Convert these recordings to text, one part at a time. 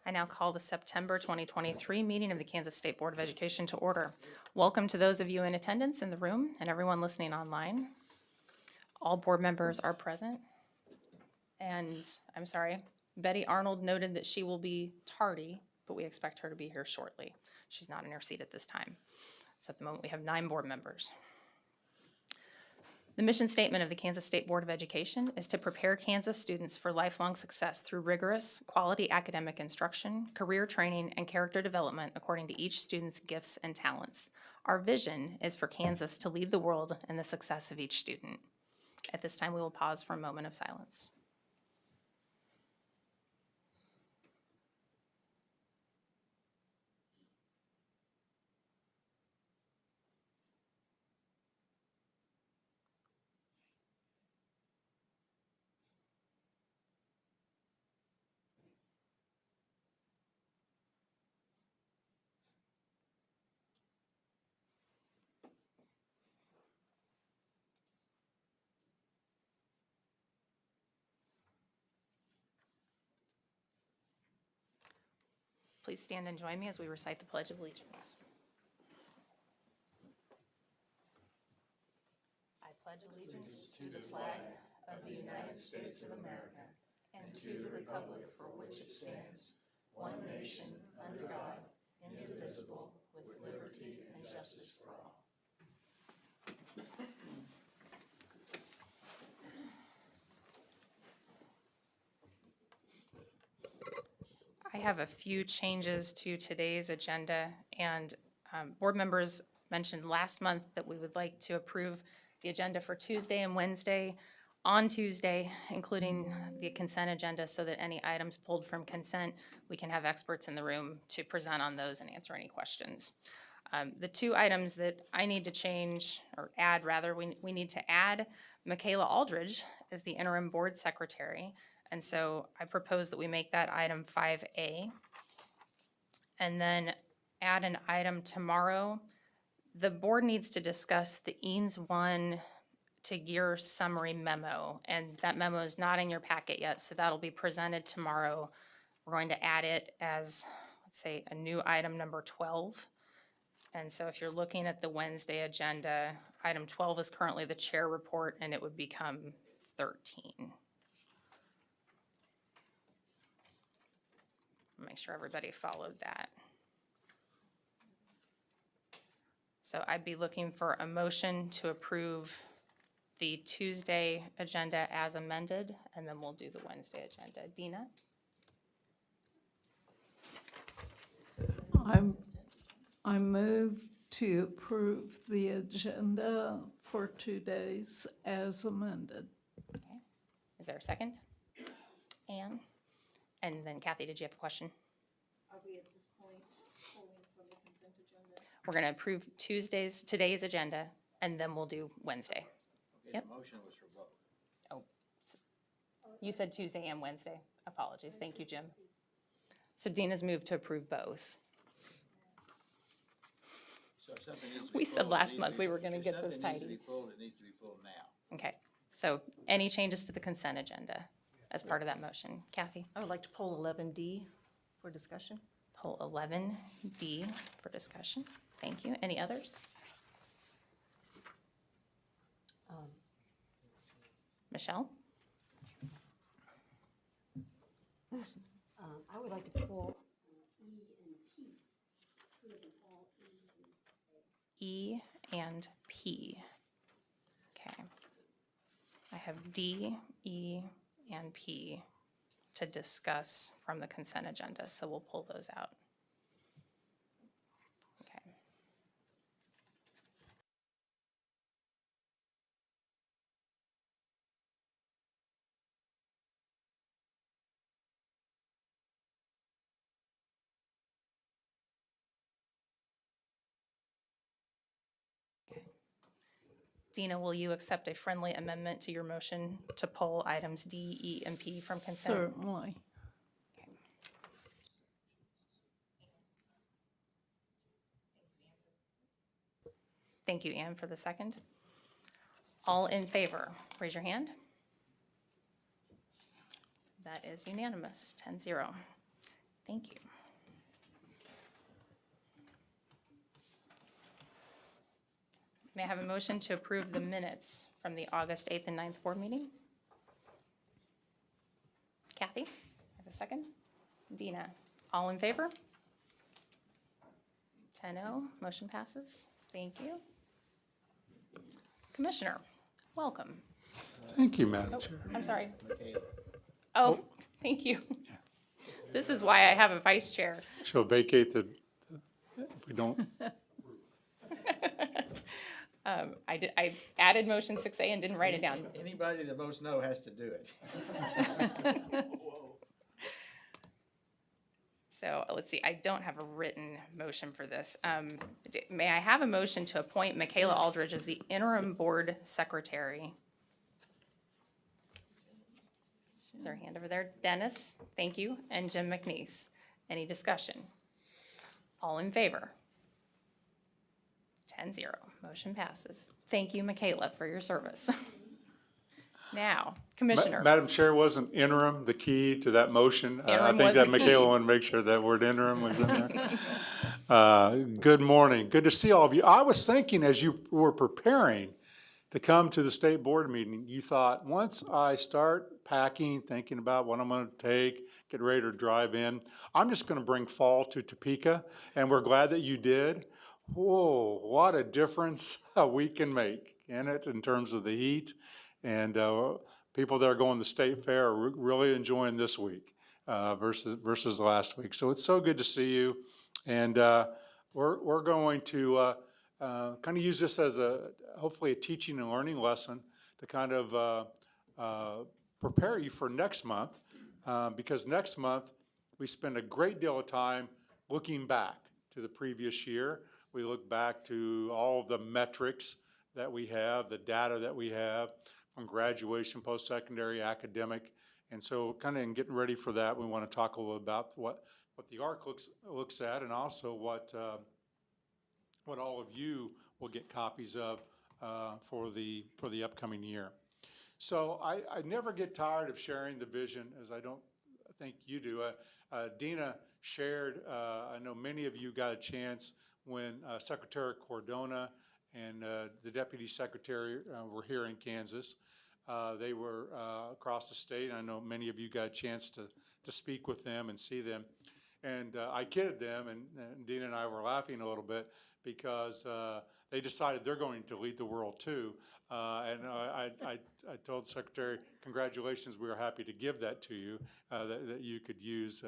I now call the September 2023 meeting of the Kansas State Board of Education to order. Welcome to those of you in attendance in the room and everyone listening online. All board members are present. And I'm sorry, Betty Arnold noted that she will be tardy, but we expect her to be here shortly. She's not in her seat at this time. So at the moment, we have 9 board members. The mission statement of the Kansas State Board of Education is to prepare Kansas students for lifelong success through rigorous, quality academic instruction, career training, and character development according to each student's gifts and talents. Our vision is for Kansas to lead the world in the success of each student. At this time, we will pause for a moment of silence. Please stand and join me as we recite the Pledge of Allegiance. I pledge allegiance to the flag of the United States of America and to the republic for which it stands, one nation, under God, indivisible, with liberty and justice for all. I have a few changes to today's agenda, and board members mentioned last month that we would like to approve the agenda for Tuesday and Wednesday on Tuesday, including the consent agenda, so that any items pulled from consent, we can have experts in the room to present on those and answer any questions. The 2 items that I need to change, or add rather, we need to add Michaela Aldridge as the interim board secretary. And so I propose that we make that item 5A. And then add an item tomorrow. The board needs to discuss the Eanes 1 to Gear summary memo. And that memo is not in your packet yet, so that'll be presented tomorrow. We're going to add it as, let's say, a new item number 12. And so if you're looking at the Wednesday agenda, item 12 is currently the chair report, and it would become 13. Make sure everybody followed that. So I'd be looking for a motion to approve the Tuesday agenda as amended, and then we'll do the Wednesday agenda. Dina? I move to approve the agenda for 2 days as amended. Okay. Is there a second? Anne? And then Kathy, did you have a question? Are we at this point pulling from the consent agenda? We're going to approve today's agenda, and then we'll do Wednesday. Okay, Yep. the motion was for both. Oh, you said Tuesday and Wednesday. Apologies. Thank you, Jim. So Dina's moved to approve both. So if something needs to be We said pulled, it last needs to month be- we were gonna if get this something needs to tidy. be pulled, it needs to be pulled now. Okay, so any changes to the consent agenda as part of that motion? Kathy? I would like to pull 11D for discussion. Pull 11D for discussion. Thank you. Any others? Michelle? I would like to pull E and P. Who is in all E's and A? E and P. Okay. I have D, E, and P to discuss from the consent agenda, so we'll pull those out. Okay. Dina, will you accept a friendly amendment to your motion to pull items D, E, and P from consent? Certainly. Thank you, Anne, for the second. All in favor, raise your hand. That is unanimous, 10-0. Thank you. May I have a motion to approve the minutes from the August 8th and 9th board meeting? Kathy, have a second? Dina, all in favor? 10-0, motion passes. Thank you. Commissioner, welcome. Thank you, Madam Oh, Chair. I'm sorry. Okay, Oh, thank you. This is why I have a vice chair. She'll vacate if we don't, I added motion 6A and didn't write it down. anybody that votes no has to do it. So let's see, I don't have a written motion for this. May I have a motion to appoint Michaela Aldridge as the interim board secretary? Is there a hand over there? Dennis, thank you, and Jim McNeese. Any discussion? All in favor? 10-0, motion passes. Thank you, Michaela, for your service. Now, Commissioner. Madam Chair, wasn't interim the key to that motion? I Interim think was that the key. Michaela wanted to make sure that word interim was in there. Good morning. Good to see all of you. I was thinking as you were preparing to come to the state board meeting, you thought, once I start packing, thinking about what I'm going to take, get ready to drive in, I'm just going to bring fall to Topeka, and we're glad that you did. Whoa, what a difference a week can make in it in terms of the heat. And people that are going to the state fair are really enjoying this week versus last week. So it's so good to see you. And we're going to kind of use this as hopefully a teaching and learning lesson to kind of prepare you for next month, because next month we spend a great deal of time looking back to the previous year. We look back to all of the metrics that we have, the data that we have from graduation, post-secondary, academic. And so kind of in getting ready for that, we want to talk a little about what the ARC looks at, and also what all of you will get copies of for the upcoming year. So I never get tired of sharing the vision, as I don't think you do. Dina shared, I know many of you got a chance when Secretary Cordona and the Deputy Secretary were here in Kansas. They were across the state. I know many of you got a chance to speak with them and see them. And I kidded them, and Dina and I were laughing a little bit because they decided they're going to lead the world too. And I told the Secretary, congratulations, we are happy to give that to you, that you could use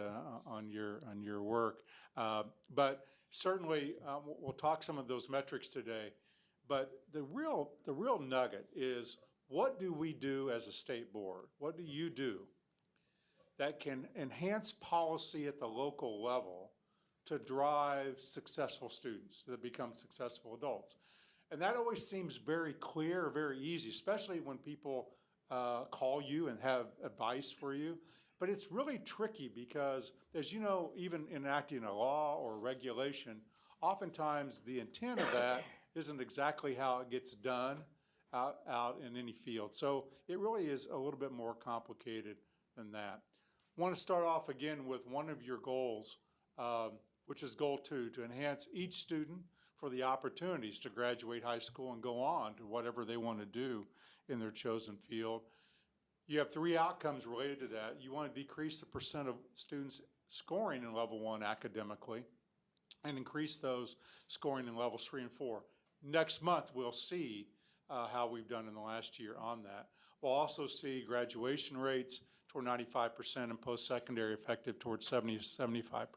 on your work. But certainly, we'll talk some of those metrics today. But the real nugget is, what do we do as a state board? What do you do that can enhance policy at the local level to drive successful students that become successful adults? And that always seems very clear, very easy, especially when people call you and have advice for you. But it's really tricky because, as you know, even enacting a law or regulation, oftentimes the intent of that isn't exactly how it gets done out in any field. So it really is a little bit more complicated than that. I want to start off again with one of your goals, which is goal 2, to enhance each student for the opportunities to graduate high school and go on to whatever they want to do in their chosen field. You have 3 outcomes related to that. You want to decrease the percent of students scoring in level 1 academically and increase those scoring in levels 3 and 4. Next month, we'll see how we've done in the last year on that. We'll also see graduation rates toward 95% and post-secondary effective towards 70 to 75%.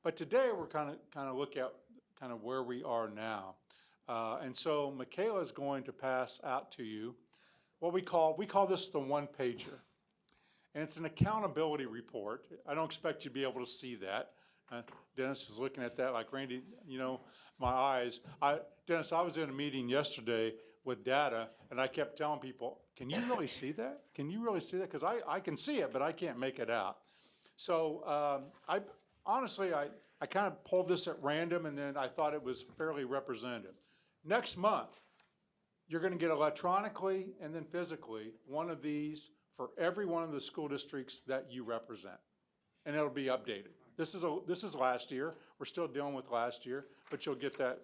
But today, we're kind of look at kind of where we are now. And so Michaela is going to pass out to you what we call this the one-pager. And it's an accountability report. I don't expect you to be able to see that. Dennis is looking at that like, Randy, you know, my eyes. Dennis, I was in a meeting yesterday with data, and I kept telling people, can you really see that? Can you really see that? Because I can see it, but I can't make it out. So I honestly kind of pulled this at random, and then I thought it was fairly representative. Next month, you're going to get electronically and then physically one of these for every one of the school districts that you represent. and it'll be updated. This is last year. We're still dealing with last year, but you'll get that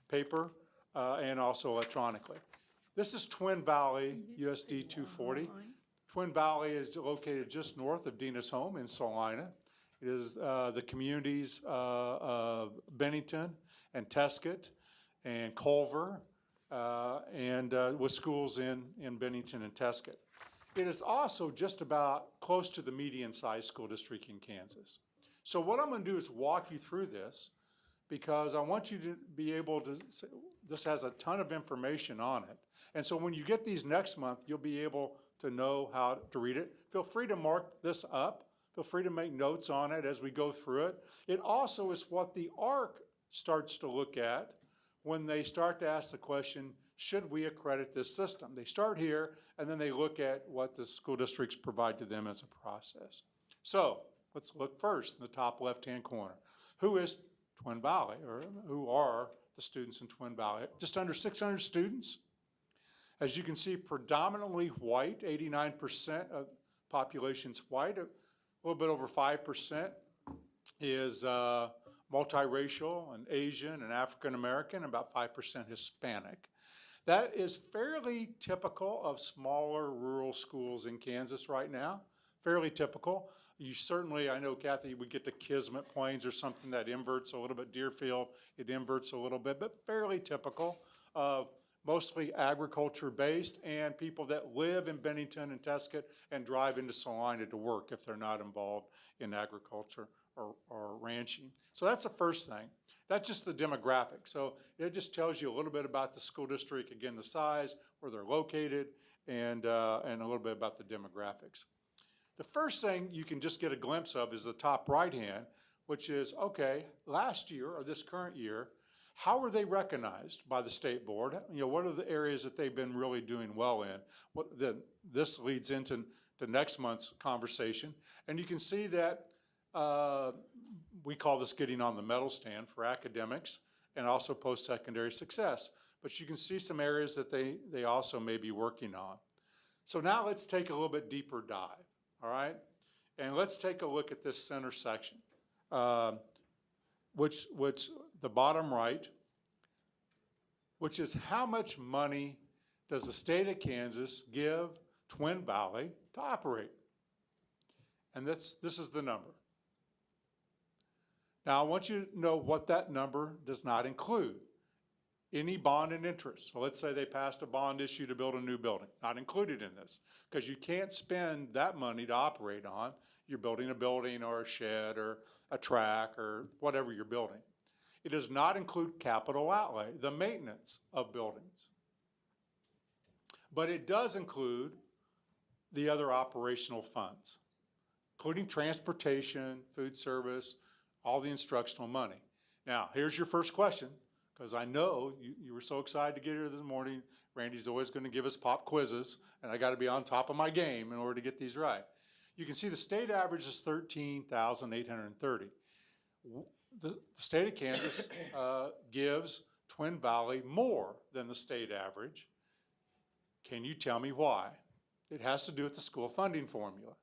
paper and also electronically. This is Twin Valley USD 240. Twin Valley is located just north of Dina's home in Salina. It is the communities of Bennington and Tesket and Culver, and with schools in Bennington and Tesket. It is also just about close to the median-sized school district in Kansas. So what I'm going to do is walk you through this, because I want you to be able to, this has a ton of information on it. And so when you get these next month, you'll be able to know how to read it. Feel free to mark this up. Feel free to make notes on it as we go through it. It also is what the ARC starts to look at when they start to ask the question, should we accredit this system? They start here, and then they look at what the school districts provide to them as a process. So let's look first in the top left-hand corner. Who is Twin Valley, or who are the students in Twin Valley? Just under 600 students. As you can see, predominantly white, 89% of population's white, a little bit over 5% is multiracial and Asian and African American, about 5% Hispanic. That is fairly typical of smaller rural schools in Kansas right now. Fairly typical. You certainly, I know Kathy, we get to Kismet Plains or something that inverts a little bit. Deerfield, it inverts a little bit, but fairly typical. Mostly agriculture based, and people that live in Bennington and Tesket and drive into Salina to work if they're not involved in agriculture or ranching. So that's the first thing. That's just the demographic. So it just tells you a little bit about the school district, again, the size, where they're located, and a little bit about the demographics. The first thing you can just get a glimpse of is the top right hand, which is, okay, last year or this current year, how were they recognized by the state board? You know, what are the areas that they've been really doing well in? This leads into next month's conversation. And you can see that we call this getting on the medal stand for academics and also post-secondary success. But you can see some areas that they also may be working on. So now let's take a little bit deeper dive, all right? And let's take a look at this center section, which the bottom right, which is how much money does the state of Kansas give Twin Valley to operate? And this is the number. Now I want you to know what that number does not include. Any bond and interest. So let's say they passed a bond issue to build a new building. Not included in this, because you can't spend that money to operate on. You're building a building or a shed or a track or whatever you're building. It does not include capital outlay, the maintenance of buildings. But it does include the other operational funds, including transportation, food service, all the instructional money. Now, here's your first question, because I know you were so excited to get here this morning. Randy's always going to give us pop quizzes, and I got to be on top of my game in order to get these right. You can see the state average is $13,830. The state of Kansas gives Twin Valley more than the state average. Can you tell me why? It has to do with the school funding formula.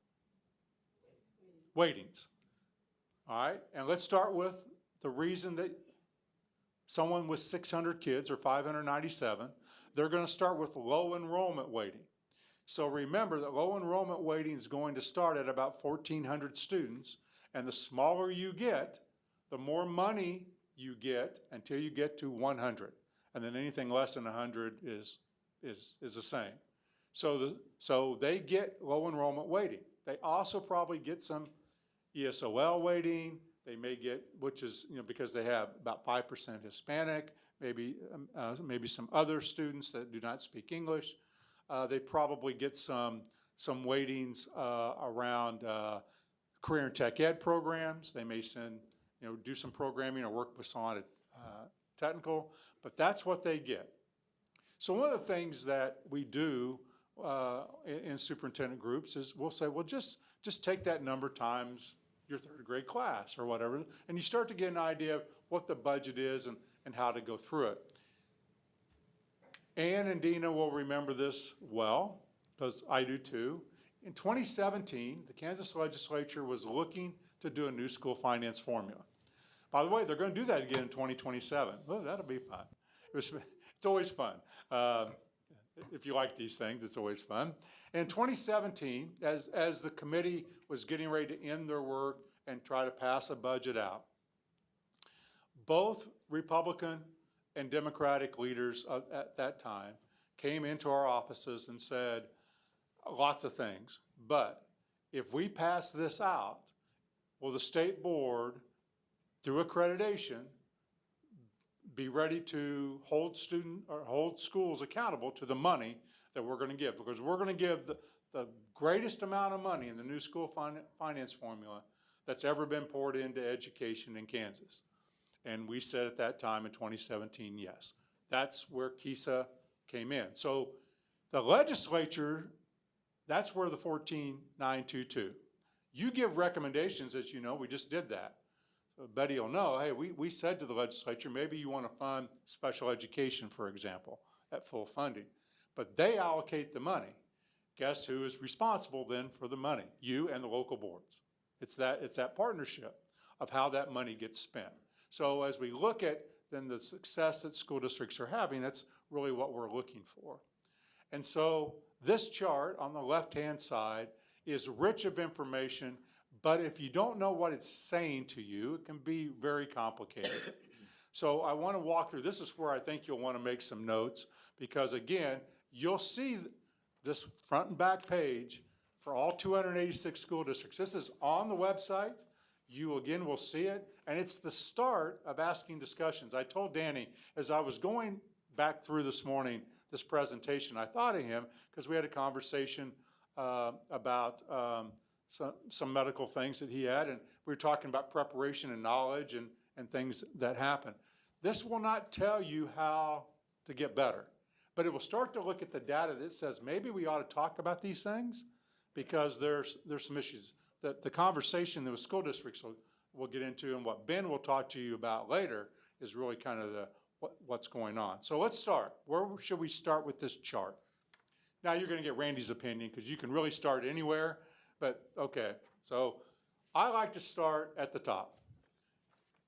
Weightings. All right, and let's start with the reason that someone with 600 kids or 597, they're going to start with low enrollment weighting. So remember that low enrollment weighting is going to start at about 1,400 students, and the smaller you get, the more money you get until you get to 100. And then anything less than 100 is the same. So they get low enrollment weighting. They also probably get some ESOL weighting. They may get, which is, because they have about 5% Hispanic, maybe some other students that do not speak English. They probably get some weightings around career and tech ed programs. They may send, do some programming or work with someone technical, but that's what they get. So one of the things that we do in superintendent groups is we'll say, well, just take that number times your third grade class or whatever, and you start to get an idea of what the budget is and how to go through it. Ann and Dina will remember this well, because I do too. in 2017, the Kansas legislature was looking to do a new school finance formula. By the way, they're going to do that again in 2027. Well, that'll be fun. It's always fun. If you like these things, it's always fun. In 2017, as the committee was getting ready to end their work and try to pass a budget out, both Republican and Democratic leaders at that time came into our offices and said lots of things. But if we pass this out, will the state board, through accreditation, be ready to hold schools accountable to the money that we're going to give? Because we're going to give the greatest amount of money in the new school finance formula that's ever been poured into education in Kansas. And we said at that time in 2017, yes. That's where KISA came in. So the legislature, that's where the 14922. You give recommendations, as you know, we just did that. So Betty will know, hey, we said to the legislature, maybe you want to fund special education, for example, at full funding. But they allocate the money. Guess who is responsible then for the money? You and the local boards. It's that partnership of how that money gets spent. So as we look at then the success that school districts are having, that's really what we're looking for. And so this chart on the left-hand side is rich of information, but if you don't know what it's saying to you, it can be very complicated. So I want to walk through, this is where I think you'll want to make some notes, because again, you'll see this front and back page for all 286 school districts. This is on the website. You again will see it, and it's the start of asking discussions. I told Danny, as I was going back through this morning, this presentation, I thought of him because we had a conversation about some medical things that he had, and we were talking about preparation and knowledge and things that happen. This will not tell you how to get better, but it will start to look at the data that says maybe we ought to talk about these things because there's some issues. The conversation that the school districts will get into, and what Ben will talk to you about later, is really kind of what's going on. So let's start. Where should we start with this chart? Now you're going to get Randy's opinion because you can really start anywhere, but okay. So I like to start at the top.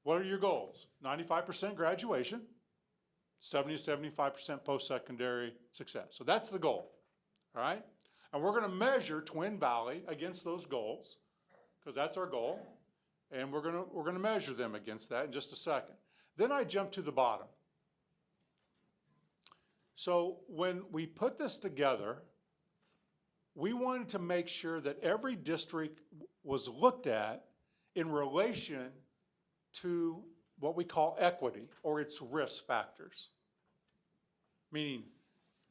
What are your goals? 95% graduation, 70 to 75% post-secondary success. So that's the goal, all right? And we're going to measure Twin Valley against those goals, because that's our goal, and we're going to measure them against that in just a second. Then I jump to the bottom. So when we put this together, we wanted to make sure that every district was looked at in relation to what we call equity, or its risk factors, meaning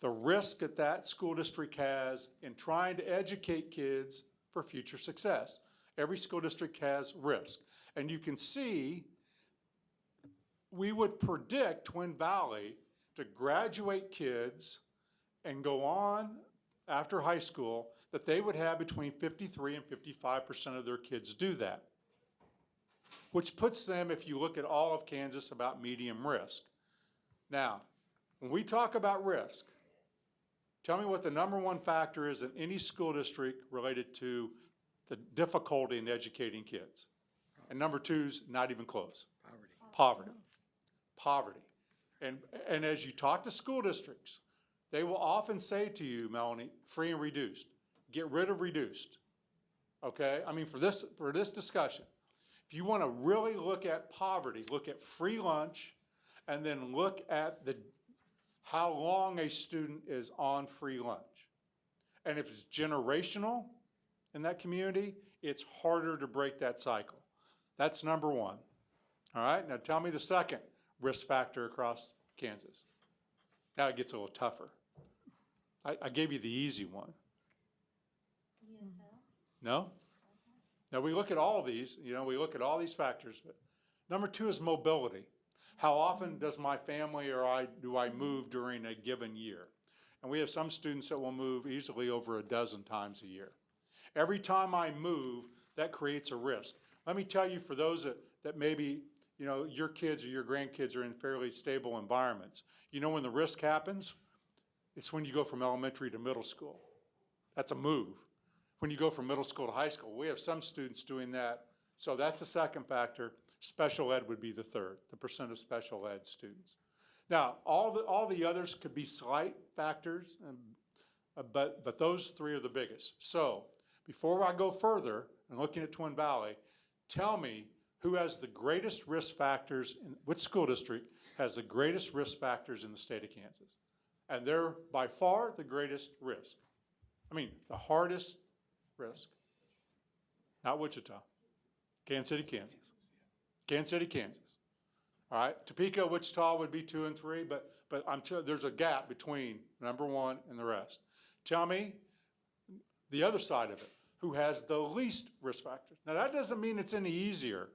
the risk that school district has in trying to educate kids for future success. Every school district has risk. And you can see we would predict Twin Valley to graduate kids and go on after high school, that they would have between 53 and 55% of their kids do that, which puts them, if you look at all of Kansas, about medium risk. Now, when we talk about risk, tell me what the number one factor is in any school district related to the difficulty in educating kids. And number two is not even close. Poverty. And as you talk to school districts, they will often say to you, Melanie, free and reduced. Get rid of reduced. Okay? I mean, for this discussion, if you want to really look at poverty, look at free lunch, and then look at how long a student is on free lunch. And if it's generational in that community, it's harder to break that cycle. That's number one. All right, now tell me the second risk factor across Kansas. Now it gets a little tougher. I gave you the easy one. ESL? No? Now we look at all these, we look at all these factors. But number two is mobility. How often does my family or do I move during a given year? And we have some students that will move easily over a dozen times a year. Every time I move, that creates a risk. Let me tell you, for those that maybe, your kids or your grandkids are in fairly stable environments, when the risk happens, it's when you go from elementary to middle school. That's a move. when you go from middle school to high school. We have some students doing that. So that's the second factor. Special ed would be the third, the percent of special ed students. Now, all the others could be slight factors, but those three are the biggest. So before I go further and looking at Twin Valley, tell me who has the greatest risk factors, which school district has the greatest risk factors in the state of Kansas? And they're by far the greatest risk. I mean, the hardest risk. Not Wichita. Kansas City, Kansas. Kansas City, Kansas. All right, Topeka, Wichita would be 2 and 3, but there's a gap between number one and the rest. Tell me the other side of it, who has the least risk factors. Now, that doesn't mean it's any easier.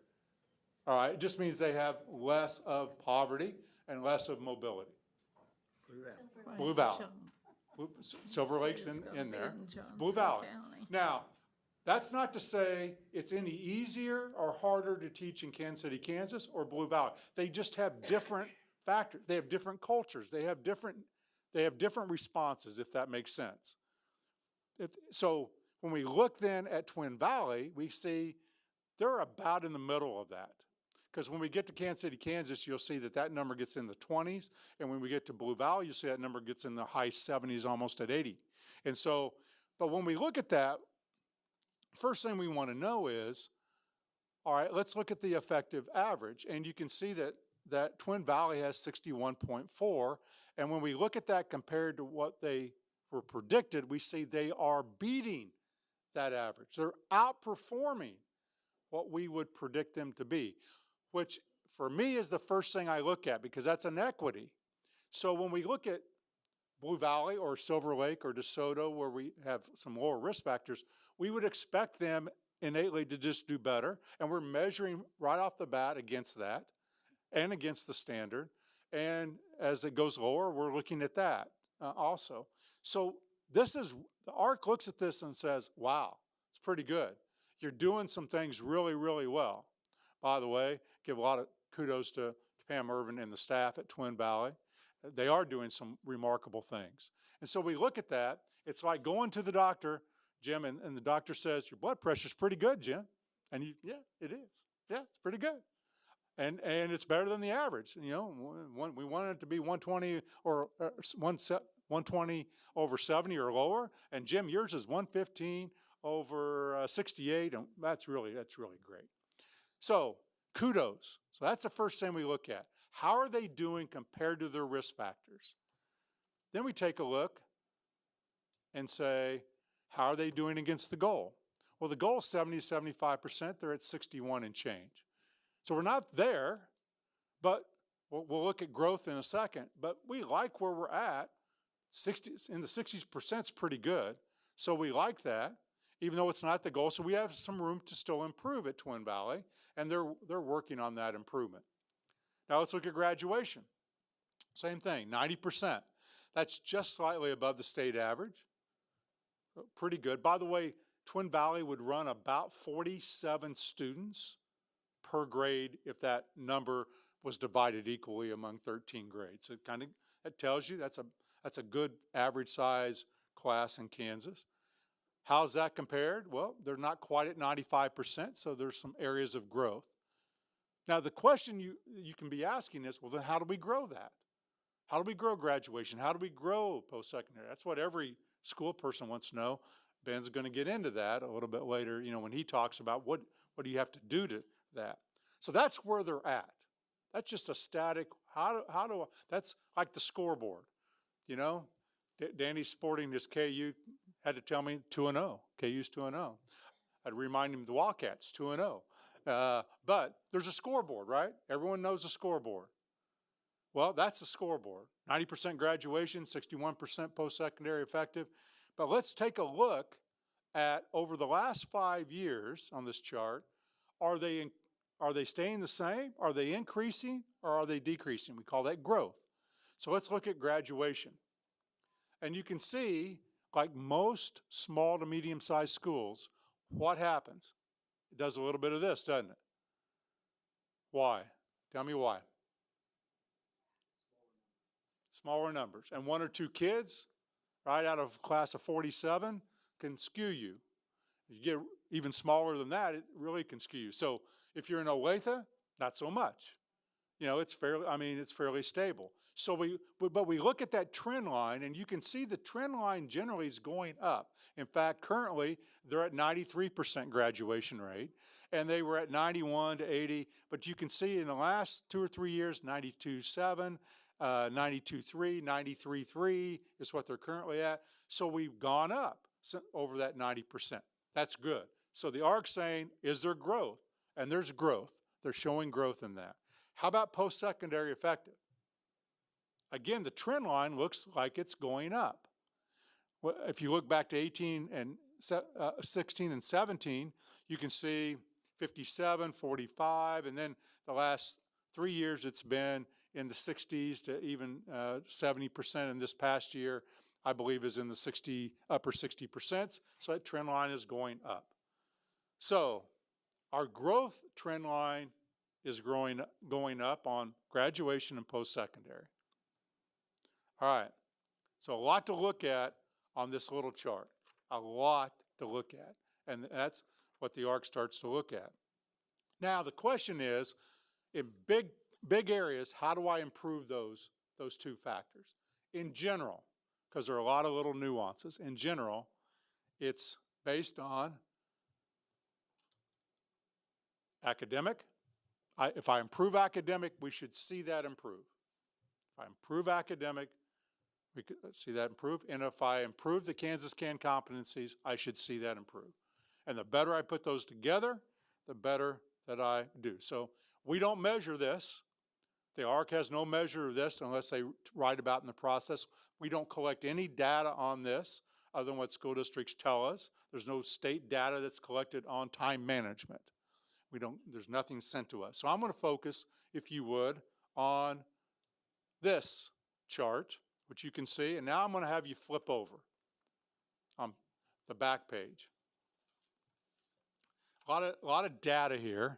All right, it just means they have less of poverty and less of mobility. Blue Valley. Silver Lake's in there. Blue Valley. Now, that's not to say it's any easier or harder to teach in Kansas City, Kansas or Blue Valley. They just have different factors. They have different cultures. They have different responses, if that makes sense. So when we look then at Twin Valley, we see they're about in the middle of that. Because when we get to Kansas City, Kansas, you'll see that number gets in the 20s. And when we get to Blue Valley, you'll see that number gets in the high 70s, almost at 80. And so, but when we look at that, first thing we want to know is, all right, let's look at the effective average. And you can see that Twin Valley has 61.4. And when we look at that compared to what they were predicted, we see they are beating that average. They're outperforming what we would predict them to be, which for me is the first thing I look at because that's an equity. So when we look at Blue Valley or Silver Lake or DeSoto, where we have some lower risk factors, we would expect them innately to just do better. And we're measuring right off the bat against that and against the standard. And as it goes lower, we're looking at that also. So the ARC looks at this and says, wow, it's pretty good. You're doing some things really, really well. By the way, give a lot of kudos to Pam Irvin and the staff at Twin Valley. They are doing some remarkable things. And so we look at that. It's like going to the doctor, Jim, and the doctor says, your blood pressure's pretty good, Jim. And yeah, it is. Yeah, it's pretty good. And it's better than the average. You know, we want it to be 120 or 120 over 70 or lower. And Jim, yours is 115 over 68. And that's really great. So kudos. So that's the first thing we look at. How are they doing compared to their risk factors? Then we take a look and say, how are they doing against the goal? Well, the goal is 70 to 75%. They're at 61 and change. So we're not there, but we'll look at growth in a second. But we like where we're at. In the 60% is pretty good. So we like that, even though it's not the goal. So we have some room to still improve at Twin Valley, and they're working on that improvement. Now let's look at graduation. Same thing, 90%. That's just slightly above the state average. Pretty good. By the way, Twin Valley would run about 47 students per grade if that number was divided equally among 13 grades. So that tells you that's a good average size class in Kansas. How's that compared? Well, they're not quite at 95%, so there's some areas of growth. Now, the question you can be asking is, well, then how do we grow that? How do we grow graduation? How do we grow post-secondary? That's what every school person wants to know. Ben's going to get into that a little bit later, when he talks about what do you have to do to that. So that's where they're at. That's just a static, that's like the scoreboard, Danny's sporting this KU, had to tell me 2-0. KU's 2-0. I'd remind him the Wildcats 2-0. But there's a scoreboard, right? Everyone knows the scoreboard. Well, that's the scoreboard. 90% graduation, 61% post-secondary effective. But let's take a look at over the last 5 years on this chart. Are they staying the same? Are they increasing or are they decreasing? We call that growth. So let's look at graduation. And you can see, like most small to medium-sized schools, what happens? It does a little bit of this, doesn't it? Why? Tell me why. Smaller numbers. And 1 or 2 kids, right, out of a class of 47 can skew you. You get even smaller than that, it really can skew. So if you're in Olathe, not so much. You know, it's fairly stable. So but we look at that trend line, and you can see the trend line generally is going up. In fact, currently, they're at 93% graduation rate, and they were at 91 to 80, but you can see in the last 2 or 3 years, 92.7, 92.3, 93.3 is what they're currently at. So we've gone up over that 90%. That's good. So the ARC's saying, is there growth? And there's growth. They're showing growth in that. How about post-secondary effective? Again, the trend line looks like it's going up. If you look back to 16 and 17, you can see 57, 45, and then the last 3 years it's been in the 60s to even 70%. In this past year, I believe, is in the upper 60%. So that trend line is going up. So our growth trend line is going up on graduation and post-secondary. All right, so a lot to look at on this little chart, a lot to look at, and that's what the ARC starts to look at. Now, the question is, in big areas, how do I improve those two factors? In general, because there are a lot of little nuances, in general, it's based on academic. If I improve academic, we should see that improve. If I improve academic, we could see that improve. And if I improve the Kansas Can competencies, I should see that improve. And the better I put those together, the better that I do. So we don't measure this. The ARC has no measure of this unless they write about in the process. We don't collect any data on this other than what school districts tell us. There's no state data that's collected on time management. There's nothing sent to us. So I'm going to focus, if you would, on this chart, which you can see. And now I'm going to have you flip over on the back page. A lot of data here,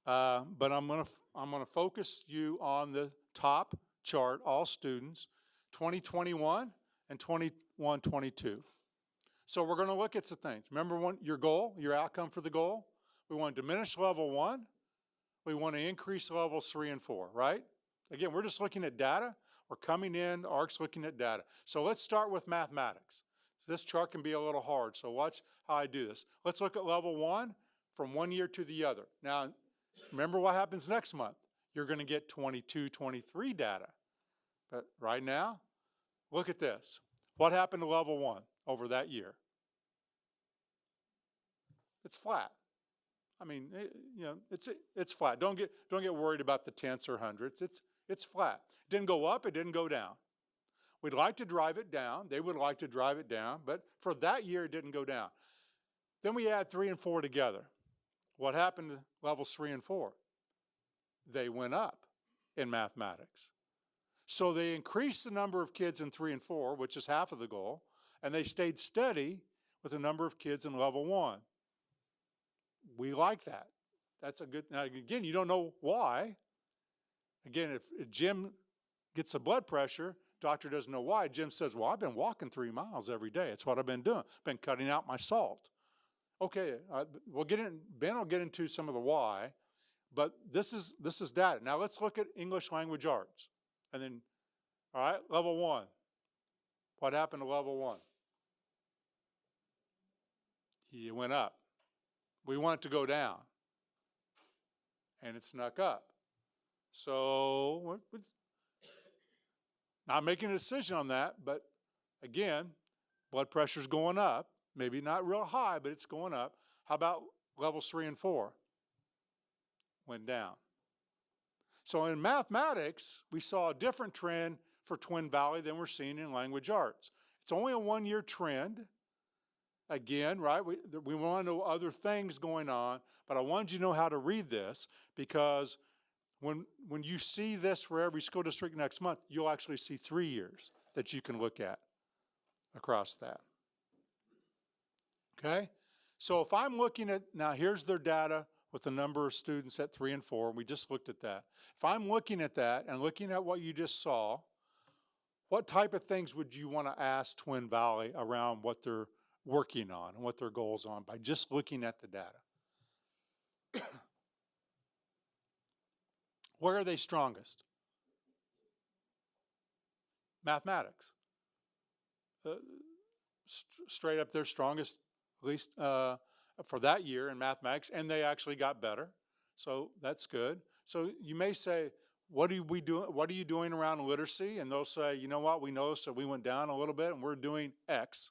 but I'm going to focus you on the top chart, all students, 2021 and 21-22. So we're going to look at some things. Remember your goal, your outcome for the goal? We want to diminish level 1. We want to increase levels 3 and 4, right? Again, we're just looking at data. We're coming in, ARC's looking at data. So let's start with mathematics. This chart can be a little hard, so watch how I do this. Let's look at level 1 from one year to the other. Now, remember what happens next month. You're going to get 22, 23 data. But right now, look at this. What happened to level 1 over that year? It's flat. I mean, it's flat. Don't get worried about the tenths or hundredths. It's flat. It didn't go up. It didn't go down. We'd like to drive it down. They would like to drive it down, but for that year, it didn't go down. Then we add 3 and 4 together. What happened to levels 3 and 4? They went up in mathematics. So they increased the number of kids in 3 and 4, which is half of the goal, and they stayed steady with the number of kids in level 1. We like that. That's a good, now again, you don't know why. Again, if Jim gets a blood pressure, doctor doesn't know why. Jim says, well, I've been walking 3 miles every day. It's what I've been doing. Been cutting out my salt. Okay, Ben will get into some of the why, but this is data. Now let's look at English language arts. And then, all right, level 1. What happened to level 1? He went up. We want it to go down. And it snuck up. So, not making a decision on that, but again, blood pressure's going up. Maybe not real high, but it's going up. How about levels 3 and 4? Went down. So in mathematics, we saw a different trend for Twin Valley than we're seeing in language arts. It's only a 1-year trend. Again, right, we want to know other things going on, but I wanted you to know how to read this because when you see this for every school district next month, you'll actually see 3 years that you can look at across that. Okay? So if I'm looking at, now here's their data with the number of students at 3 and 4, and we just looked at that. If I'm looking at that and looking at what you just saw, what type of things would you want to ask Twin Valley around what their working on and what their goals are by just looking at the data. Where are they strongest? Mathematics. Straight up, they're strongest, at least for that year in mathematics, and they actually got better. So that's good. So you may say, what are you doing around literacy? And they'll say, you know what, we noticed that we went down a little bit and we're doing X.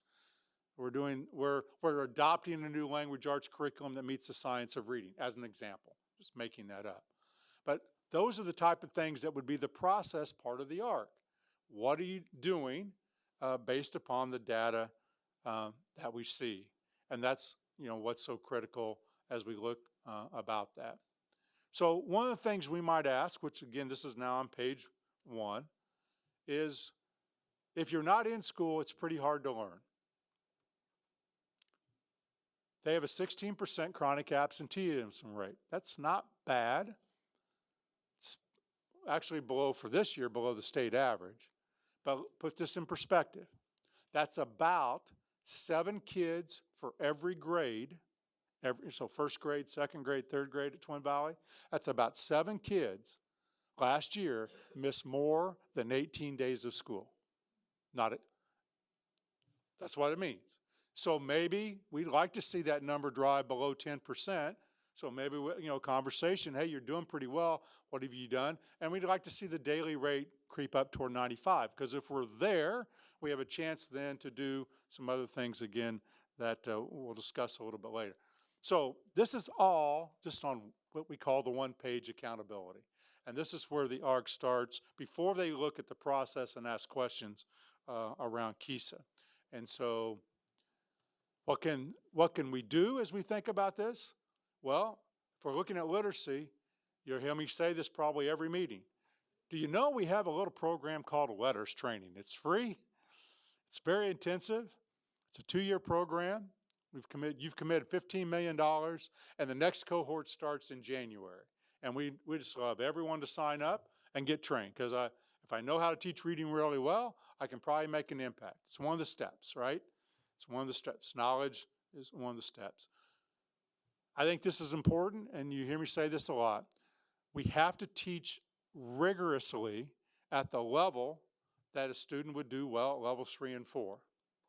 We're adopting a new language arts curriculum that meets the science of reading, as an example, just making that up. But those are the type of things that would be the process part of the ARC. What are you doing based upon the data that we see? And that's, what's so critical as we look about that. So one of the things we might ask, which again, this is now on page 1, is if you're not in school, it's pretty hard to learn. They have a 16% chronic absenteeism rate. That's not bad. It's actually for this year, below the state average. But put this in perspective. That's about 7 kids for every grade. So first grade, second grade, third grade at Twin Valley. That's about 7 kids last year missed more than 18 days of school. That's what it means. So maybe we'd like to see that number drive below 10%. So maybe, conversation, hey, you're doing pretty well. What have you done? And we'd like to see the daily rate creep up toward 95. Because if we're there, we have a chance then to do some other things again that we'll discuss a little bit later. So this is all just on what we call the one-page accountability. And this is where the ARC starts before they look at the process and ask questions around KISA. And so what can we do as we think about this? Well, if we're looking at literacy, you'll hear me say this probably every meeting. Do you know we have a little program called Letters Training? It's free. It's very intensive. It's a 2-year program. You've committed $15 million, and the next cohort starts in January. And we just love everyone to sign up and get trained, because if I know how to teach reading really well, I can probably make an impact. It's one of the steps, right? It's one of the steps. Knowledge is one of the steps. I think this is important, and you hear me say this a lot. We have to teach rigorously at the level that a student would do well at levels 3 and 4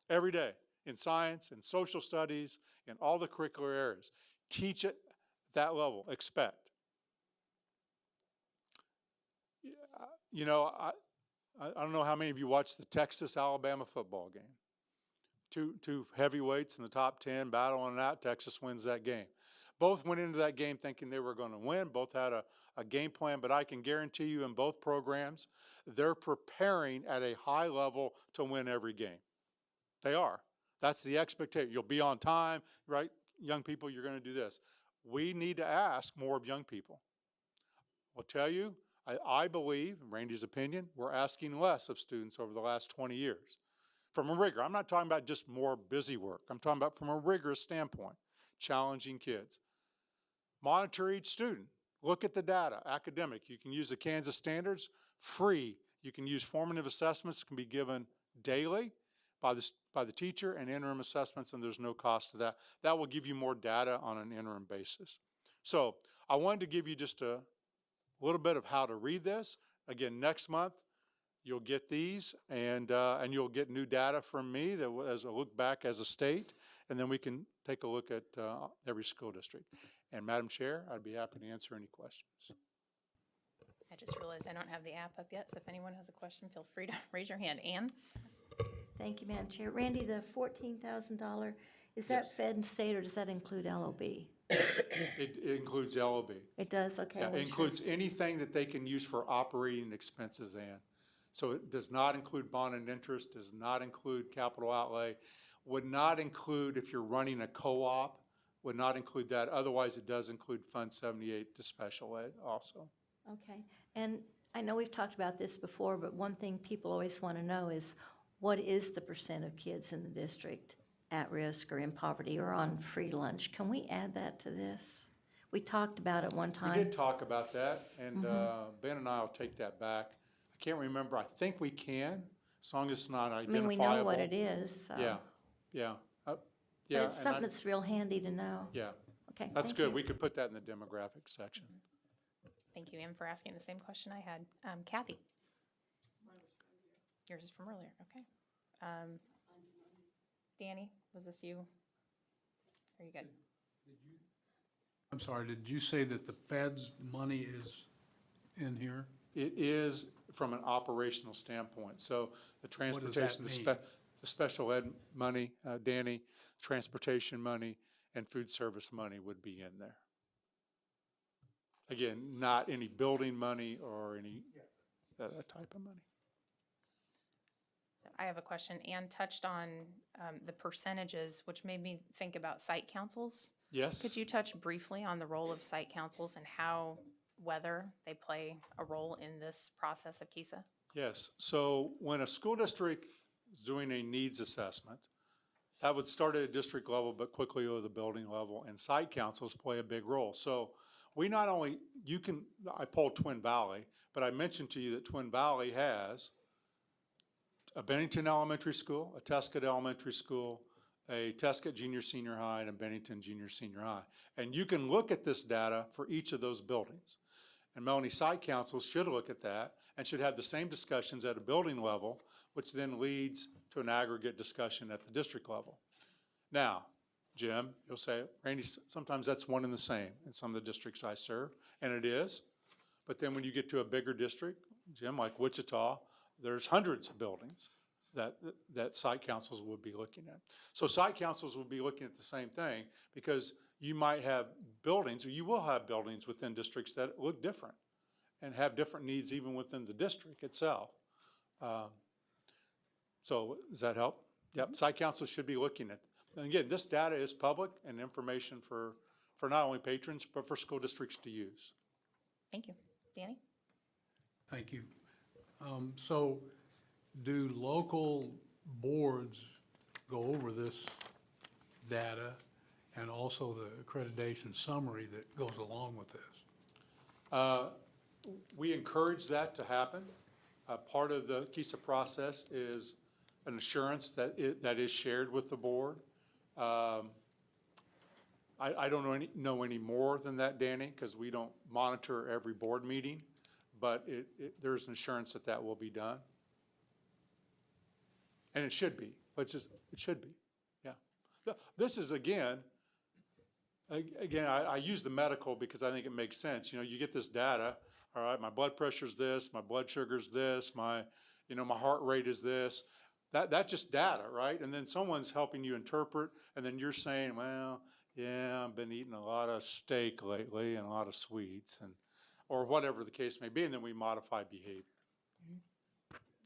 every day. In science, in social studies, in all the curricular areas. Teach it at that level, expect. I don't know how many of you watched the Texas-Alabama football game. Two heavyweights in the top 10 battling it out. Texas wins that game. Both went into that game thinking they were going to win. Both had a game plan, but I can guarantee you in both programs, they're preparing at a high level to win every game. They are. That's the expectation. You'll be on time, right? Young people, you're going to do this. We need to ask more of young people. I'll tell you, I believe, in Randy's opinion, we're asking less of students over the last 20 years. From a rigor, I'm not talking about just more busy work. I'm talking about from a rigorous standpoint, challenging kids. Monitor each student. Look at the data. Academic, you can use the Kansas standards, free. You can use formative assessments that can be given daily by the teacher, and interim assessments, and there's no cost to that. That will give you more data on an interim basis. So I wanted to give you just a little bit of how to read this. Again, next month, you'll get these, and you'll get new data from me that as a look back as a state, and then we can take a look at every school district. And Madam Chair, I'd be happy to answer any questions. I just realized I don't have the app up yet, so if anyone has a question, feel free to raise your hand. Ann? Thank you, Madam Chair. Randy, the $14,000, is that Yes. Fed and state, or does that include LOB? It includes LOB. It does, okay. Yeah, I it wasn't includes anything that they can use for operating expenses, Ann. So it does not include bond and interest, does not include capital outlay, would not include if you're running a co-op, would not include that. Otherwise, it does include Fund 78 to special ed also. sure. Okay, and I know we've talked about this before, but one thing people always want to know is what is the percent of kids in the district at risk or in poverty or on free lunch? Can we add that to this? We talked about it one We time. did talk about that, and Ben and I will take that back. I can't remember. I think we can, as long as it's not I identifiable. mean, we know what it is, so. Yeah. Yeah, But it's and something that's real handy to know. yeah, Okay, that's thank good. you. We could put that in the demographics section. Thank you, Ann, for asking the same question I had. Kathy? Yours is from earlier, okay. Danny, was this you? Are you good? I'm sorry, did you say that the Fed's money is in here? It is from an operational standpoint. So the transportation, mean? the special ed money, Danny, transportation money and food service money would be in there. Again, not any building money or any that type of money. So I have a question. Ann touched on the percentages, which made me think about site councils. Yes? Could you touch briefly on the role of site councils and how, whether they play a role in this process of KISA? Yes. So when a school district is doing a needs assessment, that would start at a district level, but quickly go to the building level, and site councils play a big role. So we not only, I pulled Twin Valley, but I mentioned to you that Twin Valley has a Bennington Elementary School, a Tuscott Elementary School, a Tuscott Junior Senior High, and a Bennington Junior Senior High. And you can look at this data for each of those buildings. And Melanie, site councils should look at that and should have the same discussions at a building level, which then leads to an aggregate discussion at the district level. Now, Jim, you'll say, Randy, sometimes that's one and the same in some of the districts I serve, and it is. But then when you get to a bigger district, Jim, like Wichita, there's hundreds of buildings that site councils would be looking at. So site councils will be looking at the same thing because you might have buildings, or you will have buildings within districts that look different and have different needs even within the district itself. So does that help? Yep, site councils should be looking at. And again, this data is public and information for not only patrons, but for school districts to use. Thank you. Danny? Thank you. So do local boards go over this data and also the accreditation summary that goes along with this? We encourage that to happen. Part of the KISA process is an assurance that is shared with the board. I don't know any more than that, Danny, because we don't monitor every board meeting, but there's an assurance that will be done. And it should be. It should be, yeah. This is, again, I use the medical because I think it makes sense. You know, you get this data, all right, my blood pressure's this, my blood sugar's this, my heart rate is this. That's just data, right? And then someone's helping you interpret, and then you're saying, well, yeah, I've been eating a lot of steak lately and a lot of sweets, or whatever the case may be, and then we modify behavior.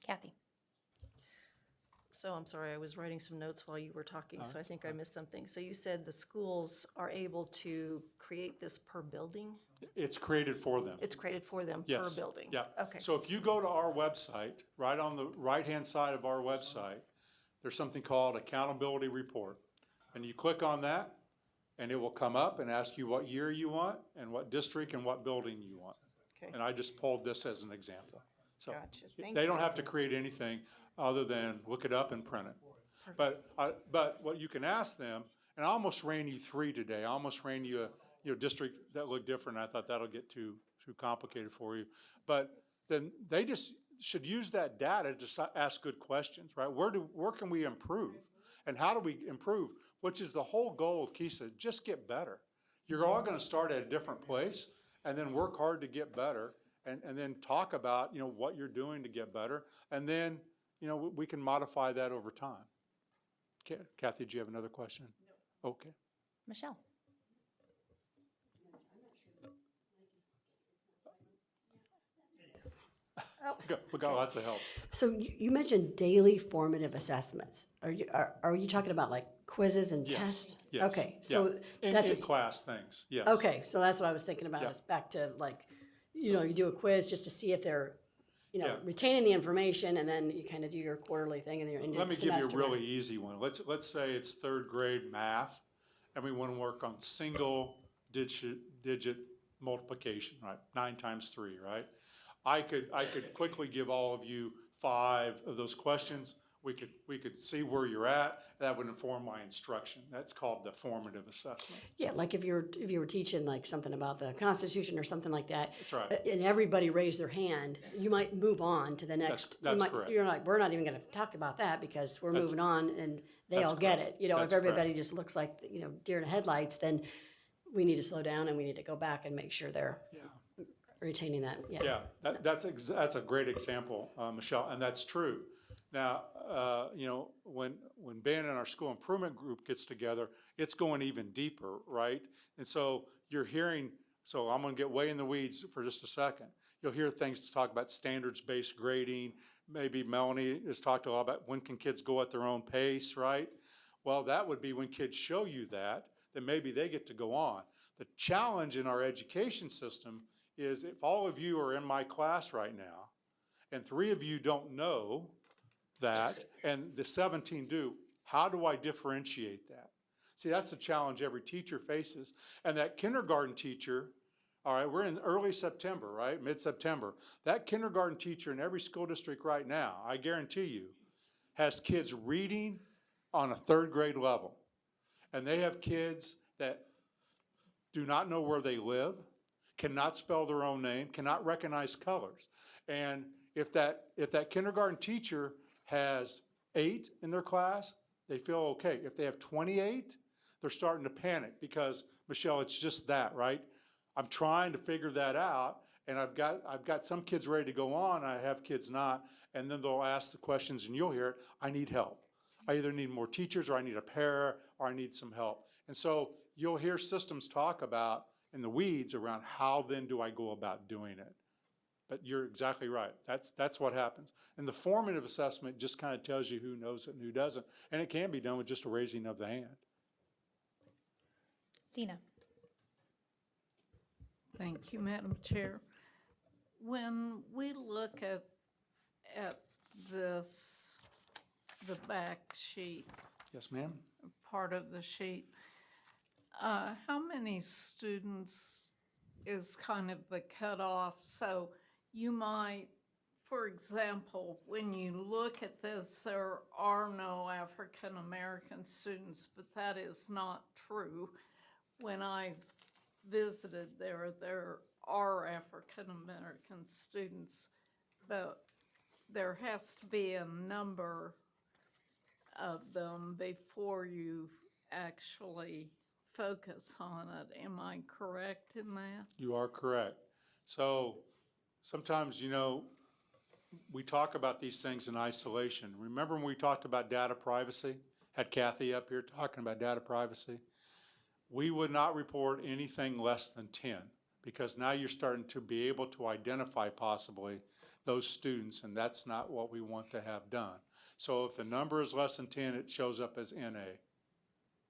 Kathy? So I'm sorry, I was writing some notes while you were talking, so I think I missed something. So you said the schools are able to create this per building? It's created for them. It's created for them per Yes. building? Yeah. Okay. So if you go to our website, right on the right-hand side of our website, there's something called Accountability Report. And you click on that, and it will come up and ask you what year you want, and what district and what building you want. Okay. And I just pulled this as an example. So Gotcha. Thank they don't you. have to create anything other than look it up and print it. But what you can ask them, and I almost ran you three today. I almost ran you a district that looked different. I thought that'll get too complicated for you. But then they just should use that data to ask good questions, right? Where can we improve? And how do we improve? Which is the whole goal of KISA, just get better. You're all gonna start at a different place and then work hard to get better and then talk about, what you're doing to get better. And then, we can modify that over time. Kathy, do you have another question? No. Okay. Michelle? We got lots of help. So you mentioned daily formative assessments. Are you talking about like quizzes and Yes, tests? yes, Okay, so yeah. that's In class things, yes. okay, so that's what I was thinking about, Yeah. is back to like, you do a quiz just to see if they're, Yeah. retaining the information, and then you kind of do your quarterly thing and your end of Let me give you a semester. really easy one. Let's say it's third grade math, and we want to work on single digit multiplication, right? 9 times 3, right? I could quickly give all of you 5 of those questions we could see where you're at. That would inform my instruction. That's called the formative assessment. Yeah, like if you were teaching like something about the Constitution or something like that. That's right. And everybody raised their hand, you might move on to the next. you That's might- correct. You're like, we're not even gonna talk about that because we're That's- moving on and they that's all get correct. it. You know, That's if everybody correct. just looks like, deer in the headlights, then we need to slow down and we need to go back and make sure they're retaining that, yeah. Yeah, that's a great example, Michelle, and that's true. Now, when Ben and our school improvement group gets together, it's going even deeper, right? And so you're hearing, so I'm gonna get way in the weeds for just a second. You'll hear things talk about standards-based grading. Maybe Melanie has talked a lot about when can kids go at their own pace, right? Well, that would be when kids show you that, then maybe they get to go on. The challenge in our education system is if all of you are in my class right now, and 3 of you don't know that, and the 17 do, how do I differentiate that? See, that's the challenge every teacher faces. And that kindergarten teacher, all right, we're in early September, right, mid-September. That kindergarten teacher in every school district right now, I guarantee you, has kids reading on a 3rd grade level. And they have kids that do not know where they live, cannot spell their own name, cannot recognize colors. And if that kindergarten teacher has 8 in their class, they feel okay. If they have 28, they're starting to panic because, Michelle, it's just that, right? I'm trying to figure that out, and I've got some kids ready to go on, I have kids not, and then they'll ask the questions and you'll hear it, I need help. I either need more teachers or I need a para or I need some help. And so you'll hear systems talk about in the weeds around how then do I go about doing it. But you're exactly right. That's what happens. And the formative assessment just kind of tells you who knows it and who doesn't. And it can be done with just a raising of the hand. Dina? Thank you, Madam Chair. When we look at this, the back sheet, Yes, ma'am? part of the sheet, how many students is kind of the cutoff? So you might, for example, when you look at this, there are no African-American students, but that is not true. When I visited there are African-American students, but there has to be a number of them before you actually focus on it. Am I correct in that? You are correct. So sometimes, we talk about these things in isolation. Remember when we talked about data privacy? Had Kathy up here talking about data privacy? We would not report anything less than 10 because now you're starting to be able to identify possibly those students, and that's not what we want to have done. So if the number is less than 10, it shows up as NA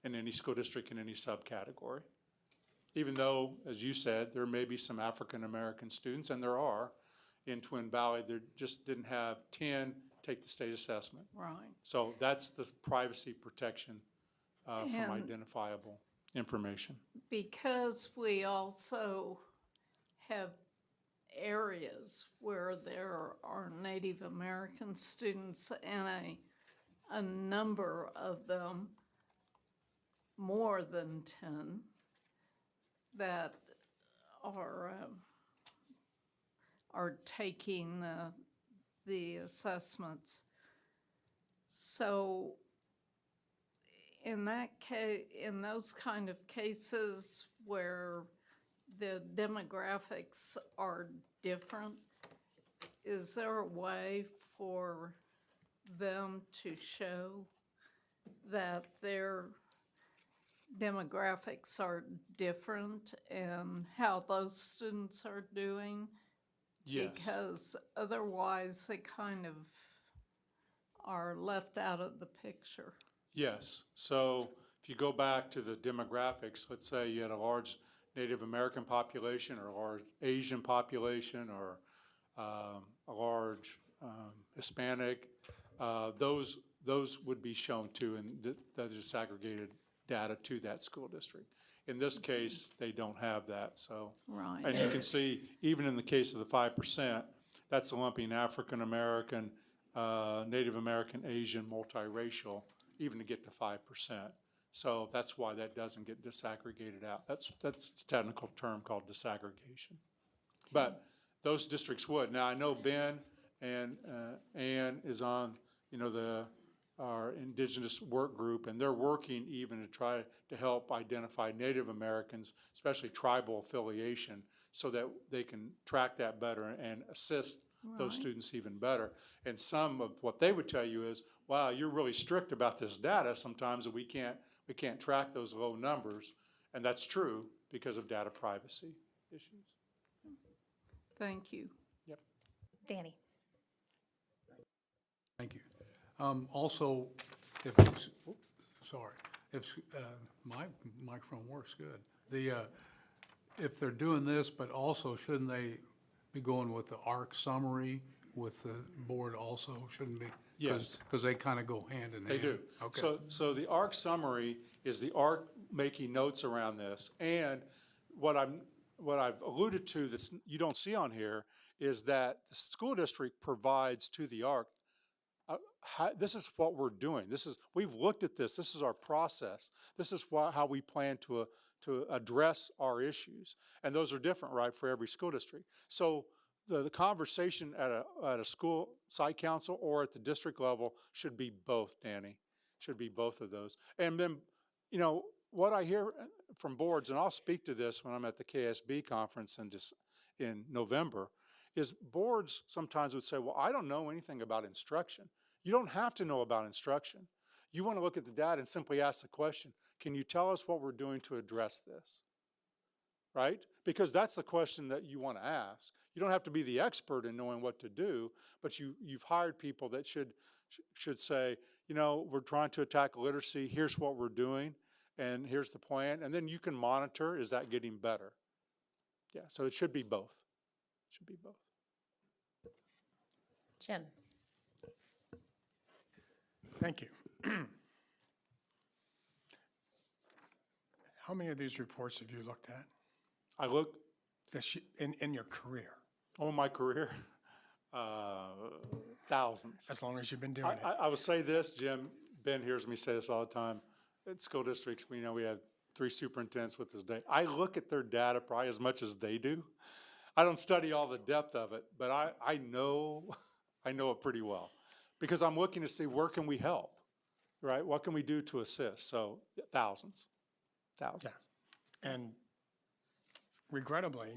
in any school district in any subcategory. Even though, as you said, there may be some African-American students, and there are in Twin Valley, there just didn't have 10 take the state assessment. Right. So that's the privacy protection from And- identifiable information. Because we also have areas where there are Native American students and a number of them, more than 10, that are taking the assessments. So in that case, in those kind of cases where the demographics are different, is there a way for them to show that their demographics are different and how those students are doing? Yes. Because otherwise they kind of are left out of the picture. Yes. So if you go back to the demographics, let's say you had a large Native American population or a large Asian population or a large Hispanic, those would be shown too, and that is aggregated data to that school district. In this case, they don't have that, so. Right. And you can see, even in the case of the 5%, that's lumping African American, Native American, Asian, multiracial, even to get to 5%. So that's why that doesn't get disaggregated out. That's a technical term called disaggregation. But those districts would. Now, I know Ben and Ann is on, our indigenous work group, and they're working even to try to help identify Native Americans, especially tribal affiliation, so that they can track that better and assist those students even better. And some of what they would tell you is, wow, you're really strict about this data sometimes, and we can't track those low numbers. And that's true because of data privacy issues. Thank you. Yep. Danny? Thank you. Also, if, sorry, if, my microphone works good. If they're doing this, but also shouldn't they be going with the ARC summary with the board also, shouldn't be? Yes. Because they kind of go hand in hand. They do. Okay. So the ARC summary is the ARC making notes around this. And what I've alluded to that you don't see on here is that the school district provides to the ARC, this is what we're doing. We've looked at this. This is our process. This is how we plan to address our issues. And those are different, right, for every school district. So the conversation at a school site council or at the district level should be both, Danny. Should be both of those. And then, what I hear from boards, and I'll speak to this when I'm at the KSB conference in November, is boards sometimes would say, well, I don't know anything about instruction. You don't have to know about instruction. You want to look at the data and simply ask the question, can you tell us what we're doing to address this? Right? Because that's the question that you want to ask. You don't have to be the expert in knowing what to do, but you've hired people that should say, we're trying to attack literacy, here's what we're doing, and here's the plan, and then you can monitor, is that getting better? Yeah, so it should be both. It should be both. Jim? Thank you. How many of these reports have you looked at I look in your career? on my career, thousands. As long as you've been doing it. I will say this, Jim, Ben hears me say this all the time. At school districts, we have 3 superintendents with this day. I look at their data probably as much as they do. I don't study all the depth of it, but I know it pretty well because I'm looking to see where can we help, right? What can we do to assist? So thousands. Yeah. And regrettably,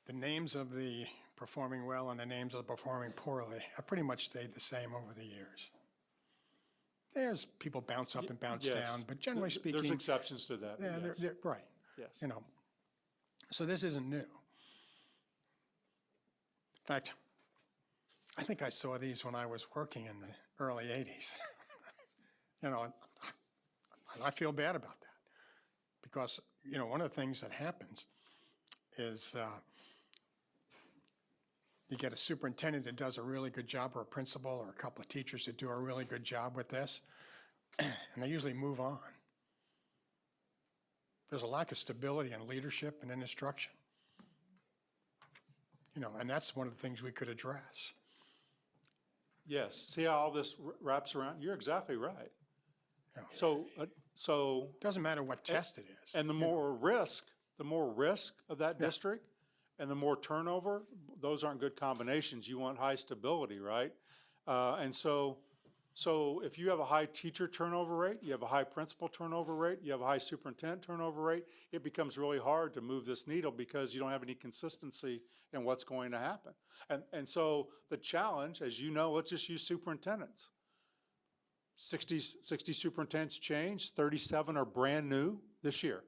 the names of the performing well and the names of the performing poorly have pretty much stayed the same over the years. There's people bounce up and bounce Yes. down, but generally speaking. There's exceptions to that. Yeah, yes. they're right. Yes. So this isn't new. In fact, I think I saw these when I was working in the early 80s. I feel bad about that because, one of the things that happens is you get a superintendent that does a really good job, or a principal, or a couple of teachers that do a really good job with this, and they usually move on. There's a lack of stability in leadership and in instruction. And that's one of the things we could address. Yes. See how all this wraps around? You're exactly right. Yeah. So Doesn't matter what test it is. and the more risk of that district and the more turnover, those aren't good combinations. You want high stability, right? And so if you have a high teacher turnover rate, you have a high principal turnover rate, you have a high superintendent turnover rate, it becomes really hard to move this needle because you don't have any consistency in what's going to happen. And so the challenge, as you know, let's just use superintendents. 60 superintendents changed, 37 are brand new this year.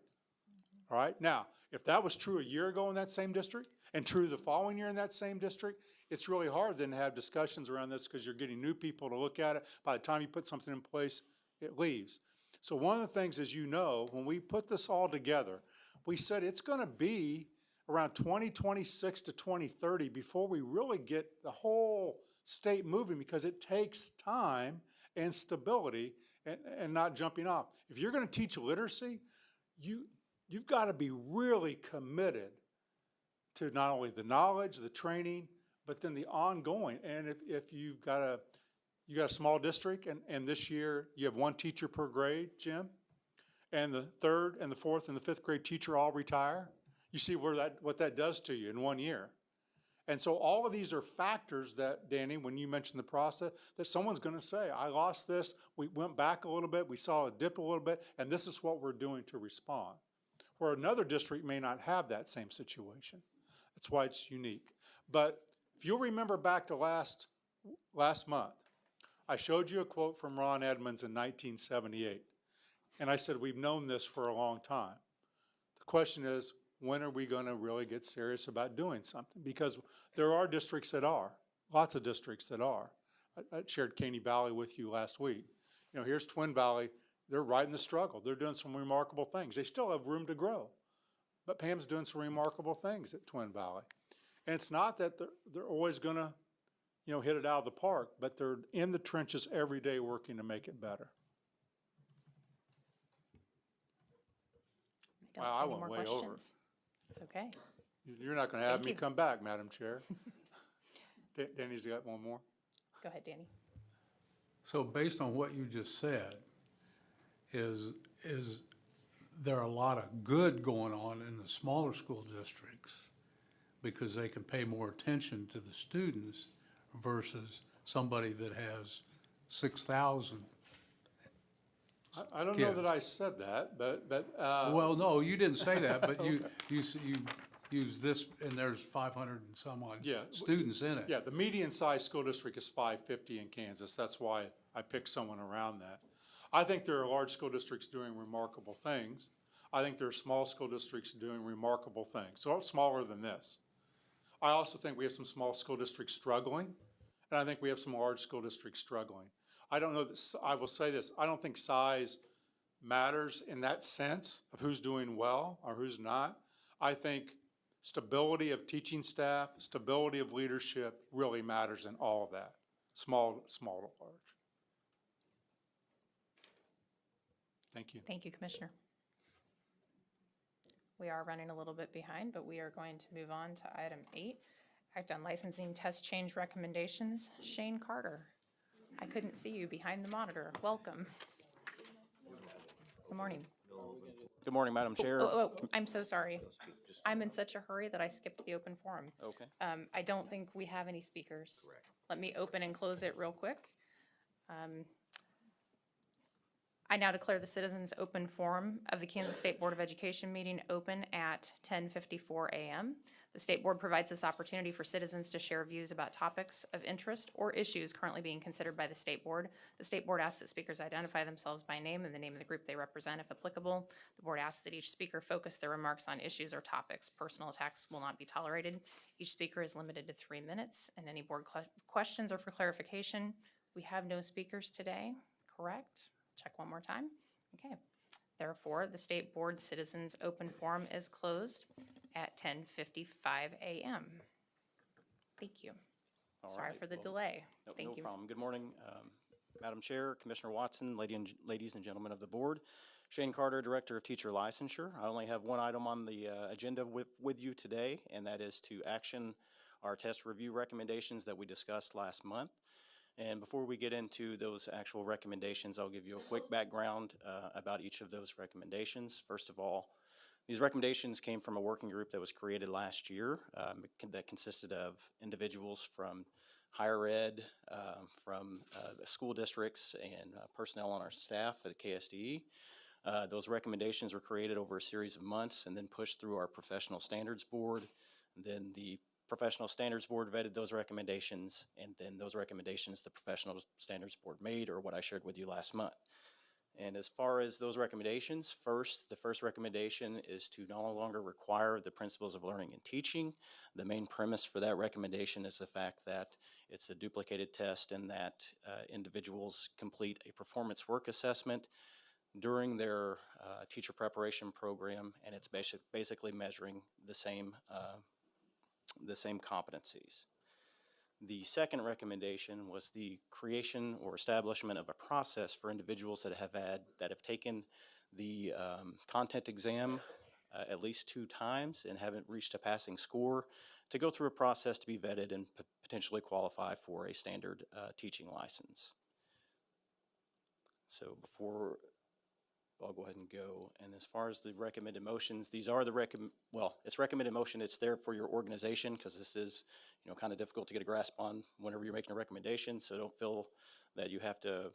All right, now, if that was true a year ago in that same district and true the following year in that same district, it's really hard then to have discussions around this because you're getting new people to look at it. By the time you put something in place, it leaves. So one of the things, as you know, when we put this all together, we said it's going to be around 2026 to 2030 before we really get the whole state moving because it takes time and stability and not jumping off. If you're going to teach literacy, you've got to be really committed to not only the knowledge, the training, but then the ongoing, and if you've got a small district, and this year you have one teacher per grade, Jim, and the third and the fourth and the fifth grade teacher all retire, you see what that does to you in 1 year. And so all of these are factors that, Danny, when you mentioned the process, that someone's gonna say, I lost this, we went back a little bit, we saw a dip a little bit, and this is what we're doing to respond. Where another district may not have that same situation. That's why it's unique. But if you'll remember back to last month, I showed you a quote from Ron Edmonds in 1978. And I said, we've known this for a long time. The question is, when are we gonna really get serious about doing something? Because there are districts that are, lots of districts that are. I shared Caney Valley with you last week. You know, here's Twin Valley, they're right in the struggle. They're doing some remarkable things. They still have room to grow. But Pam's doing some remarkable things at Twin Valley. And it's not that they're always gonna, you know, hit it out of the park, but they're in the trenches every day working to make it better. I Wow, don't I see any went more way over. questions. It's okay. You're not gonna have Thank me you. come back, Madam Chair. Danny's got one more. Go ahead, Danny. So based on what you just said, is there a lot of good going on in the smaller school districts because they can pay more attention to the students versus somebody that has 6,000? I don't know Kids. that I said that, but, Well, no, you didn't say that, but you use this, and there's 500 and some odd Yeah. students in it. yeah, the median size school district is 550 in Kansas. That's why I picked someone around that. I think there are large school districts doing remarkable things. I think there are small school districts doing remarkable things, so smaller than this. I also think we have some small school districts struggling, and I think we have some large school districts struggling. I don't know that, I will say this, I don't think size matters in that sense of who's doing well or who's not. I think stability of teaching staff, stability of leadership really matters in all of that, small to large. Thank you. Thank you, Commissioner. We are running a little bit behind, but we are going to move on to item 8, act on licensing test change recommendations. Shane Carter. I couldn't see you behind the monitor. Welcome. Good morning. Good morning, Madam Chair. Oh, I'm so sorry. I'm in such a hurry that I skipped the open forum. Okay. I don't think we have any speakers. Correct. Let me open and close it real quick. I now declare the citizens' open forum of the Kansas State Board of Education meeting open at 10:54 a.m. The State Board provides this opportunity for citizens to share views about topics of interest or issues currently being considered by the State Board. The State Board asks that speakers identify themselves by name and the name of the group they represent if applicable. The Board asks that each speaker focus their remarks on issues or topics. Personal attacks will not be tolerated. Each speaker is limited to 3 minutes, and any board questions or for clarification, we have no speakers today, correct? Check one more time. Okay. Therefore, the State Board Citizens Open Forum is closed at 10:55 a.m. Thank you. All Sorry right, for the well, delay. No Thank you. problem. Good morning, Madam Chair, Commissioner Watson, ladies and gentlemen of the board. Shane Carter, Director of Teacher Licensure. I only have one item on the agenda with you today, and that is to action our test review recommendations that we discussed last month. And before we get into those actual recommendations, I'll give you a quick background about each of those recommendations. First of all, these recommendations came from a working group that was created last year that consisted of individuals from higher ed, from the school districts, and personnel on our staff at KSDE. Those recommendations were created over a series of months and then pushed through our professional standards board. And then the Professional Standards Board vetted those recommendations, and then those recommendations the Professional Standards Board made are what I shared with you last month. And as far as those recommendations, the first recommendation is to no longer require the principles of learning and teaching. The main premise for that recommendation is the fact that it's a duplicated test and that individuals complete a performance work assessment during their teacher preparation program, and it's basically measuring the same competencies. The second recommendation was the creation or establishment of a process for individuals that have taken the content exam at least 2 times and haven't reached a passing score to go through a process to be vetted and potentially qualify for a standard teaching license. So before, I'll go ahead and go. And as far as the recommended motions, these are the it's recommended motion. It's there for your organization because this is, kind of difficult to get a grasp on whenever you're making a recommendation. So don't feel that you have to,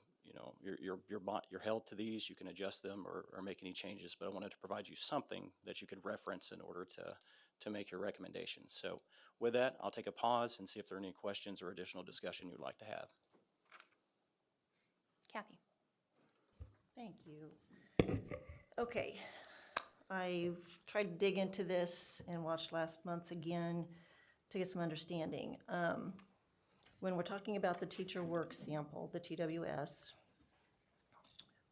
you're held to these. You can adjust them or make any changes. But I wanted to provide you something that you could reference in order to make your recommendations. So with that, I'll take a pause and see if there are any questions or additional discussion you'd like to have. Kathy? Thank you. Okay, I've tried to dig into this and watched last month's again to get some understanding. When we're talking about the teacher work sample, the TWS,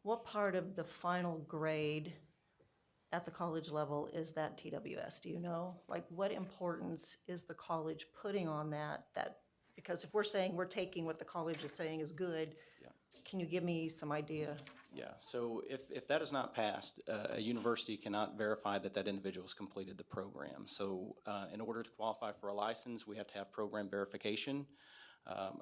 what part of the final grade at the college level is that TWS? Do you know? Like, what importance is the college putting on that? Because if we're saying we're taking what the college is saying is good, can you give me some idea? Yeah, so if that is not passed, a university cannot verify that that individual has completed the program. So in order to qualify for a license, we have to have program verification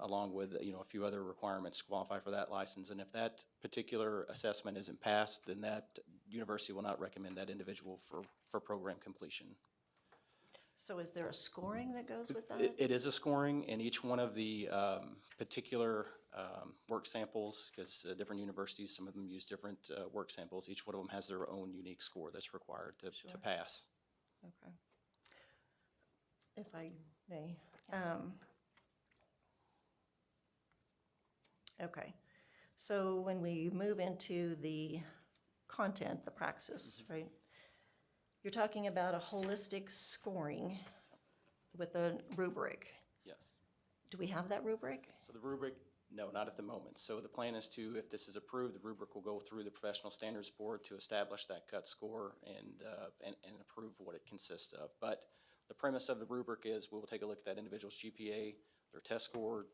along with a few other requirements to qualify for that license. And if that particular assessment isn't passed, then that university will not recommend that individual for program completion. So is there a scoring that goes with that? It is a scoring in each one of the particular work samples, because different universities, some of them use different work samples. Each one of them has their own unique score that's required to pass. Okay. If I may. Okay. So when we move into the content, the praxis, right? You're talking about a holistic scoring with a rubric. Yes. Do we have that rubric? So the rubric, no, not at the moment. So the plan is to, if this is approved, the rubric will go through the Professional Standards Board to establish that cut score and approve what it consists of. But the premise of the rubric is we will take a look at that individual's GPA, their test score,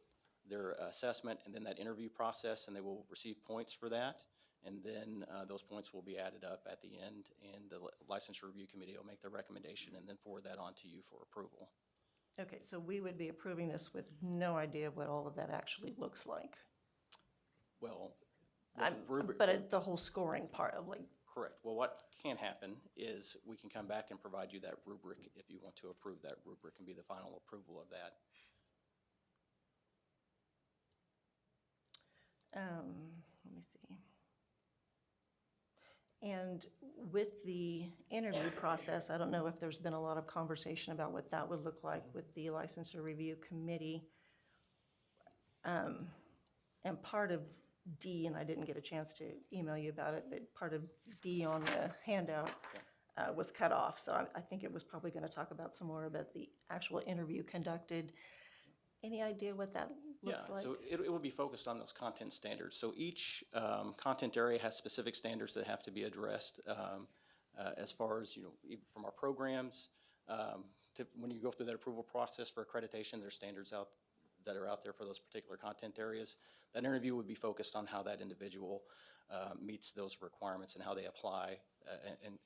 their assessment, and then that interview process, and they will receive points for that. And then those points will be added up at the end, and the Licensure Review Committee will make their recommendation and then forward that on to you for approval. Okay, so we would be approving this with no idea what all of that actually looks like. Well, the rubric. But the whole scoring part of like. Correct. Well, what can happen is we can come back and provide you that rubric if you want to approve that rubric and be the final approval of that. Let me see. And with the interview process, I don't know if there's been a lot of conversation about what that would look like with the Licensure Review Committee. And part of D, and I didn't get a chance to email you about it, but part of D on the handout was cut off. So I think it was probably going to talk about some more about the actual interview conducted. Any idea what that looks like? So it will be focused on those content standards. So each content area has specific standards that have to be addressed as far as, from our programs. When you go through that approval process for accreditation, there's standards that are out there for those particular content areas. That interview would be focused on how that individual meets those requirements and how they apply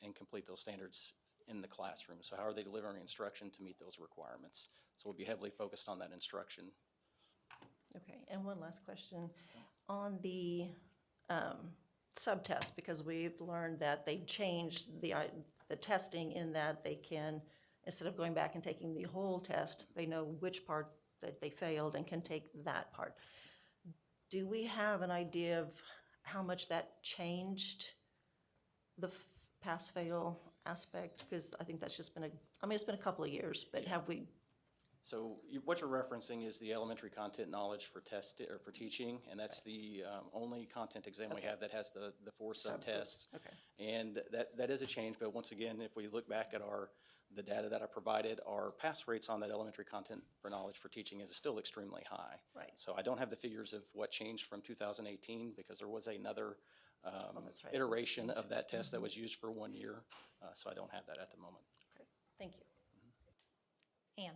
and complete those standards in the classroom. So how are they delivering instruction to meet those requirements? So we'll be heavily focused on that instruction. Okay, and one last question. On the subtest, because we've learned that they changed the testing in that they can, instead of going back and taking the whole test, they know which part that they failed and can take that part. Do we have an idea of how much that changed the pass-fail aspect? Because I think that's just been it's been a couple of years, but have we? So what you're referencing is the elementary content knowledge for teaching, and that's the only content exam we have that has the 4 subtests. Okay. And that is a change, but once again, if we look back at the data that I provided, our pass rates on that elementary content for knowledge for teaching is still extremely high. Right. So I don't have the figures of what changed from 2018 because there was another that's right. iteration of that test that was used for 1 year, so I don't have that at the moment. Okay. Thank you. Anne?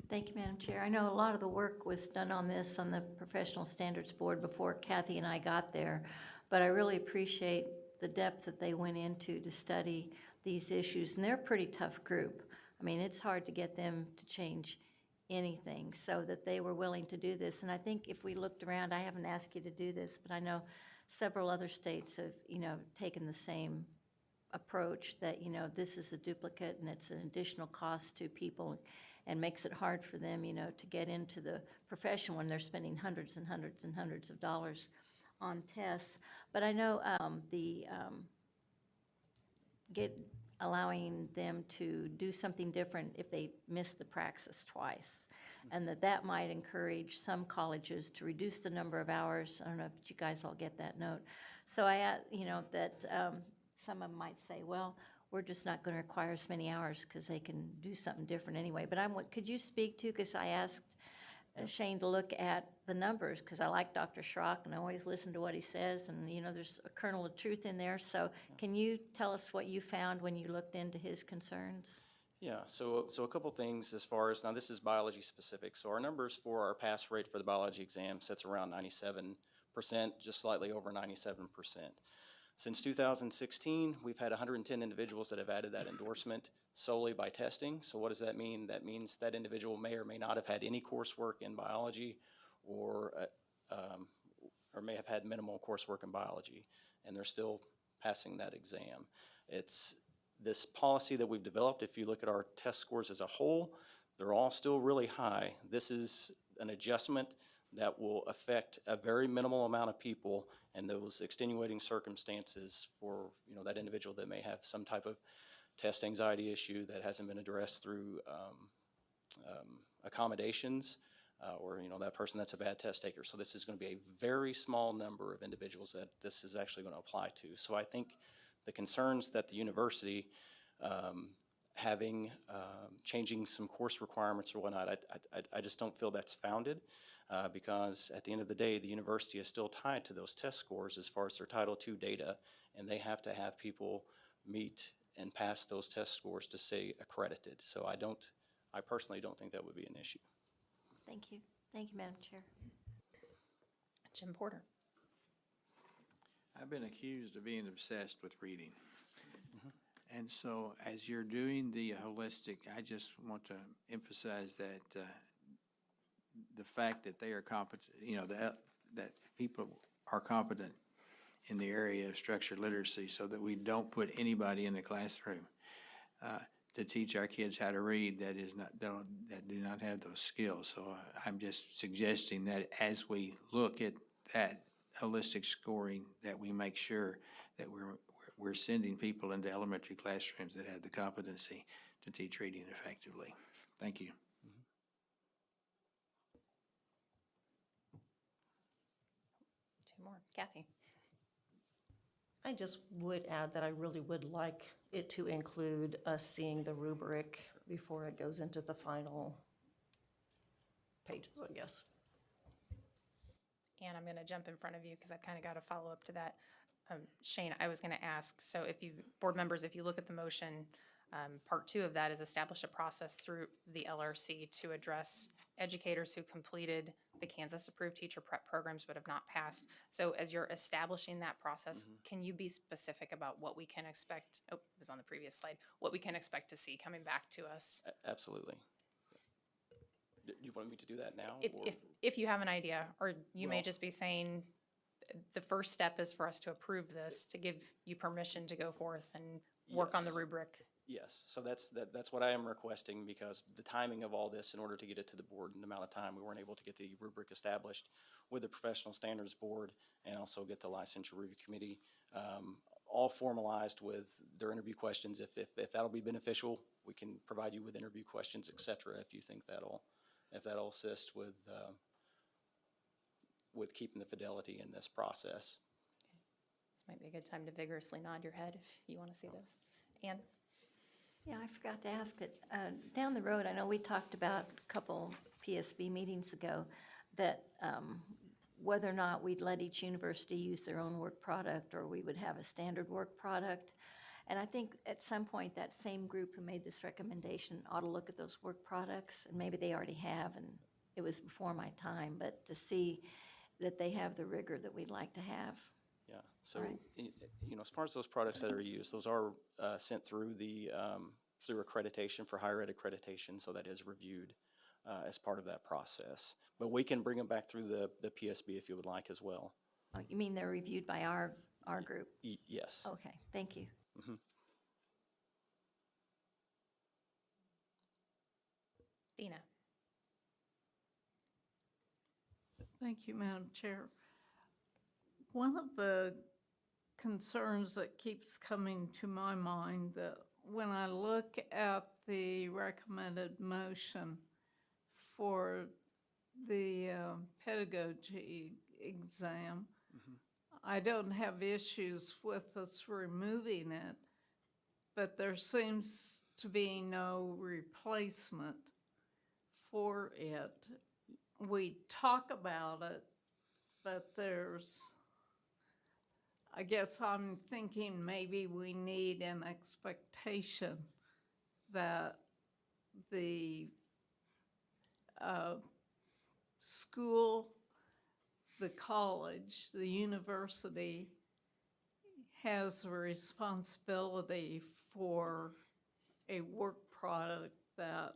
Thank you, Madam Chair. I know a lot of the work was done on this on the Professional Standards Board before Kathy and I got there, but I really appreciate the depth that they went into to study these issues, and they're a pretty tough group. I mean, it's hard to get them to change anything, so that they were willing to do this. And I think if we looked around, I haven't asked you to do this, but I know several other states have, taken the same approach, that, this is a duplicate and it's an additional cost to people and makes it hard for them, to get into the profession when they're spending hundreds and hundreds and hundreds of dollars on tests. But I know allowing them to do something different if they miss the praxis twice, and that might encourage some colleges to reduce the number of hours. I don't know if you guys all get that note. So that some of them might say, well, we're just not going to require as many hours because they can do something different anyway. But could you speak to, because I asked Shane to look at the numbers, because I like Dr. Schrock and I always listen to what he says, and there's a kernel of truth in there. So can you tell us what you found when you looked into his concerns? Yeah, so a couple things as far as, now this is biology specific. So our numbers for our pass rate for the biology exam sits around 97%, just slightly over 97%. Since 2016, we've had 110 individuals that have added that endorsement solely by testing. So what does that mean? That means that individual may or may not have had any coursework in biology, or may have had minimal coursework in biology, and they're still passing that exam. It's this policy that we've developed. If you look at our test scores as a whole, they're all still really high. This is an adjustment that will affect a very minimal amount of people, and those extenuating circumstances for that individual that may have some type of test anxiety issue that hasn't been addressed through accommodations, or that person that's a bad test taker. So this is going to be a very small number of individuals that this is actually going to apply to. So I think the concerns that the university changing some course requirements or whatnot, I just don't feel that's founded, because at the end of the day, the university is still tied to those test scores as far as their Title II data, and they have to have people meet and pass those test scores to stay accredited. So I personally don't think that would be an issue. Thank you. Thank you, Madam Chair. Jim Porter. I've been accused of being obsessed with reading. And so as you're doing the holistic, I just want to emphasize that the fact that they are competent, that people are competent in the area of structured literacy, so that we don't put anybody in the classroom to teach our kids how to read that do not have those skills. So I'm just suggesting that as we look at that holistic scoring, that we make sure that we're sending people into elementary classrooms that have the competency to teach reading effectively. Thank you. Two more. Kathy. I just would add that I really would like it to include us seeing the rubric before it goes into the final pages, I guess. And I'm going to jump in front of you because I've kind of got to follow up to that. Shane, I was going to ask, so board members, if you look at the motion, part 2 of that is establish a process through the LRC to address educators who completed the Kansas approved teacher prep programs but have not passed. So as you're establishing that process, can you be specific about what we can expect? Oh, it was on the previous slide. What we can expect to see coming back to us? Absolutely. You want me to do that now? If you have an idea, or you may Well- just be saying the first step is for us to approve this, to give you permission to go forth and work on the Yes. rubric. Yes, so that's what I am requesting, because the timing of all this, in order to get it to the board in the amount of time, we weren't able to get the rubric established with the Professional Standards Board and also get the Licensure Review Committee all formalized with their interview questions. If that'll be beneficial, we can provide you with interview questions, et cetera, if you think that'll assist with keeping the fidelity in this process. This might be a good time to vigorously nod your head if you want to see those. Ann? Yeah, I forgot to ask that, down the road, I know we talked about a couple PSB meetings ago, that whether or not we'd let each university use their own work product, or we would have a standard work product. And I think at some point, that same group who made this recommendation ought to look at those work products, and maybe they already have, and it was before my time, but to see that they have the rigor that we'd like to have. Yeah, so, Right. as far as those products that are used, those are sent through the through accreditation for higher ed accreditation, so that is reviewed as part of that process. But we can bring them back through the PSB if you would like as well. Oh, you mean they're reviewed by our group? Yes. Okay, thank you. Dina? Thank you, Madam Chair. One of the concerns that keeps coming to my mind that when I look at the recommended motion for the pedagogy exam, I don't have issues with us removing it, but there seems to be no replacement for it. We talk about it, but I guess I'm thinking maybe we need an expectation that the school, the college, the university has a responsibility for a work product that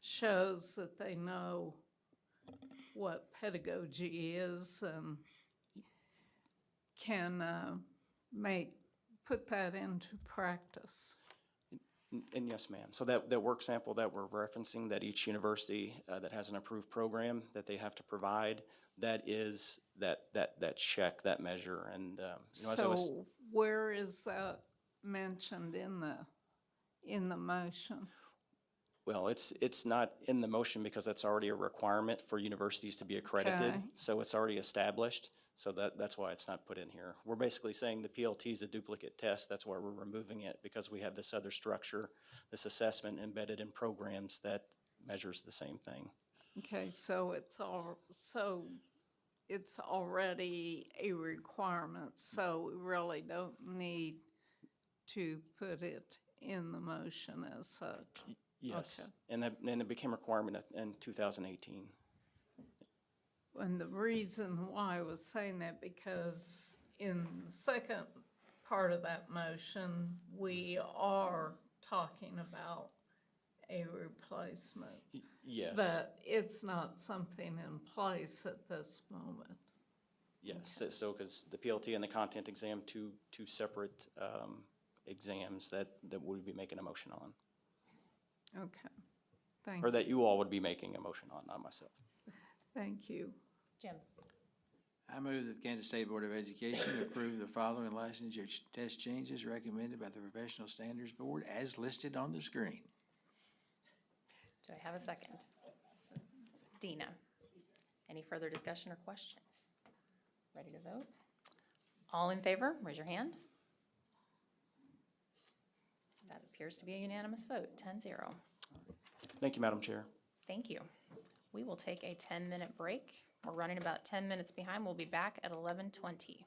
shows that they know what pedagogy is and can put that into practice. And yes, ma'am. So that work sample that we're referencing, that each university that has an approved program that they have to provide, that is that check, that measure. And as I was, So where is that mentioned in the motion? well, it's not in the motion because that's already a requirement for universities to be accredited. Okay. So it's already established. So that's why it's not put in here. We're basically saying the PLT is a duplicate test. That's why we're removing it, because we have this other structure, this assessment embedded in programs that measures the same thing. Okay, so it's already a requirement, so we really don't need to put it in the motion as such. Yes. Okay. And it became a requirement in 2018. And the reason why I was saying that, because in the second part of that motion, we are talking about a replacement. Yes. But it's not something in place at this moment. Yes, so because the PLT and the content exam, two separate exams that we would be making a motion on, Okay, thank or you. that you all would be making a motion on, not myself. Thank you. Jim? I move that the Kansas State Board of Education approve the following licensure test changes recommended by the Professional Standards Board as listed on the screen. Do I have a second? Dina? Any further discussion or questions? Ready to vote? All in favor, raise your hand. That appears to be a unanimous vote, 10-0. Thank you, Madam Chair. Thank you. We will take a 10-minute break. We're running about 10 minutes behind. We'll be back at 11:20.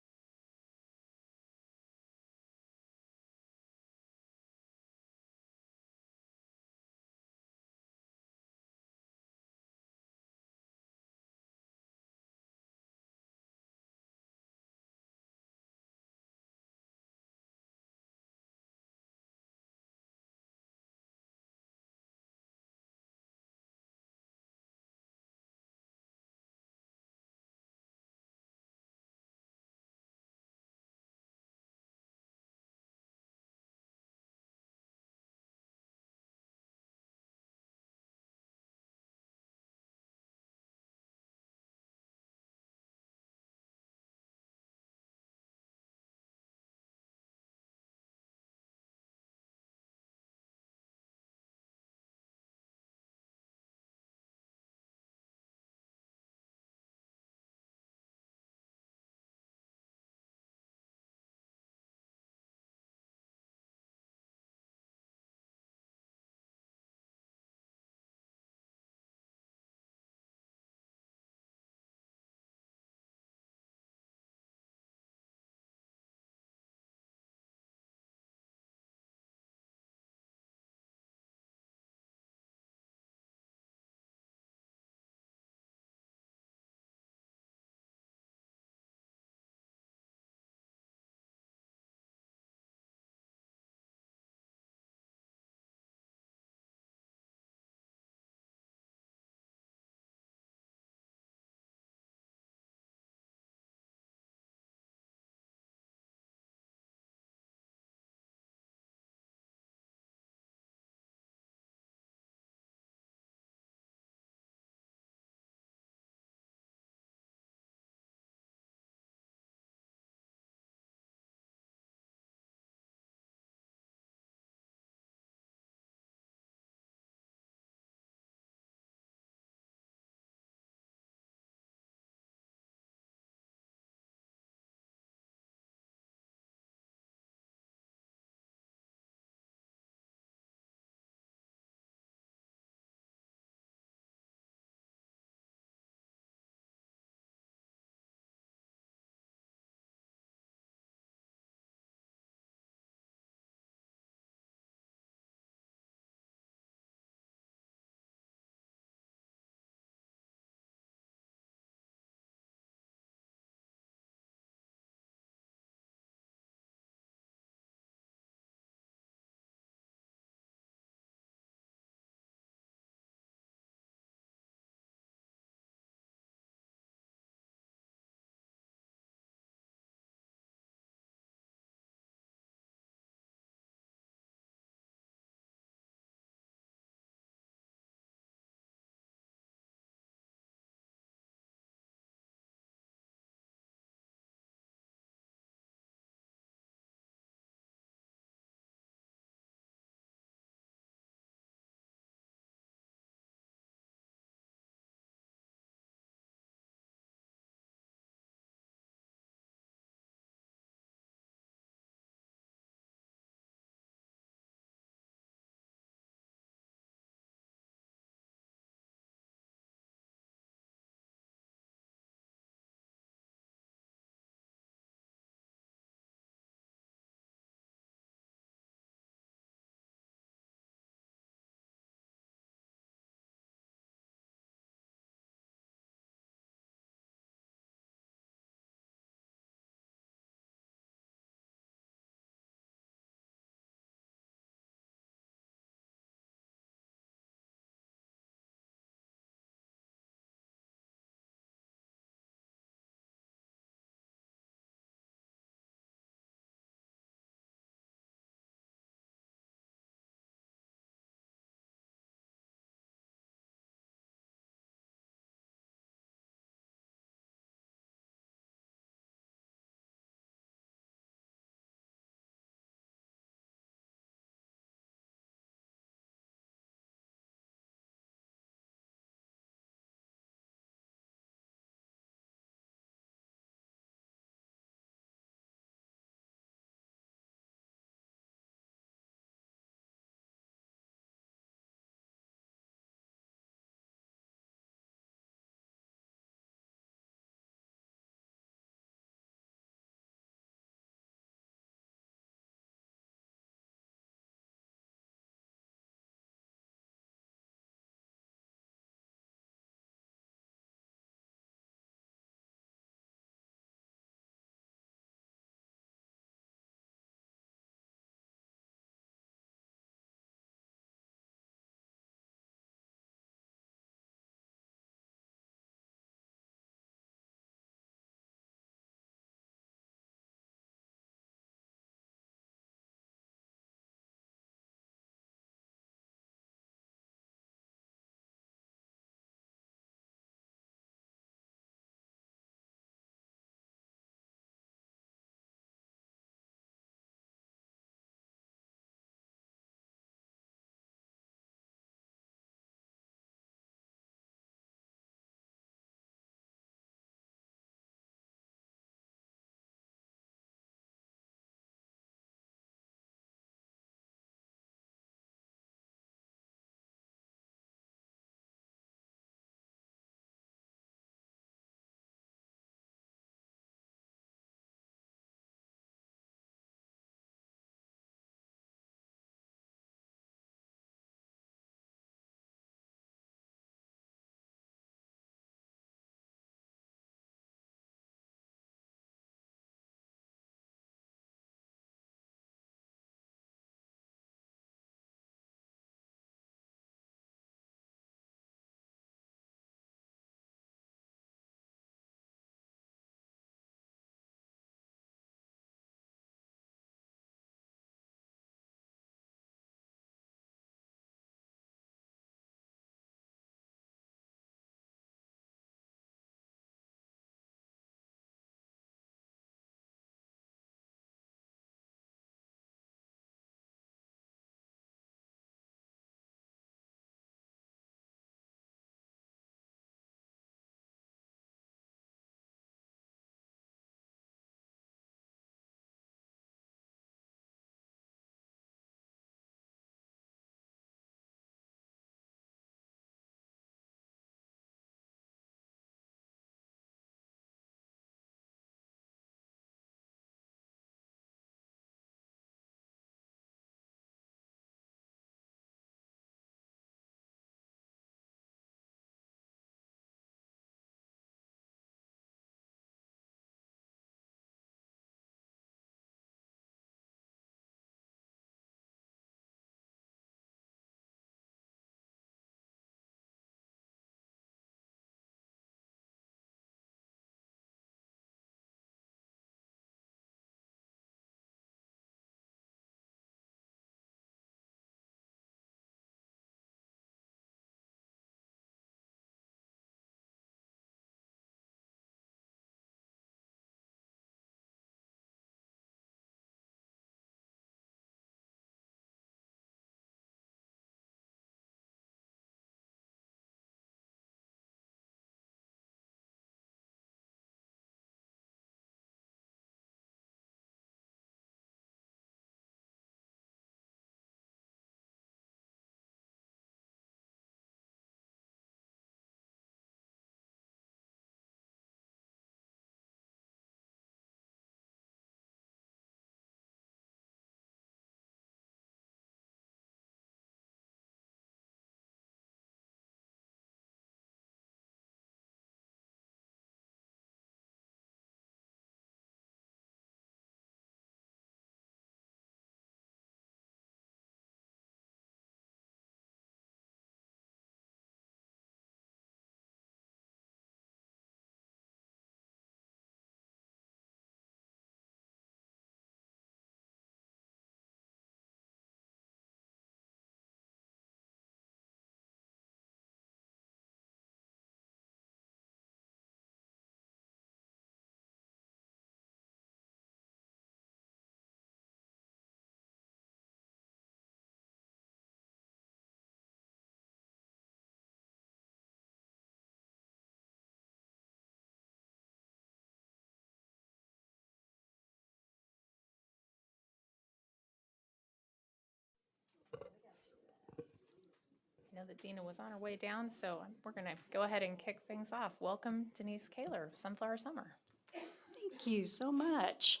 I know that Dina was on her way down, so we're going to go ahead and kick things off. Welcome, Denise Kaler, Sunflower Summer. Thank you so much.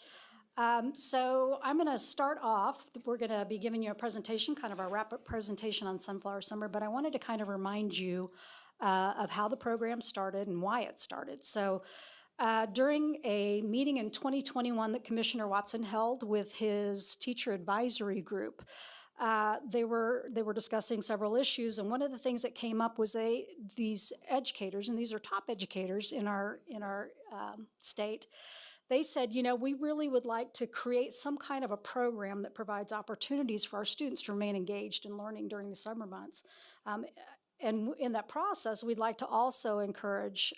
So I'm going to start off, we're going to be giving you a presentation, kind of a wrap-up presentation on Sunflower Summer, but I wanted to kind of remind you of how the program started and why it started. So during a meeting in 2021 that Commissioner Watson held with his teacher advisory group, they were discussing several issues, and one of the things that came up was these educators, and these are top educators in our state. They said, you know, we really would like to create some kind of a program that provides opportunities for our students to remain engaged in learning during the summer months. And in that process, we'd like to also encourage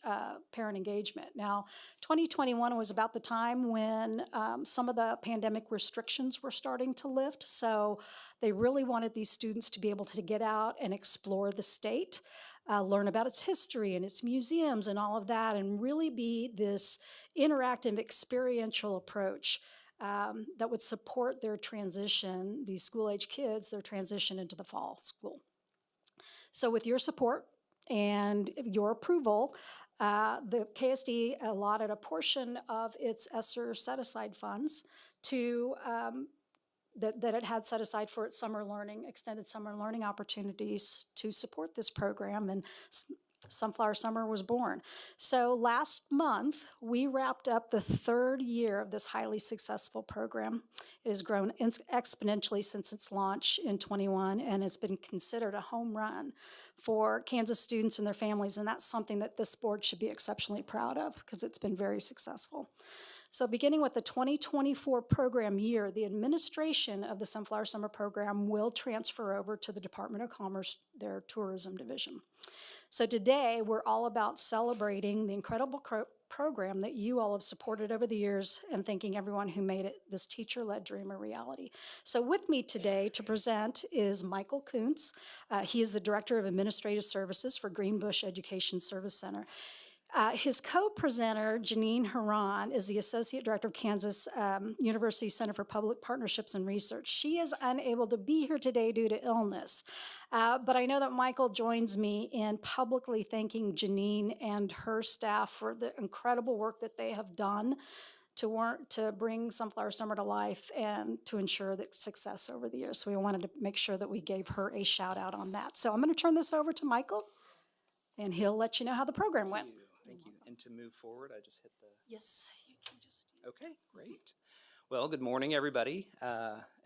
parent engagement. Now, 2021 was about the time when some of the pandemic restrictions were starting to lift. So they really wanted these students to be able to get out and explore the state, learn about its history and its museums and all of that, and really be this interactive, experiential approach that would support their transition, these school-age kids, their transition into the fall school. So with your support and your approval, the KSDE allotted a portion of its ESSER set-aside funds to that it had set aside for its summer learning, extended summer learning opportunities to support this program, and Sunflower Summer was born. So last month, we wrapped up the third year of this highly successful program. It has grown exponentially since its launch in 21 and has been considered a home run for Kansas students and their families, and that's something that this board should be exceptionally proud of because it's been very successful. So beginning with the 2024 program year, the administration of the Sunflower Summer Program will transfer over to the Department of Commerce, their tourism division. So today, we're all about celebrating the incredible program that you all have supported over the years and thanking everyone who made it this teacher-led dream a reality. So with me today to present is Michael Kuntz. He is the Director of Administrative Services for Greenbush Education Service Center. His co-presenter, Janine Haran, is the Associate Director of Kansas University Center for Public Partnerships and Research. She is unable to be here today due to illness, but I know that Michael joins me in publicly thanking Janine and her staff for the incredible work that they have done to bring Sunflower Summer to life and to ensure the success over the years. So we wanted to make sure that we gave her a shout out on that. So I'm going to turn this over to Michael, and he'll let you know how the program went. Thank you. And to move forward, I just hit the... Yes, you can just use Okay, great. Well, good morning, everybody.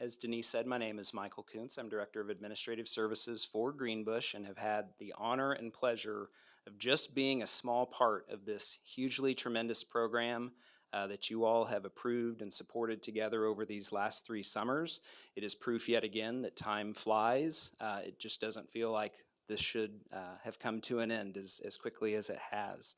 As Denise said, my name is Michael Kuntz. I'm Director of Administrative Services for Greenbush and have had the honor and pleasure of just being a small part of this hugely tremendous program that you all have approved and supported together over these last 3 summers. It is proof yet again that time flies. It just doesn't feel like this should have come to an end as quickly as it has.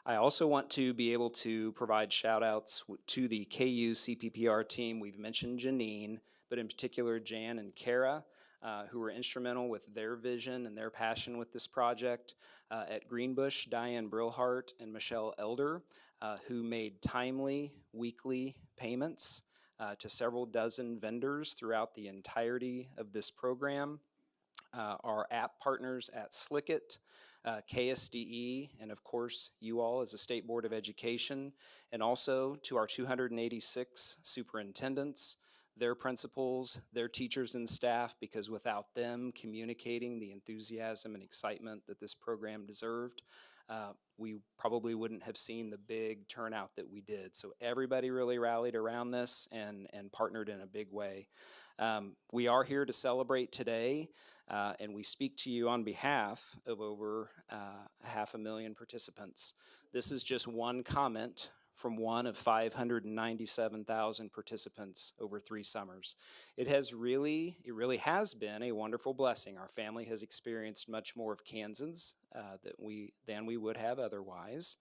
I also want to be able to provide shout outs to the KU CPPR team. We've mentioned Janine, but in particular Jan and Kara, who were instrumental with their vision and their passion with this project. At Greenbush, Diane Brilhart and Michelle Elder, who made timely weekly payments to several dozen vendors throughout the entirety of this program. Our app partners at Slickit, KSDE, and of course you all as a State Board of Education, and also to our 286 superintendents, their principals, their teachers and staff, because without them communicating the enthusiasm and excitement that this program deserved, we probably wouldn't have seen the big turnout that we did. So everybody really rallied around this and partnered in a big way. We are here to celebrate today, and we speak to you on behalf of over 500,000 participants. This is just one comment from one of 597,000 participants over 3 summers. It really has been a wonderful blessing. Our family has experienced much more of Kansas than we would have otherwise.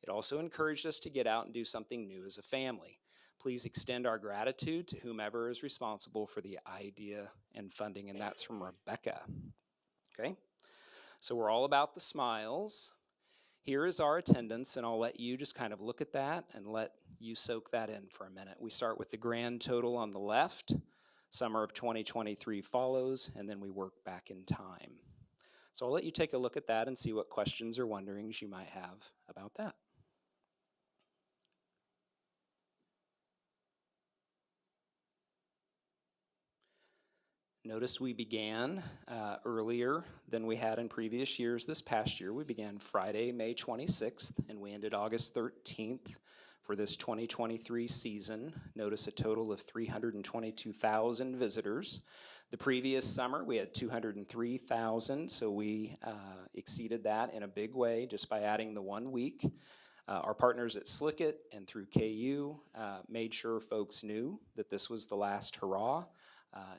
It also encouraged us to get out and do something new as a family. Please extend our gratitude to whomever is responsible for the idea and funding, and that's from Rebecca. Okay, so we're all about the smiles. Here is our attendance, and I'll let you just kind of look at that and let you soak that in for a minute. We start with the grand total on the left. Summer of 2023 follows, and then we work back in time. So I'll let you take a look at that and see what questions or wonderings you might have about that. Notice we began earlier than we had in previous years. This past year, we began Friday, May 26th, and we ended August 13th for this 2023 season. Notice a total of 322,000 visitors. The previous summer, we had 203,000, so we exceeded that in a big way just by adding the 1 week. Our partners at Slicket and through KU made sure folks knew that this was the last hurrah.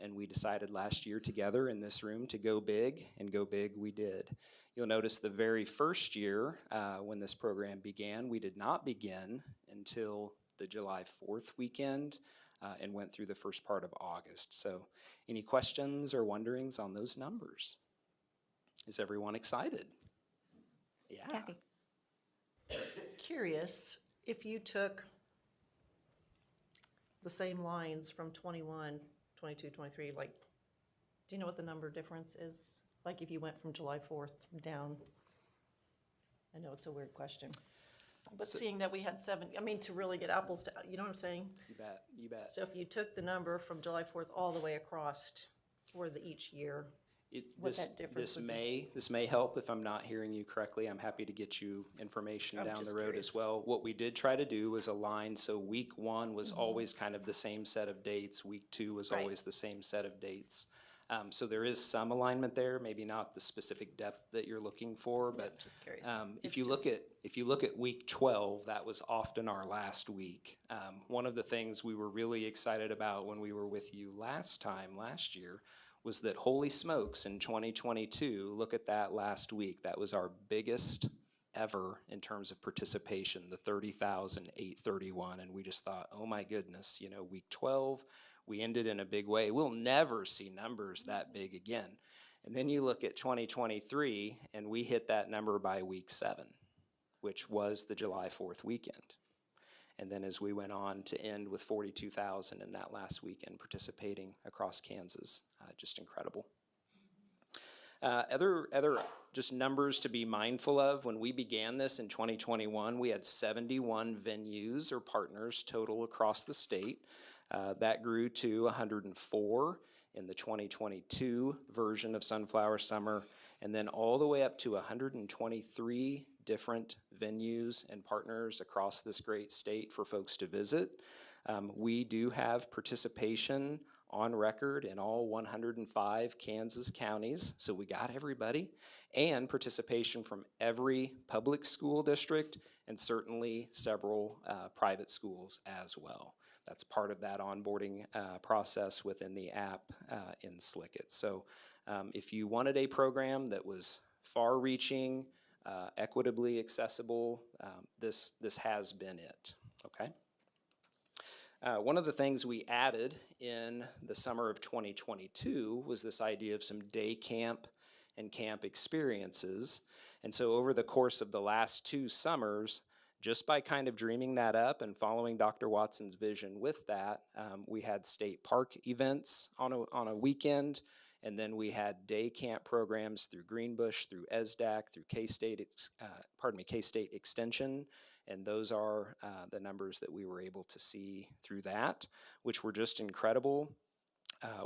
And we decided last year together in this room to go big, and go big we did. You'll notice the very first year when this program began, we did not begin until the July 4th weekend and went through the first part of August. So any questions or wonderings on those numbers? Is everyone excited? Yeah. Kathy? Curious, if you took the same lines from 21, 22, 23, like, do you know what the number difference is? Like if you went from July 4th down? I know it's a weird question. But seeing that we had 7, I mean, to really get apples to, you know what I'm saying? You bet, you bet. So if you took the number from July 4th all the way across for each year, what that difference would be? This may help if I'm not hearing you correctly. I'm happy to get you information I'm down the just road curious. as well. What we did try to do was align, so week 1 was always kind of the same set of dates. Week 2 was Right. always the same set of dates. So there is some alignment there, maybe not the specific depth that you're looking for, but just curious. if you look at week 12, that was often our last week. One of the things we were really excited about when we were with you last year, was that holy smokes in 2022, look at that last week. That was our biggest ever in terms of participation, the 30,831. And we just thought, oh my goodness, week 12, we ended in a big way. We'll never see numbers that big again. And then you look at 2023, and we hit that number by week 7, which was the July 4th weekend. And then as we went on to end with 42,000 in that last weekend participating across Kansas, just incredible. Other just numbers to be mindful of, when we began this in 2021, we had 71 venues or partners total across the state. That grew to 104 in the 2022 version of Sunflower Summer, and then all the way up to 123 different venues and partners across this great state for folks to visit. We do have participation on record in all 105 Kansas counties, so we got everybody, and participation from every public school district and certainly several private schools as well. That's part of that onboarding process within the app in Slicket. So if you wanted a program that was far-reaching, equitably accessible, this has been it, okay? One of the things we added in the summer of 2022 was this idea of some day camp and camp experiences. And so over the course of the last 2 summers, just by kind of dreaming that up and following Dr. Watson's vision with that, we had state park events on a weekend, and then we had day camp programs through Greenbush, through ESDAC, through K-State Extension, and those are the numbers that we were able to see through that, which were just incredible.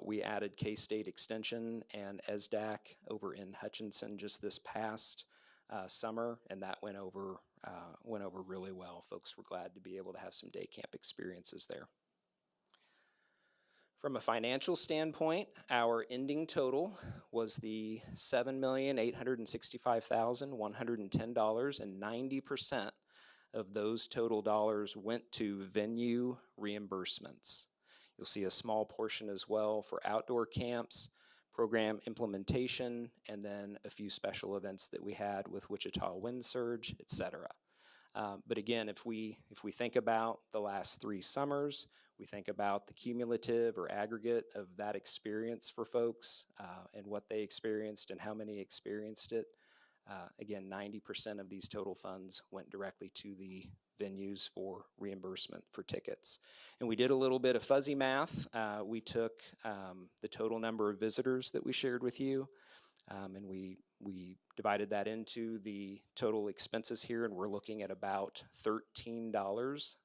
We added K-State Extension and ESDAC over in Hutchinson just this past summer, and that went over really well. Folks were glad to be able to have some day camp experiences there. From a financial standpoint, our ending total was the $7,865,110, and 90% of those total dollars went to venue reimbursements. You'll see a small portion as well for outdoor camps, program implementation, and then a few special events that we had with Wichita Wind Surge, etc. But again, if we think about the last 3 summers, we think about the cumulative or aggregate of that experience for folks and what they experienced and how many experienced it. Again, 90% of these total funds went directly to the venues for reimbursement for tickets. And we did a little bit of fuzzy math. We took the total number of visitors that we shared with you, and we divided that into the total expenses here, and we're looking at about $13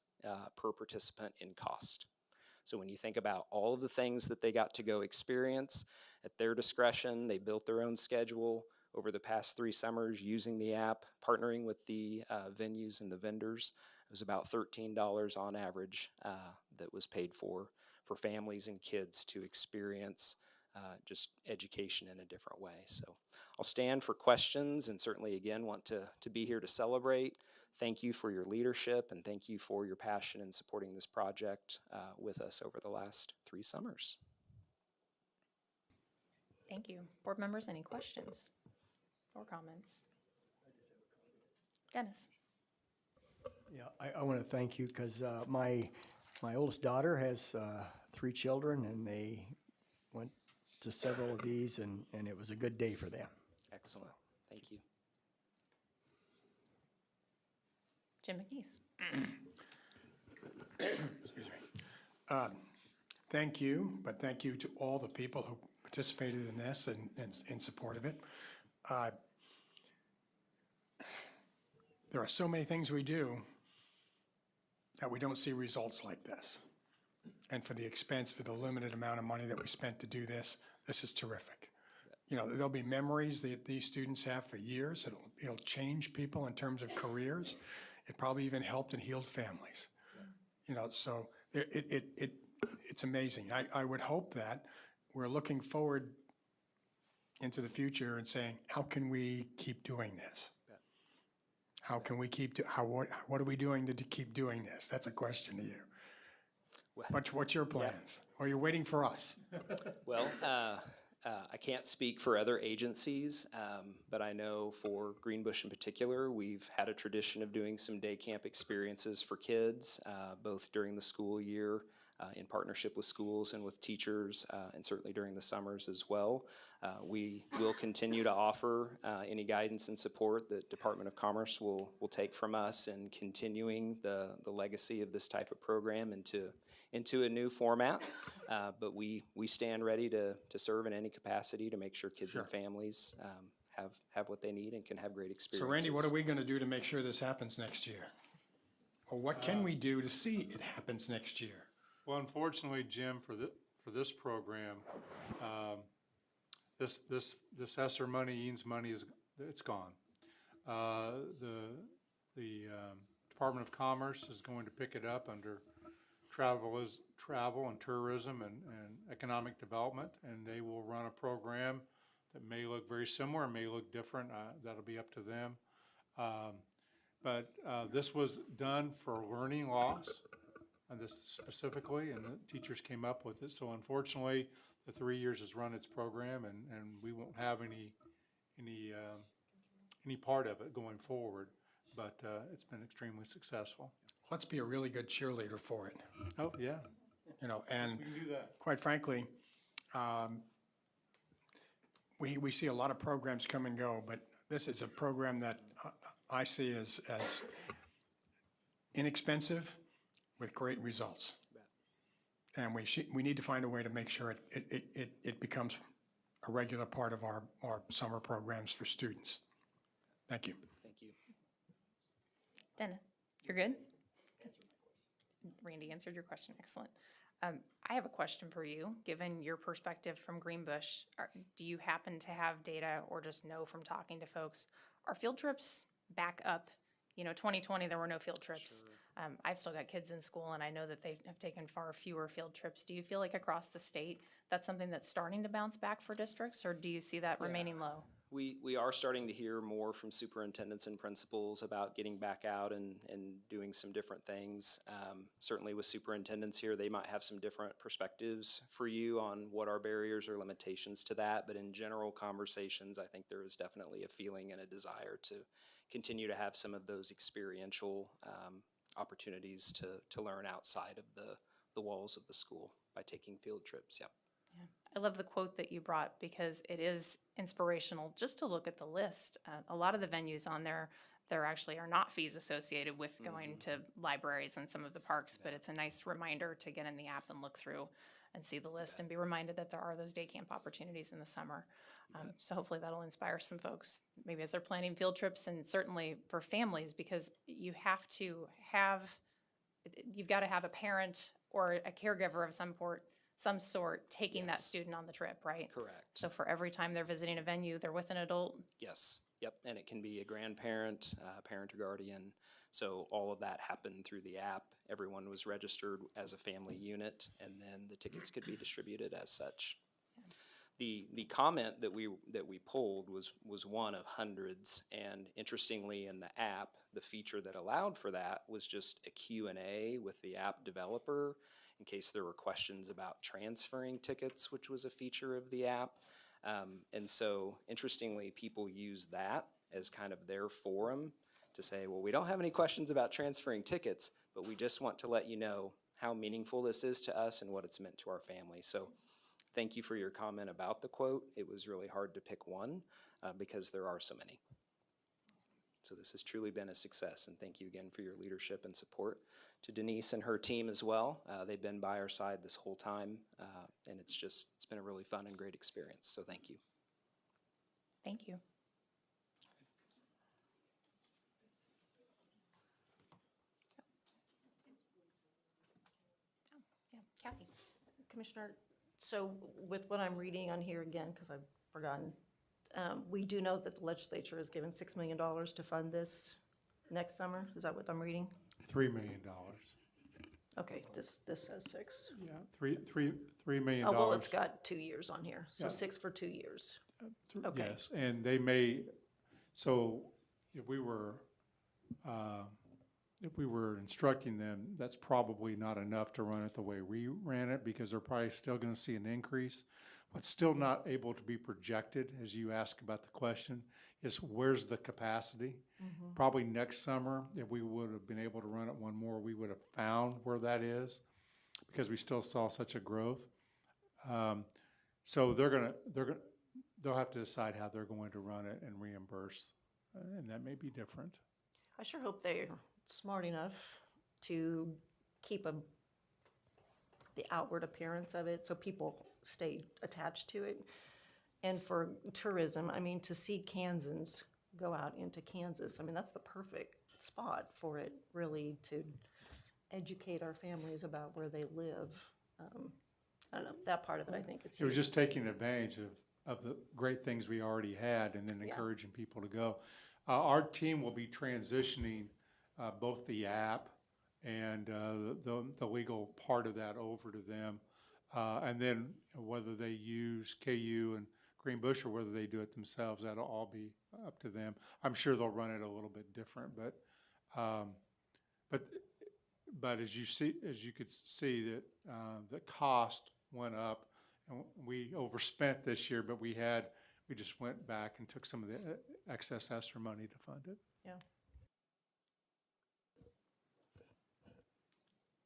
per participant in cost. So when you think about all of the things that they got to go experience at their discretion, they built their own schedule over the past 3 summers using the app, partnering with the venues and the vendors. It was about $13 on average that was paid for families and kids to experience just education in a different way. So I'll stand for questions, and certainly again want to be here to celebrate. Thank you for your leadership, and thank you for your passion in supporting this project with us over the last 3 summers. Thank you. Board members, any questions or comments? Dennis? Yeah, I want to thank you because my oldest daughter has 3 children, and they went to several of these, and it was a good day for them. Excellent. Thank you. Jim McNeese? Excuse me. Thank you, but thank you to all the people who participated in this and in support of it. There are so many things we do that we don't see results like this. And for the expense, for the limited amount of money that we spent to do this, this is terrific. You know, there'll be memories that these students have for years. It'll change people in terms of careers. It probably even helped and healed families. You know, so it's amazing. I would hope that we're looking forward into the future and saying, how can we keep doing this? How can we keep, what are we doing to keep doing this? That's a question to you. What's your plans? Or are you waiting for us? Well, I can't speak for other agencies, but I know for Greenbush in particular, we've had a tradition of doing some day camp experiences for kids, both during the school year, in partnership with schools and with teachers, and certainly during the summers as well. We will continue to offer any guidance and support that Department of Commerce will take from us in continuing the legacy of this type of program into a new format. But we stand ready to serve in any capacity to make sure kids and families have what they need and can have great experiences. So Randy, what are we going to do to make sure this happens next year? Or what can we do to see it happens next year? Well, unfortunately, Jim, for this program, this ESSER money, Eanes money, it's gone. The Department of Commerce is going to pick it up under travel and tourism and economic development, and they will run a program that may look very similar, may look different. That'll be up to them. But this was done for learning loss. This specifically, and the teachers came up with it. So unfortunately, the 3 years has run its program, and we won't have any part of it going forward. But it's been extremely successful. Let's be a really good cheerleader for it. Oh yeah. You know, and We can do that. quite frankly, we see a lot of programs come and go, but this is a program that I see as inexpensive with great results. And we need to find a way to make sure it becomes a regular part of our summer programs for students. Thank you. Thank you. Dana, you're good? Randy answered your question. Excellent. I have a question for you. Given your perspective from Greenbush, do you happen to have data or just know from talking to folks, are field trips back up? You know, 2020, there were no field trips. Sure. I've still got kids in school, and I know that they have taken far fewer field trips. Do you feel like across the state, that's something that's starting to bounce back for districts, or do you see that remaining low? We are starting to hear more from superintendents and principals about getting back out and doing some different things. Certainly with superintendents here, they might have some different perspectives for you on what are barriers or limitations to that. But in general conversations, I think there is definitely a feeling and a desire to continue to have some of those experiential opportunities to learn outside of the walls of the school by taking field trips. Yep. Yeah. I love the quote that you brought because it is inspirational just to look at the list. A lot of the venues on there actually are not fees associated with going to libraries and some of the parks, but it's a nice reminder to get in the app and look through and see the list and be reminded that there are those day camp opportunities in the summer. So hopefully that'll inspire some folks, maybe as they're planning field trips, and certainly for families, because you've got to have a parent or a caregiver of some sort taking that Yes. student on the trip, right? Correct. So for every time they're visiting a venue, they're with an adult. Yes, yep, and it can be a grandparent, parent or guardian. So all of that happened through the app. Everyone was registered as a family unit, and then the tickets could be distributed as such. The comment that we pulled was one of hundreds, and interestingly, in the app, the feature that allowed for that was just a Q&A with the app developer in case there were questions about transferring tickets, which was a feature of the app. And so, interestingly, people use that as kind of their forum to say, well, we don't have any questions about transferring tickets, but we just want to let you know how meaningful this is to us and what it's meant to our family. So thank you for your comment about the quote. It was really hard to pick one because there are so many. So this has truly been a success, and thank you again for your leadership and support. To Denise and her team as well. They've been by our side this whole time, and it's been a really fun and great experience, so thank you. Thank you. Yeah, Kathy. Commissioner, so with what I'm reading on here again, because I've forgotten, we do know that the legislature has given $6 million to fund this next summer. Is that what I'm reading? $3 million. Okay, this says 6. Yeah, $3 million. Oh, well, it's got 2 years on here, so Yeah. 6 for 2 years. Okay. Yes, and they may, so if we were instructing them, that's probably not enough to run it the way we ran it, because they're probably still gonna see an increase. What's still not able to be projected, as you ask about the question, is where's the capacity? Probably next summer, if we would have been able to run it one more, we would have found where that is, because we still saw such a growth. So they'll have to decide how they're going to run it and reimburse, and that may be different. I sure hope they're smart enough to keep the outward appearance of it so people stay attached to it. And for tourism, I mean, to see Kansans go out into Kansas, I mean, that's the perfect spot for it, really, to educate our families about where they live. I don't know, that part of it, I think, is It was huge. just taking advantage of the great things we already had and then Yeah. encouraging people to go. Our team will be transitioning both the app and the legal part of that over to them. And then whether they use KU and Greenbush or whether they do it themselves, that'll all be up to them. I'm sure they'll run it a little bit different, but as you could see that the cost went up, and we overspent this year, but we just went back and took some of the excess ESSER money to fund it. Yeah.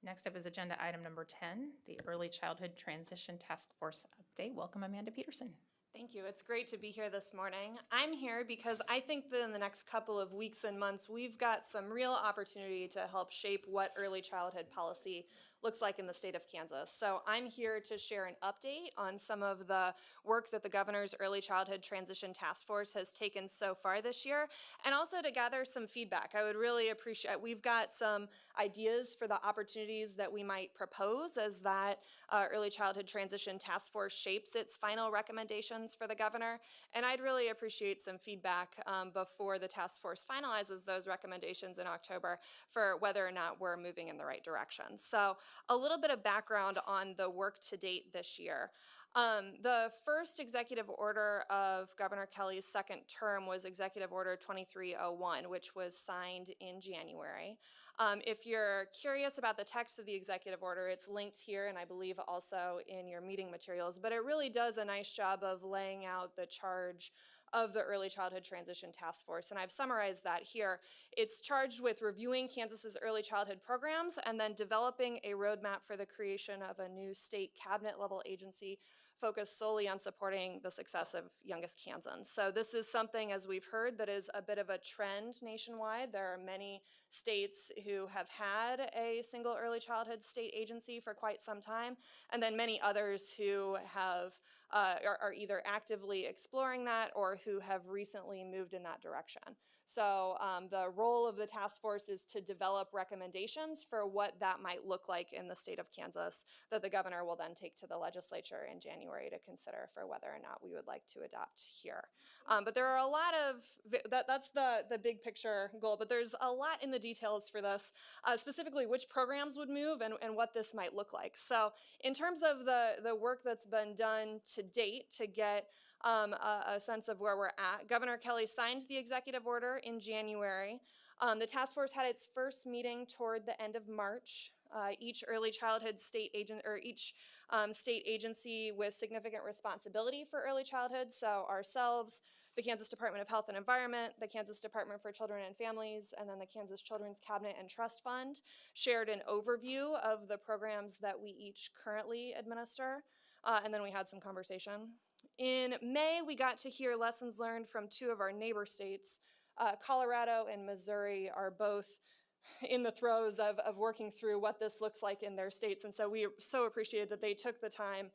Next up is agenda item number 10, the Early Childhood Transition Task Force update. Welcome, Amanda Peterson. Thank you. It's great to be here this morning. I'm here because I think that in the next couple of weeks and months, we've got some real opportunity to help shape what early childhood policy looks like in the state of Kansas. So I'm here to share an update on some of the work that the governor's Early Childhood Transition Task Force has taken so far this year, and also to gather some feedback. I would really appreciate, we've got some ideas for the opportunities that we might propose as that Early Childhood Transition Task Force shapes its final recommendations for the governor, and I'd really appreciate some feedback before the task force finalizes those recommendations in October for whether or not we're moving in the right direction. So a little bit of background on the work to date this year. The first executive order of Governor Kelly's second term was Executive Order 2301, which was signed in January. If you're curious about the text of the executive order, it's linked here and I believe also in your meeting materials, but it really does a nice job of laying out the charge of the Early Childhood Transition Task Force, and I've summarized that here. It's charged with reviewing Kansas's early childhood programs and then developing a roadmap for the creation of a new state cabinet level agency focused solely on supporting the success of youngest Kansans. So this is something, as we've heard, that is a bit of a trend nationwide. There are many states who have had a single early childhood state agency for quite some time, and then many others who have are either actively exploring that or who have recently moved in that direction. So the role of the task force is to develop recommendations for what that might look like in the state of Kansas that the governor will then take to the legislature in January to consider for whether or not we would like to adopt here. But there are a lot of, that's the big picture goal, but there's a lot in the details for this, specifically which programs would move and what this might look like. So in terms of the work that's been done to date to get a sense of where we're at, Governor Kelly signed the executive order in January. The task force had its first meeting toward the end of March. Each early childhood state agent or each state agency with significant responsibility for early childhood, so ourselves, the Kansas Department of Health and Environment, the Kansas Department for Children and Families, and then the Kansas Children's Cabinet and Trust Fund, shared an overview of the programs that we each currently administer, and then we had some conversation. In May, we got to hear lessons learned from two of our neighbor states. Colorado and Missouri are both in the throes of working through what this looks like in their states. And so we so appreciated that they took the time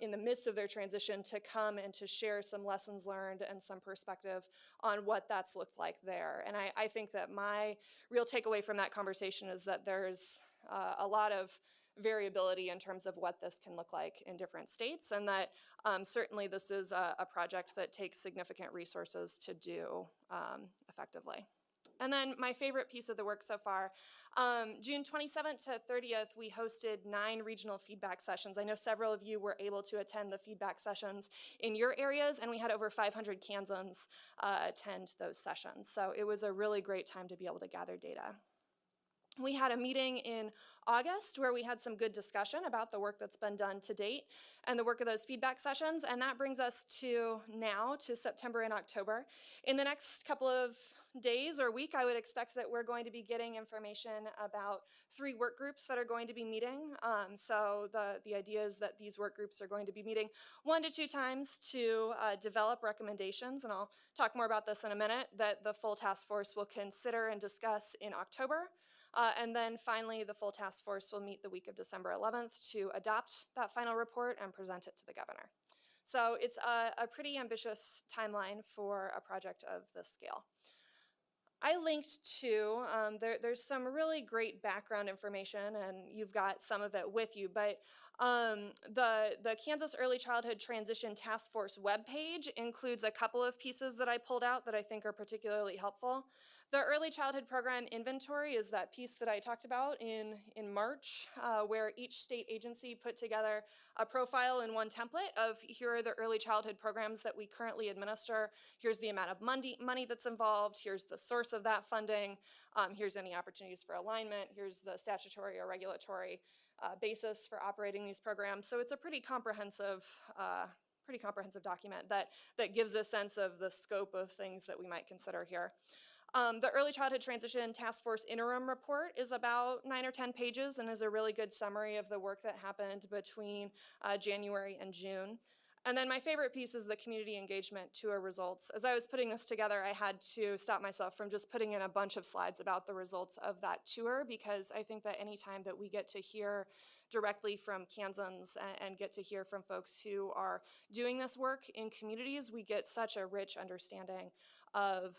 in the midst of their transition to come and to share some lessons learned and some perspective on what that's looked like there. And I think that my real takeaway from that conversation is that there's a lot of variability in terms of what this can look like in different states, and that certainly this is a project that takes significant resources to do effectively. And then my favorite piece of the work so far, June 27th to 30th, we hosted 9 regional feedback sessions. I know several of you were able to attend the feedback sessions in your areas, and we had over 500 Kansans attend those sessions. So it was a really great time to be able to gather data. We had a meeting in August where we had some good discussion about the work that's been done to date and the work of those feedback sessions, and that brings us to now, to September and October. In the next couple of days or week, I would expect that we're going to be getting information about 3 work groups that are going to be meeting. So the idea is that these work groups are going to be meeting 1 to 2 times to develop recommendations, and I'll talk more about this in a minute, that the full task force will consider and discuss in October. And then finally, the full task force will meet the week of December 11th to adopt that final report and present it to the governor. So it's a pretty ambitious timeline for a project of this scale. I linked to, there's some really great background information, and you've got some of it with you, but the Kansas Early Childhood Transition Task Force webpage includes a couple of pieces that I pulled out that I think are particularly helpful. The Early Childhood Program Inventory is that piece that I talked about in March, where each state agency put together a profile in one template of here are the early childhood programs that we currently administer, here's the amount of money that's involved, here's the source of that funding, here's any opportunities for alignment, here's the statutory or regulatory basis for operating these programs. So it's a pretty comprehensive document that gives a sense of the scope of things that we might consider here. The Early Childhood Transition Task Force Interim Report is about 9 or 10 pages and is a really good summary of the work that happened between January and June. And then my favorite piece is the community engagement tour results. As I was putting this together, I had to stop myself from just putting in a bunch of slides about the results of that tour, because I think that any time that we get to hear directly from Kansans and get to hear from folks who are doing this work in communities, we get such a rich understanding of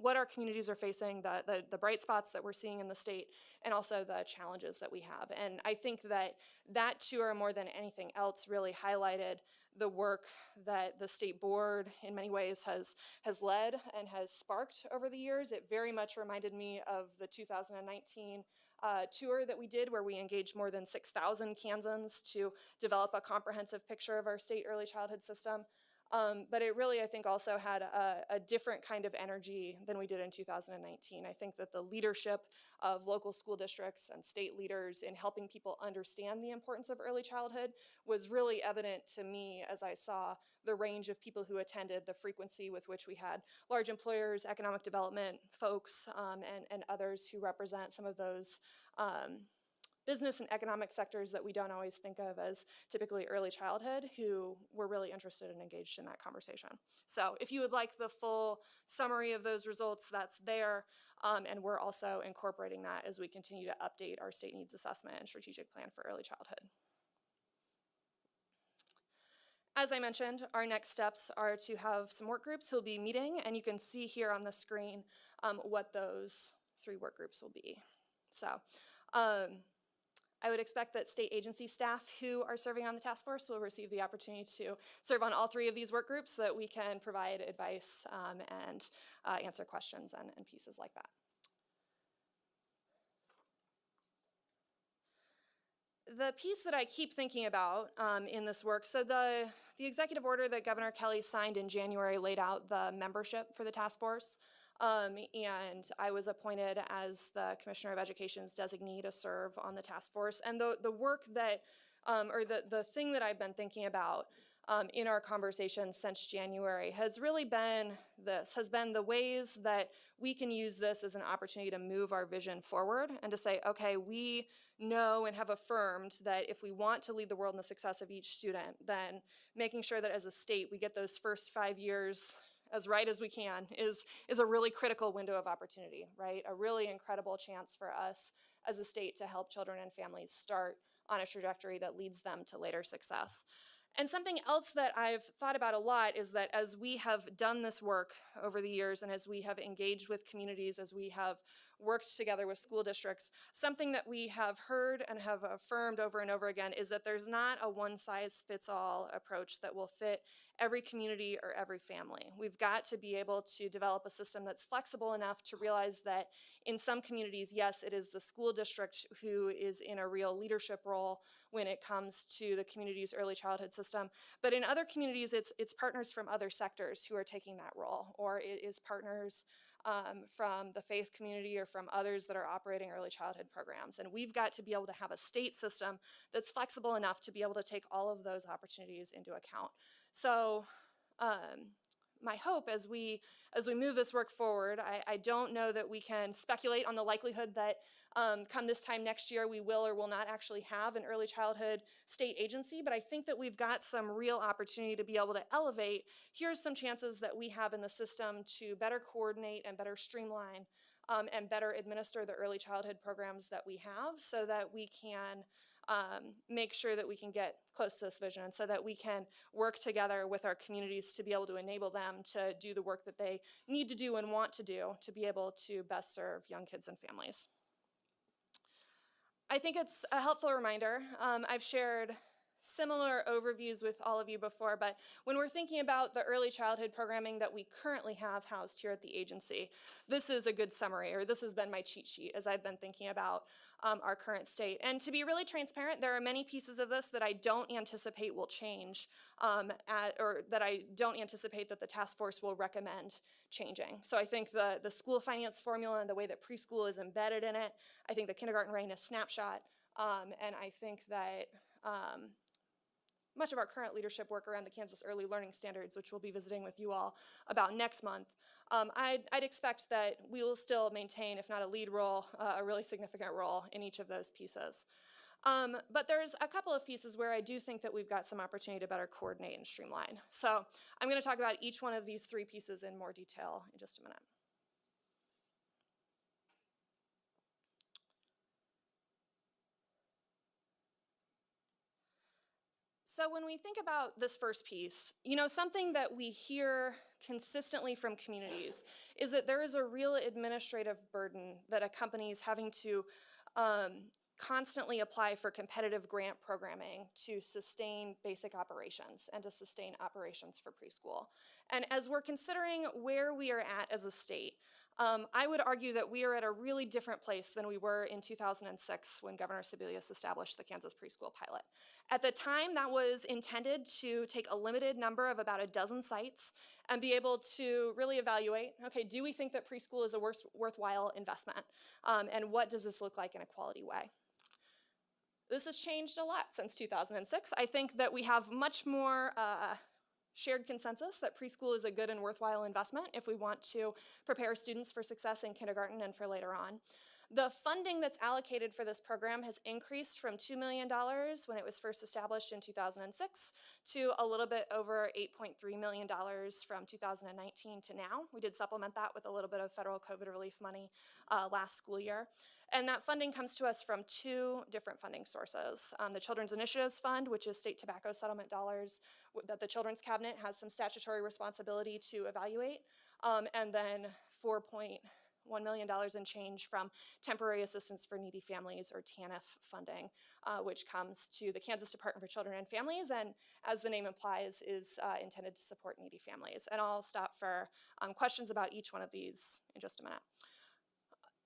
what our communities are facing, the bright spots that we're seeing in the state, and also the challenges that we have. And I think that tour, more than anything else, really highlighted the work that the state board in many ways has led and has sparked over the years. It very much reminded me of the 2019 tour that we did, where we engaged more than 6,000 Kansans to develop a comprehensive picture of our state early childhood system. But it really, I think, also had a different kind of energy than we did in 2019. I think that the leadership of local school districts and state leaders in helping people understand the importance of early childhood was really evident to me as I saw the range of people who attended, the frequency with which we had large employers, economic development folks, and others who represent some of those business and economic sectors that we don't always think of as typically early childhood who were really interested and engaged in that conversation. So if you would like the full summary of those results, that's there. And we're also incorporating that as we continue to update our state needs assessment and strategic plan for early childhood. As I mentioned, our next steps are to have some work groups who will be meeting, and you can see here on the screen what those 3 work groups will be. So I would expect that state agency staff who are serving on the task force will receive the opportunity to serve on all 3 of these work groups so that we can provide advice and answer questions and pieces like that. The piece that I keep thinking about in this work, so the executive order that Governor Kelly signed in January laid out the membership for the task force, and I was appointed as the Commissioner of Education's designee to serve on the task force. And the work that, or the thing that I've been thinking about in our conversations since January has really been the ways that we can use this as an opportunity to move our vision forward and to say, okay, we know and have affirmed that if we want to lead the world in the success of each student, then making sure that as a state we get those first 5 years as right as we can is a really critical window of opportunity, right? A really incredible chance for us as a state to help children and families start on a trajectory that leads them to later success. And something else that I've thought about a lot is that as we have done this work over the years and as we have engaged with communities, as we have worked together with school districts, something that we have heard and have affirmed over and over again is that there's not a one-size-fits-all approach that will fit every community or every family. We've got to be able to develop a system that's flexible enough to realize that in some communities, yes, it is the school district who is in a real leadership role when it comes to the community's early childhood system. But in other communities, it's partners from other sectors who are taking that role, or it is partners from the faith community or from others that are operating early childhood programs. And we've got to be able to have a state system that's flexible enough to be able to take all of those opportunities into account. So my hope as we move this work forward, I don't know that we can speculate on the likelihood that come this time next year we will or will not actually have an early childhood state agency, but I think that we've got some real opportunity to be able to elevate. Here's some chances that we have in the system to better coordinate and better streamline and better administer the early childhood programs that we have so that we can make sure that we can get close to this vision and so that we can work together with our communities to be able to enable them to do the work that they need to do and want to do to be able to best serve young kids and families. I think it's a helpful reminder. I've shared similar overviews with all of you before, but when we're thinking about the early childhood programming that we currently have housed here at the agency, this is a good summary, or this has been my cheat sheet as I've been thinking about our current state. And to be really transparent, there are many pieces of this that I don't anticipate will change, or that I don't anticipate that the task force will recommend changing. So I think the school finance formula and the way that preschool is embedded in it, I think the kindergarten readiness snapshot, and I think that much of our current leadership work around the Kansas Early Learning Standards, which we'll be visiting with you all about next month, I'd expect that we will still maintain, if not a lead role, a really significant role in each of those pieces. But there's a couple of pieces where I do think that we've got some opportunity to better coordinate and streamline. So I'm going to talk about each one of these 3 pieces in more detail in just a minute. So when we think about this first piece, you know, something that we hear consistently from communities is that there is a real administrative burden that accompanies having to constantly apply for competitive grant programming to sustain basic operations and to sustain operations for preschool. And as we're considering where we are at as a state, I would argue that we are at a really different place than we were in 2006 when Governor Sebelius established the Kansas Preschool Pilot. At the time, that was intended to take a limited number of about a dozen sites and be able to really evaluate, okay, do we think that preschool is a worthwhile investment? And what does this look like in a quality way? This has changed a lot since 2006. I think that we have much more shared consensus that preschool is a good and worthwhile investment if we want to prepare students for success in kindergarten and for later on. The funding that's allocated for this program has increased from $2 million when it was first established in 2006 to a little bit over $8.3 million from 2019 to now. We did supplement that with a little bit of federal COVID relief money last school year. And that funding comes to us from two different funding sources. The Children's Initiatives Fund, which is state tobacco settlement dollars that the Children's Cabinet has some statutory responsibility to evaluate, and then $4.1 million in change from Temporary Assistance for Needy Families, or TANF funding, which comes to the Kansas Department for Children and Families, and as the name implies, is intended to support needy families. And I'll stop for questions about each one of these in just a minute.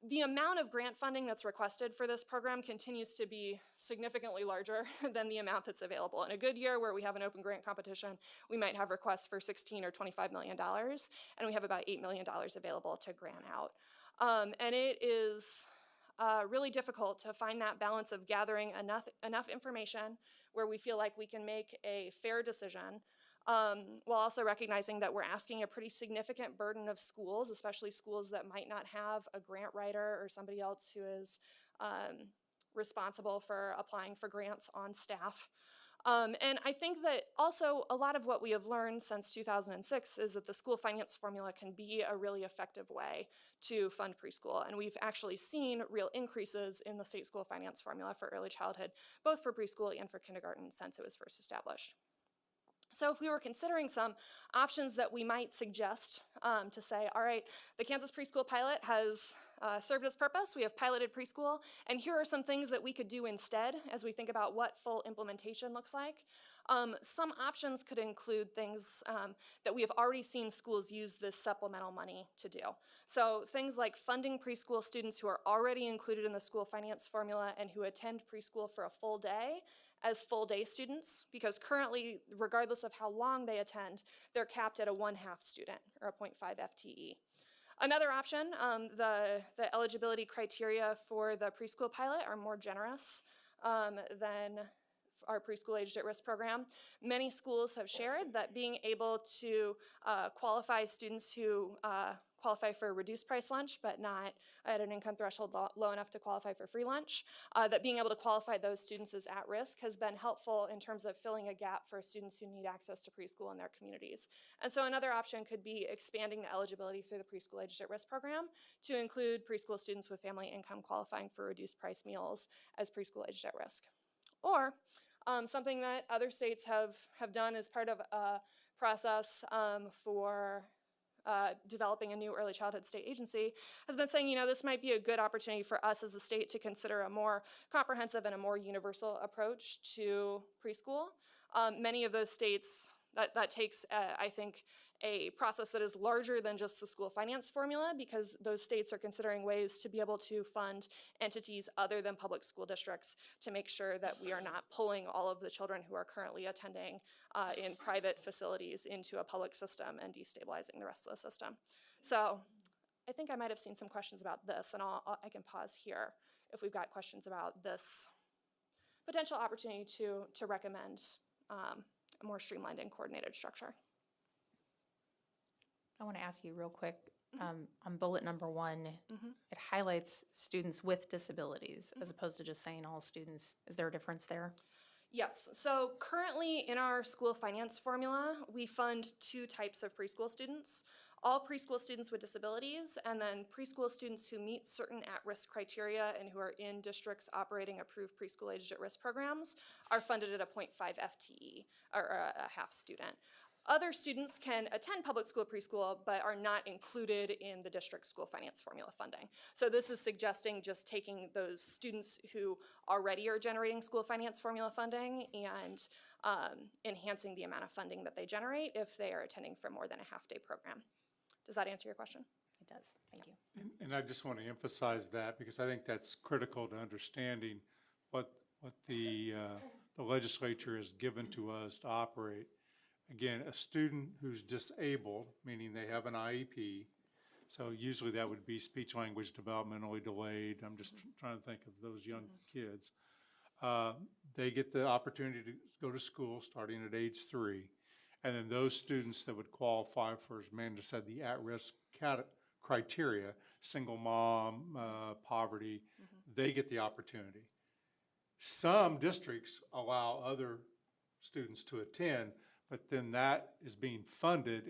The amount of grant funding that's requested for this program continues to be significantly larger than the amount that's available. In a good year where we have an open grant competition, we might have requests for $16 or $25 million, and we have about $8 million available to grant out. And it is really difficult to find that balance of gathering enough information where we feel like we can make a fair decision, while also recognizing that we're asking a pretty significant burden of schools, especially schools that might not have a grant writer or somebody else who is responsible for applying for grants on staff. And I think that also a lot of what we have learned since 2006 is that the school finance formula can be a really effective way to fund preschool. And we've actually seen real increases in the state school finance formula for early childhood, both for preschool and for kindergarten since it was first established. So if we were considering some options that we might suggest to say, all right, the Kansas preschool pilot has served its purpose, we have piloted preschool, and here are some things that we could do instead as we think about what full implementation looks like. Some options could include things that we have already seen schools use this supplemental money to do. So things like funding preschool students who are already included in the school finance formula and who attend preschool for a full day as full day students, because currently, regardless of how long they attend, they're capped at a 1/2 student, or a 0.5 FTE. Another option, the eligibility criteria for the preschool pilot are more generous than our preschool aged at risk program. Many schools have shared that being able to qualify students who qualify for a reduced price lunch, but not at an income threshold low enough to qualify for free lunch, that being able to qualify those students as at risk has been helpful in terms of filling a gap for students who need access to preschool in their communities. And so another option could be expanding the eligibility for the preschool aged at risk program to include preschool students with family income qualifying for reduced price meals as preschool aged at risk. Or something that other states have done as part of a process for developing a new early childhood state agency has been saying, you know, this might be a good opportunity for us as a state to consider a more comprehensive and a more universal approach to preschool. Many of those states, that takes, I think, a process that is larger than just the school finance formula, because those states are considering ways to be able to fund entities other than public school districts to make sure that we are not pulling all of the children who are currently attending in private facilities into a public system and destabilizing the rest of the system. So I think I might have seen some questions about this, and I can pause here if we've got questions about this potential opportunity to recommend a more streamlined and coordinated structure. I want to ask you real quick, on bullet number 1, it highlights students with disabilities as opposed to just saying all students. Is there a difference there? Yes, so currently in our school finance formula, we fund 2 types of preschool students. All preschool students with disabilities, and then preschool students who meet certain at-risk criteria and who are in districts operating approved preschool aged at-risk programs are funded at a 0.5 FTE, or a half student. Other students can attend public school preschool, but are not included in the district school finance formula funding. So this is suggesting just taking those students who already are generating school finance formula funding and enhancing the amount of funding that they generate if they are attending for more than a half-day program. Does that answer your question? It does, thank you. And I just want to emphasize that because I think that's critical to understanding what the legislature has given to us to operate. Again, a student who's disabled, meaning they have an IEP, so usually that would be speech language developmentally delayed. I'm just trying to think of those young kids. They get the opportunity to go to school starting at age 3. And then those students that would qualify for, as Amanda said, the at-risk criteria, single mom, poverty, they get the opportunity. Some districts allow other students to attend, but then that is being funded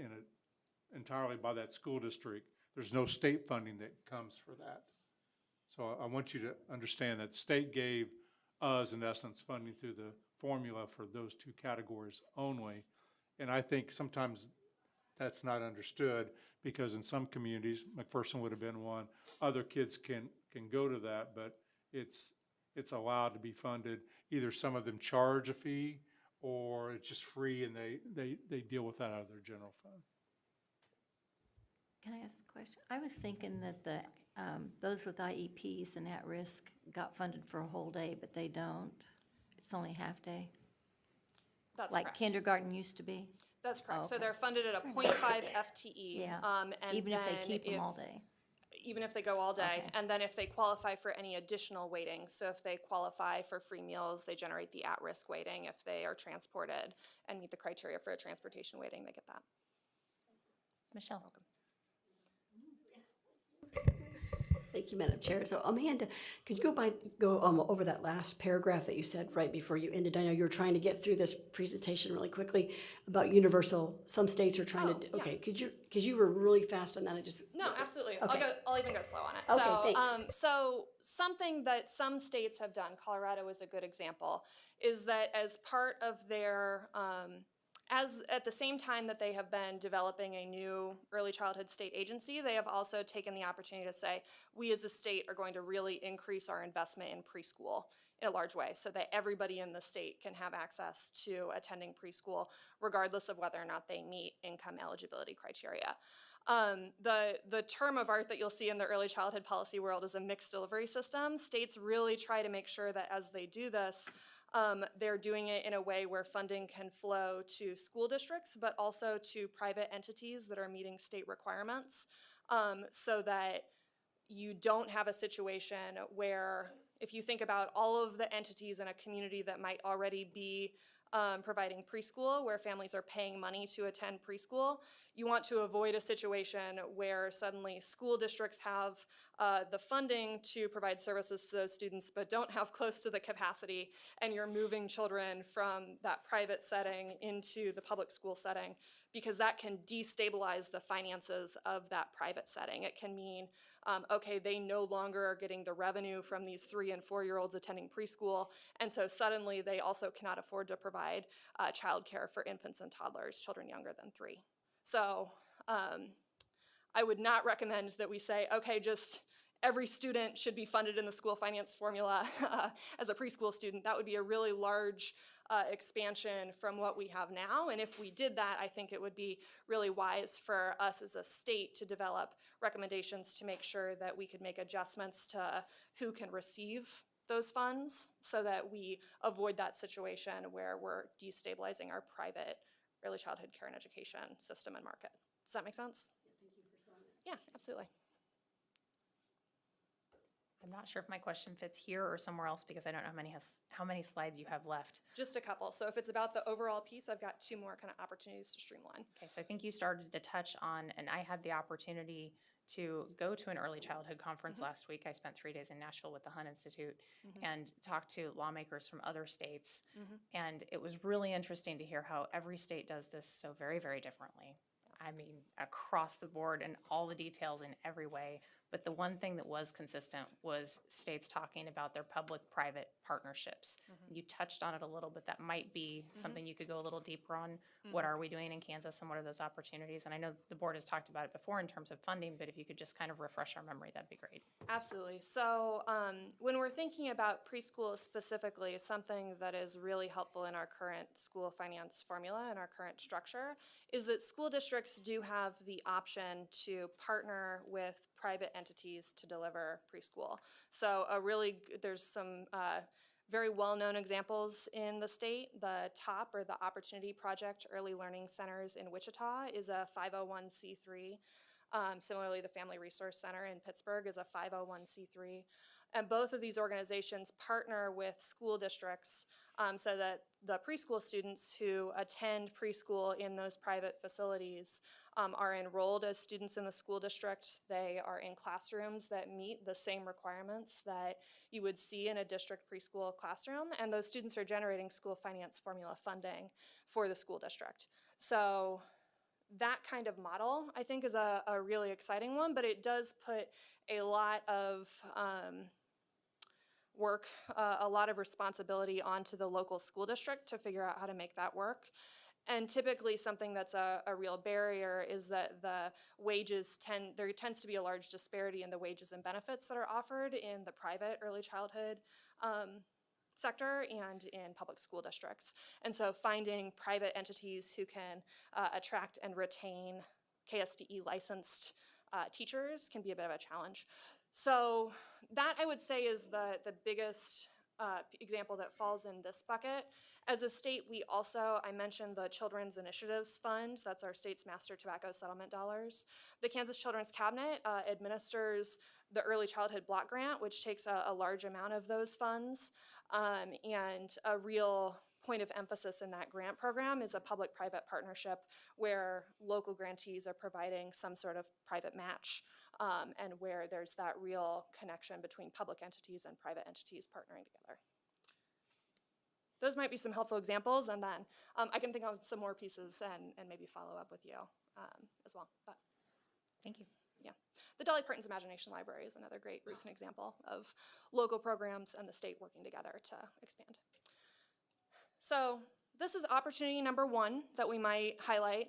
entirely by that school district. There's no state funding that comes for that. So I want you to understand that state gave us, in essence, funding through the formula for those two categories only. And I think sometimes that's not understood, because in some communities, McPherson would have been one, other kids can go to that, but it's allowed to be funded. Either some of them charge a fee, or it's just free and they deal with that out of their general fund. Can I ask a question? I was thinking that those with IEPs and at risk got funded for a whole day, but they don't. It's only half day, That's like correct. kindergarten used to be. That's correct. So okay. they're funded at a 0.5 FTE. Yeah. And Even if then they keep them all day. Even if they go all day, Okay. and then if they qualify for any additional weighting, so if they qualify for free meals, they generate the at-risk weighting. If they are transported and meet the criteria for a transportation weighting, they get that. Michelle. Welcome. Thank you, Madam Chair. So Amanda, could you go over that last paragraph that you said right before you ended? I know you were trying to get through this presentation really quickly about universal. Some states are trying to. Okay, yeah. because you were really fast on that. I just. No, absolutely. Okay. I'll even go slow on it. Okay, thanks. So something that some states have done, Colorado is a good example, is that as part of their as at the same time that they have been developing a new early childhood state agency, they have also taken the opportunity to say, we as a state are going to really increase our investment in preschool in a large way, so that everybody in the state can have access to attending preschool, regardless of whether or not they meet income eligibility criteria. The term of art that you'll see in the early childhood policy world is a mixed delivery system. States really try to make sure that as they do this, they're doing it in a way where funding can flow to school districts, but also to private entities that are meeting state requirements, so that you don't have a situation where, if you think about all of the entities in a community that might already be providing preschool, where families are paying money to attend preschool, you want to avoid a situation where suddenly school districts have the funding to provide services to those students, but don't have close to the capacity, and you're moving children from that private setting into the public school setting, because that can destabilize the finances of that private setting. It can mean, okay, they no longer are getting the revenue from these 3- and 4-year-olds attending preschool, and so suddenly they also cannot afford to provide childcare for infants and toddlers, children younger than 3. So I would not recommend that we say, okay, just every student should be funded in the school finance formula as a preschool student. That would be a really large expansion from what we have now. And if we did that, I think it would be really wise for us as a state to develop recommendations to make sure that we could make adjustments to who can receive those funds, so that we avoid that situation where we're destabilizing our private early childhood care and education system and market. Does that make sense? Thank you for saying that. Yeah, absolutely. I'm not sure if my question fits here or somewhere else, because I don't know how many slides you have left. Just a couple. So if it's about the overall piece, I've got 2 more kind of opportunities to streamline. Okay, so I think you started to touch on, and I had the opportunity to go to an early childhood conference last week. I spent 3 days in Nashville with the Hunt Institute and talked to lawmakers from other states. And it was really interesting to hear how every state does this so very, very differently. I mean, across the board and all the details in every way. But the one thing that was consistent was states talking about their public-private partnerships. You touched on it a little bit. That might be something you could go a little deeper on. What are we doing in Kansas, and what are those opportunities? And I know the board has talked about it before in terms of funding, but if you could just kind of refresh our memory, that'd be great. Absolutely. So when we're thinking about preschool specifically, something that is really helpful in our current school finance formula and our current structure is that school districts do have the option to partner with private entities to deliver preschool. So there's some very well-known examples in the state. The TOP, or the Opportunity Project Early Learning Centers in Wichita, is a 501c3. Similarly, the Family Resource Center in Pittsburgh is a 501c3. And both of these organizations partner with school districts so that the preschool students who attend preschool in those private facilities are enrolled as students in the school district. They are in classrooms that meet the same requirements that you would see in a district preschool classroom, and those students are generating school finance formula funding for the school district. So that kind of model, I think, is a really exciting one, but it does put a lot of work, a lot of responsibility onto the local school district to figure out how to make that work. And typically something that's a real barrier is that there tends to be a large disparity in the wages and benefits that are offered in the private early childhood sector and in public school districts. And so finding private entities who can attract and retain KSDE licensed teachers can be a bit of a challenge. So that, I would say, is the biggest example that falls in this bucket. As a state, we also, I mentioned the Children's Initiatives Fund. That's our state's master tobacco settlement dollars. The Kansas Children's Cabinet administers the Early Childhood Block Grant, which takes a large amount of those funds. And a real point of emphasis in that grant program is a public-private partnership where local grantees are providing some sort of private match, and where there's that real connection between public entities and private entities partnering together. Those might be some helpful examples, and then I can think of some more pieces and maybe follow up with you as well. But Thank you. yeah, the Dolly Parton's Imagination Library is another great recent example of local programs and the state working together to expand. So this is opportunity number one that we might highlight.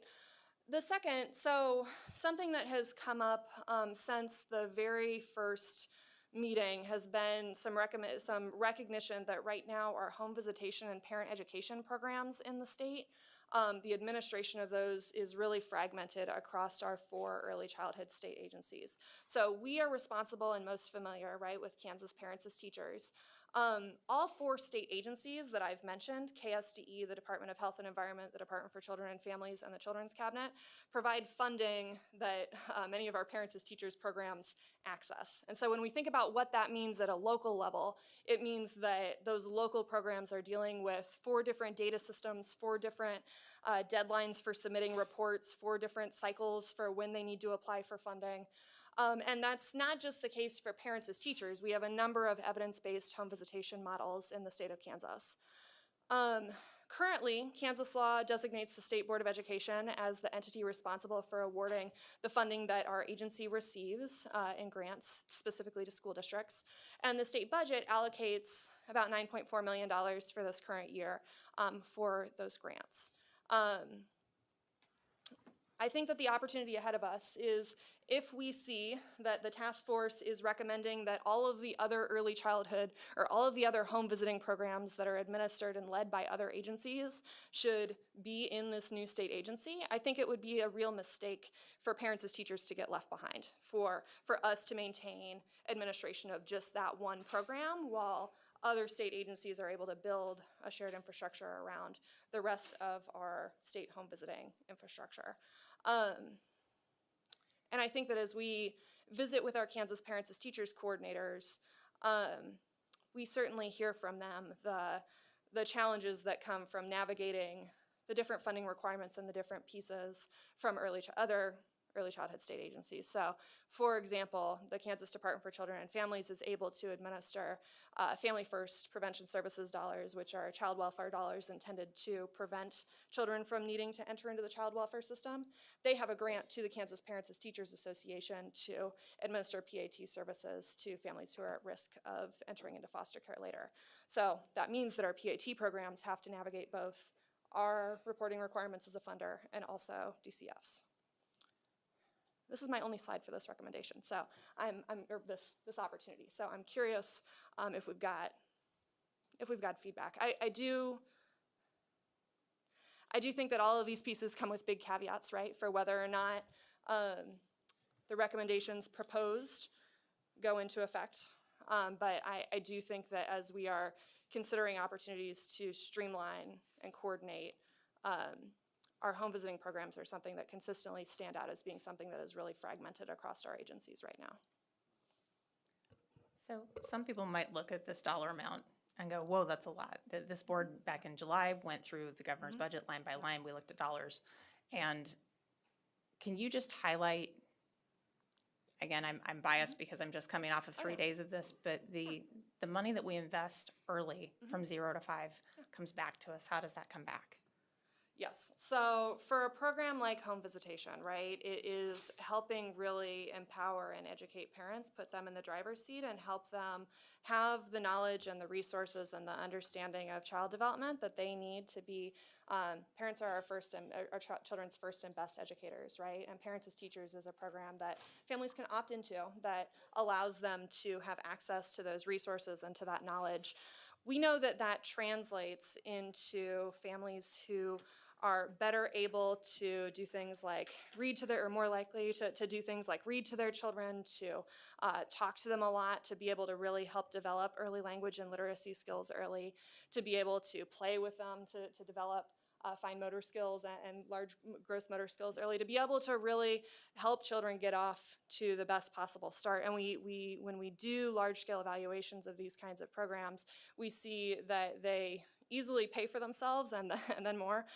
The second, so something that has come up since the very first meeting has been some recognition that right now our home visitation and parent education programs in the state, the administration of those is really fragmented across our 4 early childhood state agencies. So we are responsible and most familiar, right, with Kansas Parents as Teachers. All 4 state agencies that I've mentioned, KSDE, the Department of Health and Environment, the Department for Children and Families, and the Children's Cabinet, provide funding that many of our Parents as Teachers programs access. And so when we think about what that means at a local level, it means that those local programs are dealing with 4 different data systems, 4 different deadlines for submitting reports, 4 different cycles for when they need to apply for funding. And that's not just the case for Parents as Teachers. We have a number of evidence-based home visitation models in the state of Kansas. Currently, Kansas law designates the State Board of Education as the entity responsible for awarding the funding that our agency receives in grants, specifically to school districts. And the state budget allocates about $9.4 million for this current year for those grants. I think that the opportunity ahead of us is if we see that the task force is recommending that all of the other early childhood or all of the other home visiting programs that are administered and led by other agencies should be in this new state agency, I think it would be a real mistake for Parents as Teachers to get left behind, for us to maintain administration of just that one program while other state agencies are able to build a shared infrastructure around the rest of our state home visiting infrastructure. And I think that as we visit with our Kansas Parents as Teachers coordinators, we certainly hear from them the challenges that come from navigating the different funding requirements and the different pieces from other early childhood state agencies. So, for example, the Kansas Department for Children and Families is able to administer Family First Prevention Services dollars, which are child welfare dollars intended to prevent children from needing to enter into the child welfare system. They have a grant to the Kansas Parents as Teachers Association to administer PAT services to families who are at risk of entering into foster care later. So that means that our PAT programs have to navigate both our reporting requirements as a funder and also DCF's. This is my only slide for this recommendation, so or this opportunity. So I'm curious if we've got feedback. I do think that all of these pieces come with big caveats, right, for whether or not the recommendations proposed go into effect. But I do think that as we are considering opportunities to streamline and coordinate, our home visiting programs are something that consistently stand out as being something that is really fragmented across our agencies right now. So some people might look at this dollar amount and go, whoa, that's a lot. This board back in July went through the governor's budget line by line. We looked at dollars. And can you just highlight, again, I'm biased because I'm just coming off of 3 days of this, but the money that we invest early from 0 to 5 comes back to us. How does that come back? Yes. So for a program like home visitation, right, it is helping really empower and educate parents, put them in the driver's seat, and help them have the knowledge and the resources and the understanding of child development that they need to be. Parents are our children's first and best educators, right? And Parents as Teachers is a program that families can opt into that allows them to have access to those resources and to that knowledge. We know that that translates into families who are better able to do things like or more likely to do things like read to their children, to talk to them a lot, to be able to really help develop early language and literacy skills early, to be able to play with them, to develop fine motor skills and large gross motor skills early, to be able to really help children get off to the best possible start. And when we do large-scale evaluations of these kinds of programs, we see that they easily pay for themselves and then more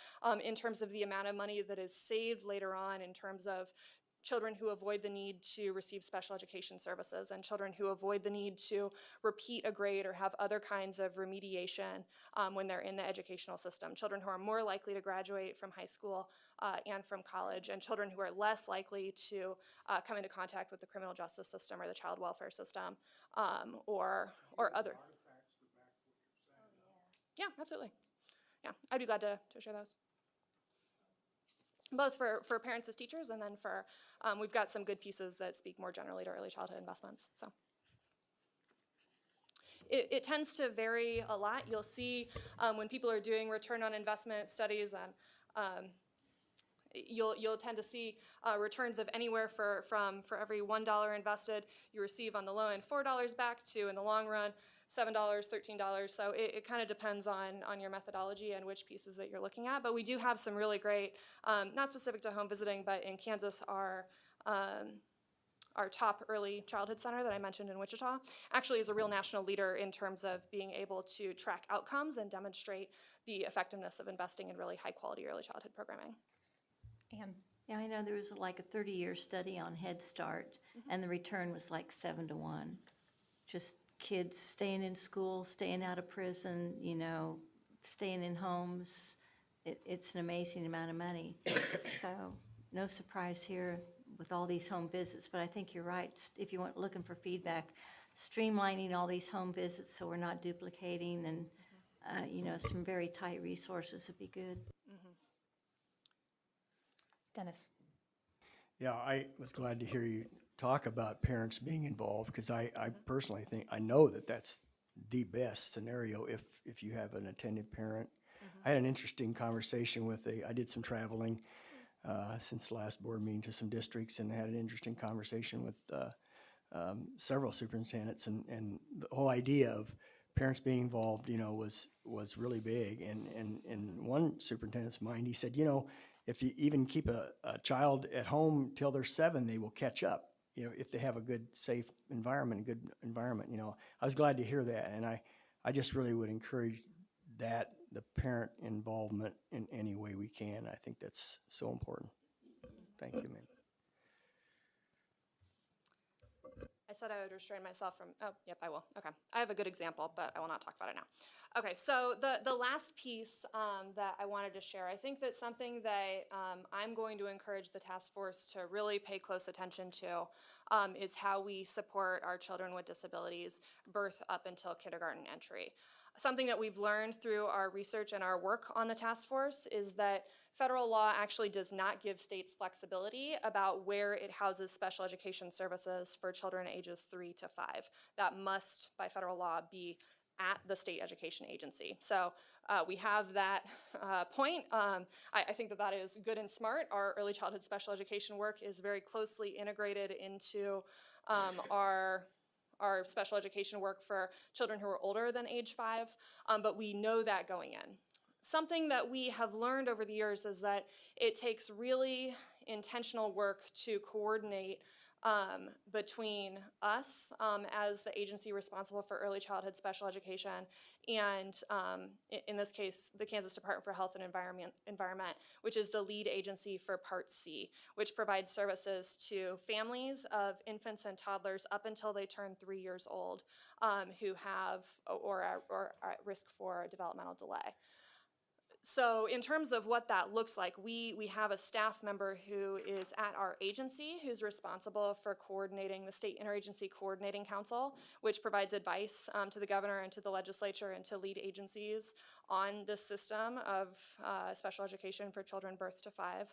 in terms of the amount of money that is saved later on, in terms of children who avoid the need to receive special education services, and children who avoid the need to repeat a grade or have other kinds of remediation when they're in the educational system, children who are more likely to graduate from high school and from college, and children who are less likely to come into contact with the criminal justice system or the child welfare system or other. Yeah, absolutely. Yeah, I'd be glad to share those. Both for Parents as Teachers, and then for, we've got some good pieces that speak more generally to early childhood investments, so. It tends to vary a lot. You'll see when people are doing return on investment studies, and you'll tend to see returns of anywhere for every $1 invested, you receive on the low end $4 back to, in the long run, $7, $13. So it kind of depends on your methodology and which pieces that you're looking at. But we do have some really great, not specific to home visiting, but in Kansas, our top early childhood center that I mentioned in Wichita actually is a real national leader in terms of being able to track outcomes and demonstrate the effectiveness of investing in really high quality early childhood programming. Anne? Yeah, I know there was like a 30-year study on Head Start, and the return was like 7 to 1. Just kids staying in school, staying out of prison, you know, staying in homes. It's an amazing amount of money. So no surprise here with all these home visits, but I think you're right. If you want looking for feedback, streamlining all these home visits so we're not duplicating, and you know, some very tight resources would be good. Dennis? Yeah, I was glad to hear you talk about parents being involved, because I personally think, I know that that's the best scenario if you have an attentive parent. I had an interesting conversation I did some traveling since the last board meeting to some districts, and had an interesting conversation with several superintendents, and the whole idea of parents being involved, you know, was really big. And in one superintendent's mind, he said, you know, if you even keep a child at home till they're 7, they will catch up, you know, if they have a good, safe environment, you know. I was glad to hear that, and I just really would encourage that, the parent involvement in any way we can. I think that's so important. Thank you, man. I said I would restrain myself from, oh, yep, I will. Okay. I have a good example, but I will not talk about it now. Okay, so the last piece that I wanted to share, I think that's something that I'm going to encourage the task force to really pay close attention to is how we support our children with disabilities birth up until kindergarten entry. Something that we've learned through our research and our work on the task force is that federal law actually does not give states flexibility about where it houses special education services for children ages 3 to 5. That must, by federal law, be at the state education agency. So we have that point. I think that is good and smart. Our early childhood special education work is very closely integrated into our special education work for children who are older than age 5, but we know that going in. Something that we have learned over the years is that it takes really intentional work to coordinate between us as the agency responsible for early childhood special education and, in this case, the Kansas Department for Health and Environment, which is the lead agency for Part C, which provides services to families of infants and toddlers up until they turn 3 years old who have or are at risk for a developmental delay. So in terms of what that looks like, we have a staff member who is at our agency who's responsible for coordinating the State Interagency Coordinating Council, which provides advice to the governor and to the legislature and to lead agencies on this system of special education for children birth to 5.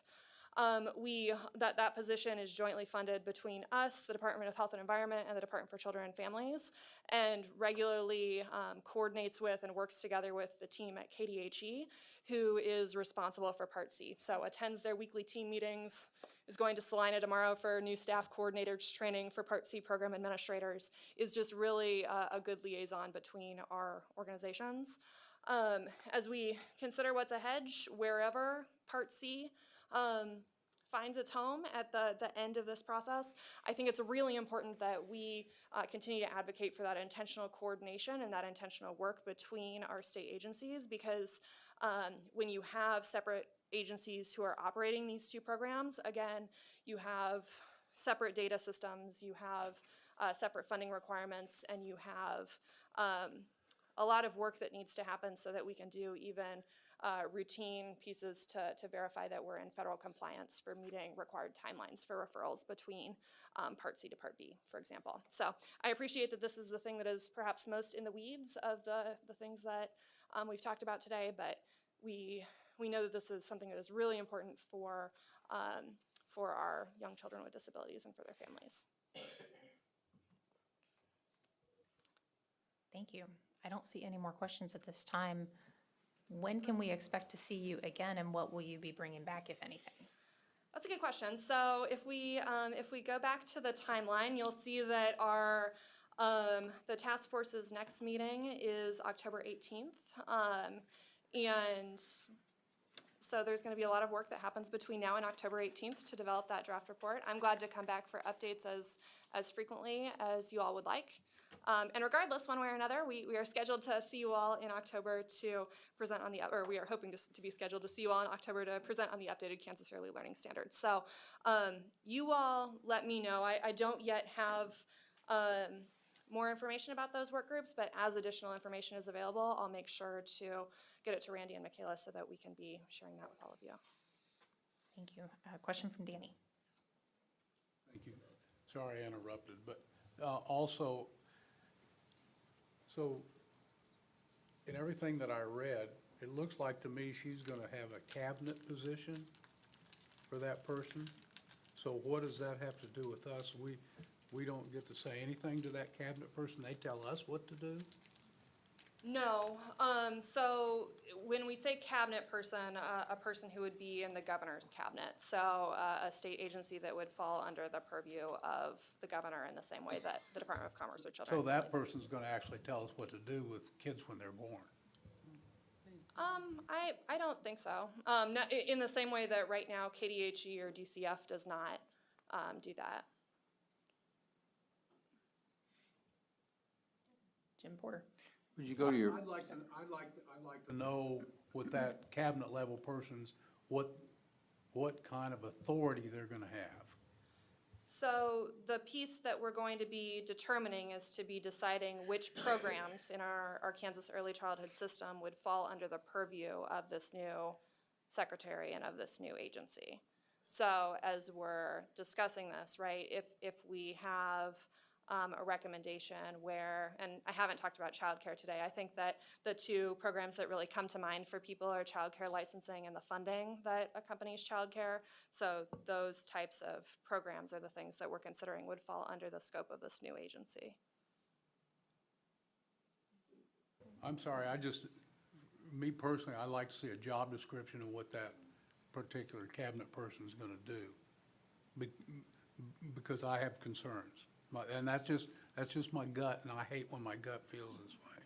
That position is jointly funded between us, the Department of Health and Environment, and the Department for Children and Families, and regularly coordinates with and works together with the team at KDHE, who is responsible for Part C. So attends their weekly team meetings, is going to Salina tomorrow for new staff coordinators training for Part C program administrators, is just really a good liaison between our organizations. As we consider what's ahead, wherever Part C finds its home at the end of this process, I think it's really important that we continue to advocate for that intentional coordination and that intentional work between our state agencies, because when you have separate agencies who are operating these two programs, again, you have separate data systems, you have separate funding requirements, and you have a lot of work that needs to happen so that we can do even routine pieces to verify that we're in federal compliance for meeting required timelines for referrals between Part C to Part B, for example. So I appreciate that this is the thing that is perhaps most in the weeds of the things that we've talked about today, but we know that this is something that is really important for our young children with disabilities and for their families. Thank you. I don't see any more questions at this time. When can we expect to see you again, and what will you be bringing back, if anything? That's a good question. So if we go back to the timeline, you'll see that our the task force's next meeting is October 18th, and so there's going to be a lot of work that happens between now and October 18th to develop that draft report. I'm glad to come back for updates as frequently as you all would like. And regardless, one way or another, we are scheduled to see you all in October to present on or we are hoping to be scheduled to see you all in October to present on the updated Kansas Early Learning Standards. So you all let me know. I don't yet have more information about those work groups, but as additional information is available, I'll make sure to get it to Randy and Michaela so that we can be sharing that with all of you. Thank you. Question from Danny. Thank you. Sorry I interrupted, but also, so in everything that I read, it looks like to me she's going to have a cabinet position for that person. So what does that have to do with us? We don't get to say anything to that cabinet person. They tell us what to do? No. So when we say cabinet person, a person who would be in the governor's cabinet. So a state agency that would fall under the purview of the governor in the same way that the Department of Commerce or Children. So that person's going to actually tell us what to do with kids when they're born? I don't think so. Not, in the same way that right now KDHE or DCF does not do that. Jim Porter. Would you go to your? I'd like to know with that cabinet level persons what kind of authority they're going to have. So the piece that we're going to be determining is to be deciding which programs in our Kansas early childhood system would fall under the purview of this new secretary and of this new agency. So as we're discussing this, right, if we have a recommendation where, and I haven't talked about childcare today, I think that the two programs that really come to mind for people are childcare licensing and the funding that accompanies childcare. So those types of programs are the things that we're considering would fall under the scope of this new agency. I'm sorry, me personally, I'd like to see a job description of what that particular cabinet person is going to do, because I have concerns. And that's just my gut, and I hate when my gut feels this way.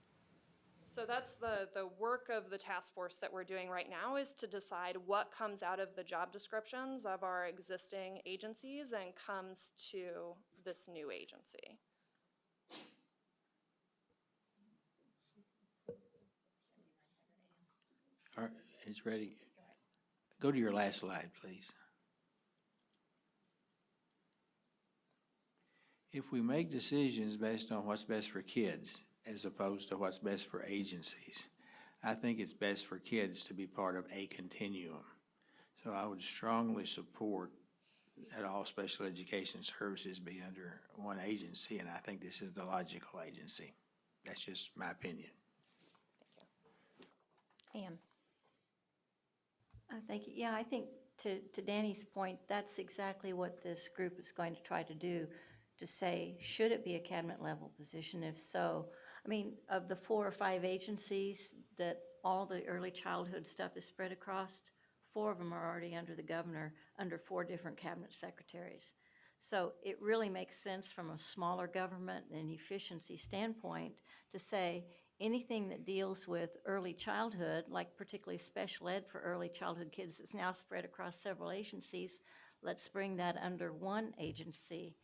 So that's the work of the task force that we're doing right now, is to decide what comes out of the job descriptions of our existing agencies and comes to this new agency. All right, it's ready. Go to your last slide, please. If we make decisions based on what's best for kids as opposed to what's best for agencies, I think it's best for kids to be part of a continuum. So I would strongly support that all special education services be under one agency, and I think this is the logical agency. That's just my opinion. Anne? Thank you. Yeah, I think to Danny's point, that's exactly what this group is going to try to do, to say, should it be a cabinet level position? If so, I mean, of the 4 or 5 agencies that all the early childhood stuff is spread across, 4 of them are already under the governor, under 4 different cabinet secretaries. So it really makes sense from a smaller government and efficiency standpoint to say anything that deals with early childhood, like particularly special ed for early childhood kids, is now spread across several agencies. Let's bring that under one agency.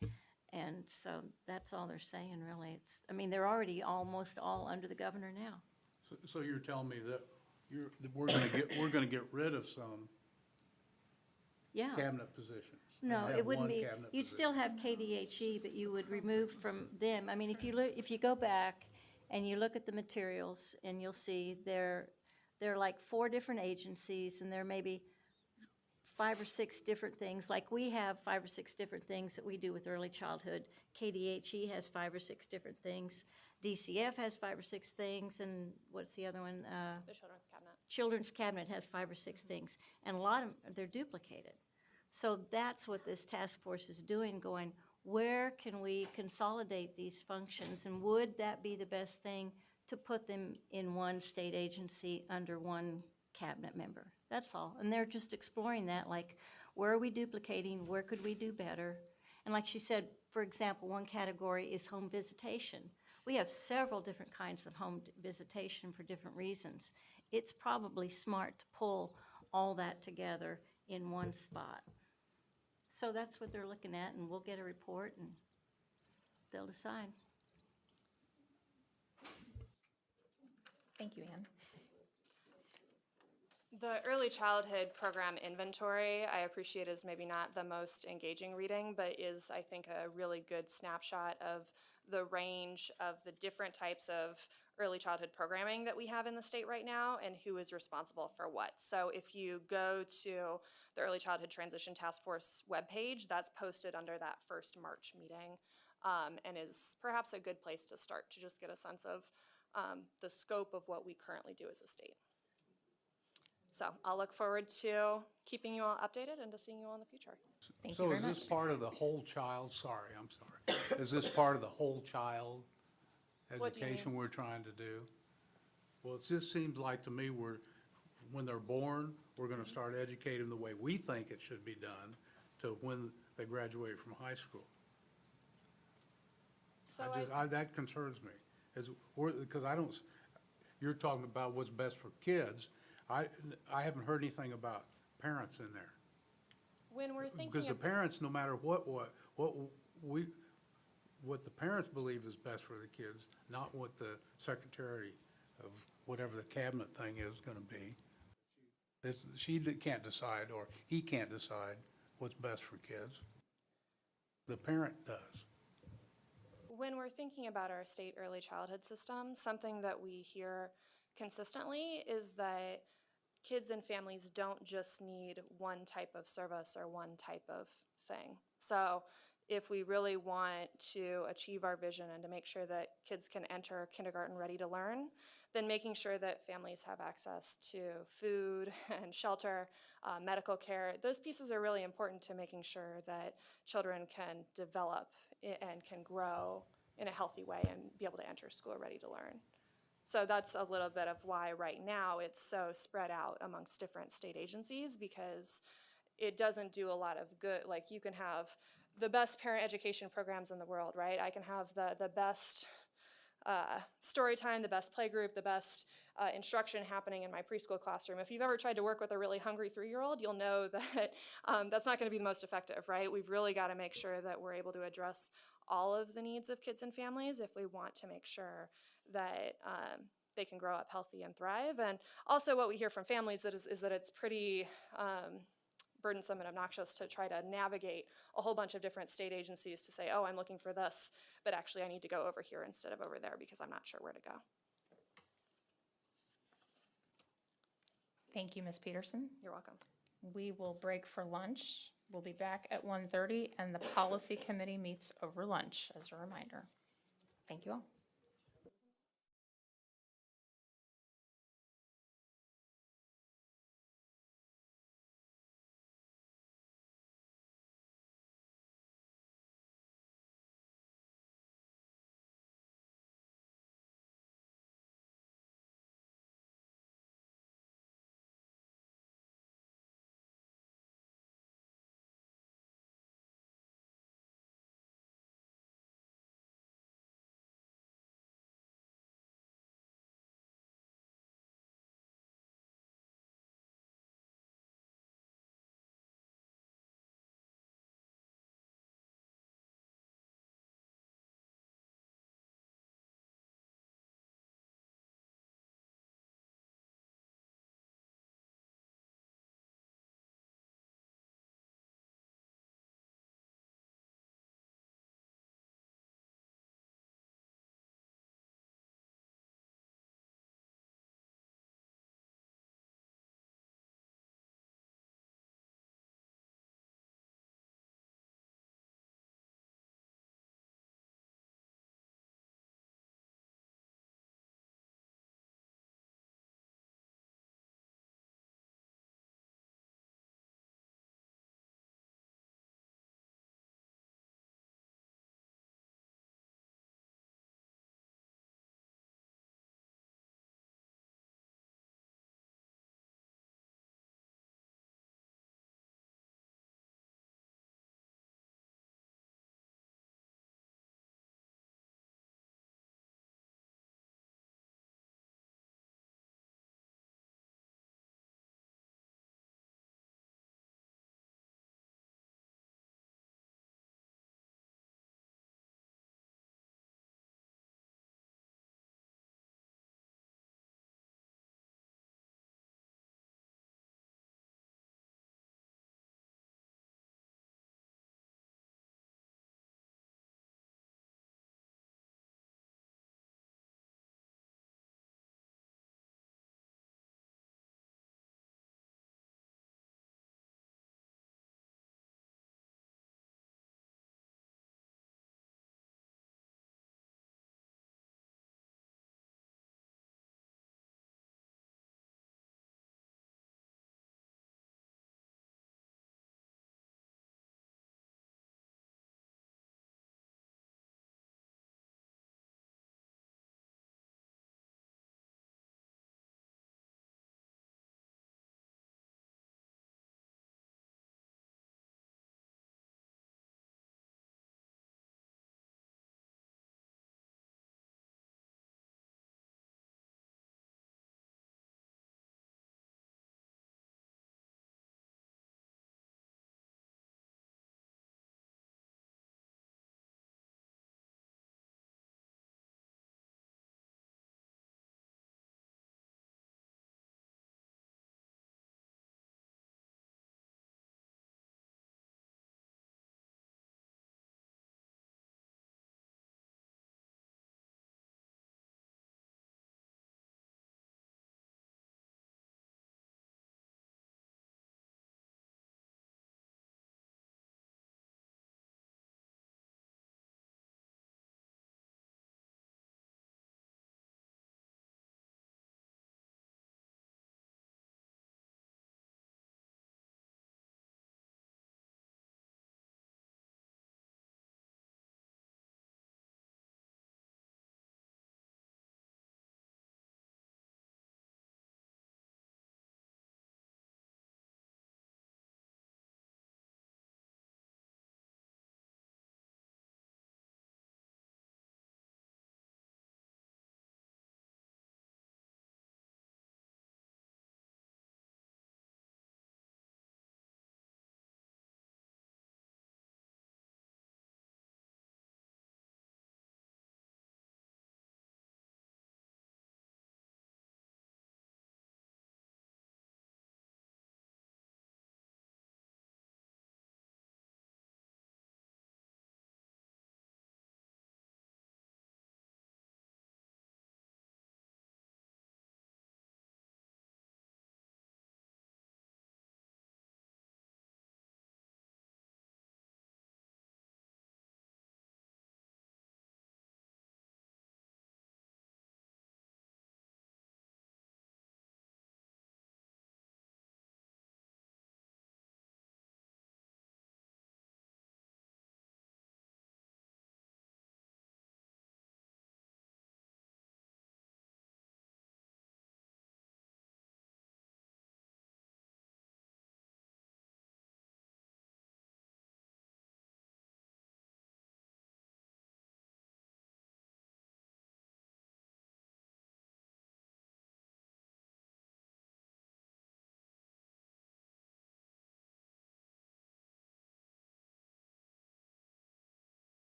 And so that's all they're saying, really. It's, I mean, they're already almost all under the governor now. So you're telling me that we're gonna get rid of some Yeah. cabinet positions? and No, have it wouldn't one be, cabinet you'd position? still have KDHE, but you would remove from them. I mean, if you look, if you go back and you look at the materials, and you'll see there are like 4 different agencies, and there may be 5 or 6 different things. Like we have 5 or 6 different things that we do with early childhood. KDHE has 5 or 6 different things. DCF has 5 or 6 things, and what's the other one? The Children's Cabinet. Children's Cabinet has 5 or 6 things, and a lot of them, they're duplicated. So that's what this task force is doing, going, where can we consolidate these functions, and would that be the best thing to put them in one state agency under one cabinet member? That's all. And they're just exploring that, like, where are we duplicating, where could we do better? And like she said, for example, one category is home visitation. We have several different kinds of home visitation for different reasons. It's probably smart to pull all that together in one spot. So that's what they're looking at, and we'll get a report and they'll decide. Thank you, Anne. The early childhood program inventory, I appreciate, is maybe not the most engaging reading, but is, I think, a really good snapshot of the range of the different types of early childhood programming that we have in the state right now and who is responsible for what. So if you go to the Early Childhood Transition Task Force webpage, that's posted under that first March meeting, and is perhaps a good place to start to just get a sense of the scope of what we currently do as a state. So I'll look forward to keeping you all updated and to seeing you all in the future. Thank you So very is much. this part of the whole child, I'm sorry. Is this part of the whole child What do you education mean? we're trying to do? Well, it just seems like to me when they're born, we're gonna start educating them the way we think it should be done to when they graduate from high school. So That concerns me, because you're talking about what's best for kids. I haven't heard anything about parents in there. when we're thinking Because the of, parents, no matter what the parents believe is best for the kids, not what the secretary of whatever the cabinet thing is gonna be. She can't decide, or he can't decide what's best for kids. The parent does. when we're thinking about our state early childhood system, something that we hear consistently is that kids and families don't just need one type of service or one type of thing. So if we really want to achieve our vision and to make sure that kids can enter kindergarten ready to learn, then making sure that families have access to food and shelter, medical care, those pieces are really important to making sure that children can develop and can grow in a healthy way and be able to enter school ready to learn. So that's a little bit of why right now it's so spread out amongst different state agencies, because it doesn't do a lot of good. Like, you can have the best parent education programs in the world, right? I can have the best story time, the best play group, the best instruction happening in my preschool classroom. If you've ever tried to work with a really hungry 3-year-old, you'll know that that's not going to be the most effective, right? We've really got to make sure that we're able to address all of the needs of kids and families if we want to make sure that they can grow up healthy and thrive. And also what we hear from families is that it's pretty burdensome and obnoxious to try to navigate a whole bunch of different state agencies to say, oh, I'm looking for this, but actually I need to go over here instead of over there because I'm not sure where to go. Thank you, Ms. Peterson. You're welcome. We will break for lunch. We'll be back at 1:30, and the policy committee meets over lunch, as a reminder. Thank you all.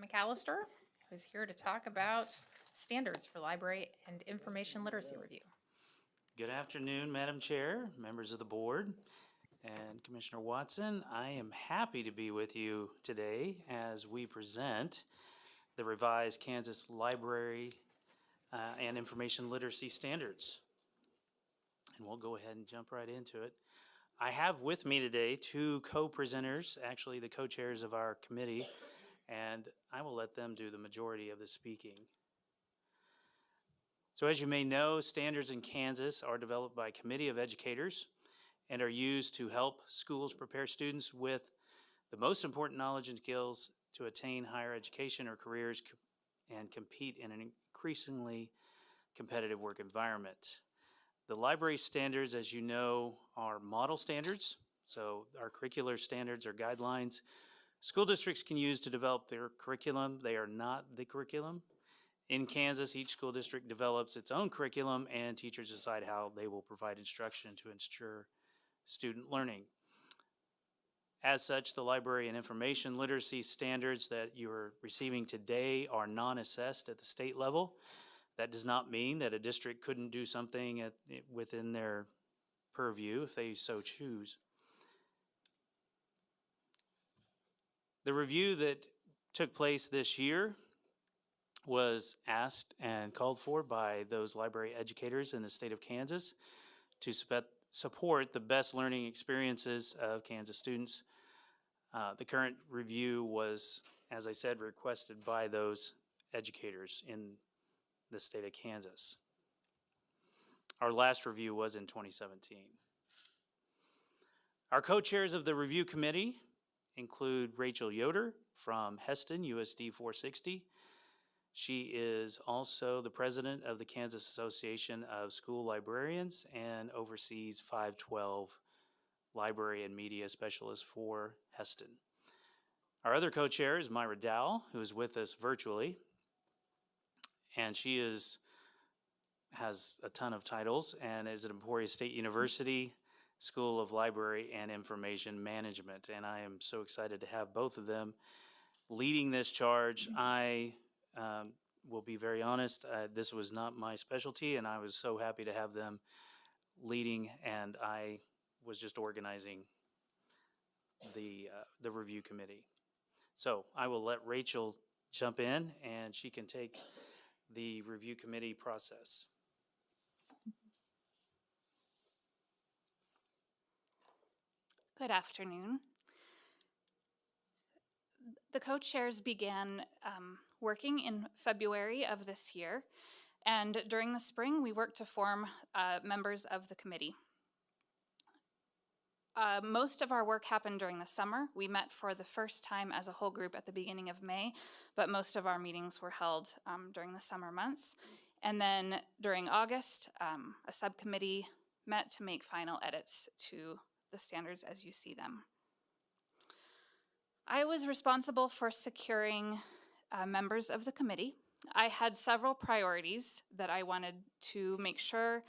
McAllister, who's here to talk about standards for library and information literacy review. Good afternoon, Madam Chair, members of the board, and Commissioner Watson. I am happy to be with you today as we present the revised Kansas Library and Information Literacy Standards. And we'll go ahead and jump right into it. I have with me today two co-presenters, actually the co-chairs of our committee, and I will let them do the majority of the speaking. So as you may know, standards in Kansas are developed by a committee of educators and are used to help schools prepare students with the most important knowledge and skills to attain higher education or careers and compete in an increasingly competitive work environment. The library standards, as you know, are model standards. So our curricular standards are guidelines school districts can use to develop their curriculum. They are not the curriculum. In Kansas, each school district develops its own curriculum and teachers decide how they will provide instruction to ensure student learning. As such, the library and information literacy standards that you're receiving today are non-assessed at the state level. That does not mean that a district couldn't do something within their purview if they so choose. The review that took place this year was asked and called for by those library educators in the state of Kansas to support the best learning experiences of Kansas students. The current review was, as I said, requested by those educators in the state of Kansas. Our last review was in 2017. Our co-chairs of the review committee include Rachel Yoder from Heston, USD 460. She is also the president of the Kansas Association of School Librarians and oversees 512 library and media specialist for Heston. Our other co-chair is Myra Dow, who is with us virtually. And she has a ton of titles and is at Emporia State University School of Library and Information Management. And I am so excited to have both of them leading this charge. I will be very honest, this was not my specialty, and I was so happy to have them leading, and I was just organizing the review committee. So I will let Rachel jump in, and she can take the review committee process. Good afternoon. The co-chairs began working in February of this year, and during the spring we worked to form members of the committee. Most of our work happened during the summer. We met for the first time as a whole group at the beginning of May, but most of our meetings were held during the summer months. And then during August, a subcommittee met to make final edits to the standards as you see them. I was responsible for securing members of the committee. I had several priorities that I wanted to make sure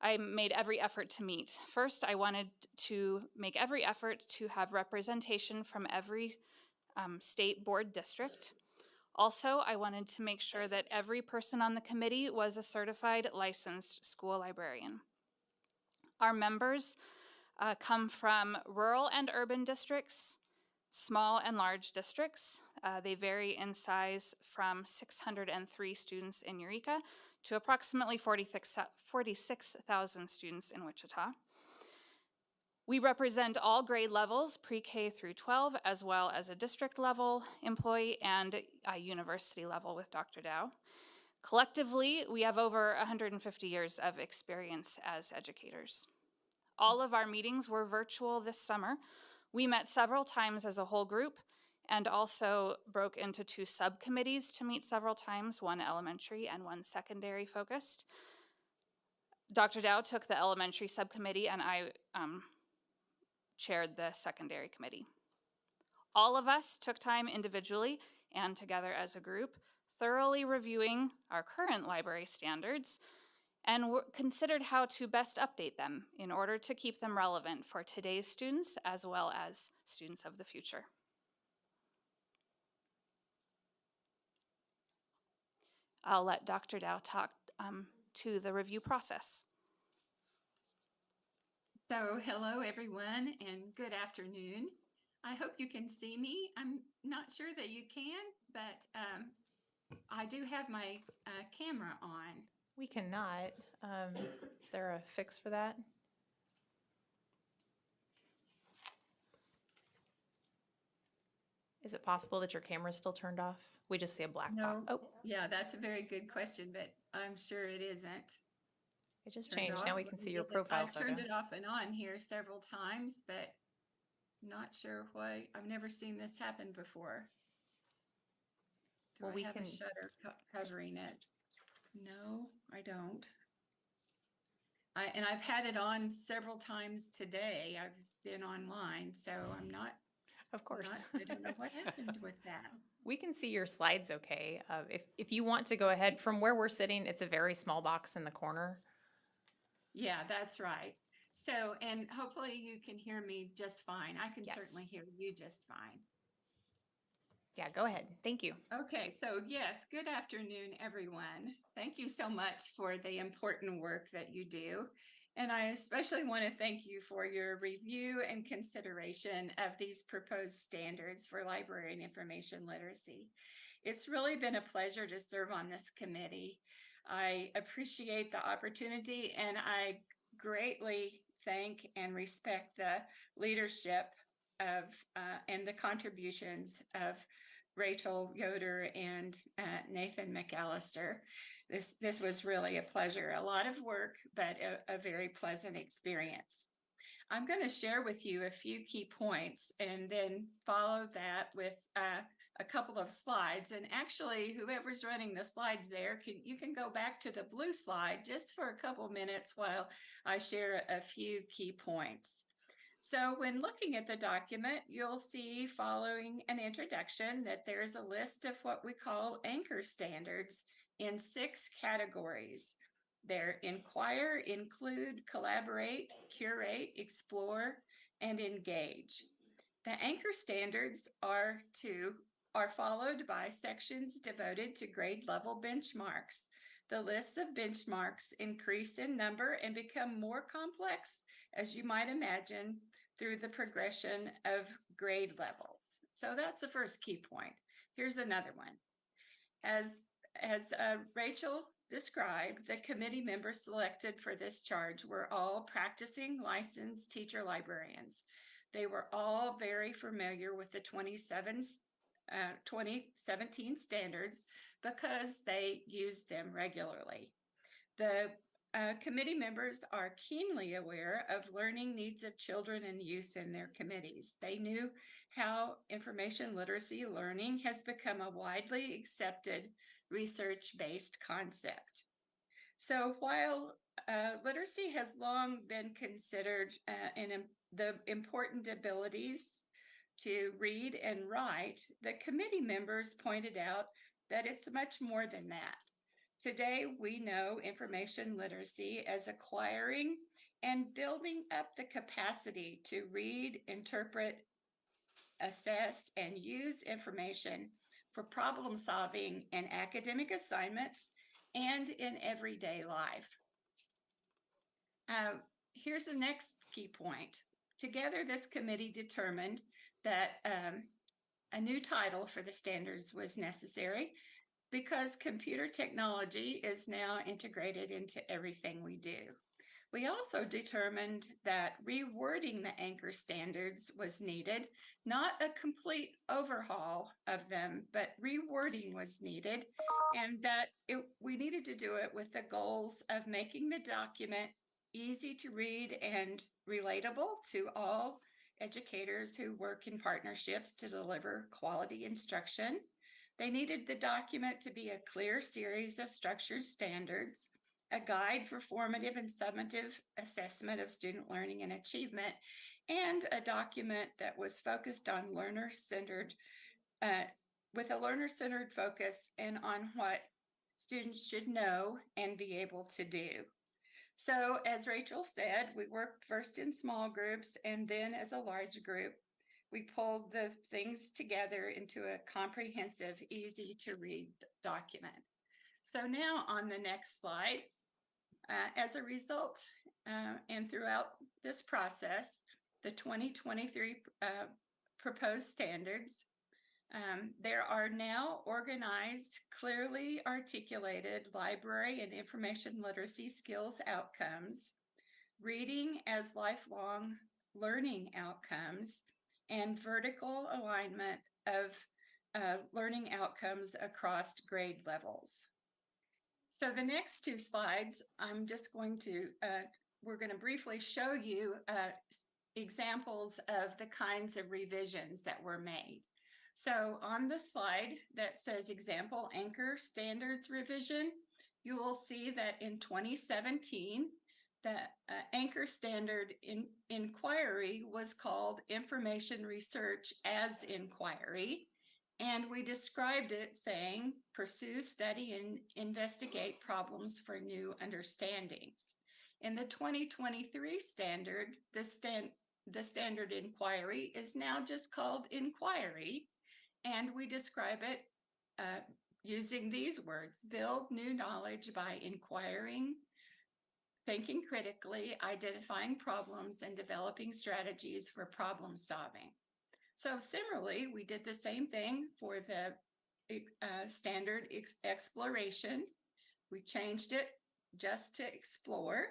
I made every effort to meet. First, I wanted to make every effort to have representation from every state board district. Also, I wanted to make sure that every person on the committee was a certified licensed school librarian. Our members come from rural and urban districts, small and large districts. They vary in size from 603 students in Eureka to approximately 46,000 students in Wichita. We represent all grade levels, pre-K through 12, as well as a district level employee and a university level with Dr. Dow. Collectively, we have over 150 years of experience as educators. All of our meetings were virtual this summer. We met several times as a whole group and also broke into two subcommittees to meet several times, one elementary and one secondary focused. Dr. Dow took the elementary subcommittee and I chaired the secondary committee. All of us took time individually and together as a group, thoroughly reviewing our current library standards and considered how to best update them in order to keep them relevant for today's students as well as students of the future. I'll let Dr. Dow talk to the review process. So, hello everyone and good afternoon. I hope you can see me. I'm not sure that you can, but I do have my camera on. We cannot. Is there a fix for that? Is it possible that your camera's still turned off? We just see a black box. Oh, Yeah, that's a very good question, but I'm sure it isn't. it just Turned changed. off. Now we can see your profile I've photo. turned it off and on here several times, but not sure why. I've never seen this happen before. Do Well, I we have can- a shutter covering it? No, I don't. And I've had it on several times today. I've been online, so I'm not. Of course. I don't know what happened with that. We can see your slides okay. If you want to go ahead, from where we're sitting, it's a very small box in the corner. Yeah, that's right. So, and hopefully you can hear me just fine. I can Yes. certainly hear you just fine. Yeah, go ahead. Thank you. Okay, so yes, good afternoon, everyone. Thank you so much for the important work that you do. And I especially want to thank you for your review and consideration of these proposed standards for library and information literacy. It's really been a pleasure to serve on this committee. I appreciate the opportunity and I greatly thank and respect the leadership of and the contributions of Rachel Yoder and Nathan McAllister. This was really a pleasure, a lot of work, but a very pleasant experience. I'm going to share with you a few key points and then follow that with a couple of slides. And actually, whoever's running the slides there, you can go back to the blue slide just for a couple minutes while I share a few key points. So when looking at the document, you'll see following an introduction that there's a list of what we call anchor standards in 6 categories. They're inquire, include, collaborate, curate, explore, and engage. The anchor standards are followed by sections devoted to grade level benchmarks. The lists of benchmarks increase in number and become more complex, as you might imagine, through the progression of grade levels. So that's the first key point. Here's another one. As Rachel described, the committee members selected for this charge were all practicing licensed teacher librarians. They were all very familiar with the 2017 standards because they used them regularly. The committee members are keenly aware of learning needs of children and youth in their committees. They knew how information literacy learning has become a widely accepted research-based concept. So while literacy has long been considered the important abilities to read and write, the committee members pointed out that it's much more than that. Today, we know information literacy as acquiring and building up the capacity to read, interpret, assess, and use information for problem solving in academic assignments and in everyday life. Here's the next key point. Together, this committee determined that a new title for the standards was necessary because computer technology is now integrated into everything we do. We also determined that rewording the anchor standards was needed, not a complete overhaul of them, but rewording was needed, and that we needed to do it with the goals of making the document easy to read and relatable to all educators who work in partnerships to deliver quality instruction. They needed the document to be a clear series of structured standards, a guide for formative and summative assessment of student learning and achievement, and a document that was focused on learner-centered, with a learner-centered focus and on what students should know and be able to do. So as Rachel said, we worked first in small groups and then as a large group. We pulled the things together into a comprehensive, easy to read document. So now on the next slide, as a result, and throughout this process, the 2023 proposed standards, there are now organized, clearly articulated library and information literacy skills outcomes, reading as lifelong learning outcomes, and vertical alignment of learning outcomes across grade levels. So the next two slides, I'm just going to, we're going to briefly show you examples of the kinds of revisions that were made. So on the slide that says example anchor standards revision, you will see that in 2017, the anchor standard inquiry was called information research as inquiry. And we described it saying, pursue, study, and investigate problems for new understandings. In the 2023 standard, the standard inquiry is now just called inquiry. And we describe it using these words: build new knowledge by inquiring, thinking critically, identifying problems, and developing strategies for problem solving. So similarly, we did the same thing for the standard exploration. We changed it just to explore.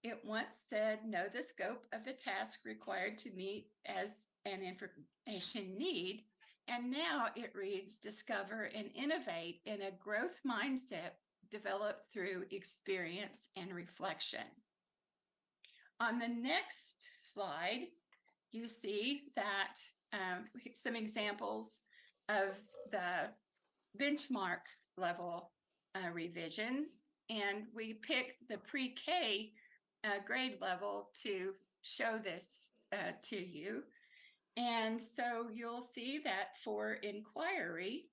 It once said, know the scope of the task required to meet as an information need. And now it reads, discover and innovate in a growth mindset developed through experience and reflection. On the next slide, you see that some examples of the benchmark level revisions, and we picked the pre-K grade level to show this to you. And so you'll see that for inquiry,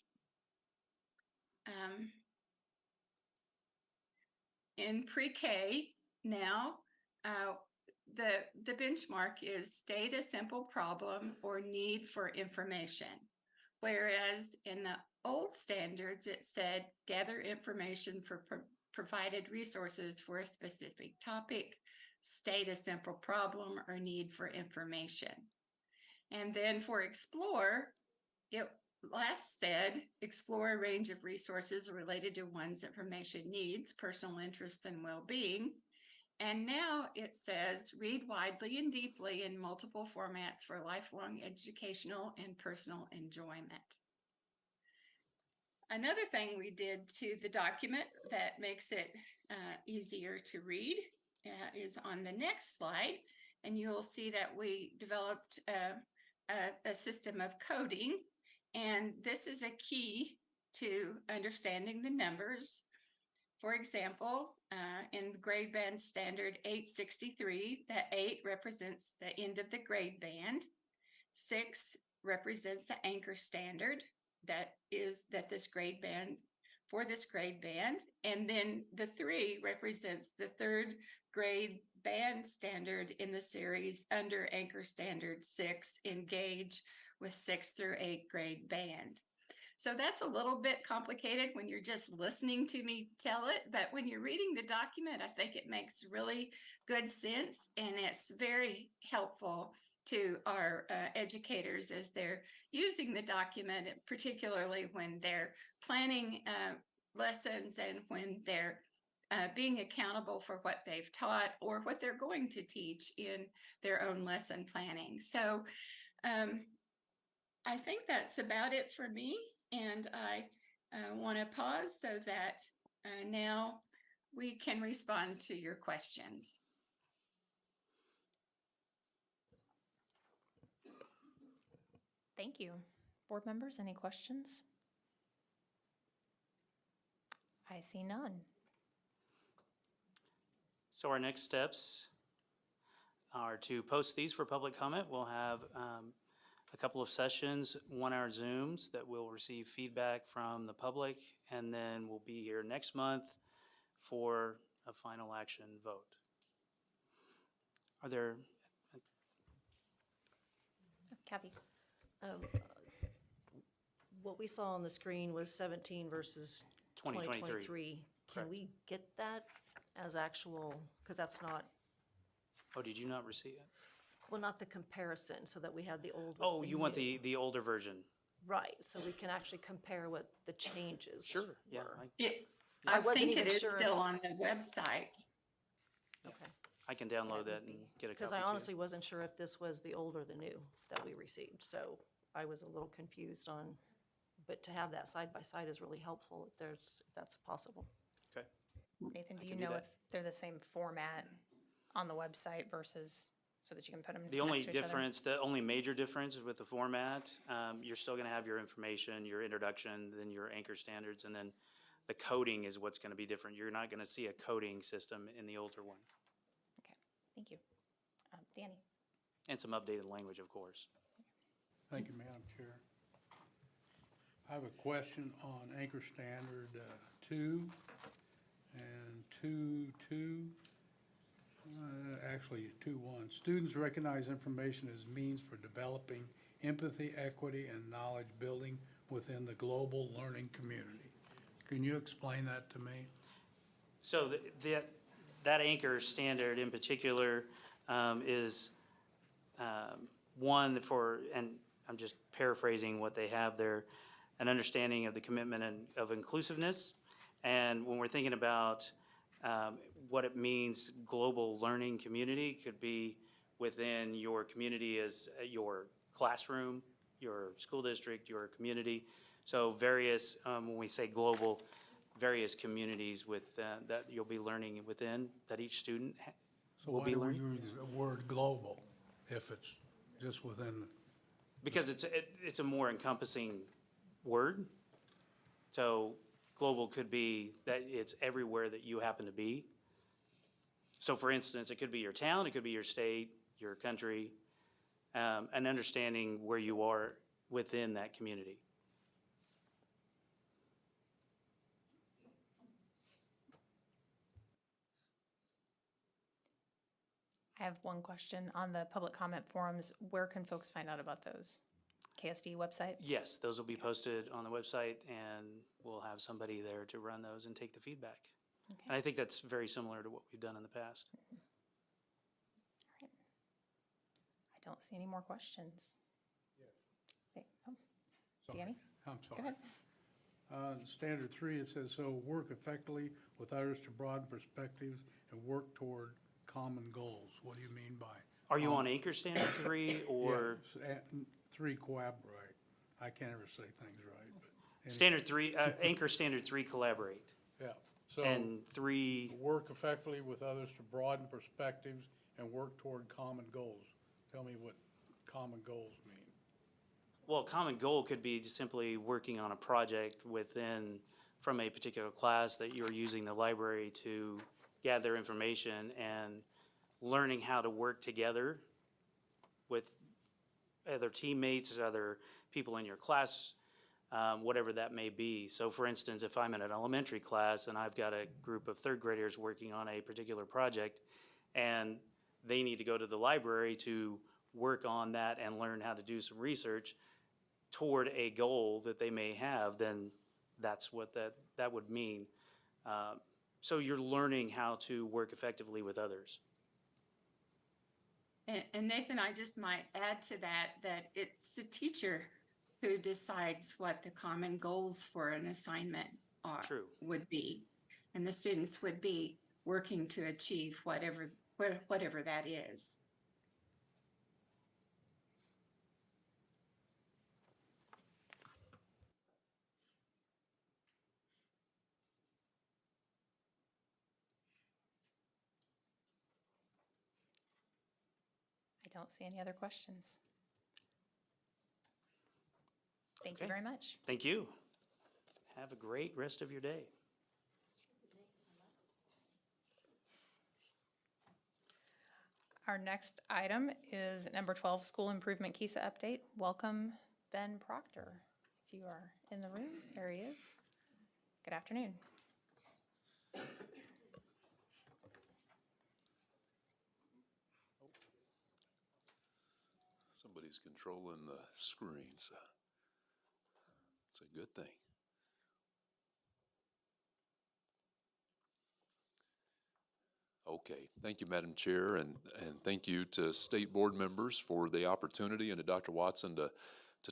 in pre-K now, the benchmark is state a simple problem or need for information. Whereas in the old standards, it said gather information for provided resources for a specific topic, state a simple problem or need for information. And then for explore, it last said explore a range of resources related to one's information needs, personal interests, and well-being. And now it says read widely and deeply in multiple formats for lifelong educational and personal enjoyment. Another thing we did to the document that makes it easier to read is on the next slide. And you'll see that we developed a system of coding. And this is a key to understanding the numbers. For example, in grade band standard 863, that 8 represents the end of the grade band. 6 represents the anchor standard that this grade band, for this grade band. And then the 3 represents the 3rd grade band standard in the series under anchor standard 6, engage with 6 through 8 grade band. So that's a little bit complicated when you're just listening to me tell it, but when you're reading the document, I think it makes really good sense, and it's very helpful to our educators as they're using the document, particularly when they're planning lessons and when they're being accountable for what they've taught or what they're going to teach in their own lesson planning. So I think that's about it for me. And I want to pause so that now we can respond to your questions. Thank you. Board members, any questions? I see none. So our next steps are to post these for public comment. We'll have a couple of sessions, 1-hour Zooms that will receive feedback from the public, and then we'll be here next month for a final action vote. Are there? Kathy. What we saw on the screen was 17 versus 2023. Can Correct. we get that as actual, because that's not, Oh, did you not receive it? well, not the comparison, so that we have the old with Oh, you want new. the older version? Right, so we can actually compare what the changes Sure, yeah. were. I wasn't think even it is sure still if- on the website. Okay. I can download that and get a copy Because to I you. honestly wasn't sure if this was the old or the new that we received, so I was a little confused on, but to have that side by side is really helpful if that's possible. Okay. Nathan, do I you can do know if that. they're the same format on the website versus, so that you can put them The next only to each other? difference, the only major difference with the format, you're still gonna have your information, your introduction, then your anchor standards, and then the coding is what's gonna be different. You're not gonna see a coding system in the older one, Okay, thank you. Danny? and some updated language, of course. Thank you, Madam Chair. I have a question on Anchor Standard 2 and 2.2. Actually, 2.1. Students recognize information as means for developing empathy, equity, and knowledge building within the global learning community. Can you explain that to me? So that anchor standard in particular is one for, and I'm just paraphrasing what they have there, an understanding of the commitment of inclusiveness. And when we're thinking about what it means, global learning community could be within your community as your classroom, your school district, your community. So various, when we say global, various communities with that you'll be learning within, that each student So will why be do we learning. use the word global if it's just within? Because it's a more encompassing word. So global could be that it's everywhere that you happen to be. So for instance, it could be your town, it could be your state, your country, and understanding where you are within that community. I have one question on the public comment forums. Where can folks find out about those? KSDE website? Yes, those will be posted on the website, and we'll have somebody there to run those and take the feedback. Okay. And I think that's very similar to what we've done in the past. I don't see any more questions. Sorry, Danny? I'm Go sorry. ahead. Standard 3, it says, so work effectively with others to broaden perspectives and work toward common goals. What do you mean by? Are you on Anchor Standard 3 or? Yeah, 3 collaborate. I can't ever say things right, but. anyway. Standard 3, Anchor Standard 3 collaborate. Yeah, so. And 3, Work effectively with others to broaden perspectives and work toward common goals. Tell me what common goals mean. well, common goal could be just simply working on a project within, from a particular class that you're using the library to gather information and learning how to work together with other teammates, other people in your class, whatever that may be. So for instance, if I'm in an elementary class and I've got a group of third graders working on a particular project and they need to go to the library to work on that and learn how to do some research toward a goal that they may have, then that's what that would mean. So you're learning how to work effectively with others. And Nathan, I just might add to that it's the teacher who decides what the common goals for an assignment would be. And the students would be working to achieve whatever that is. I don't see any other questions. Thank you Okay. very much. Thank you. Have a great rest of your day. Our next item is number 12, School Improvement KISA Update. Welcome, Ben Proctor. If you are in the room, there he is. Good afternoon. Somebody's controlling the screen, so it's a good thing. Okay, thank you, Madam Chair, and thank you to state board members for the opportunity and to Dr. Watson to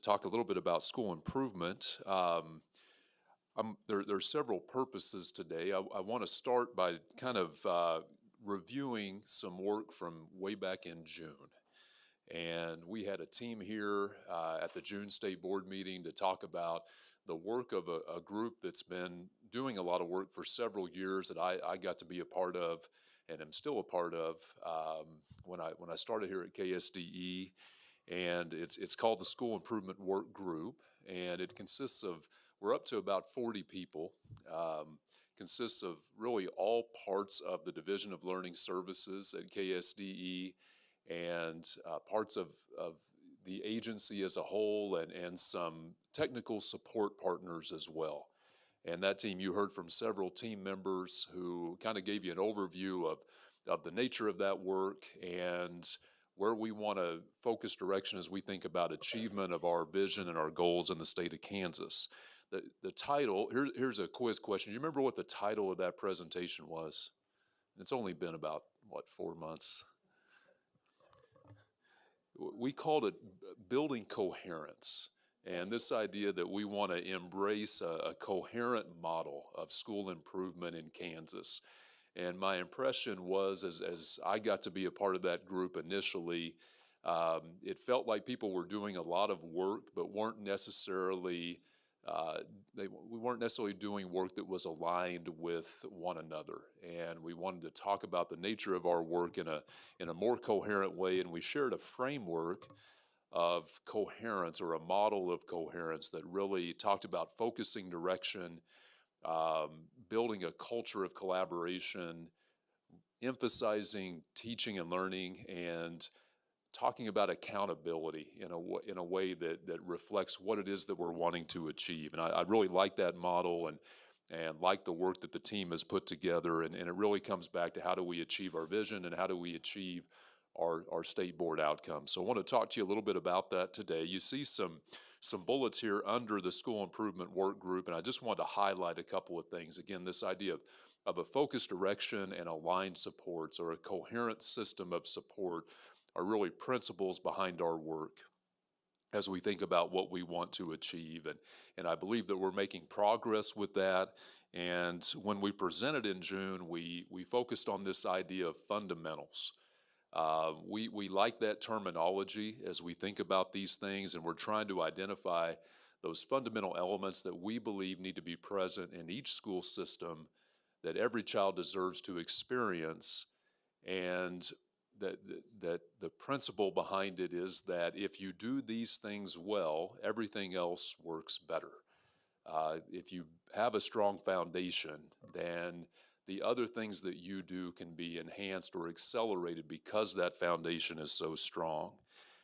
talk a little bit about school improvement. There are several purposes today. I want to start by kind of reviewing some work from way back in June. And we had a team here at the June State Board meeting to talk about the work of a group that's been doing a lot of work for several years that I got to be a part of and am still a part of when I started here at KSDE. And it's called the School Improvement Work Group, and it consists of, we're up to about 40 people, consists of really all parts of the Division of Learning Services at KSDE and parts of the agency as a whole and some technical support partners as well. And that team, you heard from several team members who kind of gave you an overview of the nature of that work and where we want to focus direction as we think about achievement of our vision and our goals in the state of Kansas. The title, here's a quiz question. Do you remember what the title of that presentation was? It's only been about, 4 months? We called it Building Coherence. And this idea that we want to embrace a coherent model of school improvement in Kansas. And my impression was, as I got to be a part of that group initially, it felt like people were doing a lot of work, but weren't necessarily we weren't necessarily doing work that was aligned with one another. And we wanted to talk about the nature of our work in a more coherent way. And we shared a framework of coherence, or a model of coherence, that really talked about focusing direction, building a culture of collaboration, emphasizing teaching and learning, and talking about accountability in a way that reflects what it is that we're wanting to achieve. And I really like that model and like the work that the team has put together. And it really comes back to how do we achieve our vision and how do we achieve our state board outcomes. So I want to talk to you a little bit about that today. You see some bullets here under the School Improvement Work Group, and I just want to highlight a couple of things. Again, this idea of a focused direction and aligned supports, or a coherent system of support, are really principles behind our work as we think about what we want to achieve. And I believe that we're making progress with that. And when we presented in June, we focused on this idea of fundamentals. We like that terminology as we think about these things, and we're trying to identify those fundamental elements that we believe need to be present in each school system that every child deserves to experience. And that the principle behind it is that if you do these things well, everything else works better. If you have a strong foundation, then the other things that you do can be enhanced or accelerated because that foundation is so strong.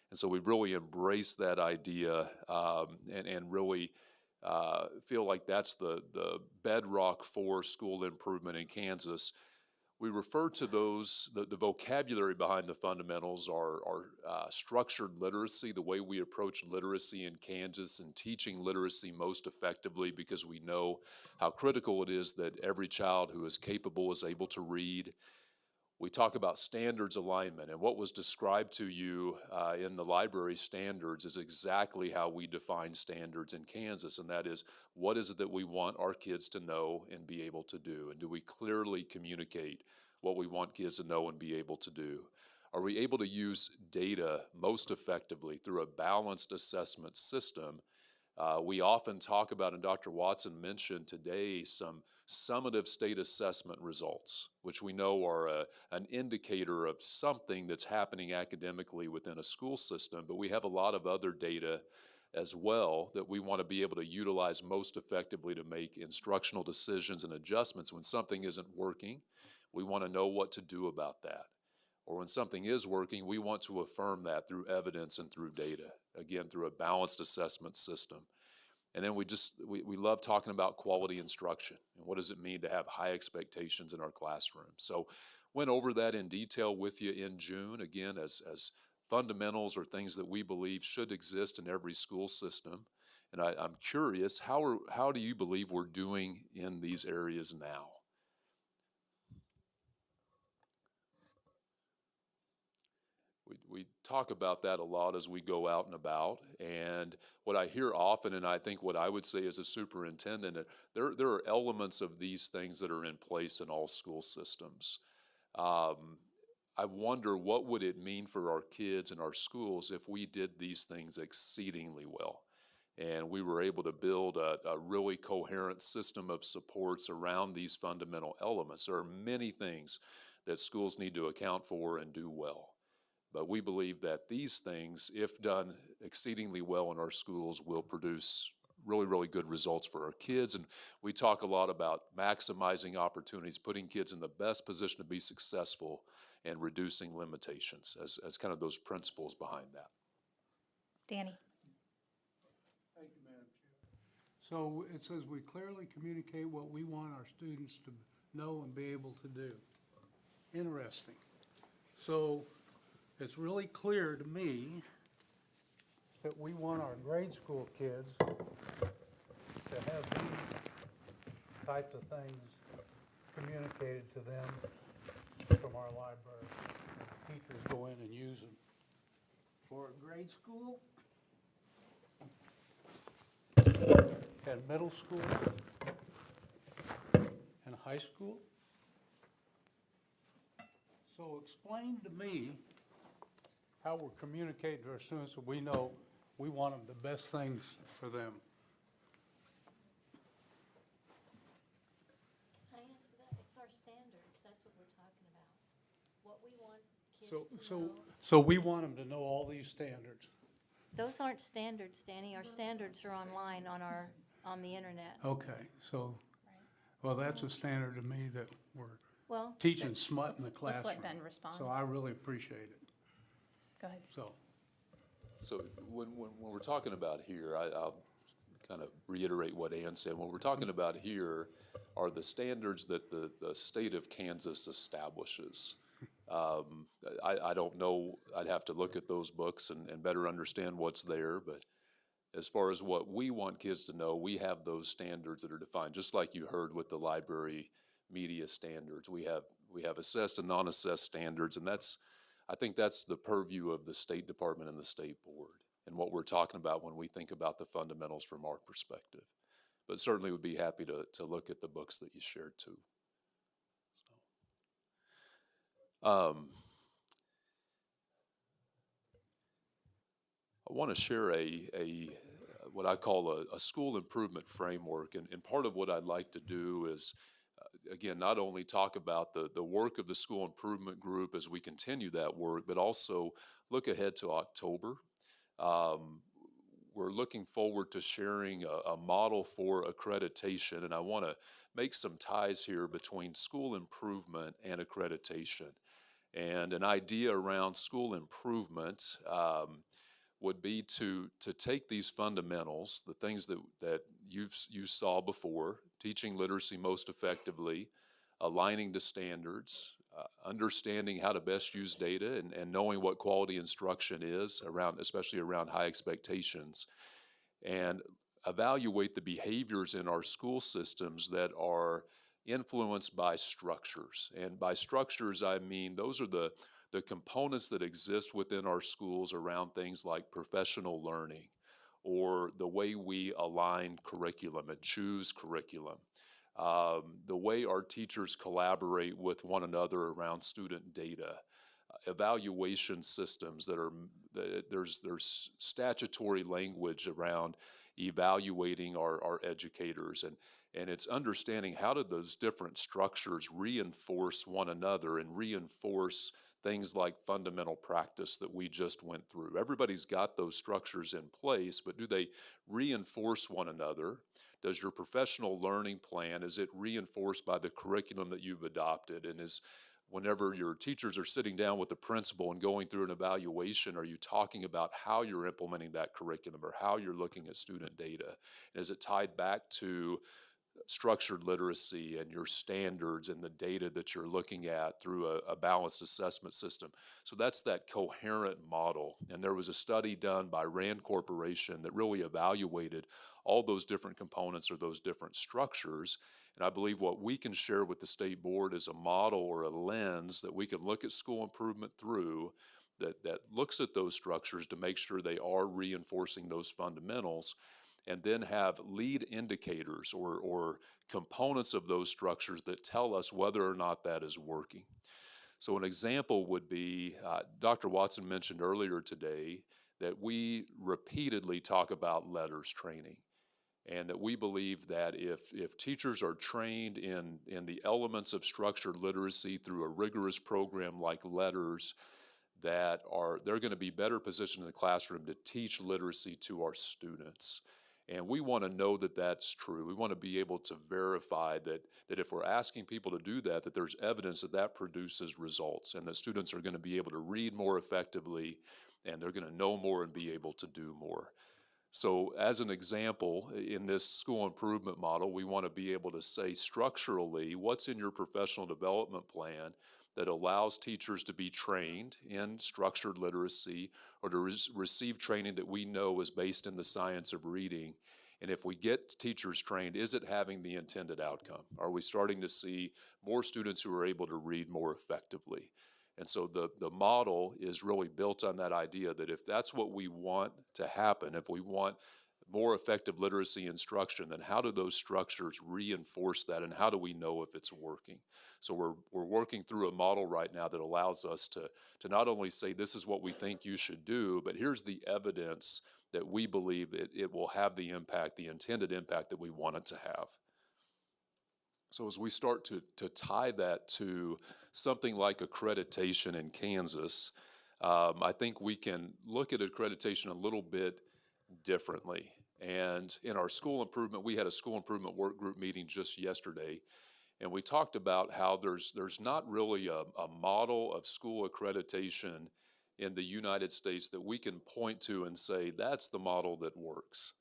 And so we've really embraced that idea and really feel like that's the bedrock for school improvement in Kansas. We refer to those, the vocabulary behind the fundamentals are structured literacy, the way we approach literacy in Kansas, and teaching literacy most effectively, because we know how critical it is that every child who is capable is able to read. We talk about standards alignment, and what was described to you in the library standards is exactly how we define standards in Kansas, and that is, what is it that we want our kids to know and be able to do? And do we clearly communicate what we want kids to know and be able to do? Are we able to use data most effectively through a balanced assessment system? We often talk about, and Dr. Watson mentioned today, some summative state assessment results, which we know are an indicator of something that's happening academically within a school system, but we have a lot of other data as well that we want to be able to utilize most effectively to make instructional decisions and adjustments. When something isn't working, we want to know what to do about that. Or when something is working, we want to affirm that through evidence and through data, again, through a balanced assessment system. And then we love talking about quality instruction and what does it mean to have high expectations in our classroom. So went over that in detail with you in June, again, as fundamentals or things that we believe should exist in every school system. And I'm curious, how do you believe we're doing in these areas now? talk about that a lot as we go out and about. And what I hear often, and I think what I would say as a superintendent, there are elements of these things that are in place in all school systems. I wonder what would it mean for our kids and our schools if we did these things exceedingly well, and we were able to build a really coherent system of supports around these fundamental elements. There are many things that schools need to account for and do well. But we believe that these things, if done exceedingly well in our schools, will produce really, really good results for our kids. And we talk a lot about maximizing opportunities, putting kids in the best position to be successful, and reducing limitations as kind of those principles behind that. Danny? Thank you, Madam Chair. So it says we clearly communicate what we want our students to know and be able to do. Interesting. So it's really clear to me that we want our grade school kids to have these types of things communicated to them from our library. Teachers go in and use them. For a grade school and middle school and high school. So explain to me how we're communicating to our students so we know we want them the best things for them. Can I answer that? It's our standards, that's what we're talking about. What we want kids to know. So we want them to know all these standards. Those aren't standards, Danny. Our standards are online on the internet. Okay, so, well, that's a standard to me that we're Well, teaching smut in the classroom. Let's let Ben respond. So I really appreciate it. Go ahead. So when we're talking about here, I'll kind of reiterate what Ann said. What we're talking about here are the standards that the state of Kansas establishes. I don't know, I'd have to look at those books and better understand what's there, but as far as what we want kids to know, we have those standards that are defined, just like you heard with the library media standards. We have assessed and non-assessed standards, and I think that's the purview of the State Department and the State Board, and what we're talking about when we think about the fundamentals from our perspective. But certainly would be happy to look at the books that you shared too. I want to share what I call a school improvement framework, and part of what I'd like to do is, again, not only talk about the work of the school improvement group as we continue that work, but also look ahead to October. We're looking forward to sharing a model for accreditation, and I want to make some ties here between school improvement and accreditation. And an idea around school improvement would be to take these fundamentals, the things that you saw before, teaching literacy most effectively, aligning to standards, understanding how to best use data, and knowing what quality instruction is, especially around high expectations, and evaluate the behaviors in our school systems that are influenced by structures. And by structures, I mean those are the components that exist within our schools around things like professional learning, or the way we align curriculum and choose curriculum, the way our teachers collaborate with one another around student data, evaluation systems there's statutory language around evaluating our educators, and it's understanding how do those different structures reinforce one another and reinforce things like fundamental practice that we just went through. Everybody's got those structures in place, but do they reinforce one another? Does your professional learning plan, is it reinforced by the curriculum that you've adopted? And whenever your teachers are sitting down with the principal and going through an evaluation, are you talking about how you're implementing that curriculum or how you're looking at student data? And is it tied back to structured literacy and your standards and the data that you're looking at through a balanced assessment system? So that's that coherent model. And there was a study done by Rand Corporation that really evaluated all those different components or those different structures. And I believe what we can share with the state board is a model or a lens that we can look at school improvement through that looks at those structures to make sure they are reinforcing those fundamentals, and then have lead indicators or components of those structures that tell us whether or not that is working. So an example would be, Dr. Watson mentioned earlier today that we repeatedly talk about letters training, and that we believe that if teachers are trained in the elements of structured literacy through a rigorous program like letters, they're going to be better positioned in the classroom to teach literacy to our students. And we want to know that that's true. We want to be able to verify that if we're asking people to do that, that there's evidence that that produces results, and that students are going to be able to read more effectively, and they're going to know more and be able to do more. So as an example, in this school improvement model, we want to be able to say structurally, what's in your professional development plan that allows teachers to be trained in structured literacy or to receive training that we know is based in the science of reading. And if we get teachers trained, is it having the intended outcome? Are we starting to see more students who are able to read more effectively? And so the model is really built on that idea that if that's what we want to happen, if we want more effective literacy instruction, then how do those structures reinforce that, and how do we know if it's working? So we're working through a model right now that allows us to not only say this is what we think you should do, but here's the evidence that we believe it will have the impact, the intended impact that we want it to have. So as we start to tie that to something like accreditation in Kansas, I think we can look at accreditation a little bit differently. And in our school improvement, we had a school improvement work group meeting just yesterday, and we talked about how there's not really a model of school accreditation in the United States that we can point to and say, that's the model that works.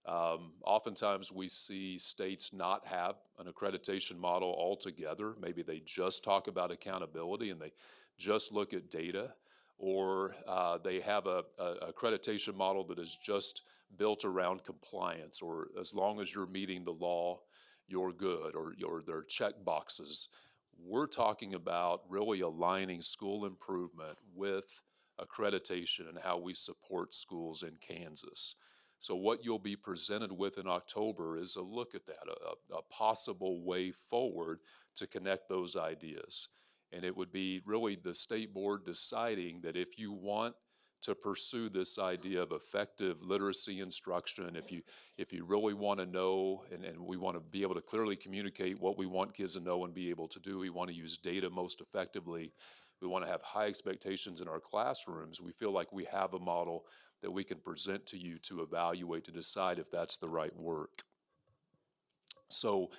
Oftentimes we see states not have an accreditation model altogether. Maybe they just talk about accountability and they just look at data, or they have a accreditation model that is just built around compliance, or as long as you're meeting the law, you're good, or their check boxes. We're talking about really aligning school improvement with accreditation and how we support schools in Kansas. So what you'll be presented with in October is a look at that, a possible way forward to connect those ideas. And it would be really the state board deciding that if you want to pursue this idea of effective literacy instruction, if you really want to know, and we want to be able to clearly communicate what we want kids to know and be able to do, we want to use data most effectively, we want to have high expectations in our classrooms, we feel like we have a model that we can present to you to evaluate, to decide if that's the right work. So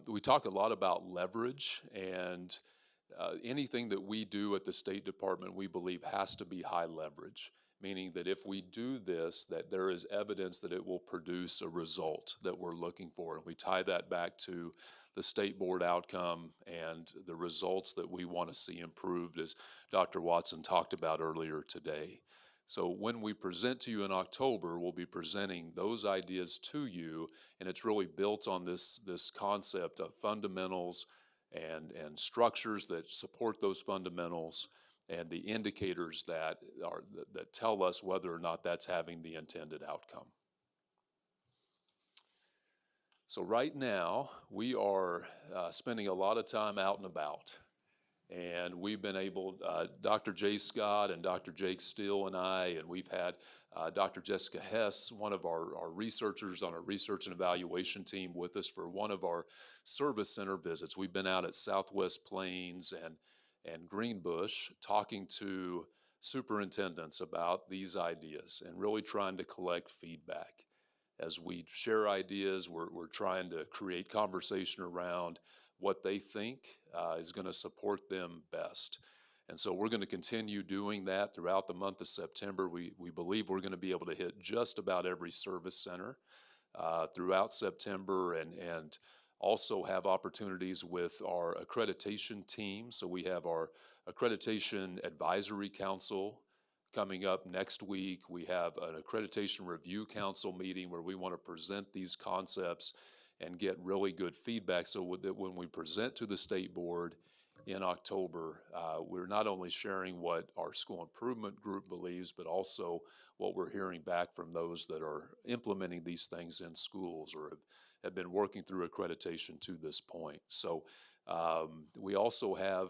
we talk a lot about leverage, and anything that we do at the State Department we believe has to be high leverage, meaning that if we do this, that there is evidence that it will produce a result that we're looking for. And we tie that back to the state board outcome and the results that we want to see improved, as Dr. Watson talked about earlier today. So when we present to you in October, we'll be presenting those ideas to you, and it's really built on this concept of fundamentals and structures that support those fundamentals, and the indicators that tell us whether or not that's having the intended outcome. So right now, we are spending a lot of time out and about. And we've been able, Dr. Jay Scott and Dr. Jake Steele and I, and we've had Dr. Jessica Hess, one of our researchers on our research and evaluation team, with us for one of our service center visits. We've been out at Southwest Plains and Greenbush talking to superintendents about these ideas and really trying to collect feedback. As we share ideas, we're trying to create conversation around what they think is going to support them best. And so we're going to continue doing that throughout the month of September. We believe we're going to be able to hit just about every service center throughout September, and also have opportunities with our accreditation team. So we have our Accreditation Advisory Council coming up next week. We have an Accreditation Review Council meeting where we want to present these concepts and get really good feedback, so that when we present to the state board in October, we're not only sharing what our school improvement group believes, but also what we're hearing back from those that are implementing these things in schools or have been working through accreditation to this point. So we also have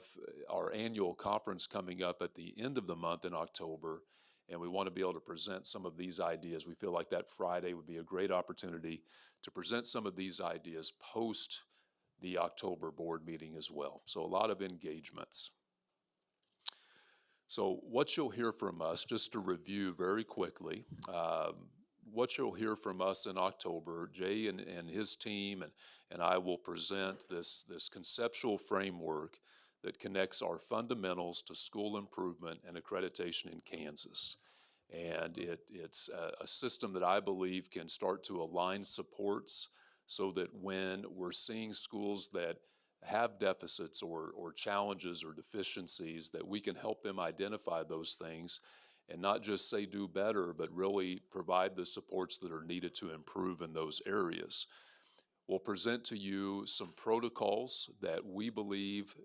our annual conference coming up at the end of the month in October, and we want to be able to present some of these ideas. We feel like that Friday would be a great opportunity to present some of these ideas post the October board meeting as well. So a lot of engagements. So what you'll hear from us, just to review very quickly, what you'll hear from us in October, Jay and his team and I will present this conceptual framework that connects our fundamentals to school improvement and accreditation in Kansas. And it's a system that I believe can start to align supports so that when we're seeing schools that have deficits or challenges or deficiencies, that we can help them identify those things and not just say do better, but really provide the supports that are needed to improve in those areas. We'll present to you some protocols that we believe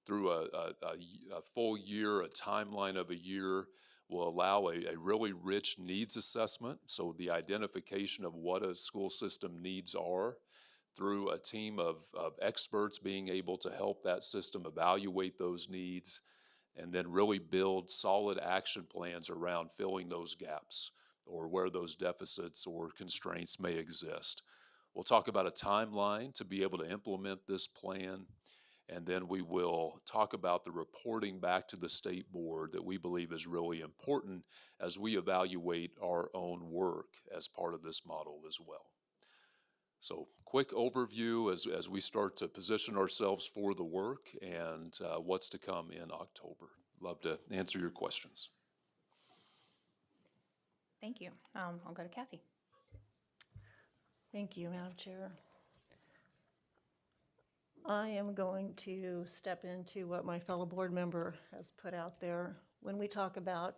through a full year, a timeline of a year, will allow a really rich needs assessment, so the identification of what a school system needs are through a team of experts being able to help that system evaluate those needs and then really build solid action plans around filling those gaps or where those deficits or constraints may exist. We'll talk about a timeline to be able to implement this plan. And then we will talk about the reporting back to the state board that we believe is really important as we evaluate our own work as part of this model as well. So quick overview as we start to position ourselves for the work and what's to come in October. Love to answer your questions. Thank you. I'll go to Kathy. Thank you, Madam Chair. I am going to step into what my fellow board member has put out there. When we talk about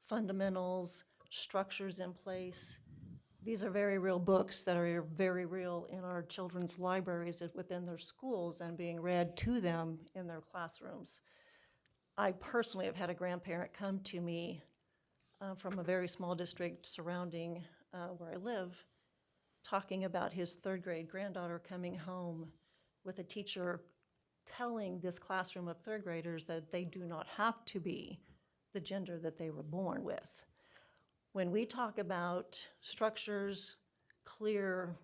fundamentals, structures in place, these are very real books that are very real in our children's libraries within their schools and being read to them in their classrooms. I personally have had a grandparent come to me from a very small district surrounding where I live, talking about his third grade granddaughter coming home with a teacher telling this classroom of third graders that they do not have to be the gender that they were born with. When we talk about structures, clear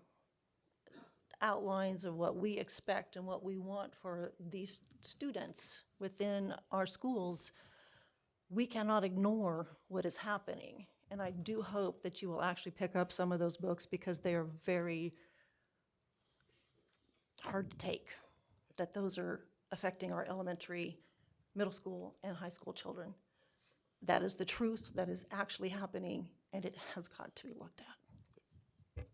outlines of what we expect and what we want for these students within our schools, we cannot ignore what is happening. And I do hope that you will actually pick up some of those books because they are very hard to take, that those are affecting our elementary, middle school, and high school children. That is the truth that is actually happening, and it has got to be looked at. Thank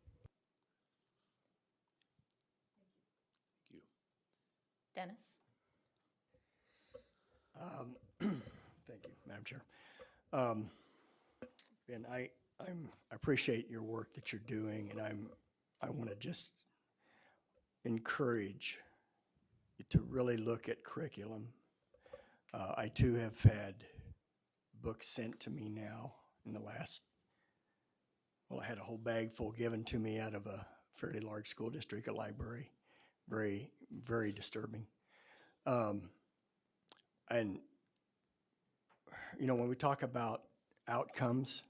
you. Dennis? Thank you, Madam Chair. Ben, I appreciate your work that you're doing, and I want to just encourage you to really look at curriculum. I too have had books sent to me now in the last, well, I had a whole bag full given to me out of a fairly large school district, a library. Very, very disturbing. And, you know, when we talk about outcomes,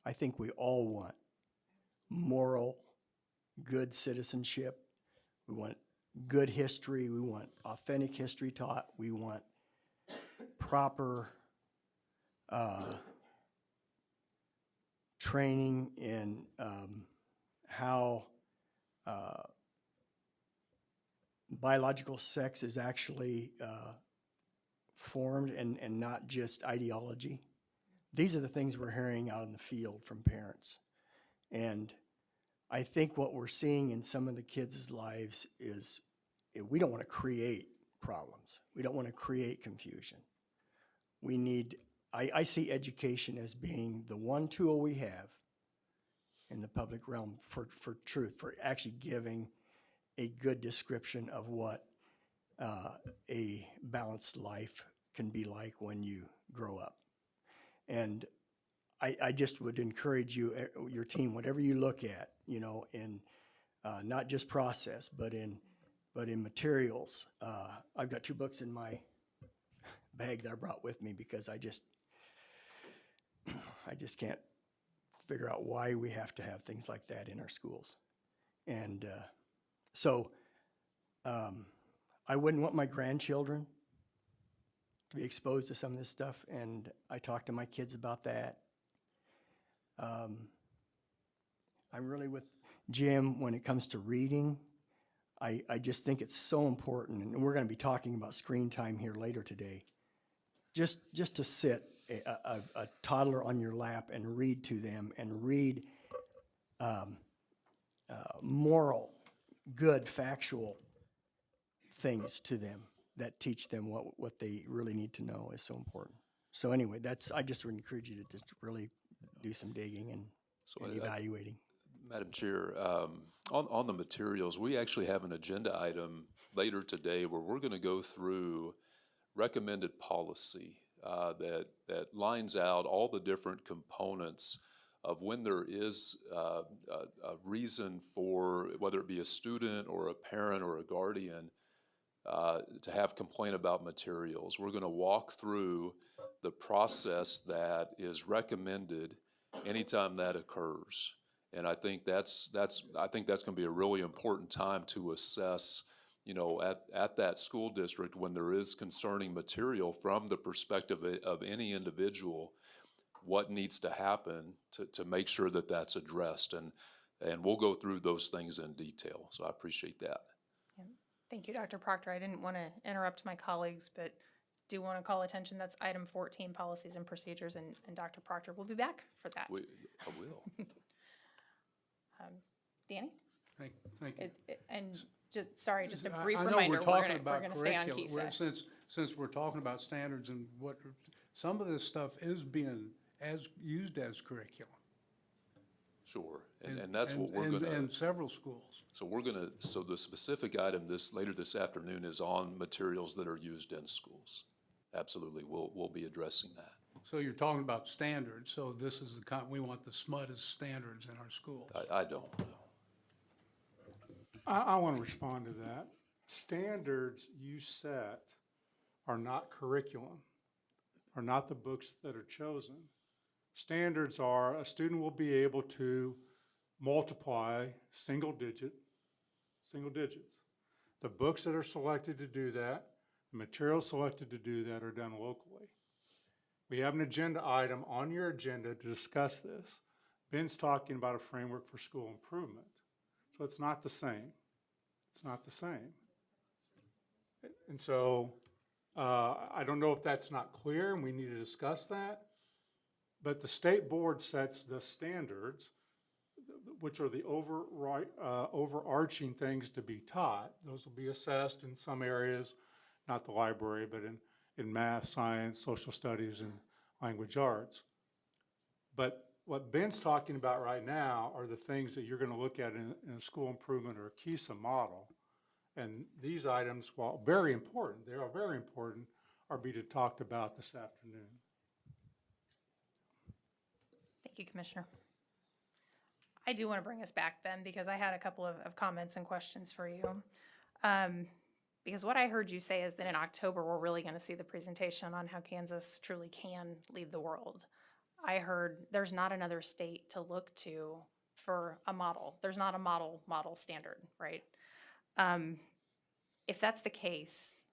I think we all want moral, good citizenship. We want good history. We want authentic history taught. We want proper training in how biological sex is actually formed and not just ideology. These are the things we're hearing out in the field from parents. And I think what we're seeing in some of the kids' lives is we don't want to create problems. We don't want to create confusion. We need, I see education as being the one tool we have in the public realm for truth, for actually giving a good description of what a balanced life can be like when you grow up. And I just would encourage you, your team, whatever you look at, you know, in not just process, but in materials. I've got 2 books in my bag that I brought with me because I just can't figure out why we have to have things like that in our schools. And so I wouldn't want my grandchildren to be exposed to some of this stuff, and I talk to my kids about that. I'm really with Jim when it comes to reading. I just think it's so important, and we're going to be talking about screen time here later today. Just to sit a toddler on your lap and read to them and read moral, good, factual things to them that teach them what they really need to know is so important. So anyway, I just would encourage you to just really do some digging and evaluating. Madam Chair, on the materials, we actually have an agenda item later today where we're going to go through recommended policy that lines out all the different components of when there is a reason for, whether it be a student or a parent or a guardian, to have complaint about materials. We're going to walk through the process that is recommended anytime that occurs. And I think that's going to be a really important time to assess, you know, at that school district when there is concerning material from the perspective of any individual, what needs to happen to make sure that that's addressed. And we'll go through those things in detail. So I appreciate that. Yeah. Thank you, Dr. Proctor. I didn't want to interrupt my colleagues, but do want to call attention, that's item 14, policies and procedures, and Dr. Proctor will be back for that. I will. Danny? Thank you. And just a I brief know reminder, we're talking we're about going to stay on curriculum. KSDE. Since we're talking about standards and what, some of this stuff is being used as curriculum. Sure, and that's what we're going to. In several schools. So so the specific item later this afternoon is on materials that are used in schools. Absolutely, we'll be addressing that. So you're talking about standards, so this is we want the SMUD as standards in our schools. I don't know. I want to respond to that. Standards you set are not curriculum, are not the books that are chosen. Standards are a student will be able to multiply single digits. The books that are selected to do that, the materials selected to do that are done locally. We have an agenda item on your agenda to discuss this. Ben's talking about a framework for school improvement. So it's not the same. It's not the same. And so I don't know if that's not clear and we need to discuss that, but the state board sets the standards, which are the overarching things to be taught. Those will be assessed in some areas, not the library, but in math, science, social studies, and language arts. But what Ben's talking about right now are the things that you're going to look at in a school improvement or a KESA model. And these items, while very important, they are very important, are being talked about this afternoon. Thank you, Commissioner. I do want to bring us back, Ben, because I had a couple of comments and questions for you. Because what I heard you say is that in October, we're really going to see the presentation on how Kansas truly can lead the world. I heard there's not another state to look to for a model. There's not a model standard, right? If that's the case,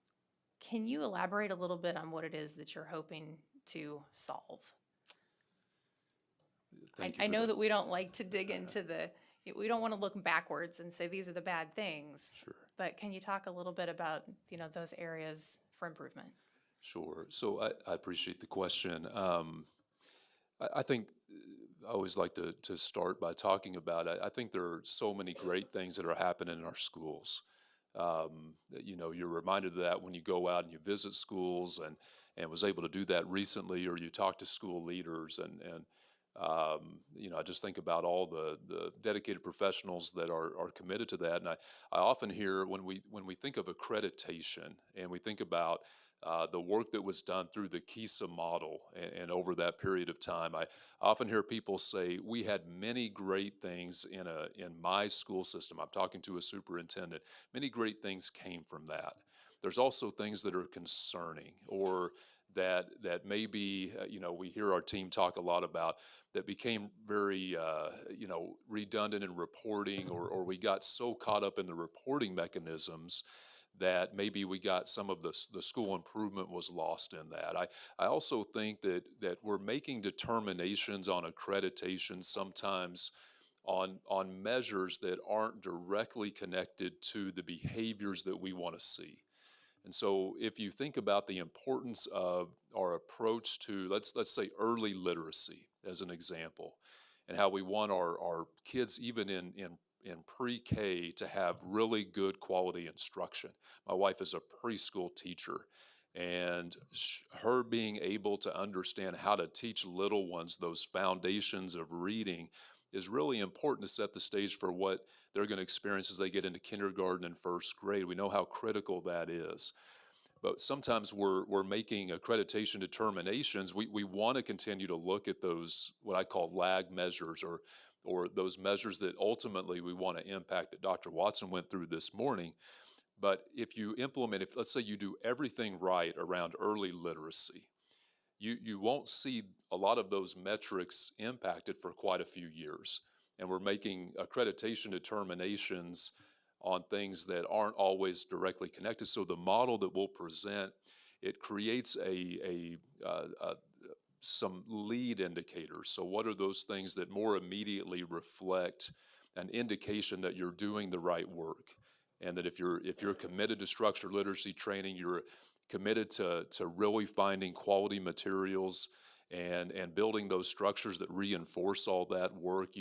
can you elaborate a little bit on what it is that you're hoping to solve? I know that we don't like to dig into we don't want to look backwards and say these are the bad things. Sure. But can you talk a little bit about, those areas for improvement? Sure. So I appreciate the question. I think I always like to start by talking about, I think there are so many great things that are happening in our schools. You're reminded of that when you go out and you visit schools and was able to do that recently, or you talk to school leaders and I just think about all the dedicated professionals that are committed to that. And I often hear when we think of accreditation and we think about the work that was done through the KISA model and over that period of time, I often hear people say, we had many great things in my school system. I'm talking to a superintendent. Many great things came from that. There's also things that are concerning or that maybe, we hear our team talk a lot about that became very, redundant in reporting, or we got so caught up in the reporting mechanisms that maybe we got some of the school improvement was lost in that. I also think that we're making determinations on accreditation sometimes on measures that aren't directly connected to the behaviors that we want to see. And so if you think about the importance of our approach to, let's say, early literacy as an example, and how we want our kids even in pre-K to have really good quality instruction. My wife is a preschool teacher, and her being able to understand how to teach little ones those foundations of reading is really important to set the stage for what they're going to experience as they get into kindergarten and first grade. We know how critical that is. But sometimes we're making accreditation determinations. We want to continue to look at those, what I call lag measures, or those measures that ultimately we want to impact that Dr. Watson went through this morning. But if you implement, if let's say you do everything right around early literacy, you won't see a lot of those metrics impacted for quite a few years. And we're making accreditation determinations on things that aren't always directly connected. So the model that we'll present, it creates some lead indicators. So what are those things that more immediately reflect an indication that you're doing the right work? And that if you're committed to structured literacy training, you're committed to really finding quality materials and building those structures that reinforce all that work.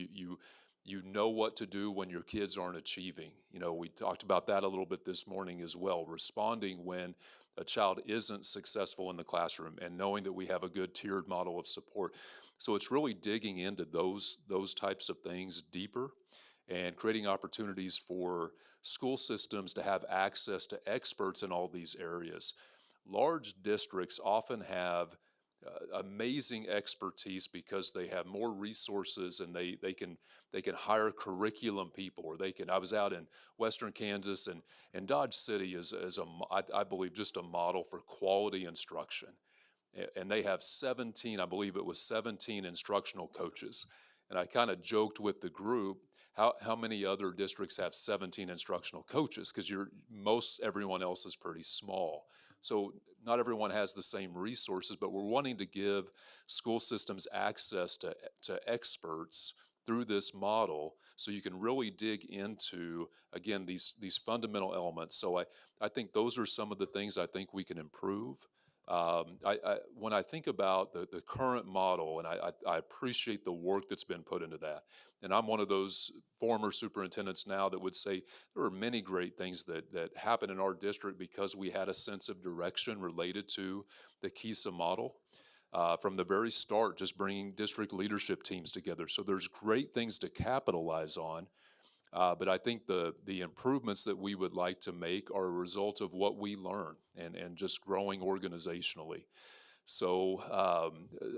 You know what to do when your kids aren't achieving. We talked about that a little bit this morning as well, responding when a child isn't successful in the classroom and knowing that we have a good tiered model of support. So it's really digging into those types of things deeper and creating opportunities for school systems to have access to experts in all these areas. Large districts often have amazing expertise because they have more resources and they can hire curriculum people, or I was out in Western Kansas, and Dodge City is I believe just a model for quality instruction. And they have 17 instructional coaches. And I kind of joked with the group, how many other districts have 17 instructional coaches? Because everyone else is pretty small. So not everyone has the same resources, but we're wanting to give school systems access to experts through this model so you can really dig into, again, these fundamental elements. So I think those are some of the things I think we can improve. When I think about the current model, and I appreciate the work that's been put into that, and I'm one of those former superintendents now that would say there are many great things that happen in our district because we had a sense of direction related to the KISA model. From the very start, just bringing district leadership teams together. So there's great things to capitalize on. But I think the improvements that we would like to make are a result of what we learn and just growing organizationally. So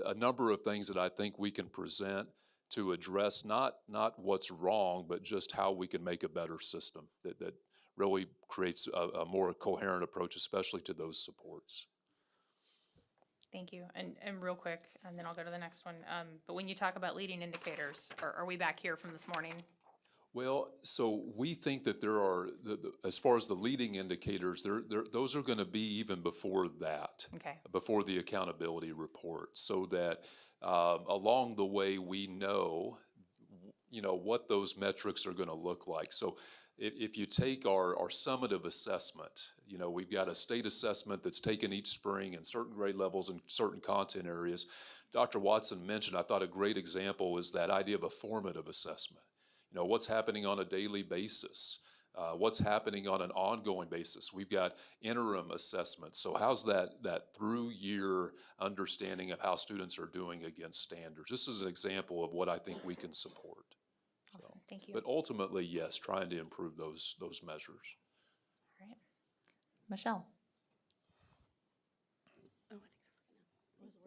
a number of things that I think we can present to address not what's wrong, but just how we can make a better system that really creates a more coherent approach, especially to those supports. Thank you. And real quick, and then I'll go to the next one. But when you talk about leading indicators, are we back here from this morning? Well, so we think that there are, as far as the leading indicators, those are going to be even before that, before the accountability report, so that along the way we know, what those metrics are going to look like. So if you take our summative assessment, we've got a state assessment that's taken each spring in certain grade levels and certain content areas. Dr. Watson mentioned, I thought a great example is that idea of a formative assessment. What's happening on a daily basis What's happening on an ongoing basis? We've got interim assessments. So how's that through year understanding of how students are doing against standards? This is an example of what I think we can support. Awesome, thank you. But ultimately, yes, trying to improve those measures. All right. Michelle?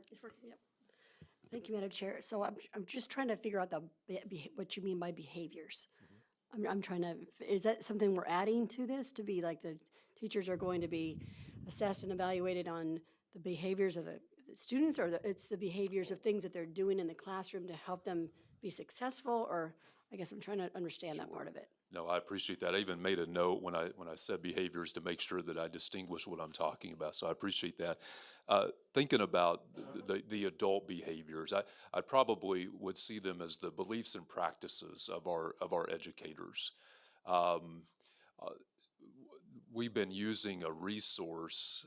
It's working, yep. Thank you, Madam Chair. So I'm just trying to figure out what you mean by behaviors. I'm trying to, is that something we're adding to this, to be like the teachers are going to be assessed and evaluated on the behaviors of the students, or it's the behaviors of things that they're doing in the classroom to help them be successful? Or I guess I'm trying to understand that part of it. No, I appreciate that. I even made a note when I said behaviors to make sure that I distinguish what I'm talking about. So I appreciate that. Thinking about the adult behaviors, I probably would see them as the beliefs and practices of our educators. We've been using a resource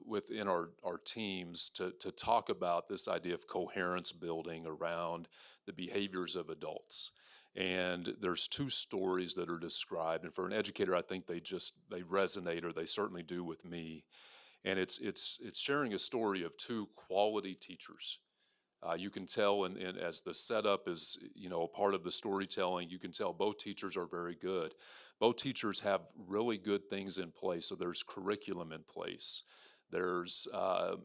within our teams to talk about this idea of coherence building around the behaviors of adults. And there's two stories that are described. And for an educator, I think they resonate, or they certainly do with me. And it's sharing a story of two quality teachers. You can tell, and as the setup is, a part of the storytelling, you can tell both teachers are very good. Both teachers have really good things in place. So there's curriculum in place. There's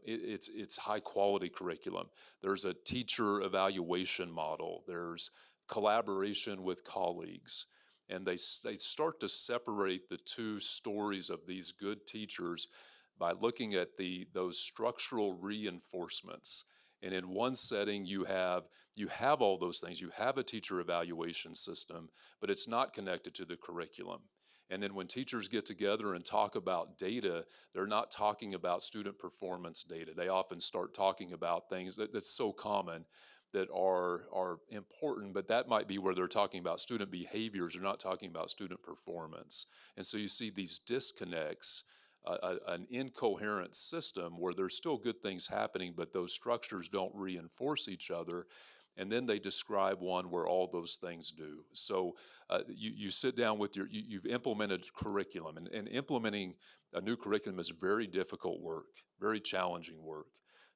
it's high quality curriculum. There's a teacher evaluation model. There's collaboration with colleagues. And they start to separate the two stories of these good teachers by looking at those structural reinforcements. And in one setting, you have all those things. You have a teacher evaluation system, but it's not connected to the curriculum. And then when teachers get together and talk about data, they're not talking about student performance data. They often start talking about things that's so common that are important, but that might be where they're talking about student behaviors. They're not talking about student performance. And so you see these disconnects, an incoherent system where there's still good things happening, but those structures don't reinforce each other. And then they describe one where all those things do. So you sit down with you've implemented curriculum, and implementing a new curriculum is very difficult work, very challenging work.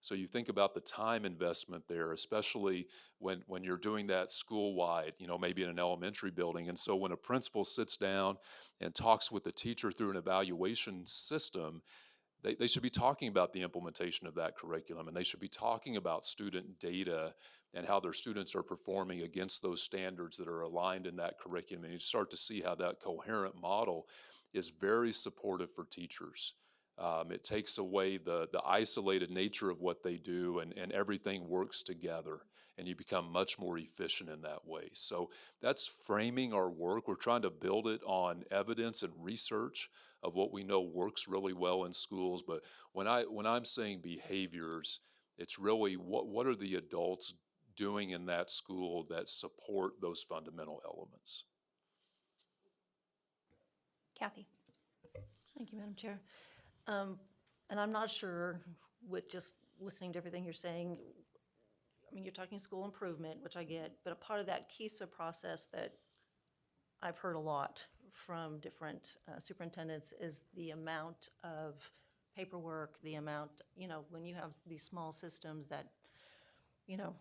So you think about the time investment there, especially when you're doing that school-wide, maybe in an elementary building. And so when a principal sits down and talks with the teacher through an evaluation system, they should be talking about the implementation of that curriculum, and they should be talking about student data and how their students are performing against those standards that are aligned in that curriculum. And you start to see how that coherent model is very supportive for teachers. It takes away the isolated nature of what they do, and everything works together, and you become much more efficient in that way. So that's framing our work. We're trying to build it on evidence and research of what we know works really well in schools. But when I'm saying behaviors, it's really what are the adults doing in that school that support those fundamental elements. Kathy? Thank you, Madam Chair. And I'm not sure, with just listening to everything you're saying, I mean, you're talking school improvement, which I get, but a part of that KESA process that I've heard a lot from different superintendents is the amount of paperwork, the amount, when you have these small systems that,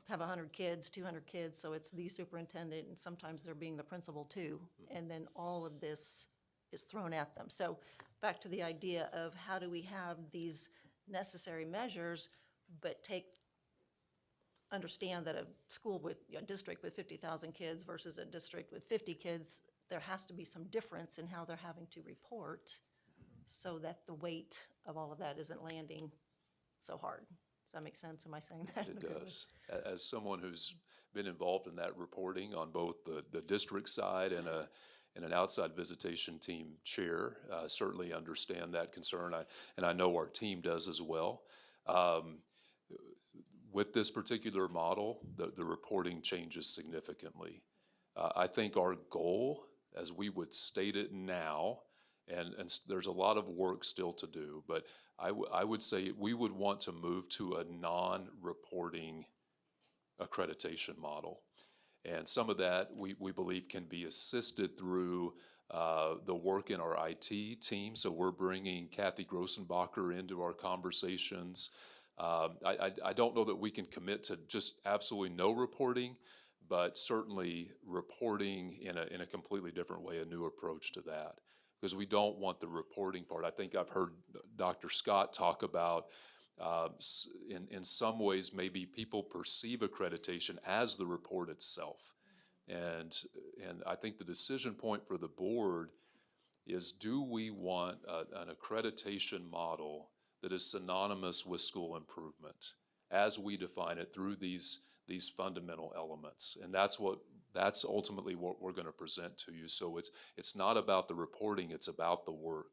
have 100 kids, 200 kids, so it's the superintendent, and sometimes they're being the principal too, and then all of this is thrown at them. So back to the idea of how do we have these necessary measures, but understand that a district with 50,000 kids versus a district with 50 kids, there has to be some difference in how they're having to report so that the weight of all of that isn't landing so hard. Does that make sense? Am I saying that? It does. As someone who's been involved in that reporting on both the district side and an outside visitation team chair, certainly understand that concern, and I know our team does as well. With this particular model, the reporting changes significantly. I think our goal, as we would state it now, and there's a lot of work still to do, but I would say we would want to move to a non-reporting accreditation model. And some of that we believe can be assisted through the work in our IT team. So we're bringing Kathy Grossenbacher into our conversations. I don't know that we can commit to just absolutely no reporting, but certainly reporting in a completely different way, a new approach to that. Because we don't want the reporting part. I think I've heard Dr. Scott talk about in some ways maybe people perceive accreditation as the report itself. And I think the decision point for the board is, do we want an accreditation model that is synonymous with school improvement as we define it through these fundamental elements? And that's ultimately what we're going to present to you. So it's not about the reporting, it's about the work,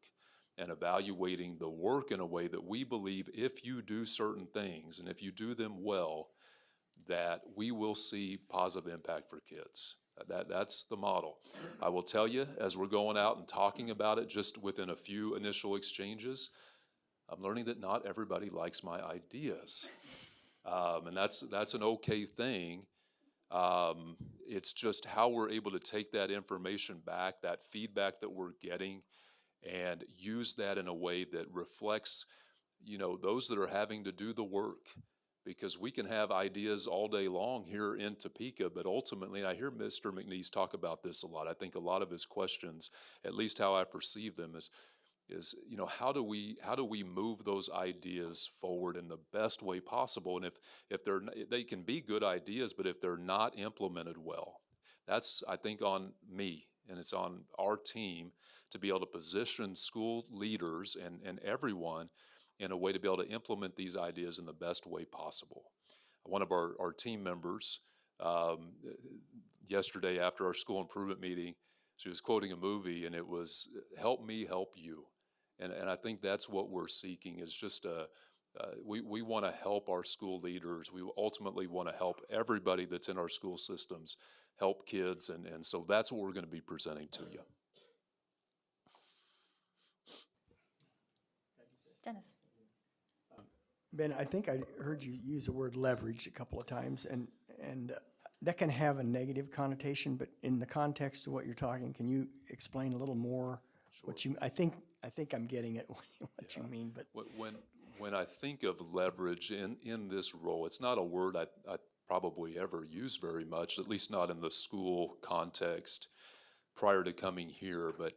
and evaluating the work in a way that we believe if you do certain things and if you do them well, that we will see positive impact for kids. That's the model. I will tell you, as we're going out and talking about it, just within a few initial exchanges, I'm learning that not everybody likes my ideas. And that's an okay thing. It's just how we're able to take that information back, that feedback that we're getting, and use that in a way that reflects, those that are having to do the work. Because we can have ideas all day long here in Topeka, but ultimately, and I hear Mr. McNeese talk about this a lot. I think a lot of his questions, at least how I perceive them, is how do we move those ideas forward in the best way possible? And if they can be good ideas, but if they're not implemented well, that's, I think, on me, and it's on our team to be able to position school leaders and everyone in a way to be able to implement these ideas in the best way possible. One of our team members, yesterday after our school improvement meeting, she was quoting a movie, and it was, "Help me help you." And I think that's what we're seeking, is just we want to help our school leaders. We ultimately want to help everybody that's in our school systems, help kids, and so that's what we're going to be presenting to you. Dennis. Ben, I think I heard you use the word leverage a couple of times, and that can have a negative connotation, but in the context of what you're talking, can you explain a little more what you, I think I'm getting at what you mean, but. When I think of leverage in this role, it's not a word I probably ever use very much, at least not in the school context prior to coming here, but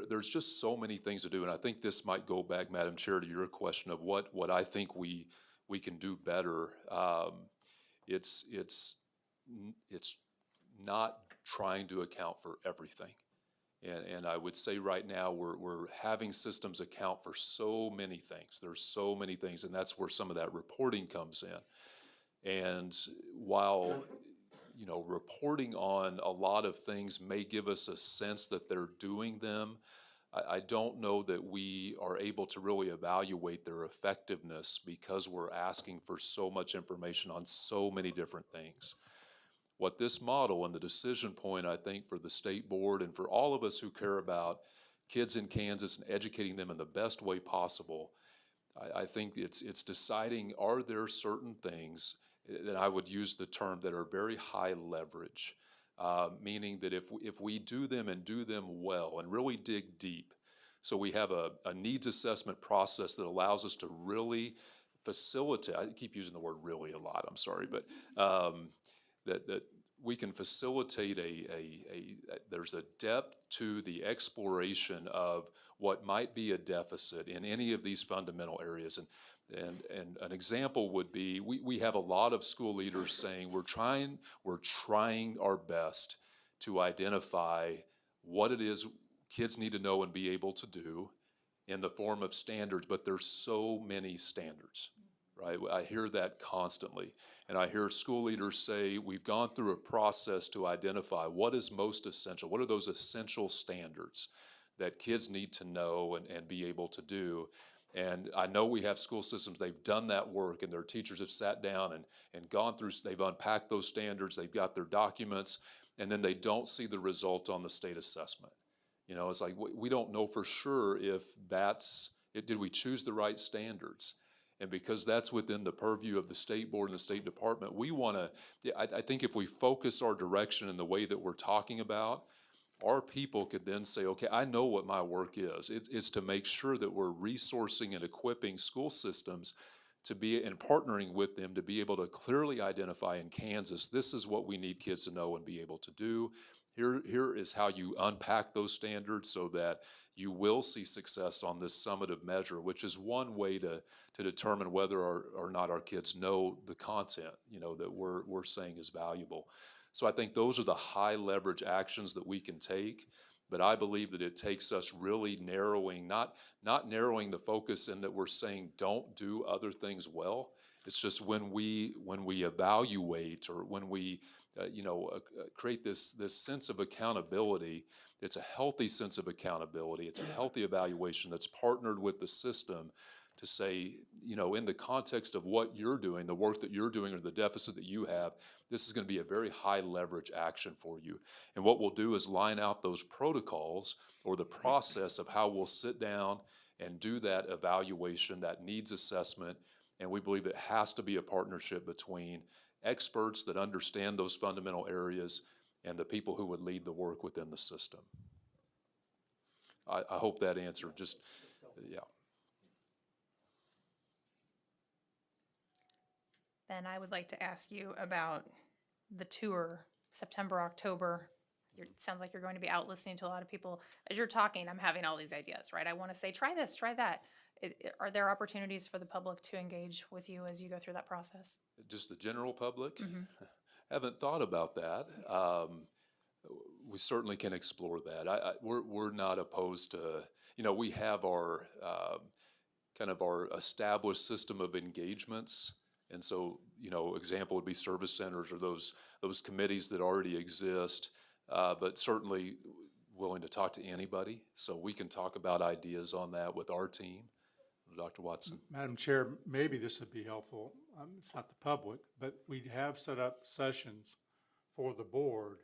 there's just so many things to do, and I think this might go back, Madam Chair, to your question of what I think we can do better. It's not trying to account for everything, and I would say right now we're having systems account for so many things. There's so many things, and that's where some of that reporting comes in. And while reporting on a lot of things may give us a sense that they're doing them, I don't know that we are able to really evaluate their effectiveness because we're asking for so much information on so many different things. What this model and the decision point, I think, for the state board and for all of us who care about kids in Kansas and educating them in the best way possible, I think it's deciding, are there certain things that I would use the term that are very high leverage, meaning that if we do them and do them well and really dig deep, so we have a needs assessment process that allows us to really facilitate, I keep using the word really a lot, I'm sorry, but that we can facilitate there's a depth to the exploration of what might be a deficit in any of these fundamental areas. And an example would be, we have a lot of school leaders saying we're trying our best to identify what it is kids need to know and be able to do in the form of standards, but there's so many standards, right? I hear that constantly. And I hear school leaders say, we've gone through a process to identify what is most essential. What are those essential standards that kids need to know and be able to do? And I know we have school systems, they've done that work, and their teachers have sat down and gone through, they've unpacked those standards, they've got their documents, and then they don't see the result on the state assessment. It's like, we don't know for sure if did we choose the right standards? And because that's within the purview of the state board and the State Department, we want to, I think if we focus our direction in the way that we're talking about, our people could then say, okay, I know what my work is. It's to make sure that we're resourcing and equipping school systems to be, and partnering with them to be able to clearly identify in Kansas, this is what we need kids to know and be able to do. Here is how you unpack those standards so that you will see success on this summative measure, which is one way to determine whether or not our kids know the content, that we're saying is valuable. So I think those are the high leverage actions that we can take. But I believe that it takes us really narrowing, not narrowing the focus in that we're saying don't do other things well. It's just when we evaluate, or when we create this sense of accountability. It's a healthy sense of accountability. It's a healthy evaluation that's partnered with the system to say, in the context of what you're doing, the work that you're doing, or the deficit that you have, this is going to be a very high leverage action for you. And what we'll do is line out those protocols, or the process of how we'll sit down and do that evaluation, that needs assessment. And we believe it has to be a partnership between experts that understand those fundamental areas and the people who would lead the work within the system. I hope that answered yeah. Ben, I would like to ask you about the tour, September, October. It sounds like you're going to be out listening to a lot of people. As you're talking, I'm having all these ideas, right? I want to say, try this, try that. Are there opportunities for the public to engage with you as you go through that process? Just the general public? Haven't thought about that. We certainly can explore that. We're not opposed to, we have our kind of our established system of engagements. And so, example would be service centers, or those committees that already exist, but certainly willing to talk to anybody. So we can talk about ideas on that with our team. Dr. Watson. Madam Chair, maybe this would be helpful. It's not the public, but we have set up sessions for the board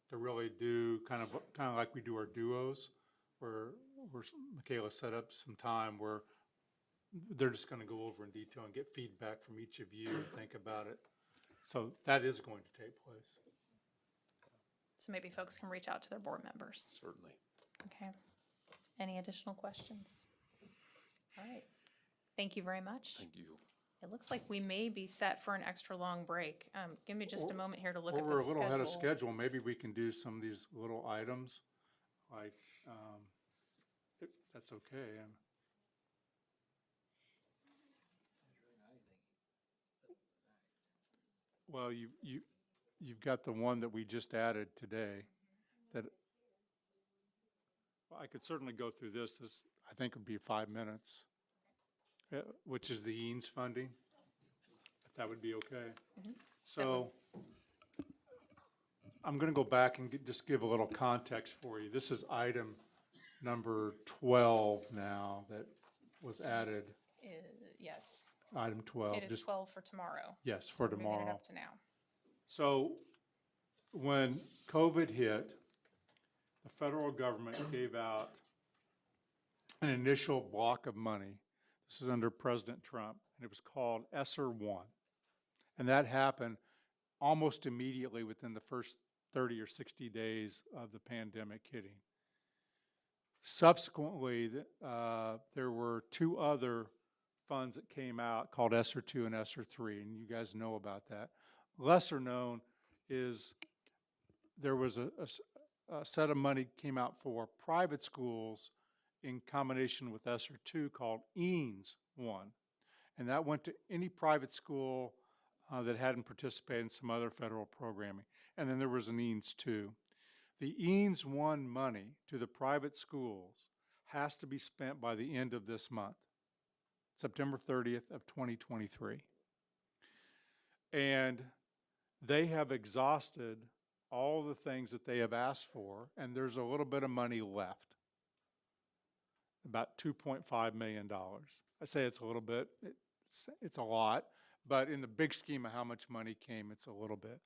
to really do kind of like we do our duos, where Michaela set up some time where they're just going to go over in detail and get feedback from each of you and think about it. So that is going to take place. So maybe folks can reach out to their board members. Certainly. Okay. Any additional questions? All right. Thank you very much. Thank you. It looks like we may be set for an extra long break. Give me just a moment here to look at the schedule. We're a little ahead of schedule. Maybe we can do some of these little items, like, if that's okay. Well, you've got the one that we just added today. Well, I could certainly go through this. This, I think, would be 5 minutes, which is the EANS funding, if that would be okay. So I'm going to go back and just give a little context for you. This is item number 12 now that was added. Yes. Item 12. It is 12 for tomorrow. Yes, for Moving it tomorrow. up to now. So when COVID hit, the federal government gave out an initial block of money. This is under President Trump, and it was called ESSER 1. And that happened almost immediately within the first 30 or 60 days of the pandemic hitting. Subsequently, there were two other funds that came out called ESSER 2 and ESSER 3, and you guys know about that. Lesser known is there was a set of money came out for private schools in combination with ESSER 2 called EANS 1. And that went to any private school that hadn't participated in some other federal programming. And then there was an EANS 2. The EANS 1 money to the private schools has to be spent by the end of this month, September 30th of 2023. And they have exhausted all the things that they have asked for, and there's a little bit of money left, about $2.5 million. I say it's a little bit, it's a lot, but in the big scheme of how much money came, it's a little bit.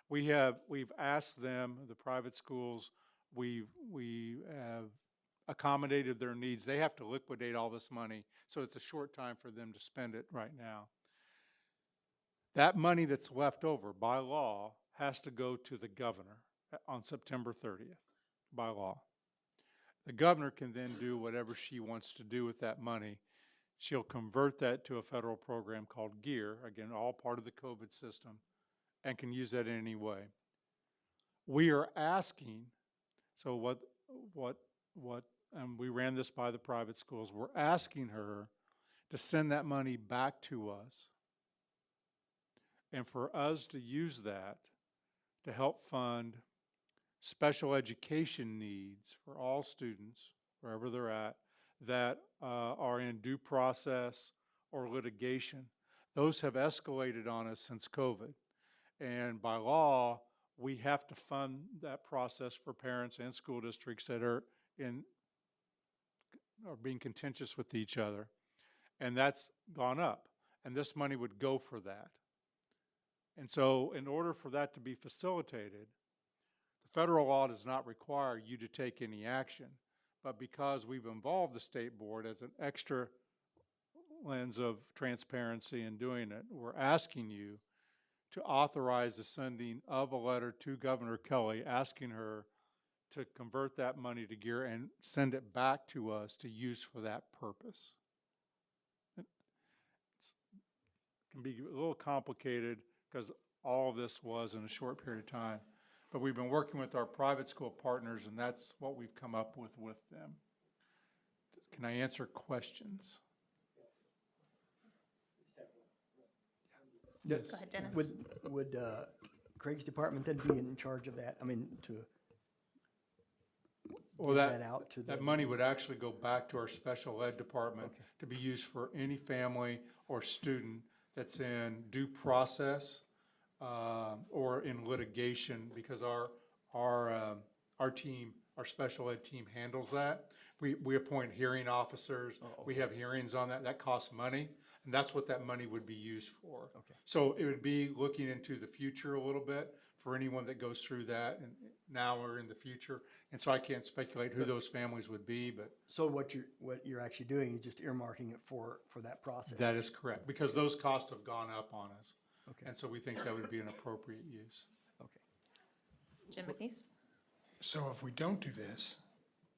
We've asked them, the private schools, we have accommodated their needs. They have to liquidate all this money, so it's a short time for them to spend it right now. That money that's left over by law has to go to the governor on September 30th. by law. The governor can then do whatever she wants to do with that money. She'll convert that to a federal program called GEAR, again, all part of the COVID system, and can use that in any way. We are asking, so we ran this by the private schools, we're asking her to send that money back to us and for us to use that to help fund special education needs for all students, wherever they're at, that are in due process or litigation. Those have escalated on us since COVID. And by law, we have to fund that process for parents and school districts that are being contentious with each other. And that's gone up. And this money would go for that. And so in order for that to be facilitated, the federal law does not require you to take any action. But because we've involved the state board as an extra lens of transparency in doing it, we're asking you to authorize the sending of a letter to Governor Kelly asking her to convert that money to GEAR and send it back to us to use for that purpose. It can be a little complicated because all of this was in a short period of time. But we've been working with our private school partners, and that's what we've come up with them. Can I answer questions? Go ahead, Dennis. Would Craig's department then be in charge of that? I mean, to Well, give that out to that the. money would actually go back to our special ed department to be used for any family or student that's in due process or in litigation, because our team, our special ed team handles that. We appoint hearing officers. We have hearings on that. That costs money, and that's what that money would be used for. Okay. So it would be looking into the future a little bit for anyone that goes through that, and now or in the future. And so I can't speculate who those families would be, but So what you're actually doing is just earmarking it for that process. that is correct, because those costs have gone up on us. Okay. And so we think that would be an appropriate use. Okay. Jim McNeese? So if we don't do this,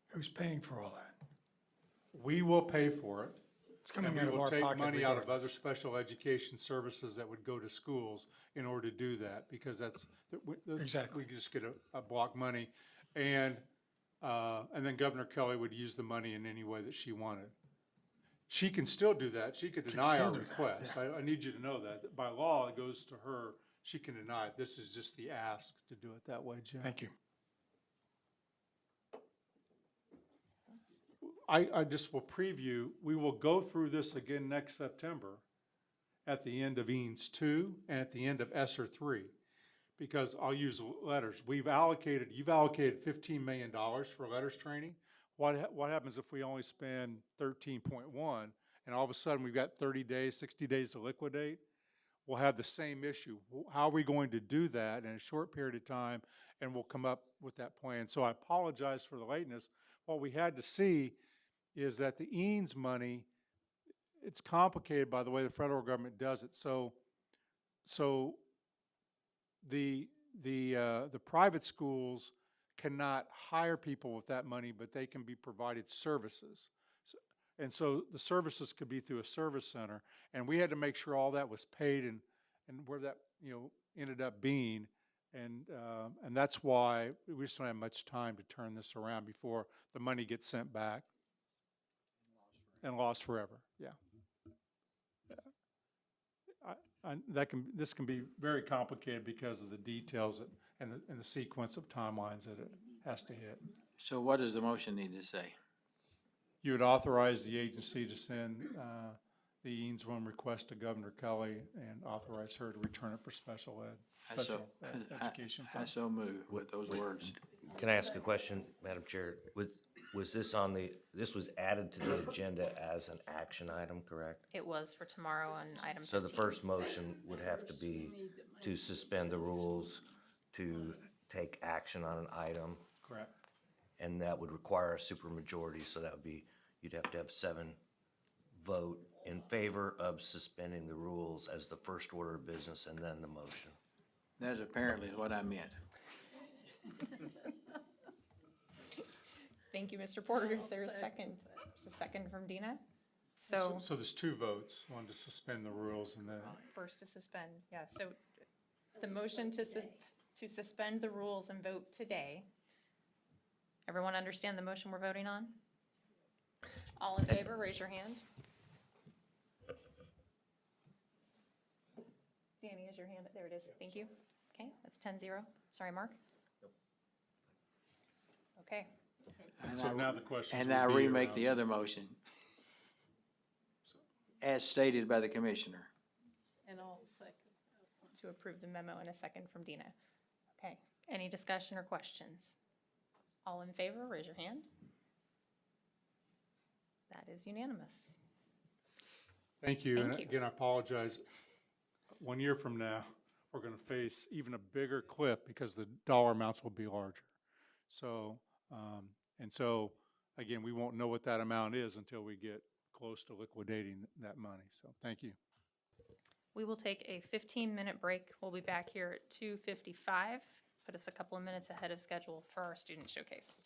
who's paying for all that? We will pay for it. It's coming And out we of will our take pocket money out of regardless. other special education services that would go to schools in order to do that, because Exactly. we just get a block money. And then Governor Kelly would use the money in any way that she wanted. She can still do that. She could She can deny still our do that, request. I need you to know that. By law, it goes to her. She can deny it. This is just the ask to do it that way, Jim. Thank you. I just will preview, we will go through this again next September at the end of EANS 2 and at the end of ESSER 3, because I'll use letters. You've allocated $15 million for letters training. What happens if we only spend 13.1 and all of a sudden we've got 30 days, 60 days to liquidate? We'll have the same issue. How are we going to do that in a short period of time? And we'll come up with that plan. So I apologize for the lateness. What we had to see is that the EANS money, it's complicated by the way the federal government does it. So the private schools cannot hire people with that money, but they can be provided services. And so the services could be through a service center. And we had to make sure all that was paid and where that, ended up being. And that's why we just don't have much time to turn this around before the money gets sent back. And lost forever, yeah. This can be very complicated because of the details and the sequence of timelines that it has to hit. So what does the motion need to say? You would authorize the agency to send the EANS 1 request to Governor Kelly and authorize her to return it for special education I funds. so move with those words. Can I ask a question, Madam Chair? Was this this was added to the agenda as an action item, correct? It was for tomorrow on item 15. So the first motion would have to be to suspend the rules, to take action on an item, Correct. and that would require a supermajority, so that would be, you'd have to have 7 vote in favor of suspending the rules as the first order of business, and then the motion. That apparently is what I meant. Thank you, Mr. Porter. Is there a I'll second? There's a second from Dina. So So there's two votes, one to suspend the rules and then, first to suspend, yeah, so the motion to to suspend the rules and vote today. Everyone understand the motion we're voting on? All in favor, raise your hand. Danny, is your hand, there it is, thank you. Okay, that's 10-0. Sorry, Mark? Okay, And so I- now the questions And would I be remake around- the other motion. As stated by the commissioner. And I'll second. to approve the memo in a second from Dina. Okay, any discussion or questions? All in favor, raise your hand. That is unanimous. Thank you. Thank And you. again, I apologize. 1 year from now, we're going to face even a bigger cliff because the dollar amounts will be larger. So, so again, we won't know what that amount is until we get close to liquidating that money. So thank you. We will take a 15-minute break. We'll be back here at 2:55. Put us a couple of minutes ahead of schedule for our student showcase.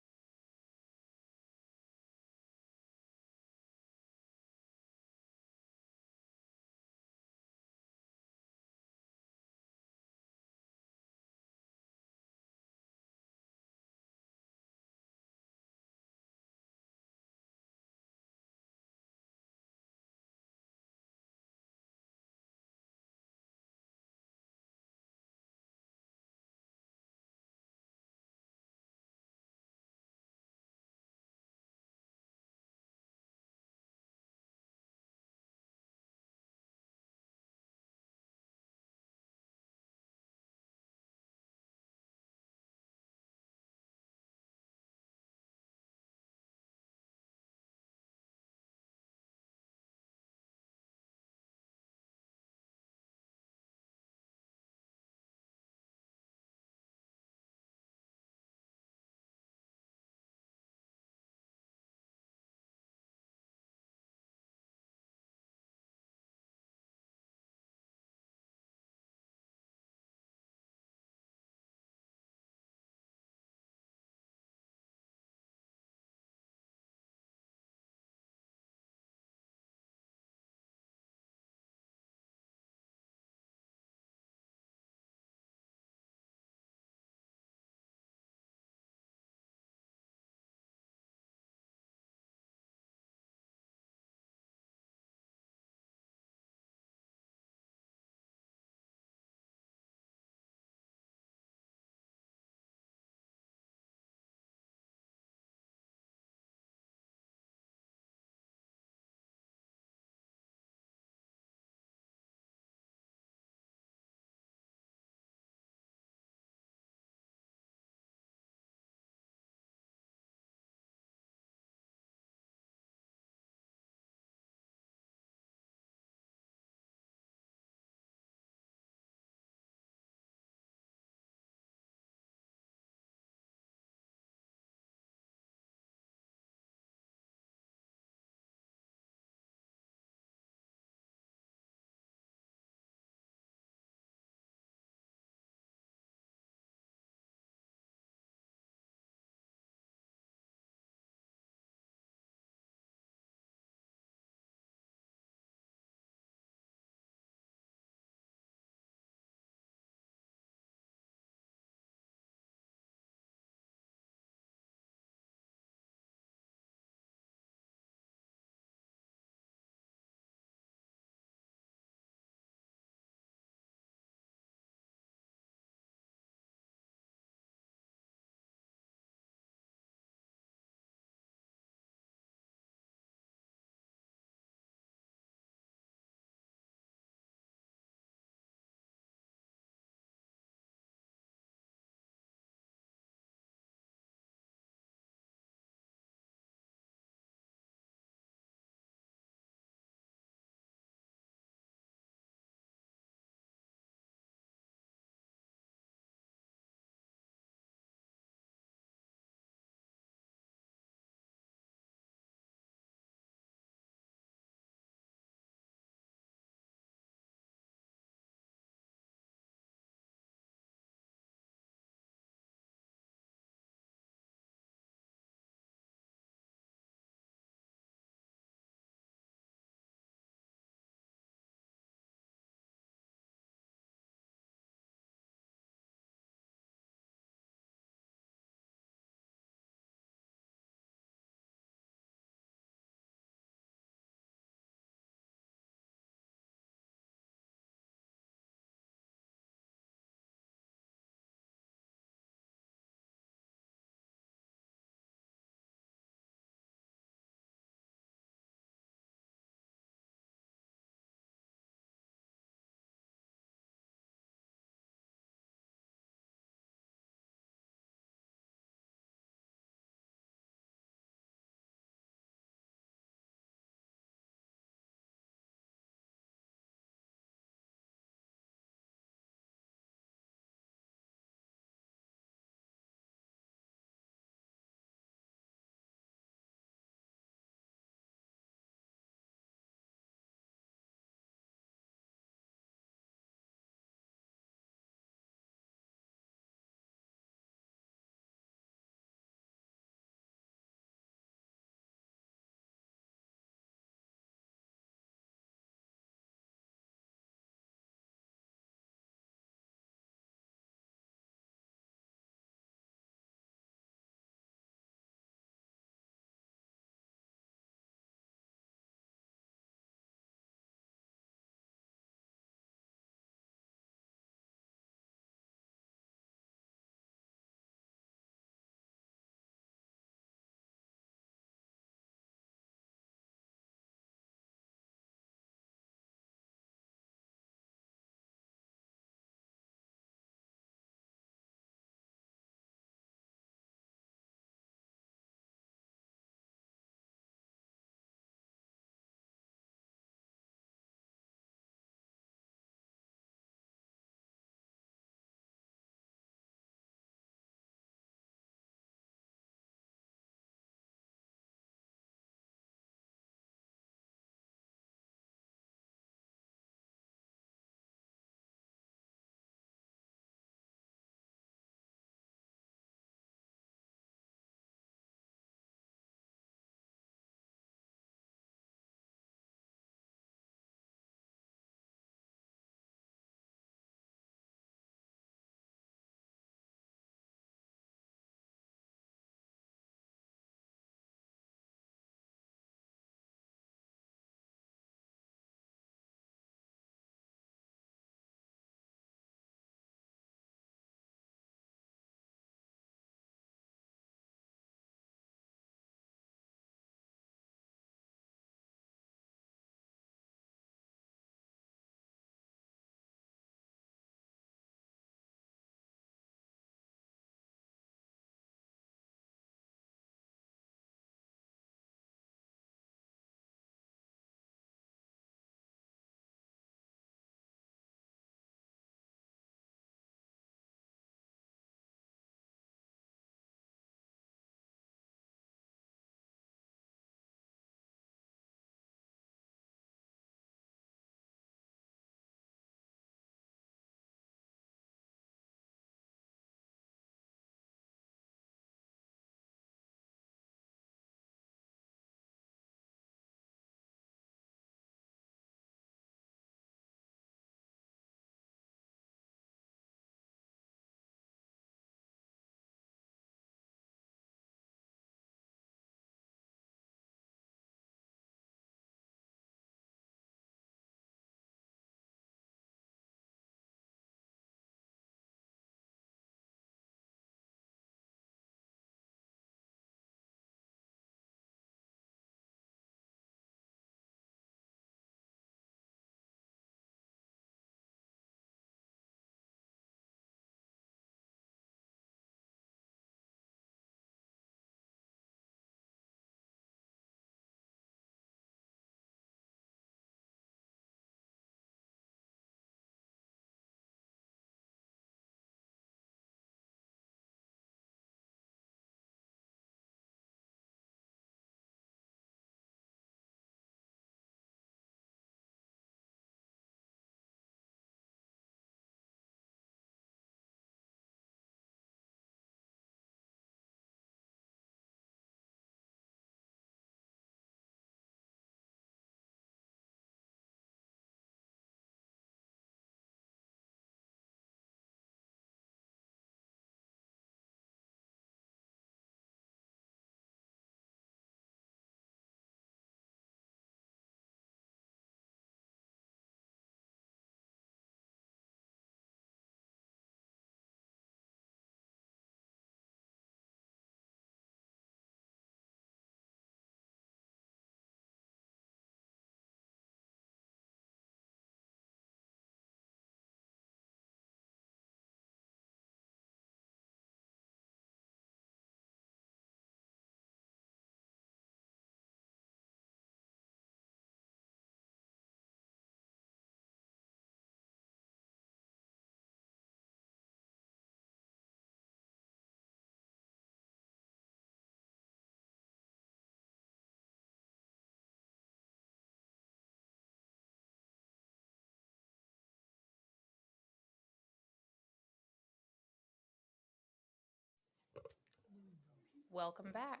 Welcome back.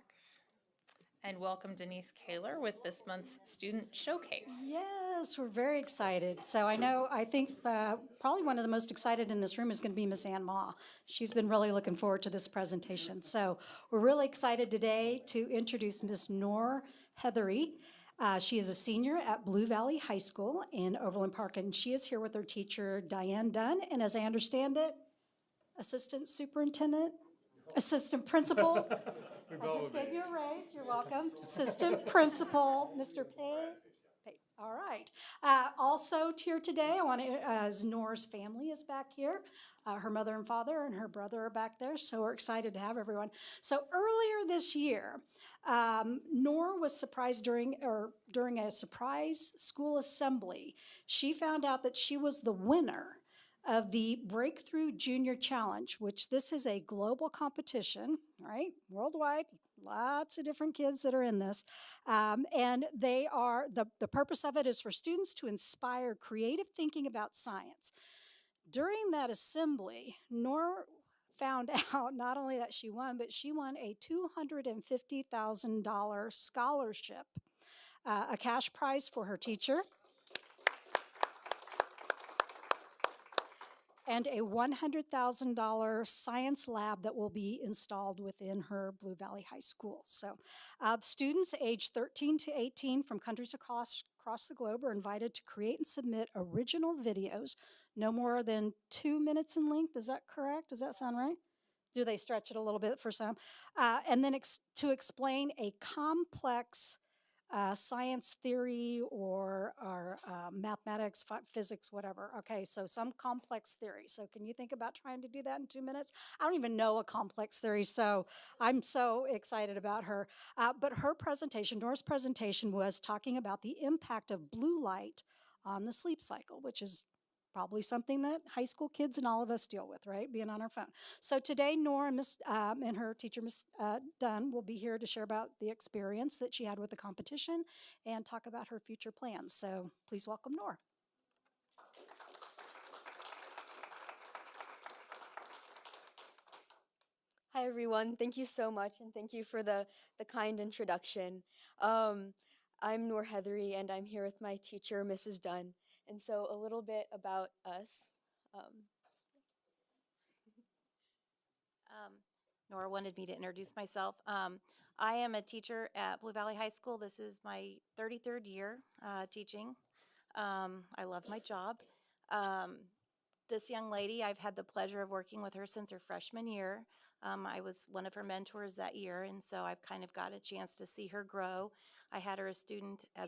And welcome Denise Kaler with this month's Student Showcase. Yes, we're very excited. So I think probably one of the most excited in this room is going to be Miss Ann Ma. She's been really looking forward to this presentation. So we're really excited today to introduce Miss Noor Heathery. She is a senior at Blue Valley High School in Overland Park, and she is here with her teacher, Diane Dunn, and as I understand it, assistant principal. I just gave you a raise. You're welcome. Assistant Principal, Mr. Pay. All right. Also here today, I want to, Nora's family is back here. Her mother and father and her brother are back there, so we're excited to have everyone. So earlier this year, Nora was surprised during a surprise school assembly. She found out that she was the winner of the Breakthrough Junior Challenge, which this is a global competition, right? Worldwide, lots of different kids that are in this. And they are, the purpose of it is for students to inspire creative thinking about science. During that assembly, Nora found out not only that she won, but she won a $250,000 scholarship, a cash prize for her teacher, and a $100,000 science lab that will be installed within her Blue Valley High School. So students aged 13 to 18 from countries across the globe are invited to create and submit original videos, no more than 2 minutes in length. Is that correct? Does that sound right? Do they stretch it a little bit for some? And then to explain a complex science theory or mathematics, physics, whatever. Okay, so some complex theory. So can you think about trying to do that in 2 minutes? I don't even know a complex theory, so I'm so excited about her. But her presentation, Nora's presentation, was talking about the impact of blue light on the sleep cycle, which is probably something that high school kids and all of us deal with, right? Being on our phone. So today, Nora and her teacher, Miss Dunn, will be here to share about the experience that she had with the competition and talk about her future plans. So please welcome Nora. Hi, everyone. Thank you so much, and thank you for the kind introduction. I'm Noor Heathery, and I'm here with my teacher, Mrs. Dunn. And so a little bit about us. Nora wanted me to introduce myself. I am a teacher at Blue Valley High School. This is my 33rd year teaching. I love my job. This young lady, I've had the pleasure of working with her since her freshman year. I was one of her mentors that year, and so I've kind of got a chance to see her grow. I had her as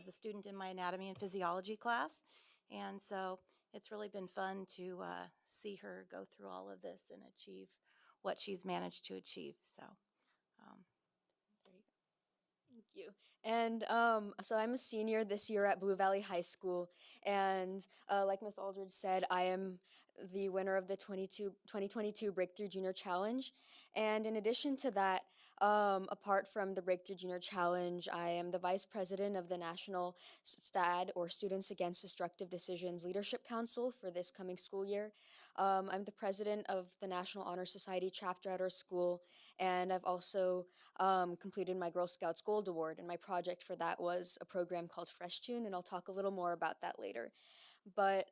a student in my anatomy and physiology class, and so it's really been fun to see her go through all of this and achieve what she's managed to achieve. So there you go. Thank you. And so I'm a senior this year at Blue Valley High School, and like Ms. Aldridge said, I am the winner of the 2022 Breakthrough Junior Challenge. And in addition to that, apart from the Breakthrough Junior Challenge, I am the vice president of the National STAD, or Students Against Destructive Decisions Leadership Council, for this coming school year. I'm the president of the National Honor Society chapter at our school, and I've also completed my Girl Scouts Gold Award, and my project for that was a program called Fresh Tune, and I'll talk a little more about that later. But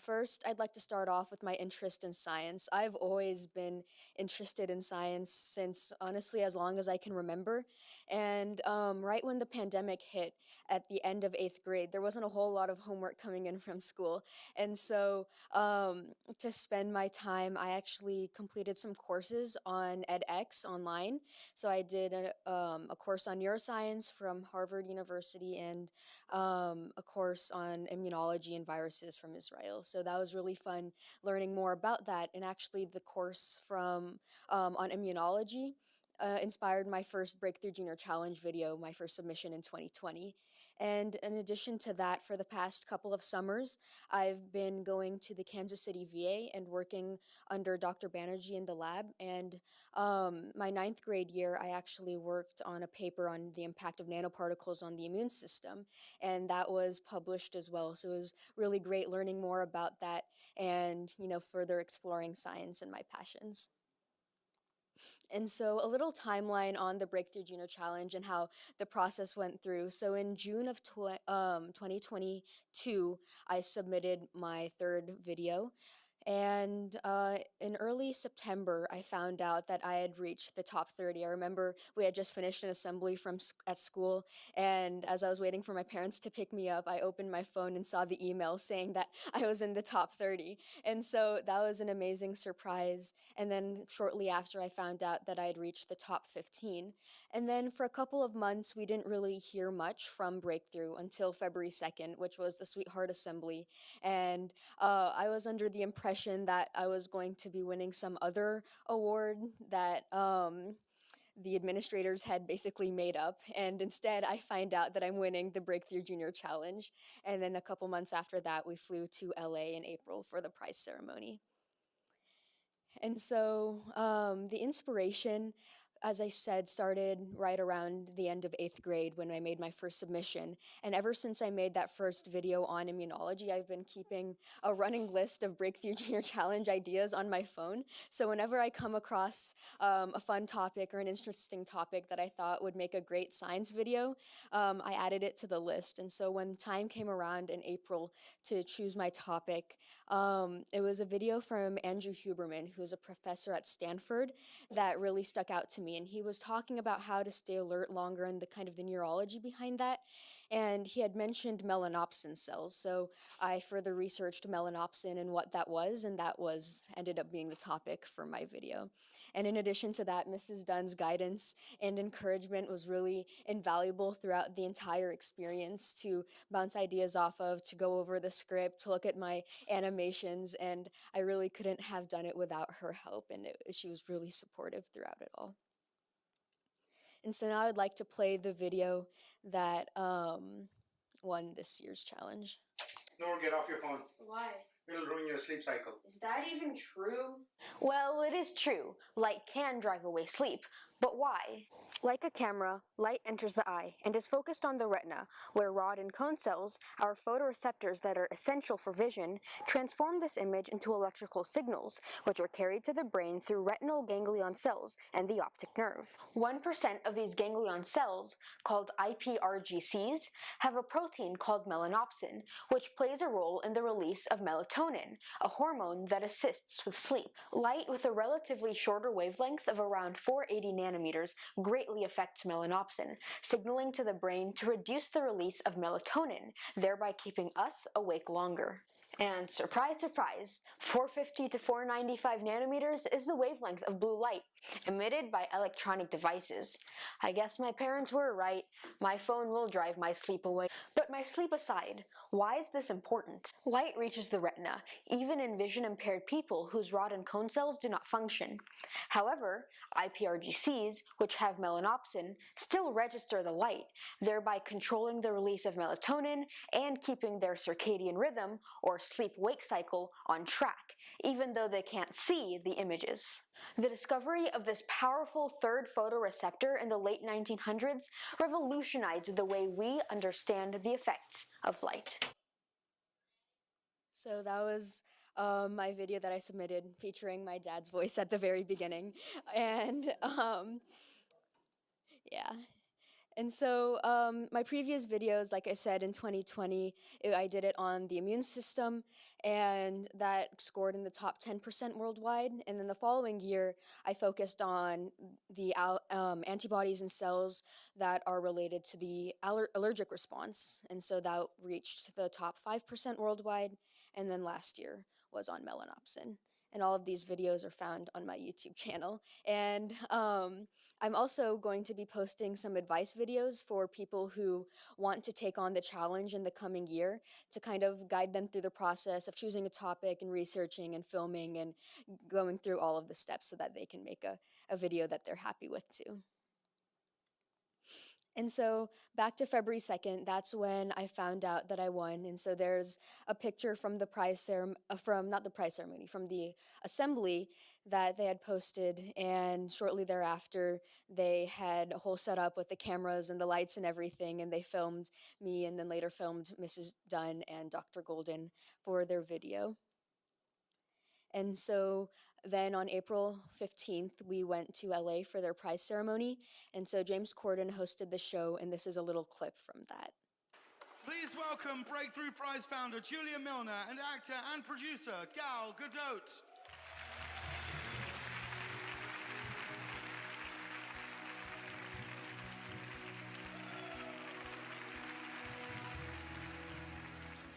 first, I'd like to start off with my interest in science. I've always been interested in science since, honestly, as long as I can remember. And right when the pandemic hit at the end of 8th grade, there wasn't a whole lot of homework coming in from school. And so to spend my time, I actually completed some courses on edX online. So I did a course on neuroscience from Harvard University and a course on immunology and viruses from Israel. So that was really fun learning more about that. And actually the course from on immunology inspired my first Breakthrough Junior Challenge video, my first submission in 2020. And in addition to that, for the past couple of summers, I've been going to the Kansas City VA and working under Dr. Banerjee in the lab. And my 9th grade year, I actually worked on a paper on the impact of nanoparticles on the immune system, and that was published as well. So it was really great learning more about that and, further exploring science and my passions. And so, a little timeline on the Breakthrough Junior Challenge and how the process went through. So, in June of 2022, I submitted my third video. And in early September, I found out that I had reached the top 30. I remember we had just finished an assembly at school, and as I was waiting for my parents to pick me up, I opened my phone and saw the email saying that I was in the top 30. And so that was an amazing surprise. And then shortly after, I found out that I had reached the top 15. And then for a couple of months, we didn't really hear much from Breakthrough until February 2nd, which was the Sweetheart Assembly. And I was under the impression that I was going to be winning some other award that the administrators had basically made up. And instead, I find out that I'm winning the Breakthrough Junior Challenge. And then a couple months after that, we flew to LA in April for the prize ceremony. And so the inspiration, as I said, started right around the end of 8th grade when I made my first submission. And ever since I made that first video on immunology, I've been keeping a running list of Breakthrough Junior Challenge ideas on my phone. So whenever I come across a fun topic or an interesting topic that I thought would make a great science video, I added it to the list. And so when time came around in April to choose my topic, it was a video from Andrew Huberman, who's a professor at Stanford, that really stuck out to me. And he was talking about how to stay alert longer and the kind of the neurology behind that. And he had mentioned melanopsin cells. So I further researched melanopsin and what that was, and that ended up being the topic for my video. And in addition to that, Mrs. Dunn's guidance and encouragement was really invaluable throughout the entire experience, to bounce ideas off of, to go over the script, to look at my animations, and I really couldn't have done it without her help, and she was really supportive throughout it all. And so now I'd like to play the video that won this year's challenge. Noor, get off your phone. Why? It'll ruin your sleep cycle. Is that even true? Well, it is true. Light can drive away sleep. But why? Like a camera, light enters the eye and is focused on the retina, where rod and cone cells, our photoreceptors that are essential for vision, transform this image into electrical signals, which are carried to the brain through retinal ganglion cells and the optic nerve. 1% of these ganglion cells, called iPRGCs, have a protein called melanopsin, which plays a role in the release of melatonin, a hormone that assists with sleep. Light with a relatively shorter wavelength of around 480 nanometers greatly affects melanopsin, signaling to the brain to reduce the release of melatonin, thereby keeping us awake longer. And surprise, surprise, 450 to 495 nanometers is the wavelength of blue light emitted by electronic devices. I guess my parents were right. My phone will drive my sleep away. But my sleep aside, why is this important? Light reaches the retina, even in vision-impaired people whose rod and cone cells do not function. However, iPRGCs, which have melanopsin, still register the light, thereby controlling the release of melatonin and keeping their circadian rhythm, or sleep-wake cycle, on track, even though they can't see the images. The discovery of this powerful third photoreceptor in the late 1900s revolutionized the way we understand the effects of light. So that was my video that I submitted featuring my dad's voice at the very beginning. And yeah. And so my previous videos, like I said, in 2020, I did it on the immune system, and that scored in the top 10% worldwide. And then the following year, I focused on the antibodies and cells that are related to the allergic response. And so that reached the top 5% worldwide. And then last year was on melanopsin. And all of these videos are found on my YouTube channel. And I'm also going to be posting some advice videos for people who want to take on the challenge in the coming year, to kind of guide them through the process of choosing a topic and researching and filming and going through all of the steps so that they can make a video that they're happy with too. And so back to February 2nd, that's when I found out that I won. And so there's a picture from the from the assembly that they had posted. And shortly thereafter, they had a whole setup with the cameras and the lights and everything. And they filmed me and then later filmed Mrs. Dunn and Dr. Golden for their video. And so then on April 15th, we went to LA for their prize ceremony. And so James Corden hosted the show, and this is a little clip from that. Please welcome Breakthrough Prize founder Julia Milner and actor and producer Gal Gadot.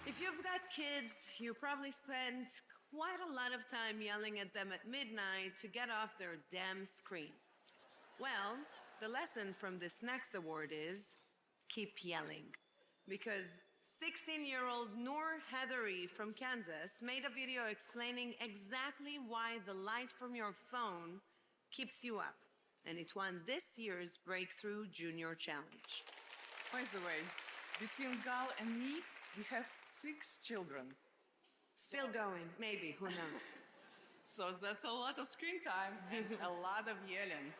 If you've got kids, you probably spend quite a lot of time yelling at them at midnight to get off their damn screen. Well, the lesson from this next award is keep yelling. Because 16-year-old Noor Heathery from Kansas made a video explaining exactly why the light from your phone keeps you up. And it won this year's Breakthrough Junior Challenge. By the way, between Gal and me, we have 6 children. Still going, maybe, who knows? So that's a lot of screen time and a lot of yelling.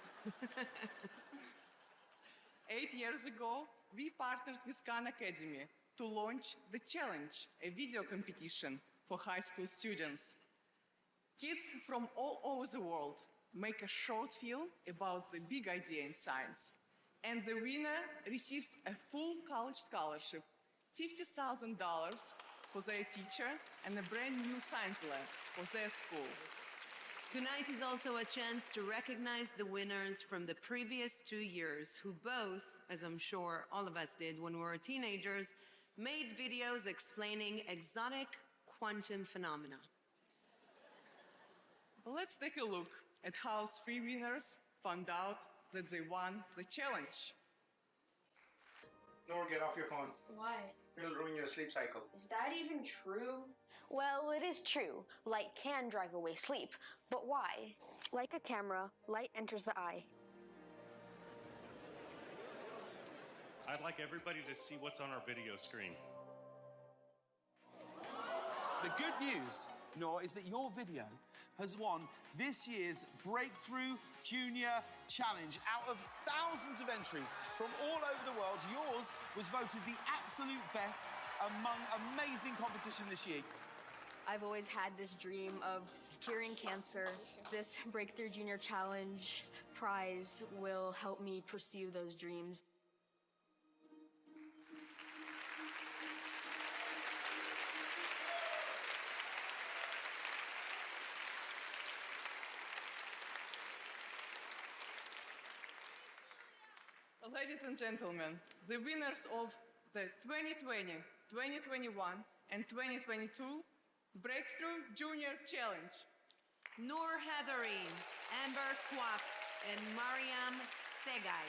8 years ago, we partnered with Khan Academy to launch The Challenge, a video competition for high school students. Kids from all over the world make a short film about the big idea in science. And the winner receives a full college scholarship, $50,000 for their teacher, and a brand new science lab for their school. Tonight is also a chance to recognize the winners from the previous 2 years who both, as I'm sure all of us did when we were teenagers, made videos explaining exotic quantum phenomena. Let's take a look at how 3 winners found out that they won the challenge. Noor, get off your phone. Why? It'll ruin your sleep cycle. Is that even true? Well, it is true. Light can drive away sleep. But why? Like a camera, light enters the eye. I'd like everybody to see what's on our video screen. The good news, Noor, is that your video has won this year's Breakthrough Junior Challenge. Out of thousands of entries from all over the world, yours was voted the absolute best among amazing competition this year. I've always had this dream of curing cancer. This Breakthrough Junior Challenge prize will help me pursue those dreams. Ladies and gentlemen, the winners of the 2020, 2021, and 2022 Breakthrough Junior Challenge. Noor Heathery, Amber Kwap, and Mariam Segay.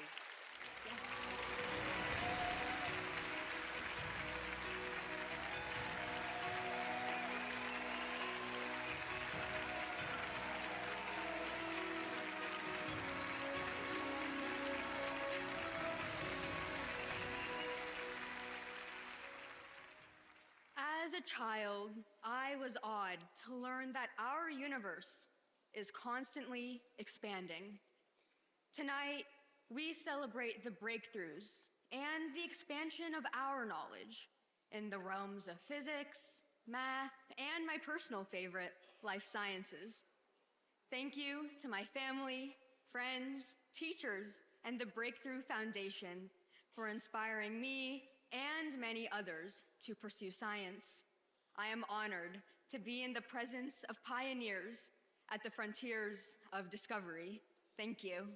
As a child, I was awed to learn that our universe is constantly expanding. Tonight, we celebrate the breakthroughs and the expansion of our knowledge in the realms of physics, math, and my personal favorite, life sciences. Thank you to my family, friends, teachers, and the Breakthrough Foundation for inspiring me and many others to pursue science. I am honored to be in the presence of pioneers at the frontiers of discovery. Thank you.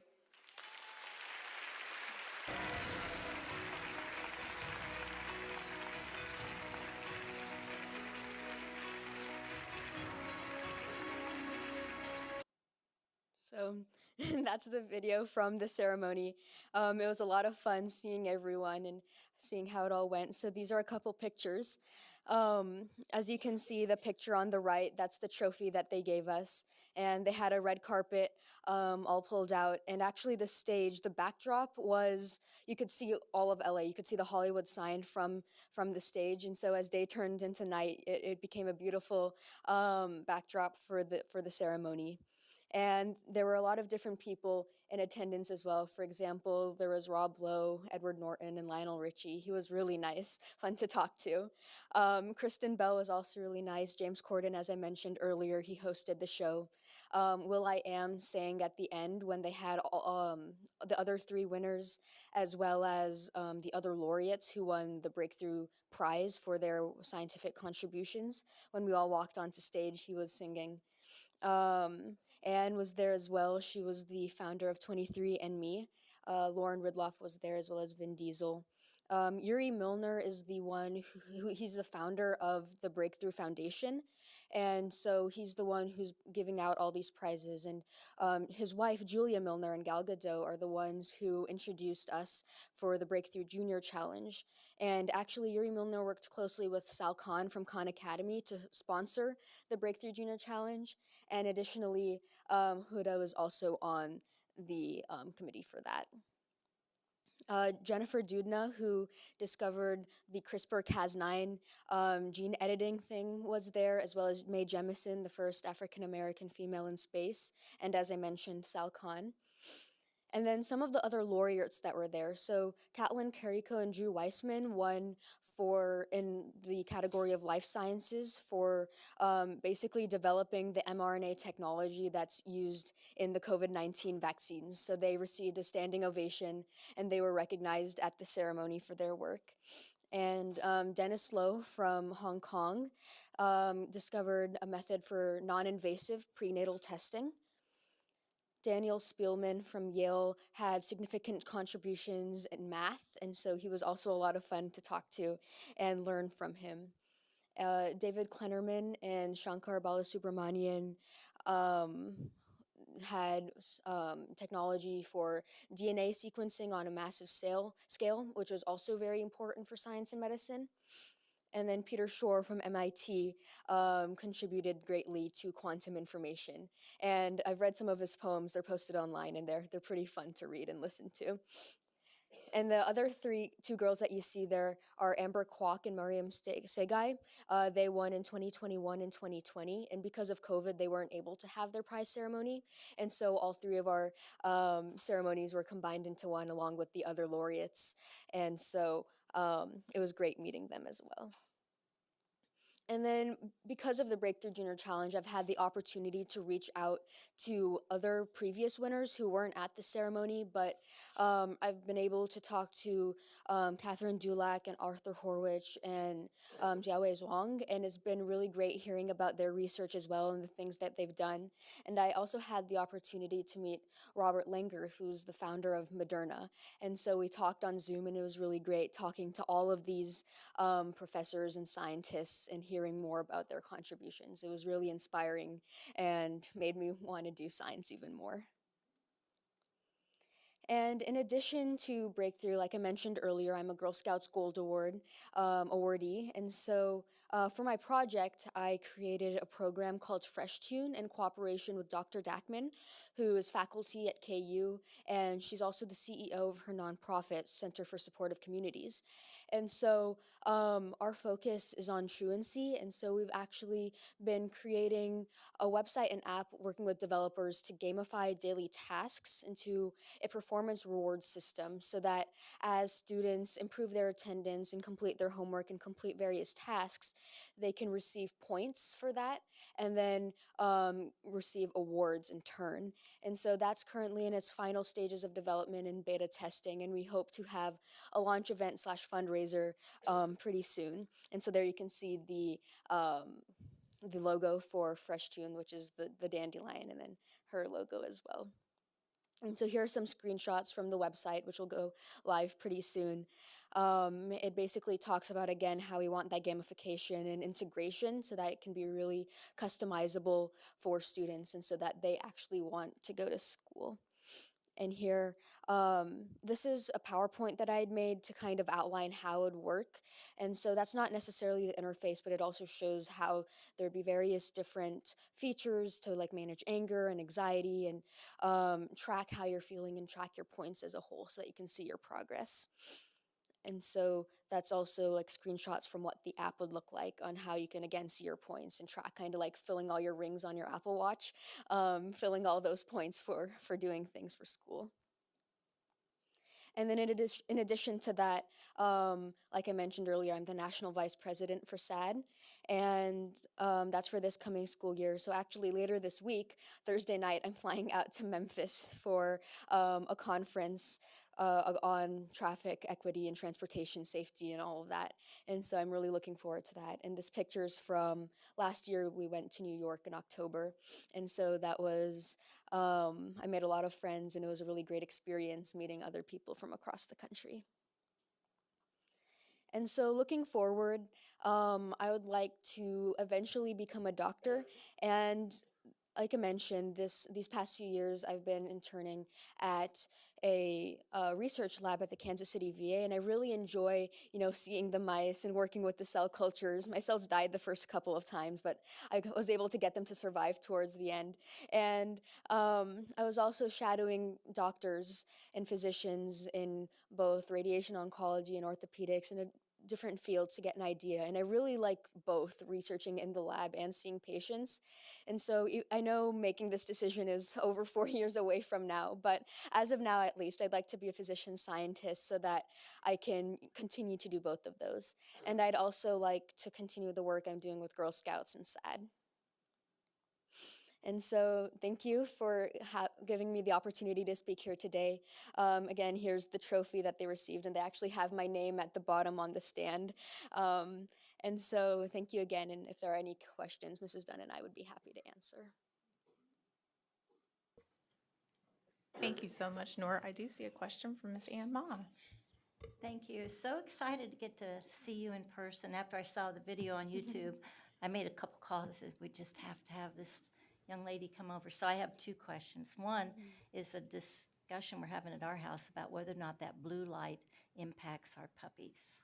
So that's the video from the ceremony. It was a lot of fun seeing everyone and seeing how it all went. So these are a couple pictures. As you can see, the picture on the right, that's the trophy that they gave us. And they had a red carpet all pulled out. And actually the stage, the backdrop was, you could see all of LA. You could see the Hollywood sign from the stage. And so as day turned into night, it became a beautiful backdrop for the ceremony. And there were a lot of different people in attendance as well. For example, there was Rob Lowe, Edward Norton, and Lionel Richie. He was really nice, fun to talk to. Kristen Bell was also really nice. James Corden, as I mentioned earlier, he hosted the show. Will I Am sang at the end when they had the other three winners, as well as the other laureates who won the Breakthrough Prize for their scientific contributions. When we all walked onto stage, he was singing. Anne was there as well. She was the founder of 23andMe. Lauren Ridloff was there, as well as Vin Diesel. Yuri Milner is the one he's the founder of the Breakthrough Foundation. And so he's the one who's giving out all these prizes. And his wife, Julia Milner, and Gal Gadot are the ones who introduced us for the Breakthrough Junior Challenge. And actually, Yuri Milner worked closely with Sal Khan from Khan Academy to sponsor the Breakthrough Junior Challenge. And additionally, Huda was also on the committee for that. Jennifer Doudna, who discovered the CRISPR-Cas9 gene editing thing, was there, as well as Mae Jemison, the first African-American female in space, and as I mentioned, Sal Khan. And then some of the other laureates that were there. So Caitlin Carrico and Drew Weissman won in the category of life sciences for basically developing the mRNA technology that's used in the COVID-19 vaccines. So they received a standing ovation and they were recognized at the ceremony for their work. And Dennis Lowe from Hong Kong discovered a method for non-invasive prenatal testing. Daniel Spielman from Yale had significant contributions in math, and so he was also a lot of fun to talk to and learn from him. David Kleinerman and Shankar Balasubramanian had technology for DNA sequencing on a massive scale, which was also very important for science and medicine. And then Peter Shore from MIT contributed greatly to quantum information. And I've read some of his poems. They're posted online, and they're pretty fun to read and listen to. And the other two girls that you see there are Amber Kwok and Mariam Segai. They won in 2021 and 2020, and because of COVID, they weren't able to have their prize ceremony. And so all three of our ceremonies were combined into one, along with the other laureates. And so it was great meeting them as well. And then because of the Breakthrough Junior Challenge, I've had the opportunity to reach out to other previous winners who weren't at the ceremony, but I've been able to talk to Catherine Dulac and Arthur Horwich and Jiawei Zhuang, and it's been really great hearing about their research as well and the things that they've done. And I also had the opportunity to meet Robert Langer, who's the founder of Moderna. And so we talked on Zoom, and it was really great talking to all of these professors and scientists and hearing more about their contributions. It was really inspiring and made me want to do science even more. And in addition to Breakthrough, like I mentioned earlier, I'm a Girl Scouts Gold Award awardee. And so for my project, I created a program called Fresh Tune in cooperation with Dr. Dackman, who is faculty at KU, and she's also the CEO of her nonprofit, Center for Supportive Communities. And so our focus is on truancy, and so we've actually been creating a website and app working with developers to gamify daily tasks into a performance reward system so that as students improve their attendance and complete their homework and complete various tasks, they can receive points for that and then receive awards in turn. And so that's currently in its final stages of development and beta testing, and we hope to have a launch event / fundraiser pretty soon. And so there you can see the logo for Fresh Tune, which is the dandelion, and then her logo as well. And so here are some screenshots from the website, which will go live pretty soon. It basically talks about, again, how we want that gamification and integration so that it can be really customizable for students and so that they actually want to go to school. And here, this is a PowerPoint that I had made to kind of outline how it would work. And so that's not necessarily the interface, but it also shows how there'd be various different features to like manage anger and anxiety and track how you're feeling and track your points as a whole so that you can see your progress. And so that's also like screenshots from what the app would look like on how you can again see your points and track, kind of like filling all your rings on your Apple Watch, filling all those points for doing things for school. And then in addition to that, like I mentioned earlier, I'm the National Vice President for SAD, and that's for this coming school year. So actually later this week, Thursday night, I'm flying out to Memphis for a conference on traffic equity and transportation safety and all of that. And so I'm really looking forward to that. And this picture's from last year. We went to New York in October. And so that was, I made a lot of friends, and it was a really great experience meeting other people from across the country. And so looking forward, I would like to eventually become a doctor. And like I mentioned, these past few years, I've been interning at a research lab at the Kansas City VA, and I really enjoy, seeing the mice and working with the cell cultures. My cells died the first couple of times, but I was able to get them to survive towards the end. And I was also shadowing doctors and physicians in both radiation oncology and orthopedics and different fields to get an idea. And I really like both researching in the lab and seeing patients. And so I know making this decision is over 4 years away from now, but as of now, at least, I'd like to be a physician scientist so that I can continue to do both of those. And I'd also like to continue the work I'm doing with Girl Scouts and SAD. And so thank you for giving me the opportunity to speak here today. Again, here's the trophy that they received, and they actually have my name at the bottom on the stand. And so thank you again, and if there are any questions, Mrs. Dunn and I would be happy to answer. Thank you so much, Nora. I do see a question from Ms. Ann Ma. Thank you. So excited to get to see you in person. After I saw the video on YouTube, I made a couple calls that we just have to have this young lady come over. So I have two questions. One is a discussion we're having at our house about whether or not that blue light impacts our puppies.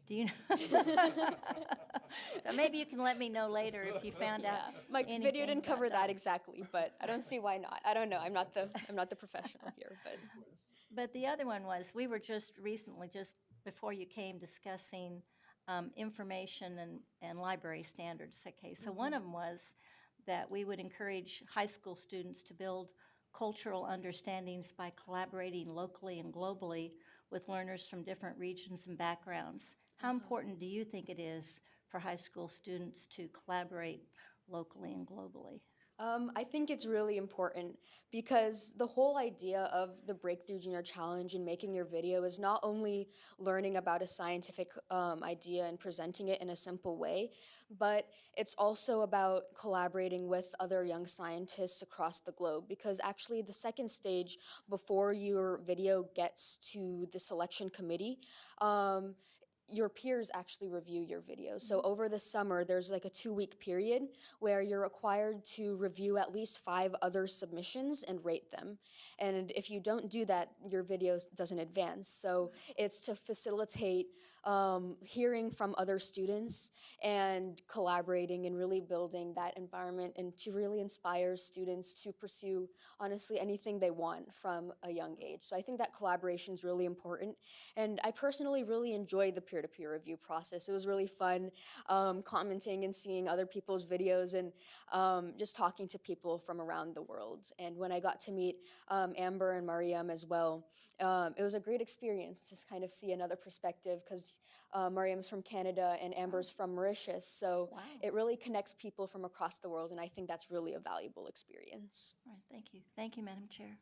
Do you know? So maybe you can let me know later if you found out. My video didn't cover that exactly, but I don't see why not. I don't know. I'm not the professional here, but. But the other one was, we were just recently, just before you came, discussing information and library standards. Okay, so one of them was that we would encourage high school students to build cultural understandings by collaborating locally and globally with learners from different regions and backgrounds. How important do you think it is for high school students to collaborate locally and globally? I think it's really important because the whole idea of the Breakthrough Junior Challenge and making your video is not only learning about a scientific idea and presenting it in a simple way, but it's also about collaborating with other young scientists across the globe, because actually the second stage before your video gets to the selection committee, your peers actually review your video. So over the summer, there's like a 2-week period where you're required to review at least 5 other submissions and rate them. And if you don't do that, your video doesn't advance. So it's to facilitate hearing from other students and collaborating and really building that environment, and to really inspire students to pursue, honestly, anything they want from a young age. So I think that collaboration is really important. And I personally really enjoyed the peer-to-peer review process. It was really fun commenting and seeing other people's videos and just talking to people from around the world. And when I got to meet Amber and Mariam as well, it was a great experience to kind of see another perspective, because Mariam's from Canada and Amber's from Mauritius. So it really connects people from across the world, and I think that's really a valuable experience. All right, thank you. Thank you, Madam Chair.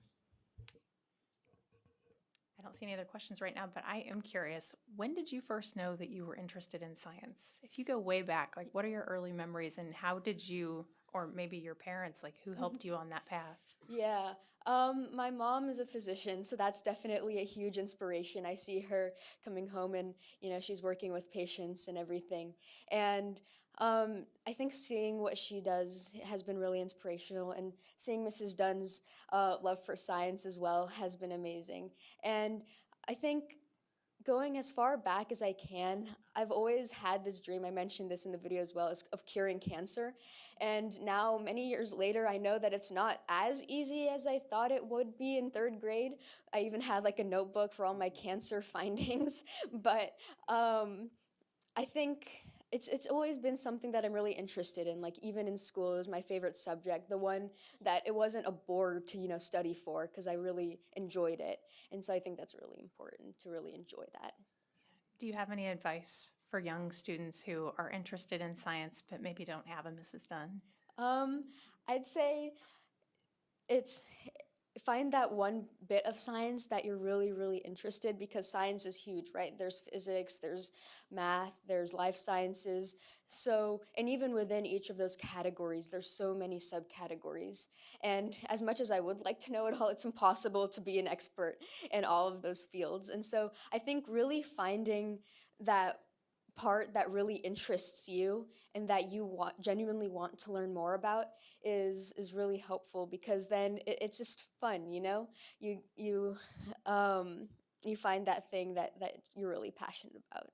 I don't see any other questions right now, but I am curious, when did you first know that you were interested in science? If you go way back, like what are your early memories, and how did you, or maybe your parents, like who helped you on that path? Yeah, my mom is a physician, so that's definitely a huge inspiration. I see her coming home and, she's working with patients and everything. And I think seeing what she does has been really inspirational, and seeing Mrs. Dunn's love for science as well has been amazing. And I think going as far back as I can, I've always had this dream, I mentioned this in the video as well, is of curing cancer. And now, many years later, I know that it's not as easy as I thought it would be in 3rd grade. I even had like a notebook for all my cancer findings. But I think it's always been something that I'm really interested in. Like even in school, it was my favorite subject, the one that it wasn't a bore to, study for, because I really enjoyed it. And so I think that's really important to really enjoy that. Do you have any advice for young students who are interested in science but maybe don't have a Mrs. Dunn? I'd say it's find that one bit of science that you're really, really interested, because science is huge, right? There's physics, there's math, there's life sciences. So, and even within each of those categories, there's so many subcategories. And as much as I would like to know it all, it's impossible to be an expert in all of those fields. And so I think really finding that part that really interests you and that you genuinely want to learn more about is really helpful, because then it's just fun, you you find that thing that you're really passionate about.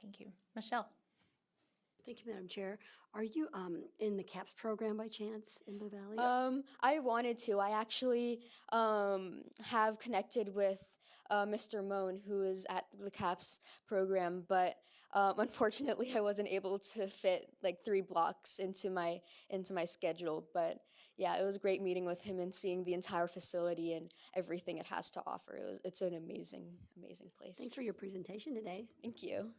Thank you. Michelle? Thank you, Madam Chair. Are you in the CAPS program by chance in Blue Valley? I wanted to. I actually have connected with Mr. Moan, who is at the CAPS program, but unfortunately, I wasn't able to fit like 3 blocks into my schedule. But yeah, it was great meeting with him and seeing the entire facility and everything it has to offer. It's an amazing place. Thanks for your presentation today. Thank you.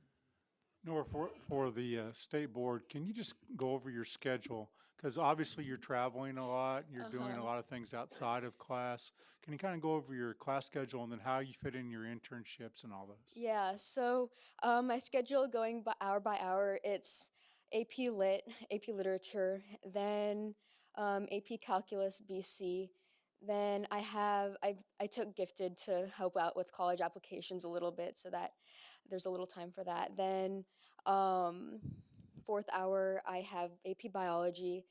Nora, for the state board, can you just go over your schedule? Because obviously you're traveling a lot, you're doing a lot of things outside of class. Can you kind of go over your class schedule and then how you fit in your internships and all those? Yeah, so my schedule going by hour, it's AP Lit, AP Literature, then AP Calculus BC. Then I took Gifted to help out with college applications a little bit, so that there's a little time for that. Then 4th hour, I have AP Biology.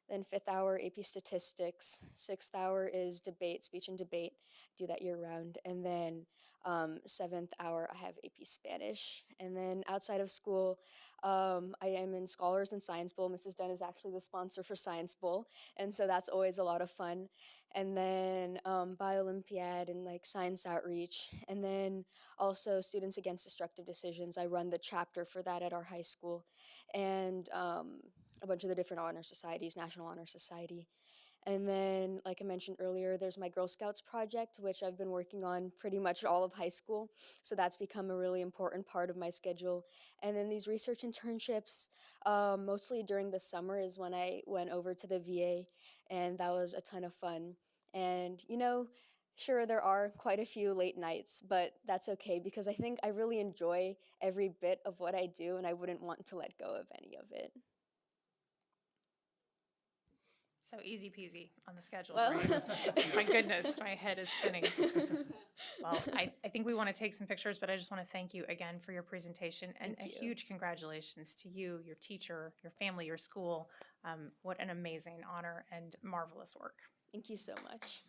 Then 5th hour, AP Statistics. 6th hour is debate, speech and debate. Do that year round. And then 7th hour, I have AP Spanish. And then outside of school, I am in Scholars and Science Bowl. Mrs. Dunn is actually the sponsor for Science Bowl, and so that's always a lot of fun. And then Bio-Olympiad and like Science Outreach. And then also Students Against Destructive Decisions. I run the chapter for that at our high school. And a bunch of the different honor societies, National Honor Society. And then, like I mentioned earlier, there's my Girl Scouts project, which I've been working on pretty much all of high school. So that's become a really important part of my schedule. And then these research internships, mostly during the summer is when I went over to the VA, and that was a ton of fun. And, sure, there are quite a few late nights, but that's okay, because I think I really enjoy every bit of what I do, and I wouldn't want to let go of any of it. So easy peasy on the schedule, Well. right? My goodness, my head is spinning. Well, I think we want to take some pictures, but I just want to thank you again for your presentation, and Thank you. huge congratulations to you, your teacher, your family, your school. What an amazing honor and marvelous work. Thank you so much.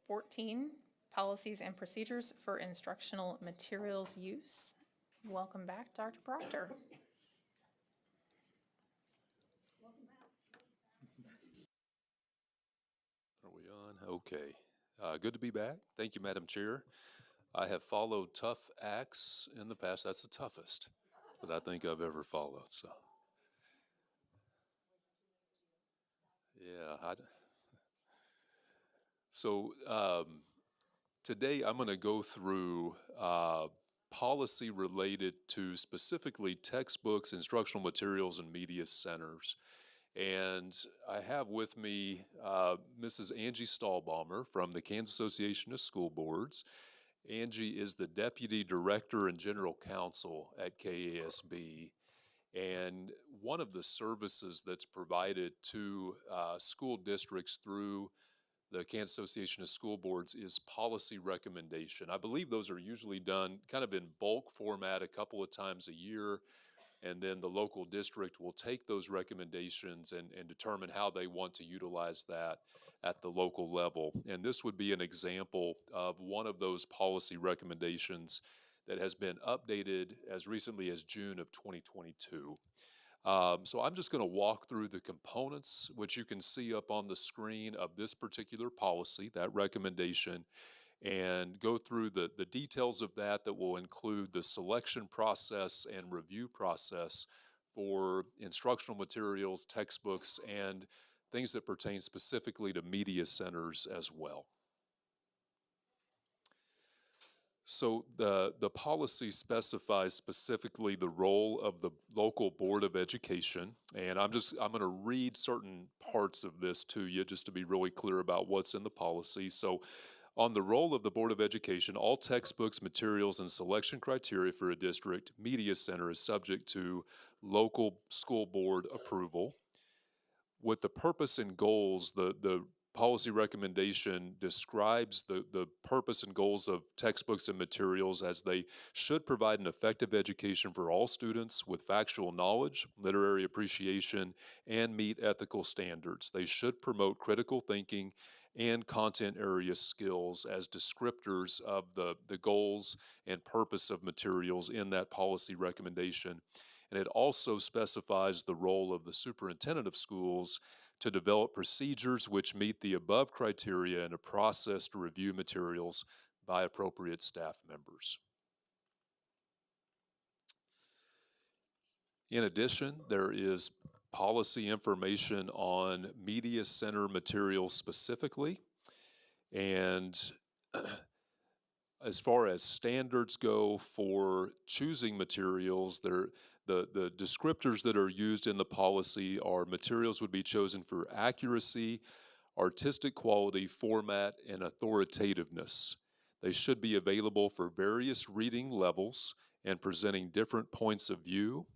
14, policies and procedures for instructional materials use. Welcome back, Dr. Proctor. Are we on? Okay. Good to be back. Thank you, Madam Chair. I have followed tough acts in the past. That's the toughest that I think I've ever followed. Yeah. Today I'm going to go through policy related to specifically textbooks, instructional materials, and media centers. And I have with me Mrs. Angie Stahlbaumer from the Kansas Association of School Boards. Angie is the Deputy Director and General Counsel at KSDE. And one of the services that's provided to school districts through the Kansas Association of School Boards is policy recommendation. I believe those are usually done kind of in bulk format a couple of times a year, and then the local district will take those recommendations and determine how they want to utilize that at the local level. And this would be an example of one of those policy recommendations that has been updated as recently as June of 2022. So I'm just going to walk through the components, which you can see up on the screen of this particular policy, that recommendation, and go through the details of that will include the selection process and review process for instructional materials, textbooks, and things that pertain specifically to media centers as well. So the policy specifies specifically the role of the local Board of Education, and I'm going to read certain parts of this to you just to be really clear about what's in the policy. So on the role of the Board of Education, all textbooks, materials, and selection criteria for a district media center is subject to local school board approval. With the purpose and goals, the policy recommendation describes the purpose and goals of textbooks and materials as they should provide an effective education for all students with factual knowledge, literary appreciation, and meet ethical standards. They should promote critical thinking and content area skills as descriptors of the goals and purpose of materials in that policy recommendation. And it also specifies the role of the superintendent of schools to develop procedures which meet the above criteria and a process to review materials by appropriate staff members. In addition, there is policy information on media center materials specifically. And as far as standards go for choosing materials, the descriptors that are used in the policy are materials would be chosen for accuracy, artistic quality, format, and authoritativeness. They should be available for various reading levels and presenting different points of view.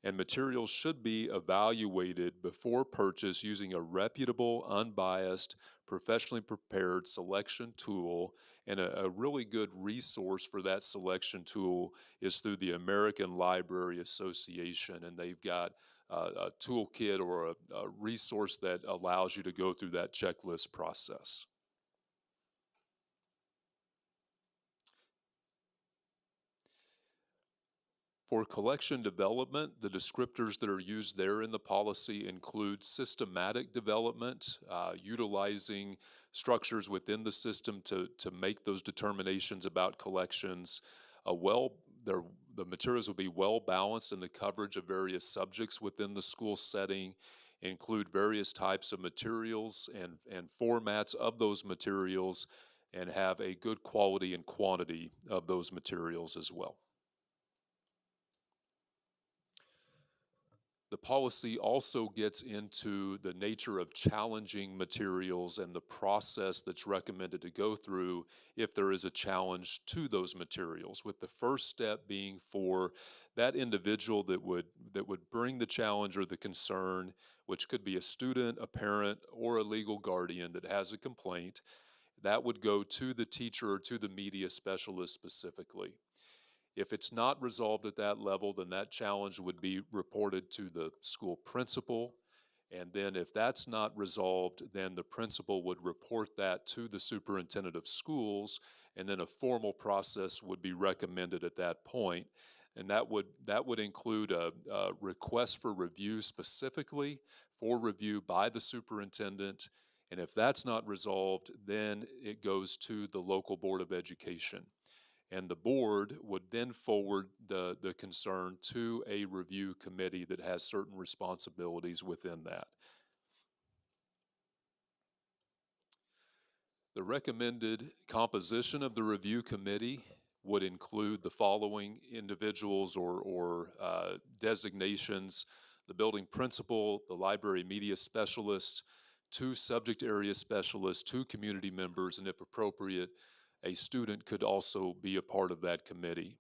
And materials should be evaluated before purchase using a reputable, unbiased, professionally prepared selection tool. And a really good resource for that selection tool is through the American Library Association. And they've got a toolkit or a resource that allows you to go through that checklist process. For collection development, the descriptors that are used there in the policy include systematic development, utilizing structures within the system to make those determinations about collections. The materials will be well balanced in the coverage of various subjects within the school setting, include various types of materials and formats of those materials, and have a good quality and quantity of those materials as well. The policy also gets into the nature of challenging materials and the process that's recommended to go through if there is a challenge to those materials, with the first step being for that individual that would bring the challenge or the concern, which could be a student, a parent, or a legal guardian that has a complaint. That would go to the teacher or to the media specialist specifically. If it's not resolved at that level, then that challenge would be reported to the school principal, And then if that's not resolved, then the principal would report that to the superintendent of schools, and then a formal process would be recommended at that point. And that would include a request for review specifically for review by the superintendent. And if that's not resolved, then it goes to the local board of education. And the board would then forward the concern to a review committee that has certain responsibilities within that. The recommended composition of the review committee would include the following individuals or designations: the building principal, the library media specialist, 2 subject area specialists, 2 community members, and if appropriate, a student could also be a part of that committee.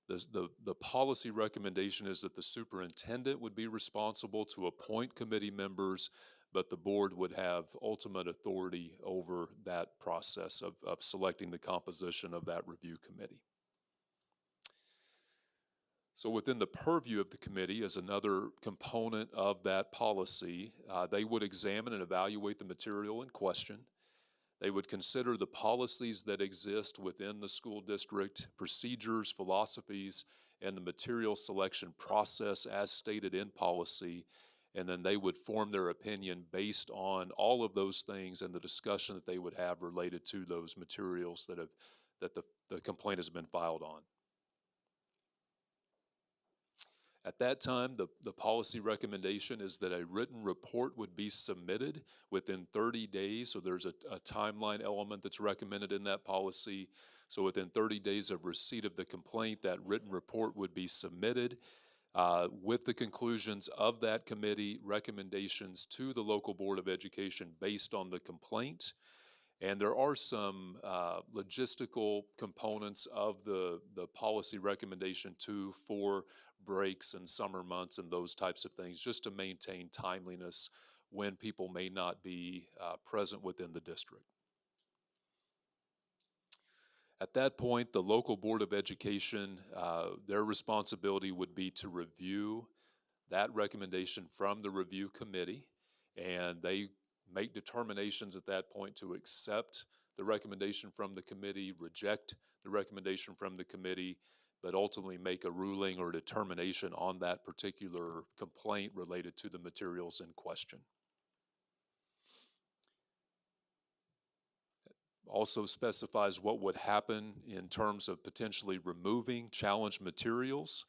The policy recommendation is that the superintendent would be responsible to appoint committee members, but the board would have ultimate authority over that process of selecting the composition of that review committee. So within the purview of the committee, as another component of that policy, they would examine and evaluate the material in question. They would consider the policies that exist within the school district, procedures, philosophies, and the material selection process as stated in policy, and then they would form their opinion based on all of those things and the discussion that they would have related to those materials that the complaint has been filed on. At that time, the policy recommendation is that a written report would be submitted within 30 days. So there's a timeline element that's recommended in that policy. So within 30 days of receipt of the complaint, that written report would be submitted with the conclusions of that committee, recommendations to the local board of education based on the complaint. And there are some logistical components of the policy recommendation too, for breaks and summer months and those types of things, just to maintain timeliness when people may not be present within the district. At that point, the local board of education, their responsibility would be to review that recommendation from the review committee, and they make determinations at that point to accept the recommendation from the committee, reject the recommendation from the committee, but ultimately make a ruling or determination on that particular complaint related to the materials in question. It also specifies what would happen in terms of potentially removing challenged materials.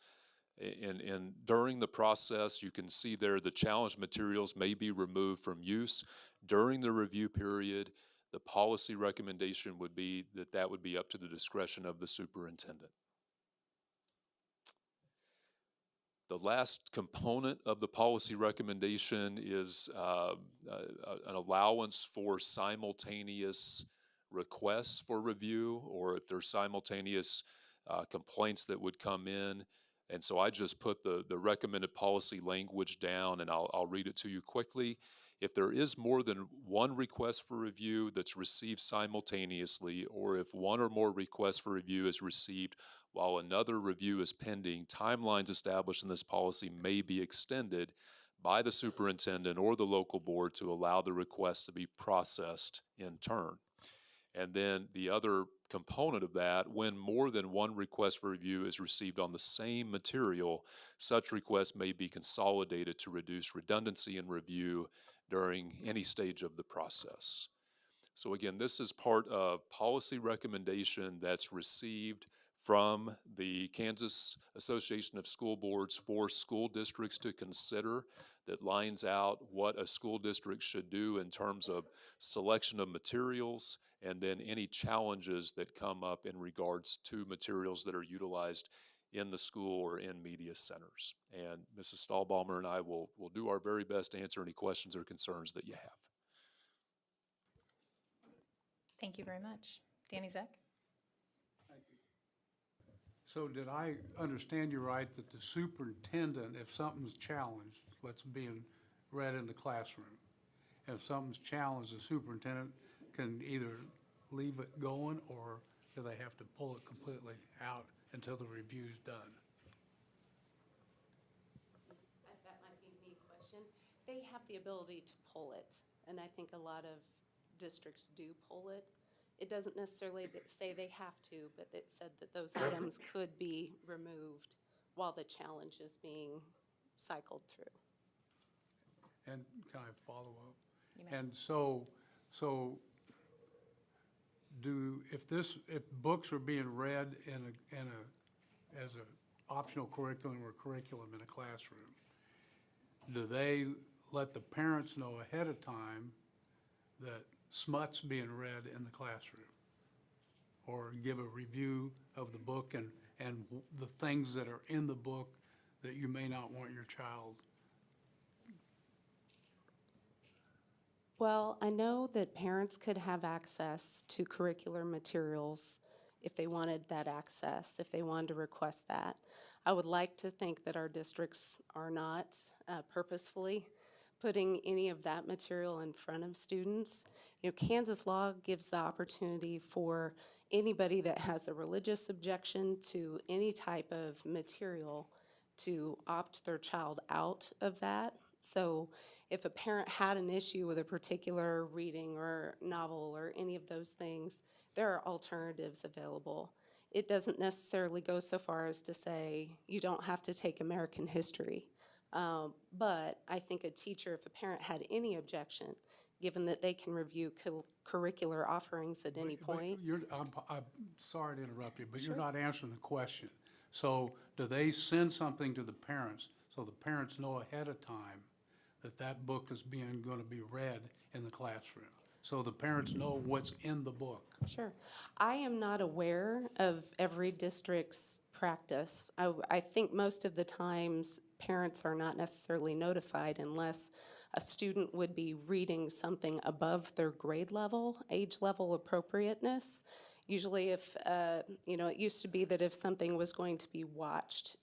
And during the process, you can see there the challenged materials may be removed from use. During the review period, the policy recommendation would be that that would be up to the discretion of the superintendent. The last component of the policy recommendation is an allowance for simultaneous requests for review, or if there's simultaneous complaints that would come in. And so I just put the recommended policy language down, and I'll read it to you quickly. If there is more than one request for review that's received simultaneously, or if one or more requests for review is received while another review is pending, timelines established in this policy may be extended by the superintendent or the local board to allow the request to be processed in turn. And then the other component of that, when more than one request for review is received on the same material, such requests may be consolidated to reduce redundancy in review during any stage of the process. So again, this is part of policy recommendation that's received from the Kansas Association of School Boards for school districts to consider, that lines out what a school district should do in terms of selection of materials, and then any challenges that come up in regards to materials that are utilized in the school or in media centers. And Mrs. Stahlbaumer and I will do our very best to answer any questions or concerns that you have. Thank you very much. Danny Zek? So did I understand you right that the superintendent, if something's challenged, let's be read in the classroom, if something's challenged, the superintendent can either leave it going, or do they have to pull it completely out until the review's done? That might be me question. They have the ability to pull it, and I think a lot of districts do pull it. It doesn't necessarily say they have to, but it said that those items could be removed while the challenge is being cycled through. And can I follow up? You may. And so if books are being read as an optional curriculum or curriculum in a classroom, do they let the parents know ahead of time that smut's being read in the classroom? Or give a review of the book and the things that are in the book that you may not want your child? Well, I know that parents could have access to curricular materials if they wanted that access, if they wanted to request that. I would like to think that our districts are not purposefully putting any of that material in front of students. You know, Kansas law gives the opportunity for anybody that has a religious objection to any type of material to opt their child out of that. So if a parent had an issue with a particular reading or novel or any of those things, there are alternatives available. It doesn't necessarily go so far as to say you don't have to take American history. But I think a teacher, if a parent had any objection, given that they can review curricular offerings at any point. I'm sorry to interrupt you, but Sure. you're not answering the question. So do they send something to the parents so the parents know ahead of time that that book is going to be read in the classroom? So the parents know what's in the book? Sure. I am not aware of every district's practice. I think most of the times parents are not necessarily notified unless a student would be reading something above their grade level, age level appropriateness. Usually if, it used to be that if something was going to be watched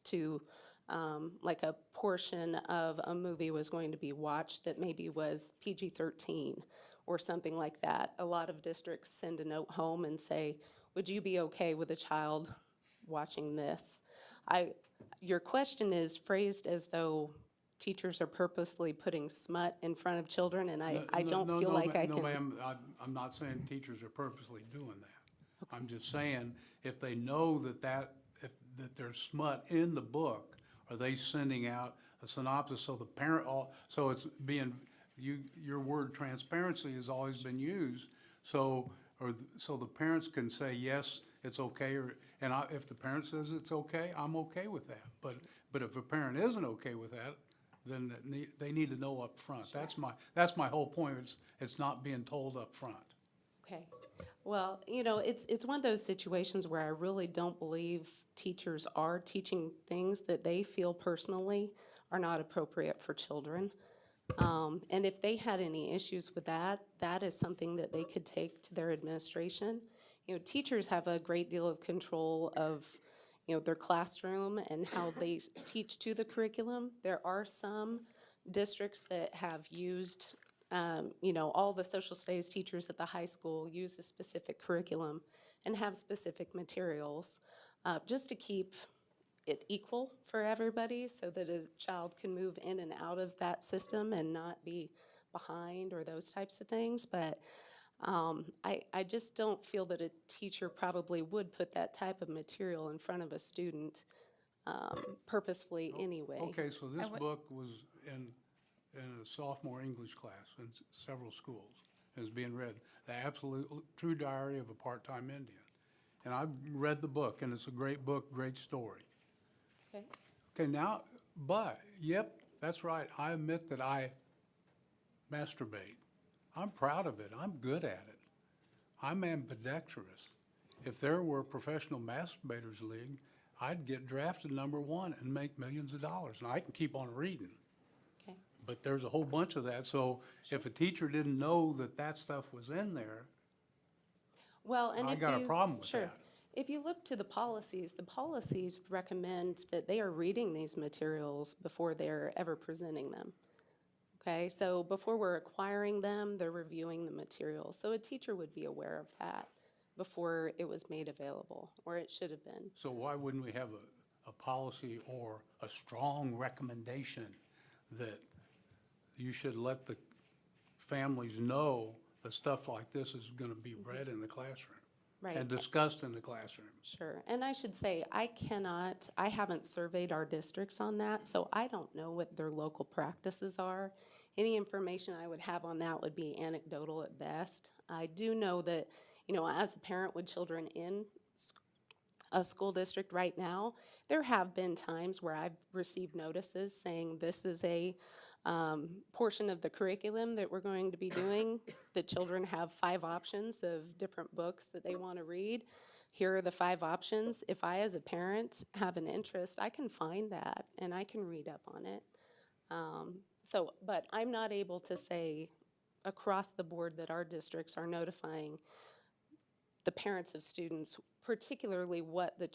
like a portion of a movie was going to be watched that maybe was PG-13 or something like that, a lot of districts send a note home and say, would you be okay with a child watching this? Your question is phrased as though teachers are purposely putting smut in front of children, and I don't feel like I can. No, ma'am, I'm not saying teachers are purposely doing that. I'm just saying, if they know that there's smut in the book, are they sending out a synopsis so the parent, so it's being, your word transparency has always been used, so the parents can say, yes, it's okay, and if the parent says it's okay, I'm okay with that. But if a parent isn't okay with that, then they need to know up front. Sure. That's my whole point. It's not being told up front. Okay. Well, it's one of those situations where I really don't believe teachers are teaching things that they feel personally are not appropriate for children. And if they had any issues with that, that is something that they could take to their administration. Teachers have a great deal of control of their classroom and how they teach to the curriculum. There are some districts that have used, all the social studies teachers at the high school use a specific curriculum and have specific materials just to keep it equal for everybody so that a child can move in and out of that system and not be behind or those types of things. But I just don't feel that a teacher probably would put that type of material in front of a student purposefully anyway. Okay, so this book was in a sophomore English class in several schools. It was being read, The Absolute True Diary of a Part-Time Indian. And I read the book, and it's a great book, great story. Okay. Okay, now, yep, that's right. I admit that I masturbate. I'm proud of it. I'm good at it. I'm ambidextrous. If there were a professional masturbators league, I'd get drafted #1 and make millions of dollars. And I can keep on reading. Okay. But there's a whole bunch of that. So if a teacher didn't know that stuff was in there, well, and I got a problem with sure. that. If you look to the policies recommend that they are reading these materials before they're ever presenting them. Okay, so before we're acquiring them, they're reviewing the material. So a teacher would be aware of that before it was made available, or it should have been. So why wouldn't we have a policy or a strong recommendation that you should let the families know that stuff like this is gonna be read in the classroom. Right. And discussed in the classroom. Sure, and I should say, I haven't surveyed our districts on that, so I don't know what their local practices are. Any information I would have on that would be anecdotal at best. I do know that, as a parent with children in a school district right now, there have been times where I've received notices saying this is a portion of the curriculum that we're going to be doing. The children have 5 options of different books that they want to read. Here are the 5 options. If I, as a parent, have an interest, I can find that and I can read up on it. But I'm not able to say across the board that our districts are notifying the parents of students, particularly what the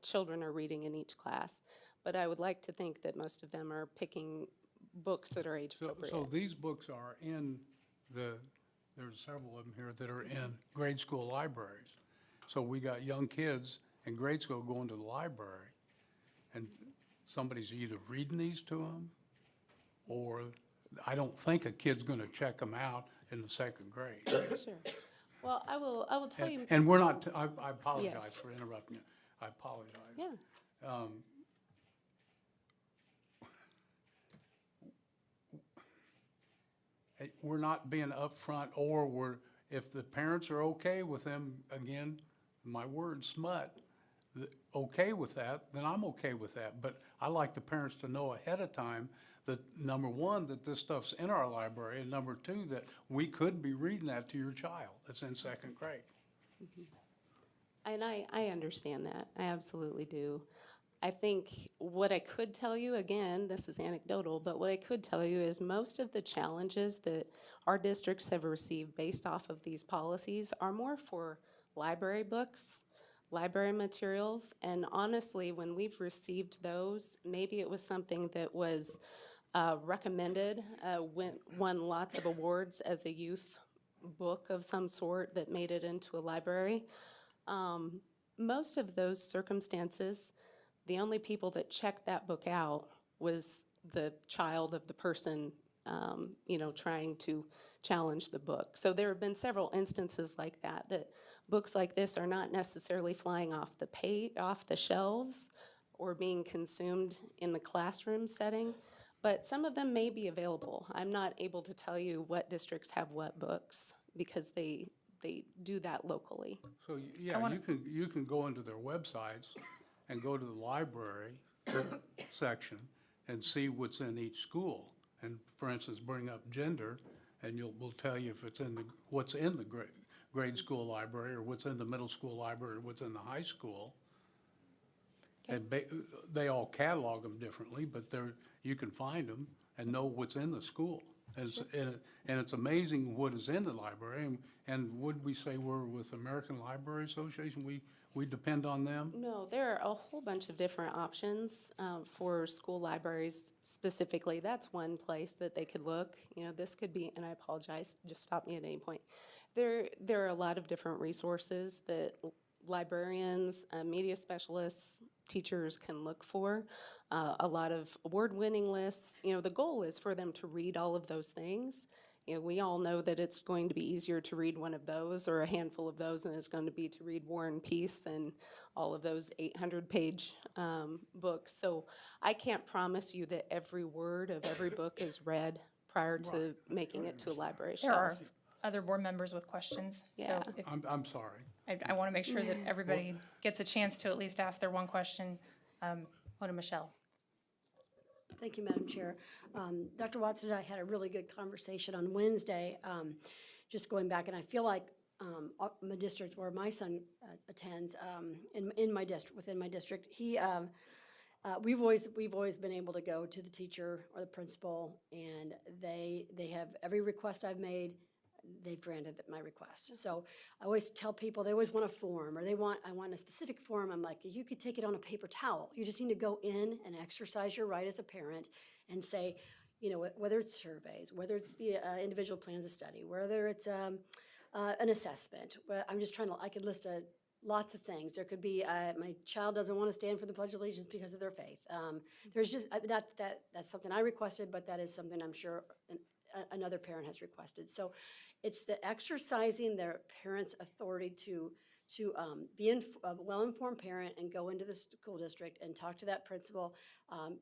children are reading in each class. But I would like to think that most of them are picking books that are age appropriate. So these books are in there's several of them here that are in grade school libraries. So we got young kids in grade school going to the library, and somebody's either reading these to them, or I don't think a kid's gonna check them out in the 2nd grade. Sure. Well, I will tell you. And we're not, I apologize Yes. for interrupting you. I apologize. Yeah. We're not being upfront, or if the parents are okay with them, again, my word, smut, okay with that, then I'm okay with that. But I like the parents to know ahead of time that, number one, that this stuff's in our library, and number 2, that we could be reading that to your child that's in 2nd grade. And I understand that. I absolutely do. I think what I could tell you, again, this is anecdotal, but what I could tell you is most of the challenges that our districts have received based off of these policies are more for library books, library materials, and honestly, when we've received those, maybe it was something that was recommended, won lots of awards as a youth book of some sort that made it into a library. Most of those circumstances, the only people that checked that book out was the child of the person, trying to challenge the book. So there have been several instances like that books like this are not necessarily flying off the shelves or being consumed in the classroom setting, but some of them may be available. I'm not able to tell you what districts have what books because they do that locally. So, yeah, you can go into their websites and go to the library section and see what's in each school. And for instance, bring up gender, and we'll tell you if it's what's in the grade school library, or what's in the middle school library, or what's in the high school. And they all catalog them differently, but you can find them and know what's in the school. And it's amazing what is in the library. And would we say we're with American Library Association? We depend on them? No, there are a whole bunch of different options for school libraries specifically. That's one place that they could look. This could be, and I apologize, just stop me at any point. There are a lot of different resources that librarians, media specialists, teachers can look for. A lot of award-winning lists. The goal is for them to read all of those things. We all know that it's going to be easier to read one of those or a handful of those than it's going to be to read War and Peace and all of those 800-page books. So I can't promise you that every word of every book is read prior to making it to a library There shelf. are other board members with questions. Yeah. So if, I'm sorry. I want to make sure that everybody gets a chance to at least ask their one question. Go to Michelle. Thank you, Madam Chair. Dr. Watson and I had a really good conversation on Wednesday, just going back, and I feel like my district where my son attends, in my district, within my district, we've always been able to go to the teacher or the principal, and they have every request I've made, they've granted my request. So I always tell people they always want a form, or I want a specific form. I'm like, you could take it on a paper towel. You just need to go in and exercise your right as a parent and say, whether it's surveys, whether it's the individual plans of study, whether it's an assessment. I'm just I could list lots of things. There could be, my child doesn't want to stand for the Pledge of Allegiance because of their faith. There's just, not that, that's something I requested, but that is something I'm sure another parent has requested. So it's the exercising their parents' authority to be a well-informed parent and go into the school district and talk to that principal.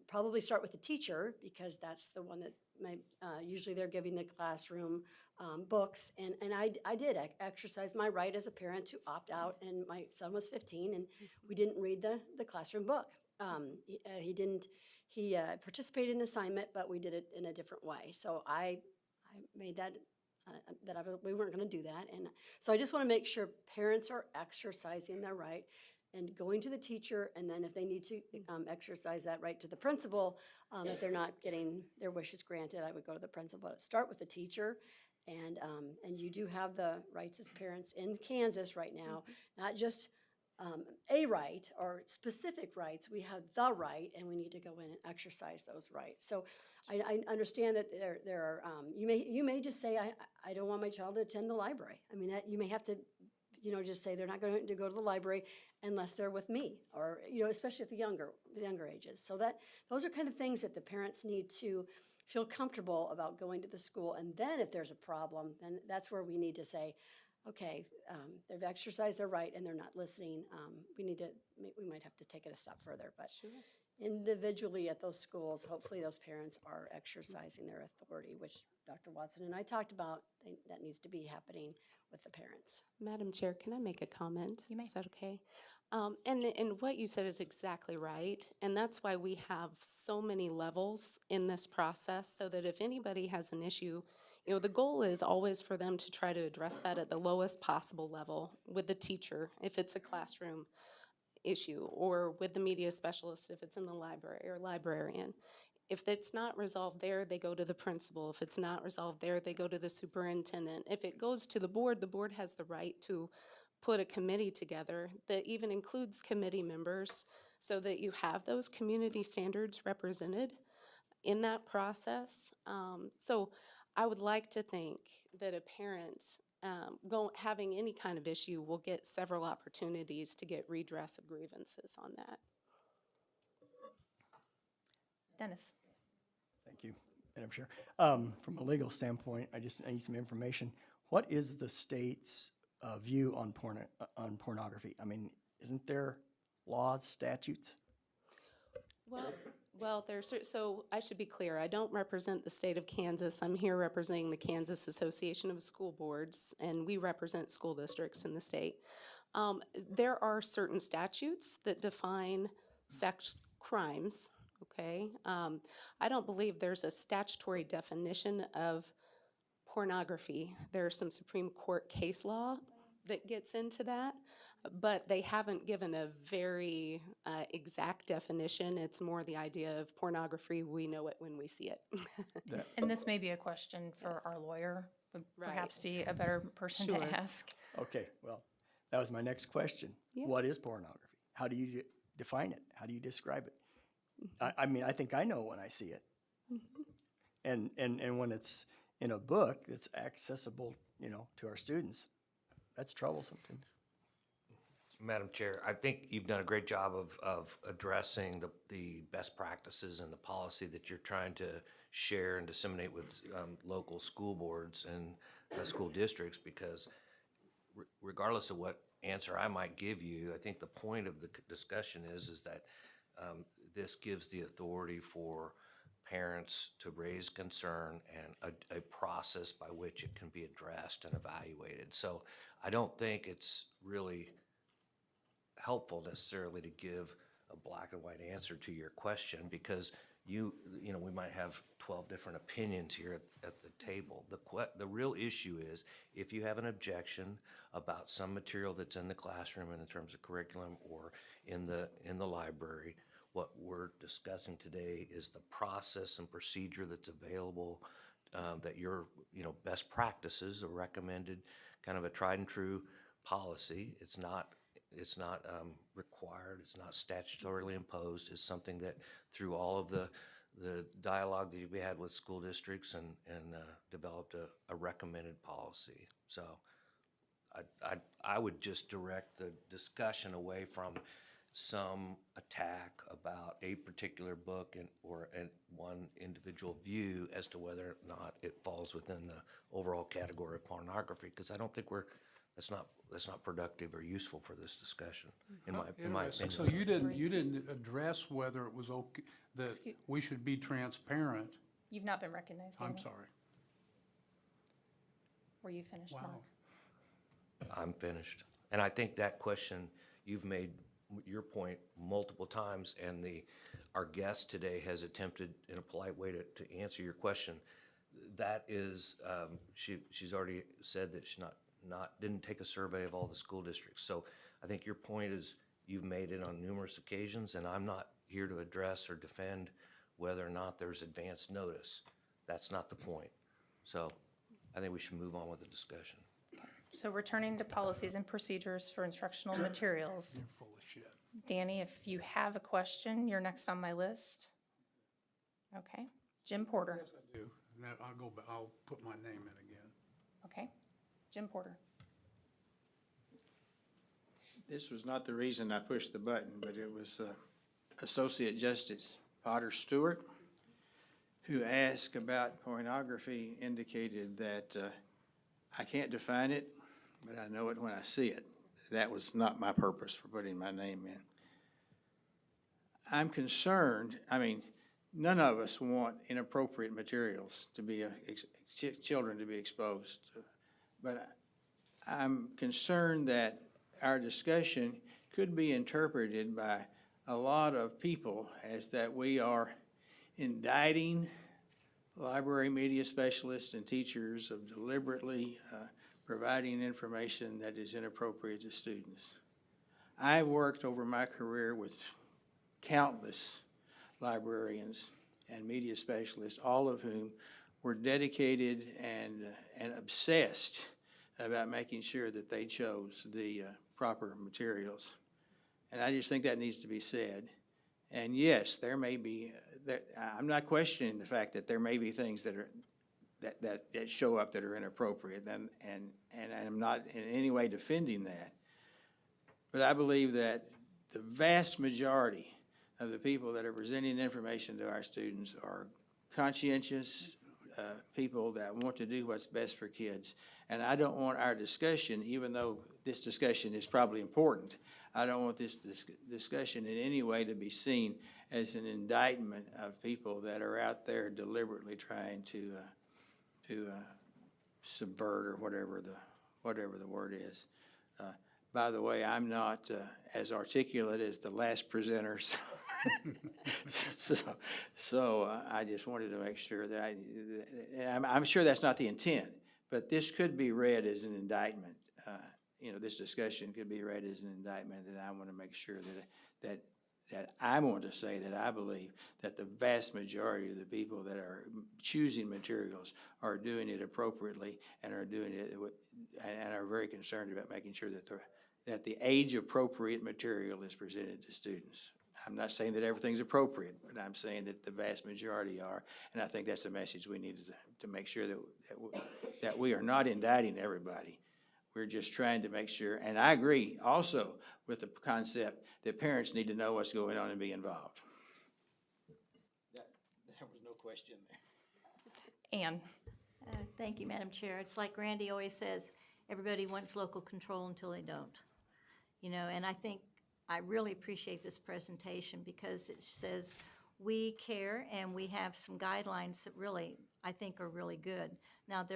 Probably start with the teacher, because that's the one that usually they're giving the classroom books. And I did exercise my right as a parent to opt out, and my son was 15, and we didn't read the classroom book. He participated in assignment, but we did it in a different way. So I made that we weren't going to do that. And so I just want to make sure parents are exercising their right and going to the teacher, and then if they need to exercise that right to the principal, if they're not getting their wishes granted, I would go to the principal. But start with the teacher, and you do have the rights as parents in Kansas right now, not just a right or specific rights. We have the right, and we need to go in and exercise those rights. So I understand that there are, you may just say, I don't want my child to attend the library. I mean, that you may have to, just say they're not going to go to the library unless they're with me, or, especially at the younger ages. So those are kind of things that the parents need to feel comfortable about going to the school. And then if there's a problem, then that's where we need to say, okay, they've exercised their right and they're not listening. We might have to take it a step further, but individually at those schools, hopefully those parents are exercising their authority, which Dr. Watson and I talked about. That needs to be happening with the parents. Madam Chair, can I make a comment? You may. Is that okay? And what you said is exactly right. And that's why we have so many levels in this process, so that if anybody has an issue, the goal is always for them to try to address that at the lowest possible level with the teacher, if it's a classroom issue, or with the media specialist, if it's in the library, or librarian. If it's not resolved there, they go to the principal. If it's not resolved there, they go to the superintendent. If it goes to the board has the right to put a committee together that even includes committee members, so that you have those community standards represented in that process. So I would like to think that a parent having any kind of issue will get several opportunities to get redress of grievances on that. Dennis. Thank you, Madam Chair. From a legal standpoint, I need some information. What is the state's view on pornography? I mean, isn't there laws, statutes? Well, so I should be clear. I don't represent the state of Kansas. I'm here representing the Kansas Association of School Boards, and we represent school districts in the state. There are certain statutes that define sex crimes. Okay, I don't believe there's a statutory definition of pornography. There's some Supreme Court case law that gets into that, but they haven't given a very exact definition. It's more the idea of pornography. We know it when we see it. And this may be a question for our lawyer, would perhaps be a better person to ask. Okay, well, that was my next question. Yes. What is pornography? How do you define it? How do you describe it? I mean, I think I know when I see it. And when it's in a book that's accessible, to our students, that's troublesome to me. Madam Chair, I think you've done a great job of addressing the best practices and the policy that you're trying to share and disseminate with local school boards and school districts, because regardless of what answer I might give you, I think the point of the discussion is that this gives the authority for parents to raise concern and a process by which it can be addressed and evaluated. So I don't think it's really helpful necessarily to give a black and white answer to your question, because we might have 12 different opinions here at the table. The real issue is, if you have an objection about some material that's in the classroom and in terms of curriculum or in the library, what we're discussing today is the process and procedure that's available, that your best practices are recommended, kind of a tried and true policy. It's not required. It's not statutorily imposed. It's something that through all of the dialogue that we had with school districts and developed a recommended policy. So I would just direct the discussion away from some attack about a particular book or one individual view as to whether or not it falls within the overall category of pornography, because I don't think that's not productive or useful for this discussion, in my Interesting. opinion. So you didn't address whether it was okay, that we should be transparent. You've not been recognized, I'm Danny. sorry. Were you finished, Wow. Mark? I'm finished. And I think that question, you've made your point multiple times, and our guest today has attempted in a polite way to answer your question. That is, she's already said that she didn't take a survey of all the school districts. So I think your point is, you've made it on numerous occasions, and I'm not here to address or defend whether or not there's advance notice. That's not the point. So I think we should move on with the discussion. So returning to policies and procedures for instructional materials. You're full of shit. Danny, if you have a question, you're next on my list. Okay. Jim Porter. Yes, I do. Now, I'll put my name in again. Okay. Jim Porter. This was not the reason I pushed the button, but it was Associate Justice Potter Stewart, who asked about pornography, indicated that I can't define it, but I know it when I see it. That was not my purpose for putting my name in. I'm concerned, none of us want inappropriate materials to be, children to be exposed to. But I'm concerned that our discussion could be interpreted by a lot of people as that we are indicting library media specialists and teachers of deliberately providing information that is inappropriate to students. I worked over my career with countless librarians and media specialists, all of whom were dedicated and obsessed about making sure that they chose the proper materials. And I just think that needs to be said. And yes, there may be, I'm not questioning the fact that there may be things that are that show up that are inappropriate, and I'm not in any way defending that. But I believe that the vast majority of the people that are presenting information to our students are conscientious people that want to do what's best for kids. And I don't want our discussion, even though this discussion is probably important, I don't want this discussion in any way to be seen as an indictment of people that are out there deliberately trying to subvert or whatever the word is. By the way, I'm not as articulate as the last presenters. So I just wanted to make sure that I'm sure that's not the intent, but this could be read as an indictment. This discussion could be read as an indictment, that I want to make sure that I want to say that I believe that the vast majority of the people that are choosing materials are doing it appropriately and are doing it and are very concerned about making sure that the age-appropriate material is presented to students. I'm not saying that everything's appropriate, but I'm saying that the vast majority are, and I think that's a message we need to make sure that we are not indicting everybody. We're just trying to make sure, and I agree also with the concept that parents need to know what's going on and be involved. There was no question there. Ann. Thank you, Madam Chair. It's like Randy always says, everybody wants local control until they don't. And I think I really appreciate this presentation because it says we care and we have some guidelines that really, I think, are really good. Now,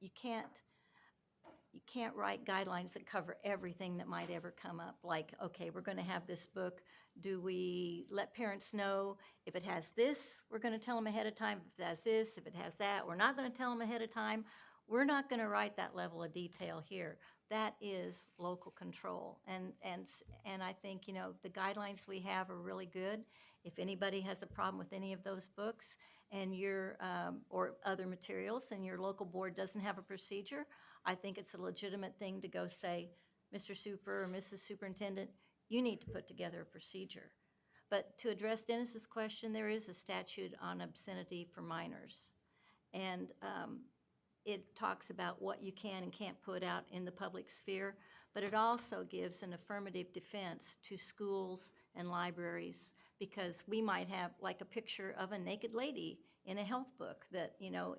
you can't write guidelines that cover everything that might ever come up. Like, okay, we're going to have this book. Do we let parents know if it has this, we're going to tell them ahead of time. If it has this, if it has that, we're not going to tell them ahead of time. We're not going to write that level of detail here. That is local control. And I think, the guidelines we have are really good. If anybody has a problem with any of those books and or other materials and your local board doesn't have a procedure, I think it's a legitimate thing to go say, Mr. Super or Mrs. Superintendent, you need to put together a procedure. But to address Dennis's question, there is a statute on obscenity for minors. And it talks about what you can and can't put out in the public sphere, but it also gives an affirmative defense to schools and libraries, because we might have like a picture of a naked lady in a health book that, you know,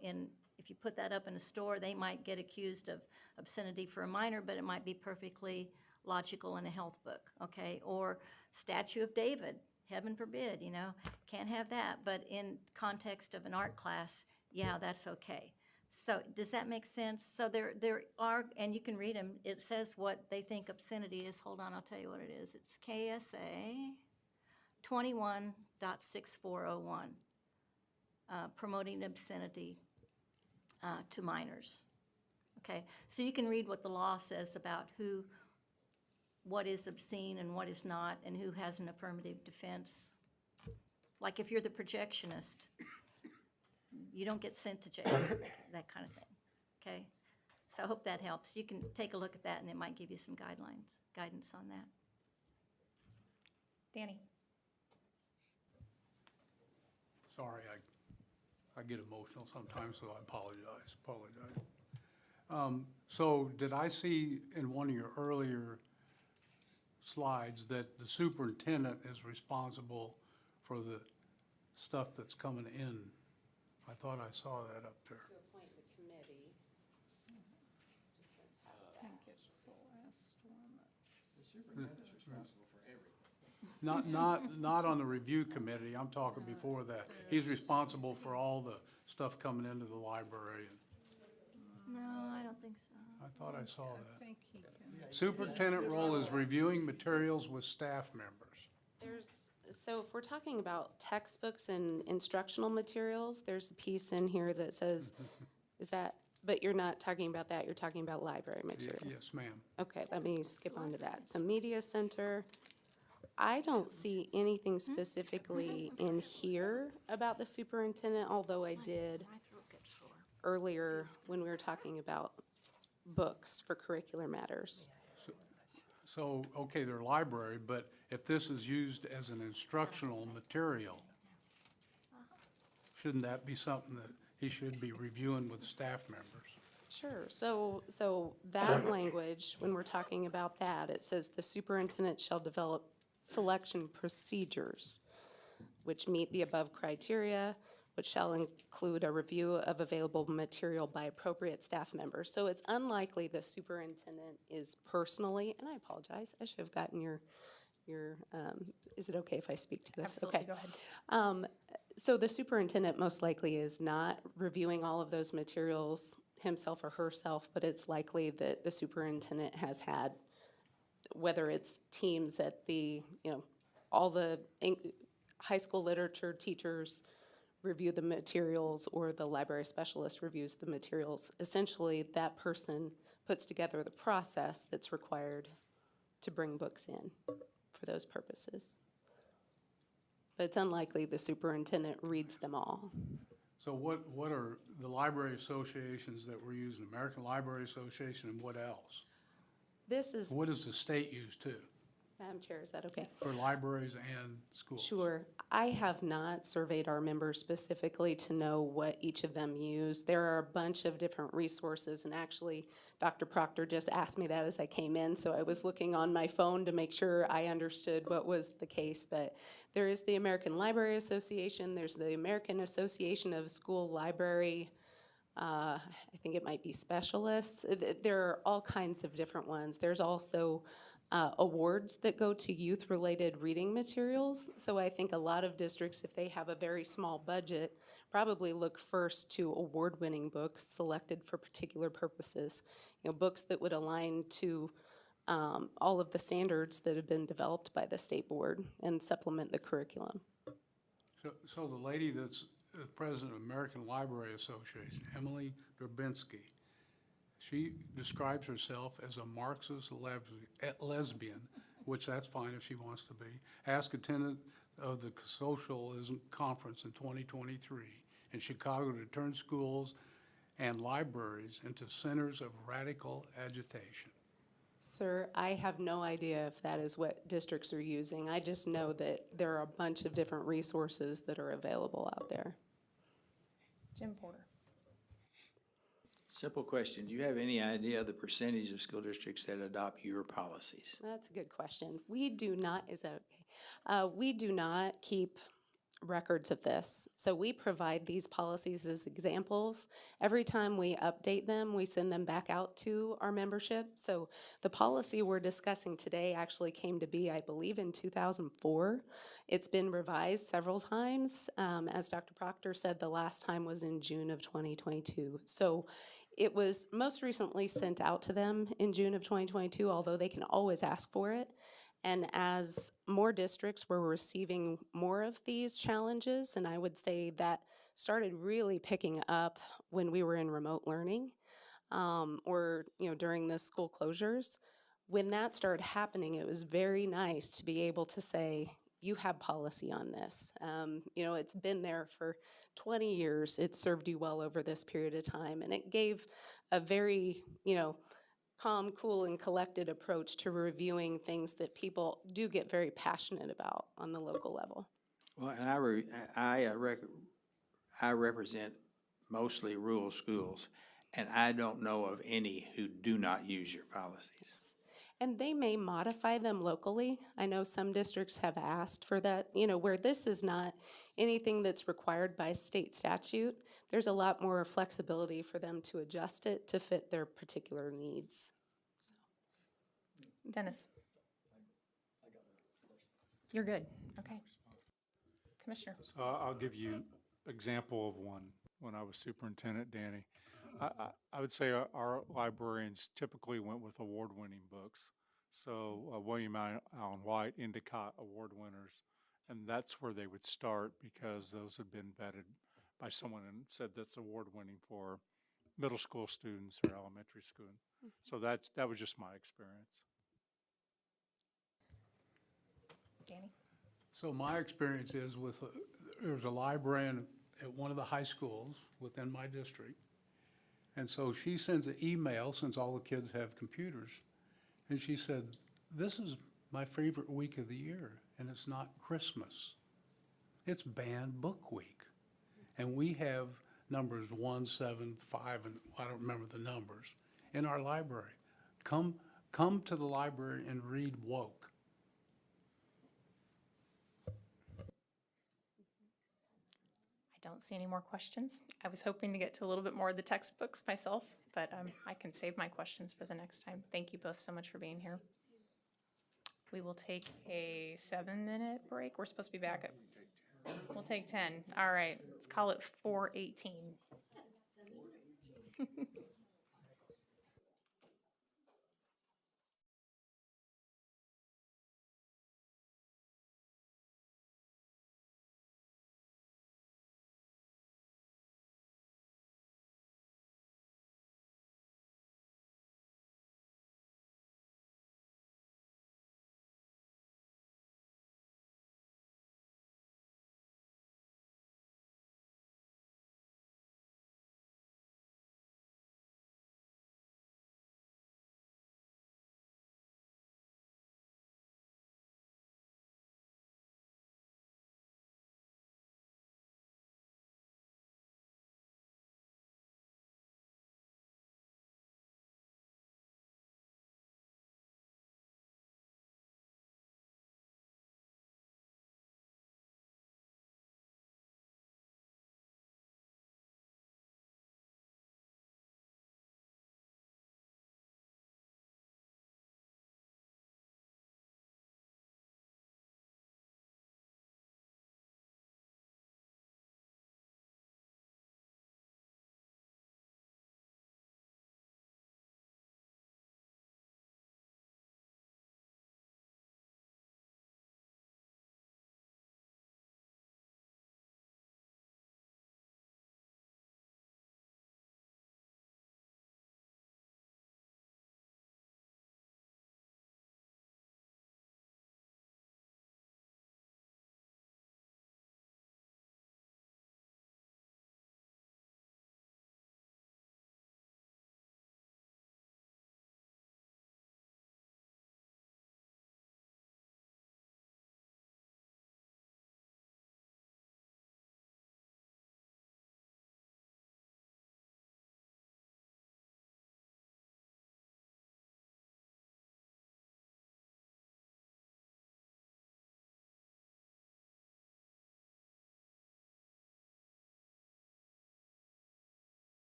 if you put that up in a store, they might get accused of obscenity for a minor, but it might be perfectly logical in a health book, okay? Or Statue of David, heaven forbid, you know, can't have that, but in context of an art class, yeah, that's okay. So does that make sense? So there are, and you can read them, it says what they think obscenity is. Hold on, I'll tell you what it is. It's KSA 21.6401, promoting obscenity to minors. Okay, so you can read what the law says about what is obscene and what is not, and who has an affirmative defense. Like if you're the projectionist, you don't get sent to jail, that kind of thing, okay? So I hope that helps. You can take a look at that, and it might give you some guidance on that. Danny? Sorry, I get emotional sometimes, so I apologize. So did I see in one of your earlier slides that the superintendent is responsible for the stuff that's coming in? I thought I saw that up there. To appoint the committee. I think it's the last one. The superintendent's responsible for everything. Not on the review committee, I'm talking before that. He's responsible for all the stuff coming into the library. No, I don't think so. I thought I saw I that. think he can. Superintendent role is reviewing materials with staff members. So if we're talking about textbooks and instructional materials, there's a piece in here that says, but you're not talking about that, you're talking about library materials. Yes, ma'am. Okay, let me skip on to that. So media center, I don't see anything specifically in here about the superintendent, although I did earlier when we were talking about books for curricular matters. So, okay, they're library, but if this is used as an instructional material, shouldn't that be something that he should be reviewing with staff members? Sure, so that language, when we're talking about that, it says the superintendent shall develop selection procedures which meet the above criteria, which shall include a review of available material by appropriate staff members. So it's unlikely the superintendent is personally, and I apologize, I should have gotten your, is it okay if I speak to this? Absolutely, Okay. go ahead. So the superintendent most likely is not reviewing all of those materials himself or herself, but it's likely that the superintendent has had, whether it's teams at the, all the high school literature teachers review the materials, or the library specialist reviews the materials. Essentially, that person puts together the process that's required to bring books in for those purposes. But it's unlikely the superintendent reads them all. So what are the library associations that we're using? American Library Association, and what else? What does the state use too? Madam Chair, is that okay? For libraries and schools? Sure. I have not surveyed our members specifically to know what each of them use. There are a bunch of different resources, and actually, Dr. Proctor just asked me that as I came in, so I was looking on my phone to make sure I understood what was the case. But there is the American Library Association, there's the American Association of School Library, I think it might be specialists. There are all kinds of different ones. There's also awards that go to youth-related reading materials. So I think a lot of districts, if they have a very small budget, probably look first to award-winning books selected for particular purposes. Books that would align to all of the standards that have been developed by the state board and supplement the curriculum. So the lady that's president of American Library Association, Emily Durbinski, she describes herself as a Marxist lesbian, which that's fine if she wants to be. Ask attendant of the Socialism Conference in 2023 in Chicago to turn schools and libraries into centers of radical agitation. Sir, I have no idea if that is what districts are using. I just know that there are a bunch of different resources that are available out there. Jim Porter. Simple question. Do you have any idea of the percentage of school districts that adopt your policies? That's a good question. We do not, is that okay? We do not keep records of this. So we provide these policies as examples. Every time we update them, we send them back out to our membership. So the policy we're discussing today actually came to be, I believe, in 2004. It's been revised several times. As Dr. Proctor said, the last time was in June of 2022. So it was most recently sent out to them in June of 2022, although they can always ask for it. And as more districts were receiving more of these challenges, and I would say that started really picking up when we were in remote learning, or during the school closures. When that started happening, it was very nice to be able to say, you have policy on this. It's been there for 20 years. It served you well over this period of time. And it gave a very, calm, cool, and collected approach to reviewing things that people do get very passionate about on the local level. Well, and I represent mostly rural schools, and I don't know of any who do not use your policies. And they may modify them locally. I know some districts have asked for that, where this is not anything that's required by state statute. There's a lot more flexibility for them to adjust it to fit their particular needs. So. Dennis? You're good. Okay. Commissioner? So I'll give you example of one when I was superintendent, Danny. I would say our librarians typically went with award-winning books. So William Allen White, Endicott award winners, and that's where they would start because those had been vetted by someone and said that's award-winning for middle school students or elementary students. So that was just my experience. Danny? So my experience is there's a librarian at one of the high schools within my district. And so she sends an email, since all the kids have computers, and she said, this is my favorite week of the year, and it's not Christmas. It's banned book week. And we have numbers 1, 7, 5, and I don't remember the numbers, in our library. Come to the library and read woke. I don't see any more questions. I was hoping to get to a little bit more of the textbooks myself, but I can save my questions for the next time. Thank you both so much for being here. We will take a 7-minute break. We're supposed to be back at, we'll take 10. All right, let's call it 4:18.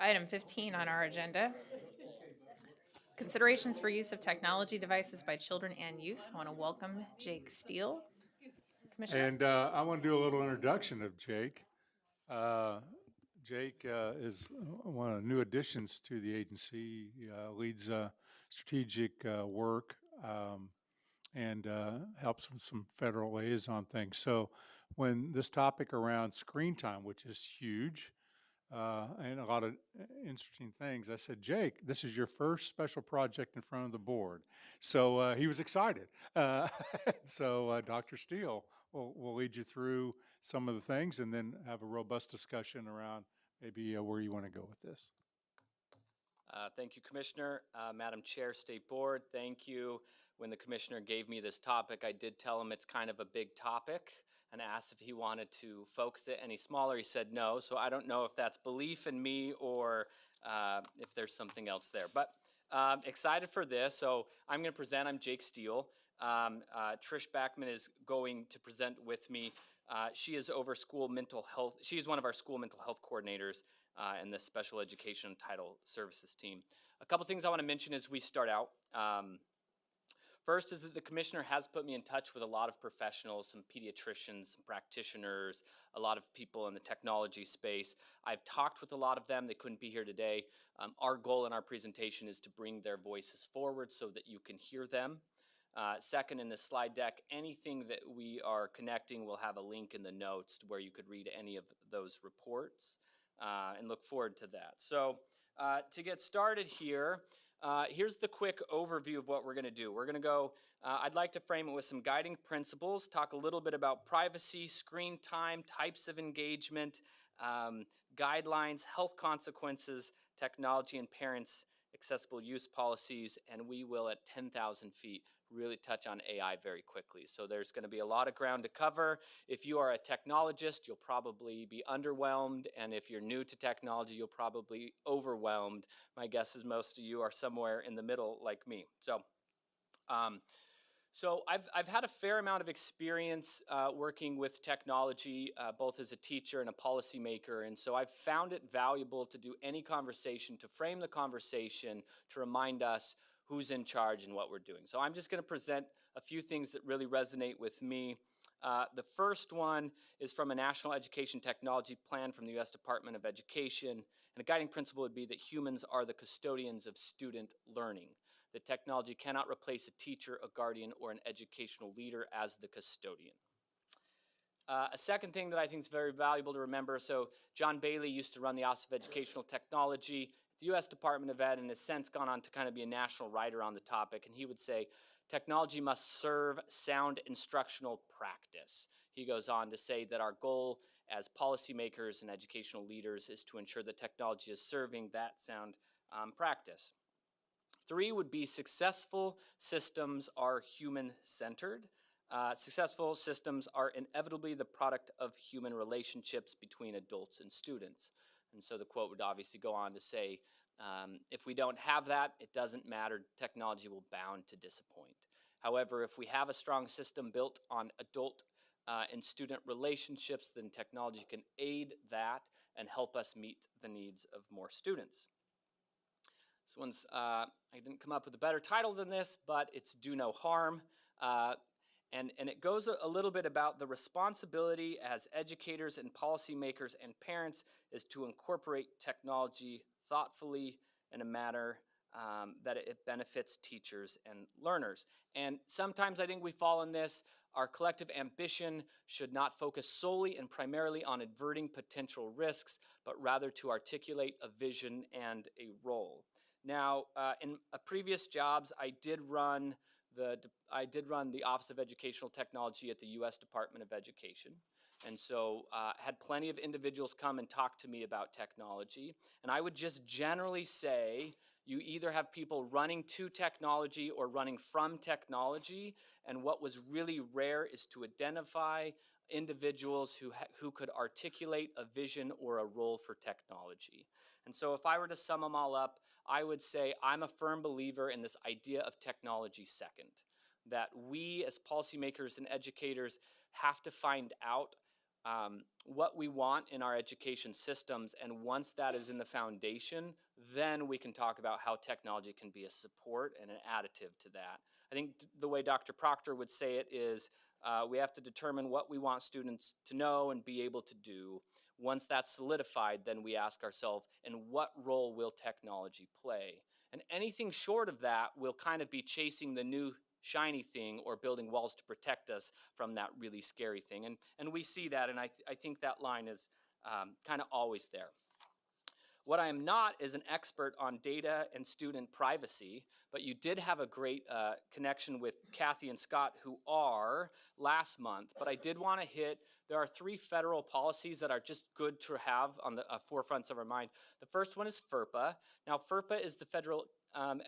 item 15 on our agenda. Considerations for use of technology devices by children and youth. I want to welcome Jake Steele. Commissioner? And I want to do a little introduction of Jake. Jake is one of the new additions to the agency. He leads strategic work and helps with some federal liaison things. So when this topic around screen time, which is huge, and a lot of interesting things, I said, Jake, this is your first special project in front of the board. So he was excited. So Dr. Steele will lead you through some of the things and then have a robust discussion around maybe where you want to go with this. Thank you, Commissioner. Madam Chair, State Board, thank you. When the Commissioner gave me this topic, I did tell him it's kind of a big topic and asked if he wanted to focus it any smaller. He said no, so I don't know if that's belief in me or if there's something else there. But excited for this, so I'm going to present. I'm Jake Steele. Trish Backman is going to present with me. She is over school mental health. She is one of our school mental health coordinators in the special education title services team. A couple things I want to mention as we start out. First is that the Commissioner has put me in touch with a lot of professionals, some pediatricians, some practitioners, a lot of people in the technology space. I've talked with a lot of them. They couldn't be here today. Our goal in our presentation is to bring their voices forward so that you can hear them. Second, in the slide deck, anything that we are connecting will have a link in the notes to where you could read any of those reports and look forward to that. So to get started here, here's the quick overview of what we're going to do. We're going to go, I'd like to frame it with some guiding principles, talk a little bit about privacy, screen time, types of engagement, guidelines, health consequences, technology and parents, accessible use policies, and we will at 10,000 feet really touch on AI very quickly. So there's going to be a lot of ground to cover. If you are a technologist, you'll probably be underwhelmed, and if you're new to technology, you'll probably be overwhelmed. My guess is most of you are somewhere in the middle like me. So I've had a fair amount of experience working with technology, both as a teacher and a policymaker, and so I've found it valuable to do any conversation, to frame the conversation, to remind us who's in charge and what we're doing. So I'm just going to present a few things that really resonate with me. The first one is from a National Education Technology Plan from the U.S. Department of Education, and a guiding principle would be that humans are the custodians of student learning. That technology cannot replace a teacher, a guardian, or an educational leader as the custodian. A second thing that I think is very valuable to remember, so John Bailey used to run the Office of Educational Technology, the U.S. Department of Ed, and has since gone on to kind of be a national writer on the topic, and he would say, technology must serve sound instructional practice. He goes on to say that our goal as policymakers and educational leaders is to ensure that technology is serving that sound practice. 3 would be successful systems are human-centered. Successful systems are inevitably the product of human relationships between adults and students. And so the quote would obviously go on to say, if we don't have that, it doesn't matter, technology will bound to disappoint. However, if we have a strong system built on adult and student relationships, then technology can aid that and help us meet the needs of more students. This one's, I didn't come up with a better title than this, but it's Do No Harm. And it goes a little bit about the responsibility as educators and policymakers and parents is to incorporate technology thoughtfully in a manner that it benefits teachers and learners. And sometimes I think we fall in this. Our collective ambition should not focus solely and primarily on averting potential risks, but rather to articulate a vision and a role. Now, in previous jobs, I did run the Office of Educational Technology at the U.S. Department of Education. And so had plenty of individuals come and talk to me about technology. And I would just generally say, you either have people running to technology or running from technology. And what was really rare is to identify individuals who could articulate a vision or a role for technology. And so if I were to sum them all up, I would say I'm a firm believer in this idea of technology second, that we as policymakers and educators have to find out what we want in our education systems, and once that is in the foundation, then we can talk about how technology can be a support and an additive to that. I think the way Dr. Proctor would say it is we have to determine what we want students to know and be able to do. Once that's solidified, then we ask ourselves, and what role will technology play? And anything short of that will kind of be chasing the new shiny thing or building walls to protect us from that really scary thing. And we see that, and I think that line is kind of always there. What I am not is an expert on data and student privacy, but you did have a great connection with Kathy and Scott, who are, last month. But I did want to hit, there are 3 federal policies that are just good to have on the forefronts of our mind. The first one is FERPA. Now, FERPA is the federal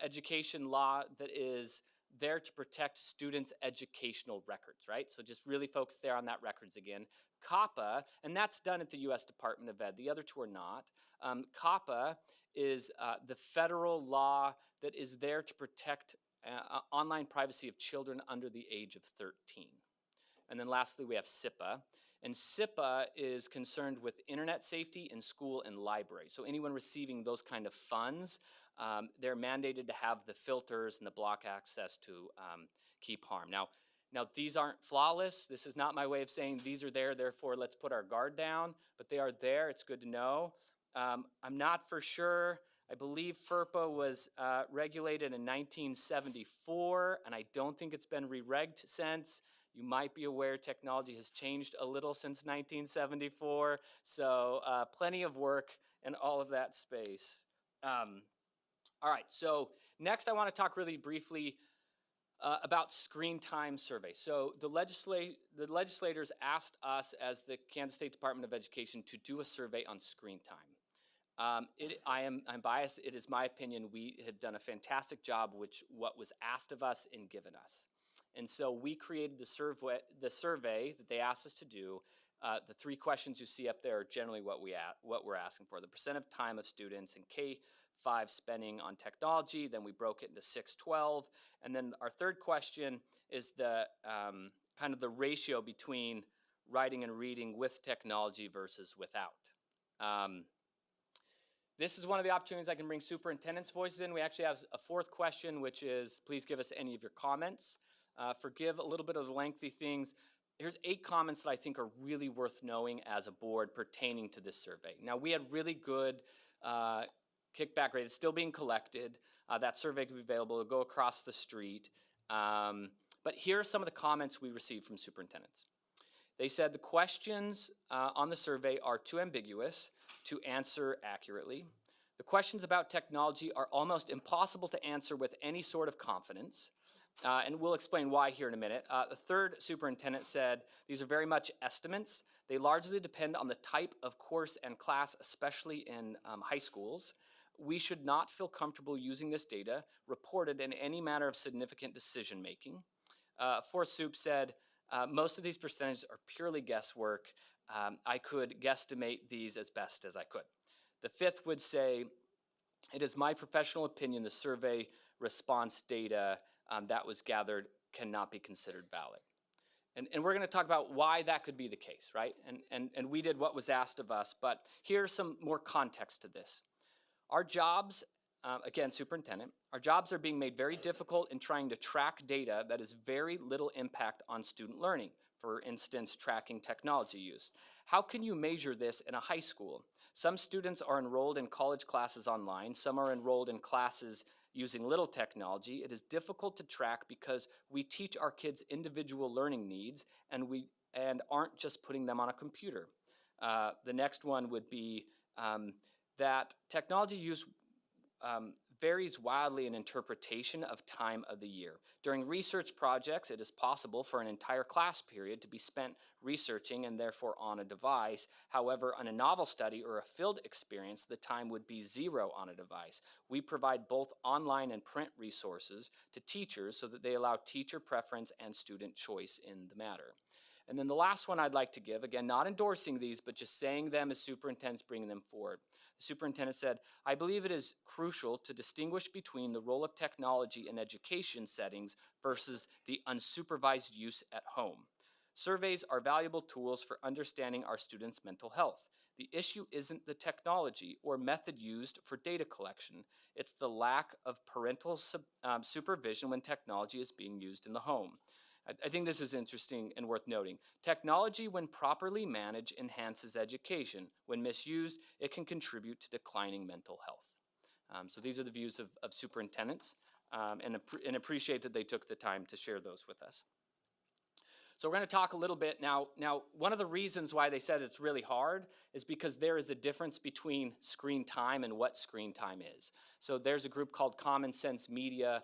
education law that is there to protect students' educational records, right? So just really focus there on that records again. COPPA, and that's done at the U.S. Department of Ed. The other 2 are not. COPPA is the federal law that is there to protect online privacy of children under the age of 13. And then lastly, we have SIPA. And SIPA is concerned with internet safety in school and library. So anyone receiving those kind of funds, they're mandated to have the filters and the block access to keep harm. Now, these aren't flawless. This is not my way of saying these are there, therefore let's put our guard down, but they are there. It's good to know. I'm not for sure. I believe FERPA was regulated in 1974, and I don't think it's been re-regged since. You might be aware technology has changed a little since 1974, so plenty of work in all of that space. All right, so next I want to talk really briefly about screen time survey. So the legislators asked us as the Kansas State Department of Education to do a survey on screen time. I'm biased. It is my opinion we have done a fantastic job with what was asked of us and given us. And so we created the survey that they asked us to do. The 3 questions you see up there are generally what we're asking for. The percent of time of students in K-5 spending on technology. Then we broke it into 6-12. And then our 3rd question is the kind of the ratio between writing and reading with technology versus without. This is one of the opportunities I can bring superintendent's voices in. We actually have a 4th question, which is, please give us any of your comments. Forgive a little bit of the lengthy things. Here's 8 comments that I think are really worth knowing as a board pertaining to this survey. Now, we had really good kickback rate. It's still being collected. That survey can be available to go across the street. But here are some of the comments we received from superintendents. They said the questions on the survey are too ambiguous to answer accurately. The questions about technology are almost impossible to answer with any sort of confidence. And we'll explain why here in a minute. The 3rd superintendent said these are very much estimates. They largely depend on the type of course and class, especially in high schools. We should not feel comfortable using this data reported in any matter of significant decision making. 4th Sup said most of these percentages are purely guesswork. I could guesstimate these as best as I could. The 5th would say, it is my professional opinion the survey response data that was gathered cannot be considered valid. And we're going to talk about why that could be the case, right? And we did what was asked of us, but here's some more context to this. Our jobs, again, superintendent, our jobs are being made very difficult in trying to track data that has very little impact on student learning. For instance, tracking technology use. How can you measure this in a high school? Some students are enrolled in college classes online. Some are enrolled in classes using little technology. It is difficult to track because we teach our kids individual learning needs and aren't just putting them on a computer. The next one would be that technology use varies wildly in interpretation of time of the year. During research projects, it is possible for an entire class period to be spent researching and therefore on a device. However, on a novel study or a field experience, the time would be 0 on a device. We provide both online and print resources to teachers so that they allow teacher preference and student choice in the matter. And then the last one I'd like to give, again, not endorsing these, but just saying them as superintendents bringing them forward. The superintendent said, I believe it is crucial to distinguish between the role of technology in education settings versus the unsupervised use at home. Surveys are valuable tools for understanding our students' mental health. The issue isn't the technology or method used for data collection. It's the lack of parental supervision when technology is being used in the home. I think this is interesting and worth noting. Technology, when properly managed, enhances education. When misused, it can contribute to declining mental health. So these are the views of superintendents, and appreciate that they took the time to share those with us. So we're going to talk a little bit now. One of the reasons why they said it's really hard is because there is a difference between screen time and what screen time is. So there's a group called Common Sense Media.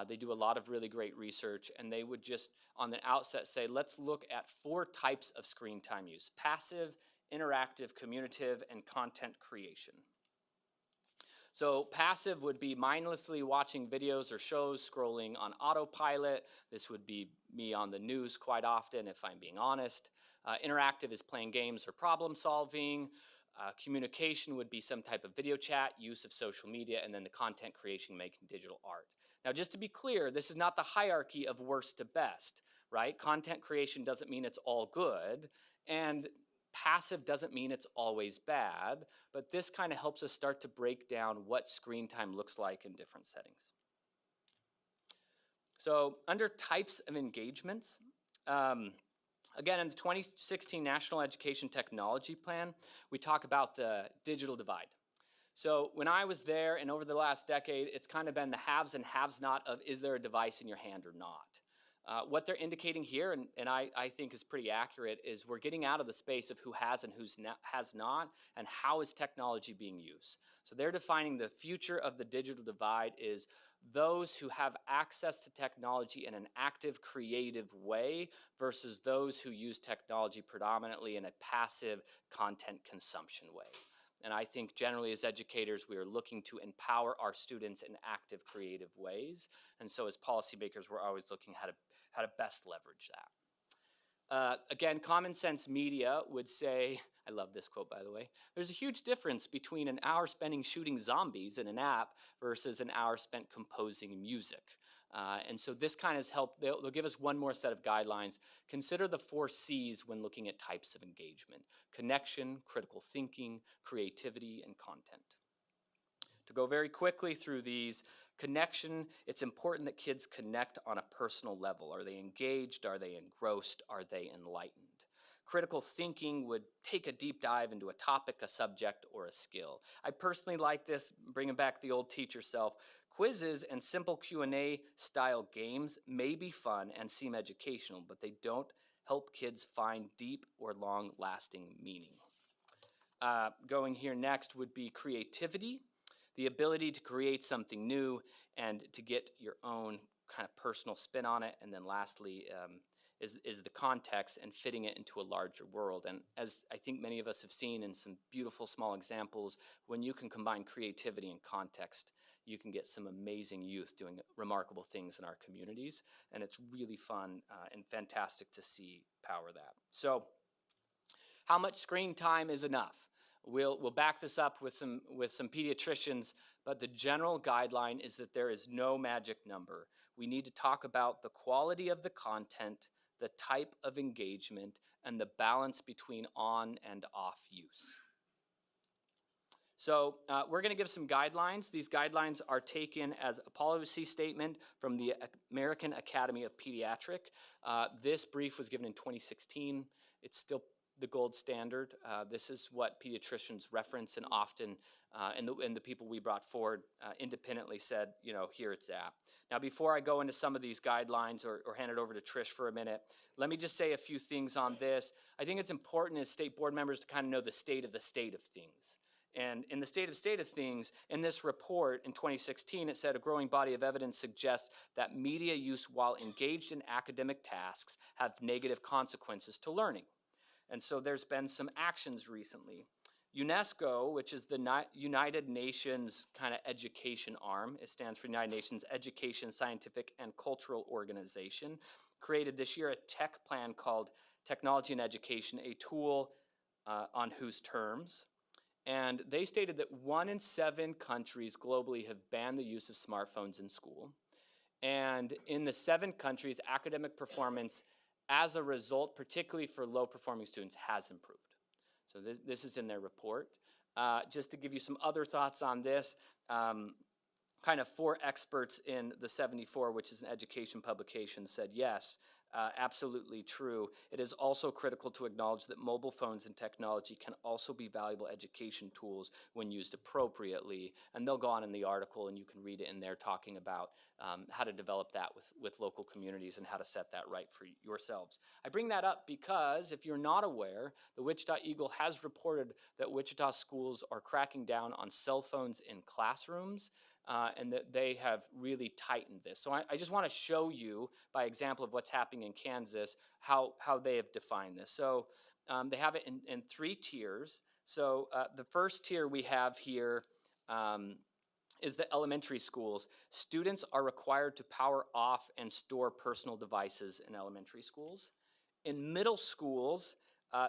They do a lot of really great research, and they would just on the outset say, let's look at 4 types of screen time use: passive, interactive, communicative, and content creation. So passive would be mindlessly watching videos or shows, scrolling on autopilot. This would be me on the news quite often, if I'm being honest. Interactive is playing games or problem solving. Communication would be some type of video chat, use of social media, and then the content creation, making digital art. Now, just to be clear, this is not the hierarchy of worst to best, right? Content creation doesn't mean it's all good, and passive doesn't mean it's always bad, but this kind of helps us start to break down what screen time looks like in different settings. So under types of engagements, again, in the 2016 National Education Technology Plan, we talk about the digital divide. So when I was there and over the last decade, it's kind of been the haves and haves not of is there a device in your hand or not. What they're indicating here, and I think is pretty accurate, is we're getting out of the space of who has and who has not, and how is technology being used. So they're defining the future of the digital divide is those who have access to technology in an active, creative way versus those who use technology predominantly in a passive content consumption way. And I think generally as educators, we are looking to empower our students in active, creative ways. And so as policymakers, we're always looking how to best leverage that. Again, Common Sense Media would say, I love this quote, by the way, there's a huge difference between an hour spending shooting zombies in an app versus an hour spent composing music. And so this kind of help, they'll give us one more set of guidelines. Consider the 4 C's when looking at types of engagement: connection, critical thinking, creativity, and content. To go very quickly through these, connection, it's important that kids connect on a personal level. Are they engaged? Are they engrossed? Are they enlightened? Critical thinking would take a deep dive into a topic, a subject, or a skill. I personally like this, bringing back the old teacher self. Quizzes and simple Q&A style games may be fun and seem educational, but they don't help kids find deep or long-lasting meaning. Going here next would be creativity, the ability to create something new and to get your own kind of personal spin on it. And then lastly, is the context and fitting it into a larger world. And as I think many of us have seen in some beautiful small examples, when you can combine creativity and context, you can get some amazing youth doing remarkable things in our communities. And it's really fun and fantastic to see power that. So how much screen time is enough? We'll back this up with some pediatricians, but the general guideline is that there is no magic number. We need to talk about the quality of the content, the type of engagement, and the balance between on and off use. So we're going to give some guidelines. These guidelines are taken as a policy statement from the American Academy of Pediatric. This brief was given in 2016. It's still the gold standard. This is what pediatricians reference, and often, and the people we brought forward independently said, you know, here it's at. Now, before I go into some of these guidelines or hand it over to Trish for a minute, let me just say a few things on this. I think it's important as state board members to kind of know the state of things. And in the state of things, in this report in 2016, it said a growing body of evidence suggests that media use while engaged in academic tasks have negative consequences to learning. And so there's been some actions recently. UNESCO, which is the United Nations kind of education arm, it stands for United Nations Education, Scientific, and Cultural Organization, created this year a tech plan called Technology and Education, a tool on whose terms. And they stated that 1 in 7 countries globally have banned the use of smartphones in school. And in the 7 countries, academic performance as a result, particularly for low-performing students, has improved. So this is in their report. Just to give you some other thoughts on this, kind of 4 experts in the 74, which is an education publication, said yes, absolutely true. It is also critical to acknowledge that mobile phones and technology can also be valuable education tools when used appropriately. And they'll go on in the article, and you can read it in there, talking about how to develop that with local communities and how to set that right for yourselves. I bring that up because if you're not aware, the Wichita Eagle has reported that Wichita schools are cracking down on cell phones in classrooms. And that they have really tightened this. So I just want to show you, by example of what's happening in Kansas, how they have defined this. So they have it in 3 tiers. So the first tier we have here is the elementary schools. Students are required to power off and store personal devices in elementary schools. In middle schools,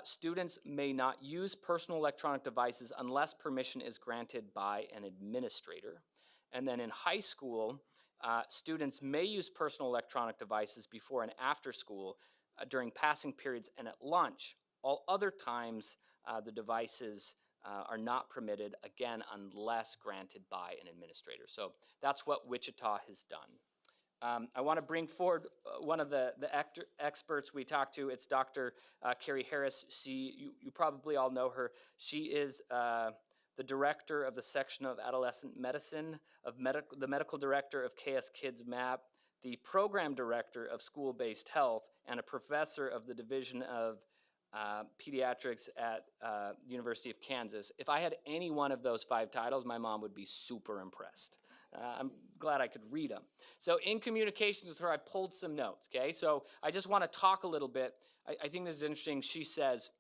students may not use personal electronic devices unless permission is granted by an administrator. And then in high school, students may use personal electronic devices before and after school, during passing periods, and at lunch. All other times, the devices are not permitted, again, unless granted by an administrator. So that's what Wichita has done. I want to bring forward one of the experts we talked to. It's Dr. Carrie Harris. You probably all know her. She is the director of the section of adolescent medicine, the medical director of KS Kids MAP, the program director of school-based health, and a professor of the division of pediatrics at University of Kansas. If I had any one of those 5 titles, my mom would be super impressed. I'm glad I could read them. So in communications with her, I pulled some notes, okay? So I just want to talk a little bit. I think this is interesting. She says,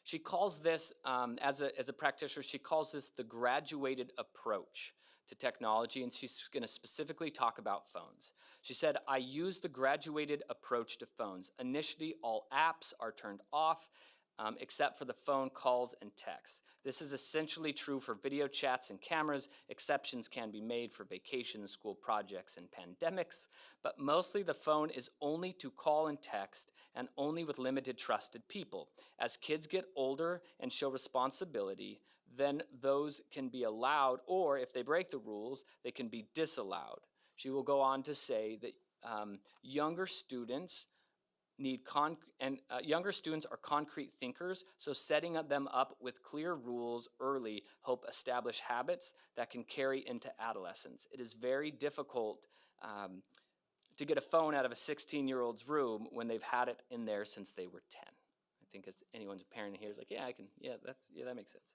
she calls this, as a practitioner, she calls this the graduated approach to technology, and she's going to specifically talk about phones. She said, I use the graduated approach to phones. Initially, all apps are turned off, except for the phone calls and texts. This is essentially true for video chats and cameras. Exceptions can be made for vacations, school projects, and pandemics, but mostly the phone is only to call and text, and only with limited trusted people. As kids get older and show responsibility, then those can be allowed, or if they break the rules, they can be disallowed. She will go on to say that younger students younger students are concrete thinkers, so setting them up with clear rules early help establish habits that can carry into adolescence. It is very difficult to get a phone out of a 16-year-old's room when they've had it in there since they were 10. I think as anyone's a parent here is like, that makes sense.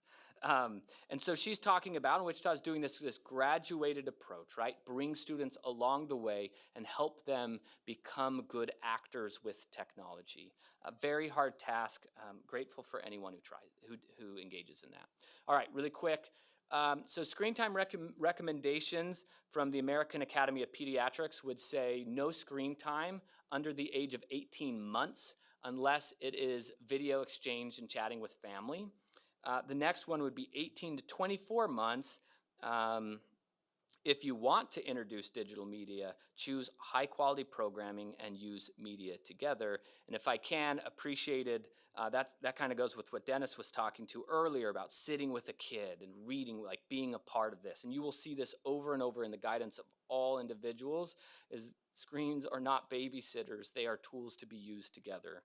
And so she's talking about, and Wichita's doing this graduated approach, right? Bring students along the way and help them become good actors with technology. A very hard task. Grateful for anyone who engages in that. All right, really quick. So screen time recommendations from the American Academy of Pediatrics would say no screen time under the age of 18 months unless it is video exchange and chatting with family. The next one would be 18 to 24 months. If you want to introduce digital media, choose high quality programming and use media together. And if I can, appreciated, that kind of goes with what Dennis was talking to earlier about sitting with a kid and reading, like being a part of this. And you will see this over and over in the guidance of all individuals, is screens are not babysitters, they are tools to be used together.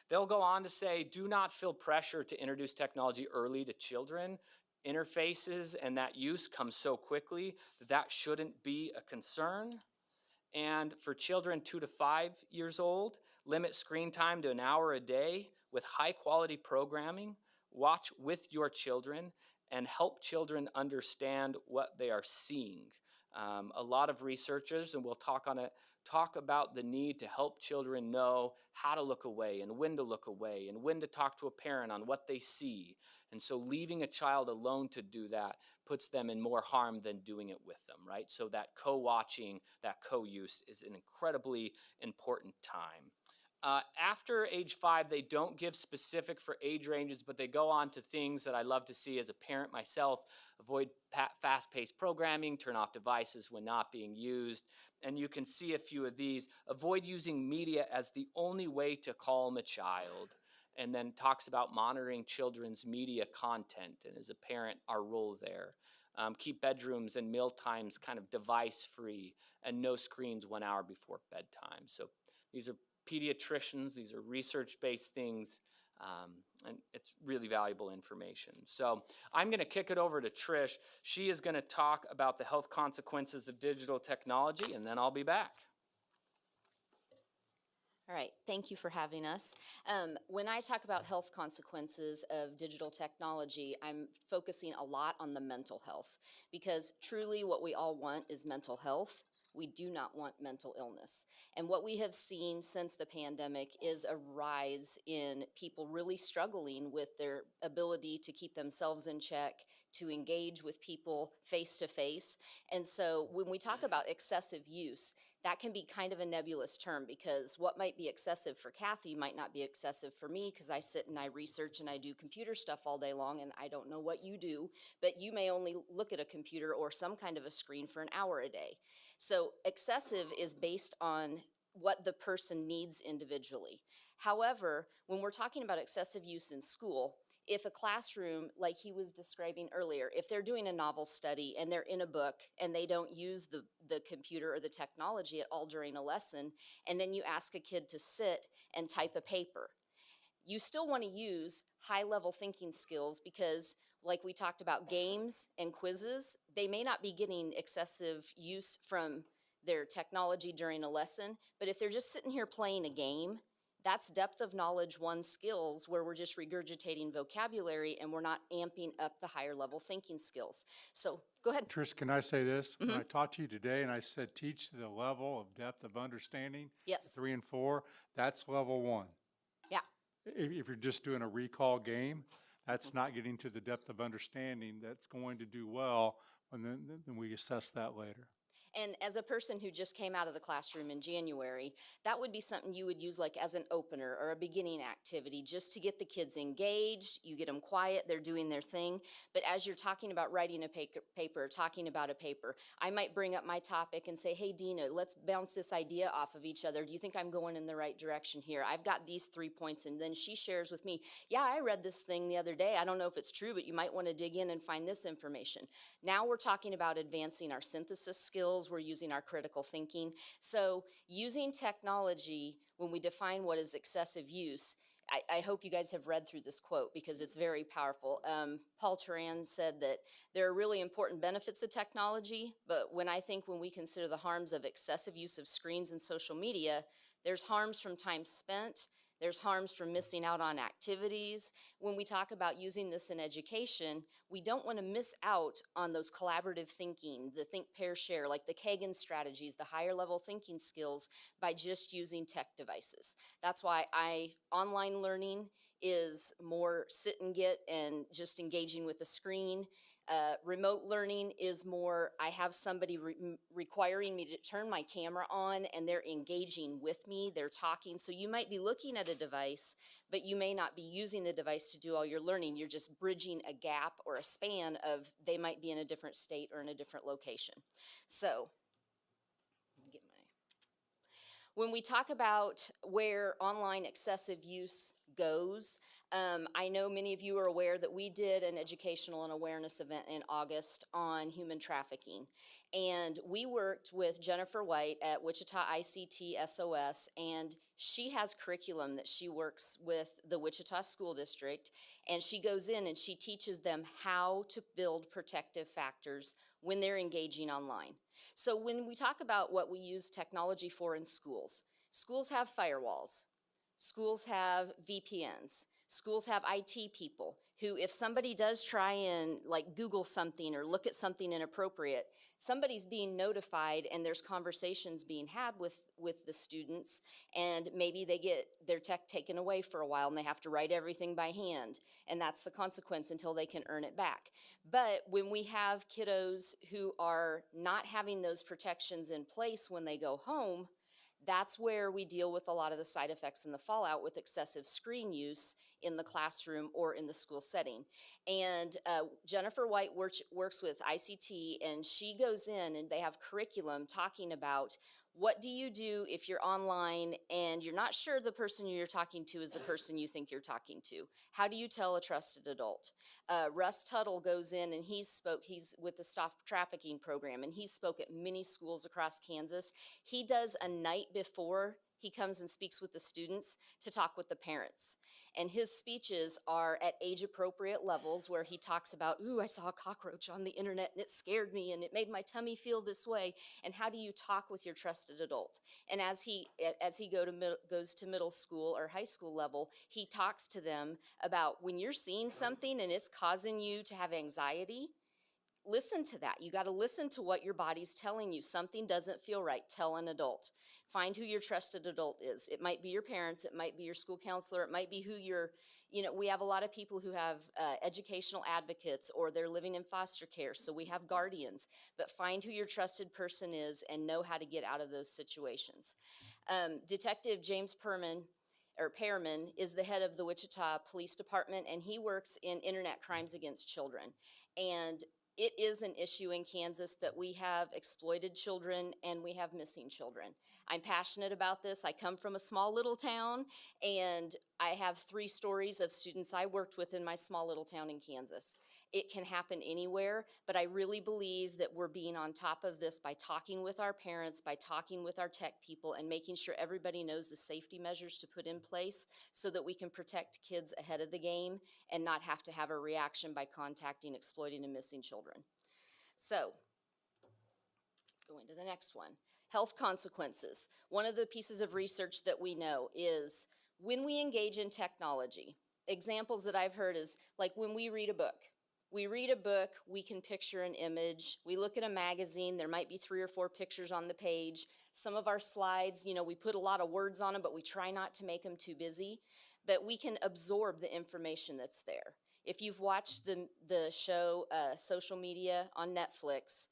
They'll go on to say, do not feel pressure to introduce technology early to children. Interfaces and that use comes so quickly that shouldn't be a concern. And for children 2 to 5 years old, limit screen time to an hour a day with high quality programming. Watch with your children and help children understand what they are seeing. A lot of researchers, and we'll talk about the need to help children know how to look away and when to talk to a parent on what they see. And so leaving a child alone to do that puts them in more harm than doing it with them, right? So that co-watching, that co-use is an incredibly important time. After age 5, they don't give specific for age ranges, but they go on to things that I love to see as a parent myself. Avoid fast-paced programming, turn off devices when not being used. And you can see a few of these. Avoid using media as the only way to calm a child. And then talks about monitoring children's media content, and as a parent, our role there. Keep bedrooms and meal times kind of device-free, and no screens 1 hour before bedtime. So these are pediatricians, these are research-based things, and it's really valuable information. So I'm going to kick it over to Trish. She is going to talk about the health consequences of digital technology, and then I'll be back. All right, thank you for having us. When I talk about health consequences of digital technology, I'm focusing a lot on the mental health, because truly what we all want is mental health. We do not want mental illness. And what we have seen since the pandemic is a rise in people really struggling with their ability to keep themselves in check, to engage with people face to face. And so when we talk about excessive use, that can be kind of a nebulous term, because what might be excessive for Kathy might not be excessive for me, because I sit and I research and I do computer stuff all day long, and I don't know what you do, but you may only look at a computer or some kind of a screen for an hour a day. So excessive is based on what the person needs individually. However, when we're talking about excessive use in school, if a classroom, like he was describing earlier, if they're doing a novel study and they're in a book and they don't use the computer or the technology at all during a lesson, and then you ask a kid to sit and type a paper, you still want to use high-level thinking skills, because like we talked about games and quizzes, they may not be getting excessive use from their technology during a lesson, but if they're just sitting here playing a game, that's depth of knowledge one skills, where we're just regurgitating vocabulary and we're not amping up the higher level thinking skills. So go ahead. Trish, can I say this? When I talked to you today and I said, teach the level of depth of understanding, Yes. 3 and 4, that's level 1. Yeah. If you're just doing a recall game, that's not getting to the depth of understanding that's going to do well, and then we assess that later. And as a person who just came out of the classroom in January, that would be something you would use like as an opener or a beginning activity, just to get the kids engaged. You get them quiet, they're doing their thing. But as you're talking about writing a paper, talking about a paper, I might bring up my topic and say, hey, Dina, let's bounce this idea off of each other. Do you think I'm going in the right direction here? I've got these 3 points. And then she shares with me, yeah, I read this thing the other day. I don't know if it's true, but you might want to dig in and find this information. Now we're talking about advancing our synthesis skills. We're using our critical thinking. So using technology, when we define what is excessive use, I hope you guys have read through this quote, because it's very powerful. Paul Turan said that there are really important benefits of technology, but when we consider the harms of excessive use of screens and social media, there's harms from time spent. There's harms from missing out on activities. When we talk about using this in education, we don't want to miss out on those collaborative thinking, the think, pair, share, like the Kagan strategies, the higher level thinking skills, by just using tech devices. That's why online learning is more sit and get and just engaging with the screen. Remote learning is more, I have somebody requiring me to turn my camera on and they're engaging with me, they're talking. So you might be looking at a device, but you may not be using the device to do all your learning. You're just bridging a gap or a span of they might be in a different state or in a different location. So, when we talk about where online excessive use goes, I know many of you are aware that we did an educational and awareness event in August on human trafficking. And we worked with Jennifer White at Wichita ICT SOS, and she has curriculum that she works with the Wichita School District, and she goes in and she teaches them how to build protective factors when they're engaging online. So when we talk about what we use technology for in schools, schools have firewalls, schools have VPNs, schools have IT people who, if somebody does try and like Google something or look at something inappropriate, somebody's being notified and there's conversations being had with the students, and maybe they get their tech taken away for a while and they have to write everything by hand, and that's the consequence until they can earn it back. But when we have kiddos who are not having those protections in place when they go home, That's where we deal with a lot of the side effects and the fallout with excessive screen use in the classroom or in the school setting. And Jennifer White works with ICT, and she goes in and they have curriculum talking about what do you do if you're online and you're not sure the person you're talking to is the person you think you're talking to? How do you tell a trusted adult? Russ Tuttle goes in and he's with the Stop Trafficking Program, and he spoke at many schools across Kansas. He does a night before he comes and speaks with the students to talk with the parents. And his speeches are at age-appropriate levels where he talks about, ooh, I saw a cockroach on the internet and it scared me and it made my tummy feel this way. And how do you talk with your trusted adult? And as he goes to middle school or high school level, he talks to them about when you're seeing something and it's causing you to have anxiety, listen to that. You got to listen to what your body's telling you. Something doesn't feel right. Tell an adult. Find who your trusted adult is. It might be your parents. It might be your school counselor. It might be who we have a lot of people who have educational advocates, or they're living in foster care, so we have guardians. But find who your trusted person is and know how to get out of those situations. Detective James Pearman is the head of the Wichita Police Department, and he works in internet crimes against children. And it is an issue in Kansas that we have exploited children and we have missing children. I'm passionate about this. I come from a small little town, and I have 3 stories of students I worked with in my small little town in Kansas. It can happen anywhere, but I really believe that we're being on top of this by talking with our parents, by talking with our tech people, and making sure everybody knows the safety measures to put in place so that we can protect kids ahead of the game and not have to have a reaction by contacting, exploiting, and missing children. So, going to the next one. Health consequences. One of the pieces of research that we know is when we engage in technology, examples that I've heard is like when we read a book. We can picture an image. We look at a magazine, there might be 3 or 4 pictures on the page. Some of our slides, we put a lot of words on them, but we try not to make them too busy. But we can absorb the information that's there. If you've watched the show Social Media on Netflix,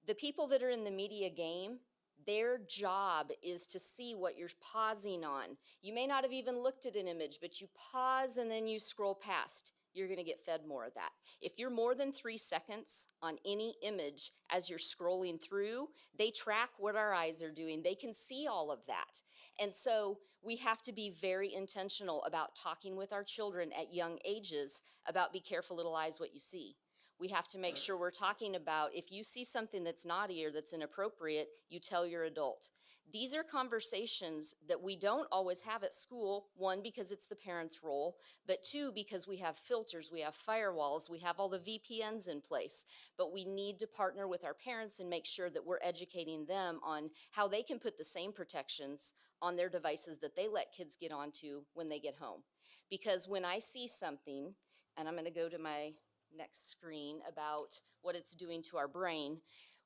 the people that are in the media game, their job is to see what you're pausing on. You may not have even looked at an image, but you pause and then you scroll past. You're going to get fed more of that. If you're more than 3 seconds on any image as you're scrolling through, they track what our eyes are doing. They can see all of that. And so we have to be very intentional about talking with our children at young ages about be careful, little eyes, what you see. We have to make sure we're talking about if you see something that's naughty or that's inappropriate, you tell your adult. These are conversations that we don't always have at school, 1, because it's the parent's role, but 2, because we have filters, we have firewalls, we have all the VPNs in place. But we need to partner with our parents and make sure that we're educating them on how they can put the same protections on their devices that they let kids get onto when they get home. Because when I see something, and I'm going to go to my next screen about what it's doing to our brain,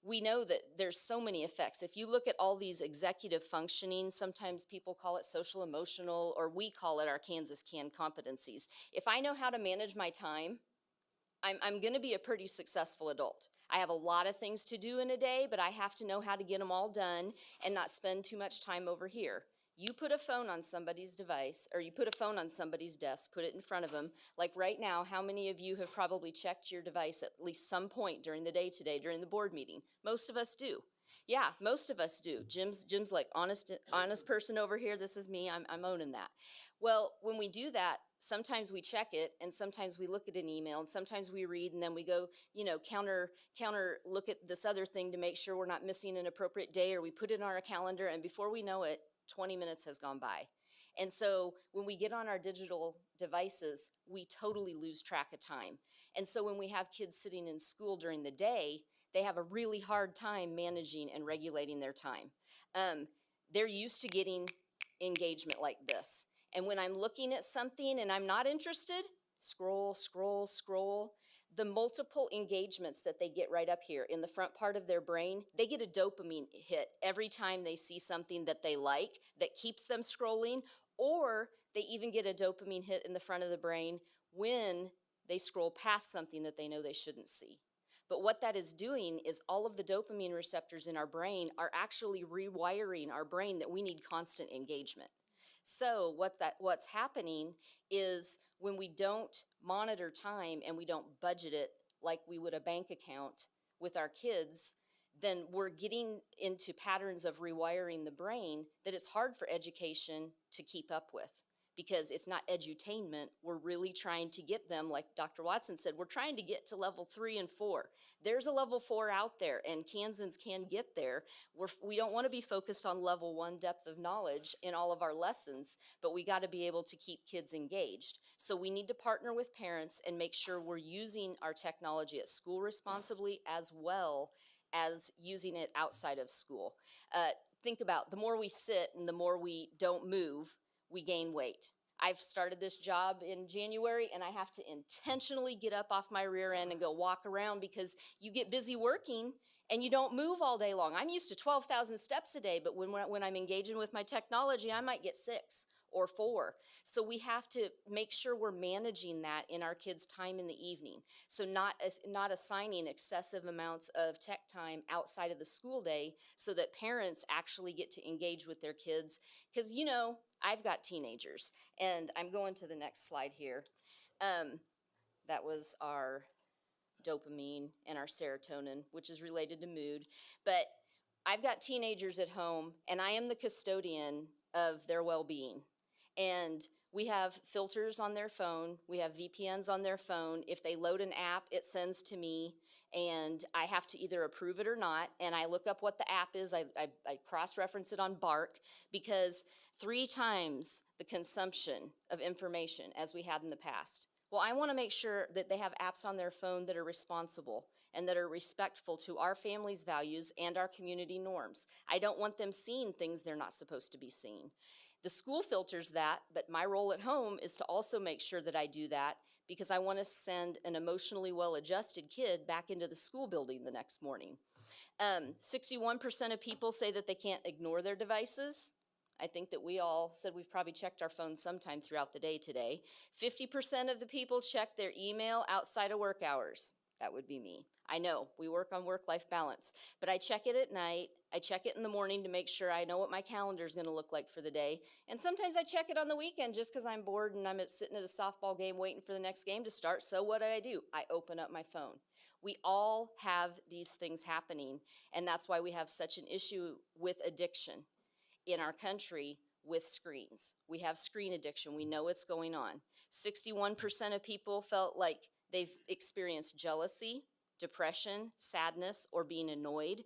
we know that there's so many effects. If you look at all these executive functioning, sometimes people call it social emotional, or we call it our Kansas CAN competencies. If I know how to manage my time, I'm going to be a pretty successful adult. I have a lot of things to do in a day, but I have to know how to get them all done and not spend too much time over here. You put a phone on somebody's device, or you put a phone on somebody's desk, put it in front of them. Like right now, how many of you have probably checked your device at least some point during the day today, during the board meeting? Most of us do. Yeah, most of us do. Jim's like, honest person over here, this is me, I'm owning that. Well, when we do that, sometimes we check it, and sometimes we look at an email, and sometimes we read, and then we go, counter look at this other thing to make sure we're not missing an appropriate day, or we put it on our calendar, and before we know it, 20 minutes has gone by. And so when we get on our digital devices, we totally lose track of time. And so when we have kids sitting in school during the day, they have a really hard time managing and regulating their time. They're used to getting engagement like this. And when I'm looking at something and I'm not interested, scroll, scroll, scroll. The multiple engagements that they get right up here in the front part of their brain, they get a dopamine hit every time they see something that they like that keeps them scrolling, or they even get a dopamine hit in the front of the brain when they scroll past something that they know they shouldn't see. But what that is doing is all of the dopamine receptors in our brain are actually rewiring our brain that we need constant engagement. So what's happening is when we don't monitor time and we don't budget it like we would a bank account with our kids, then we're getting into patterns of rewiring the brain that it's hard for education to keep up with, because it's not edutainment. We're really trying to get them, like Dr. Watson said, we're trying to get to level 3 and 4. There's a level 4 out there, and Kansans can get there. We don't want to be focused on level 1 depth of knowledge in all of our lessons, but we got to be able to keep kids engaged. So we need to partner with parents and make sure we're using our technology at school responsibly, as well as using it outside of school. Think about, the more we sit and the more we don't move, we gain weight. I've started this job in January, and I have to intentionally get up off my rear end and go walk around, because you get busy working and you don't move all day long. I'm used to 12,000 steps a day, but when I'm engaging with my technology, I might get 6 or 4. So we have to make sure we're managing that in our kids' time in the evening. So not assigning excessive amounts of tech time outside of the school day, so that parents actually get to engage with their kids. Because, you know, I've got teenagers, and I'm going to the next slide here. That was our dopamine and our serotonin, which is related to mood. But I've got teenagers at home, and I am the custodian of their well-being. And we have filters on their phone. We have VPNs on their phone. If they load an app, it sends to me, and I have to either approve it or not. And I look up what the app is. I cross-reference it on Bark, because 3 times the consumption of information as we had in the past. Well, I want to make sure that they have apps on their phone that are responsible and that are respectful to our family's values and our community norms. I don't want them seeing things they're not supposed to be seeing. The school filters that, but my role at home is to also make sure that I do that, because I want to send an emotionally well-adjusted kid back into the school building the next morning. 61% of people say that they can't ignore their devices. I think that we all said we've probably checked our phones sometime throughout the day today. 50% of the people check their email outside of work hours. That would be me. I know, we work on work-life balance, but I check it at night. I check it in the morning to make sure I know what my calendar is going to look like for the day. And sometimes I check it on the weekend just because I'm bored and I'm sitting at a softball game waiting for the next game to start. So what do? I open up my phone. We all have these things happening, and that's why we have such an issue with addiction in our country with screens. We have screen addiction. We know what's going on. 61% of people felt like they've experienced jealousy, depression, sadness, or being annoyed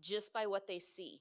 just by what they see.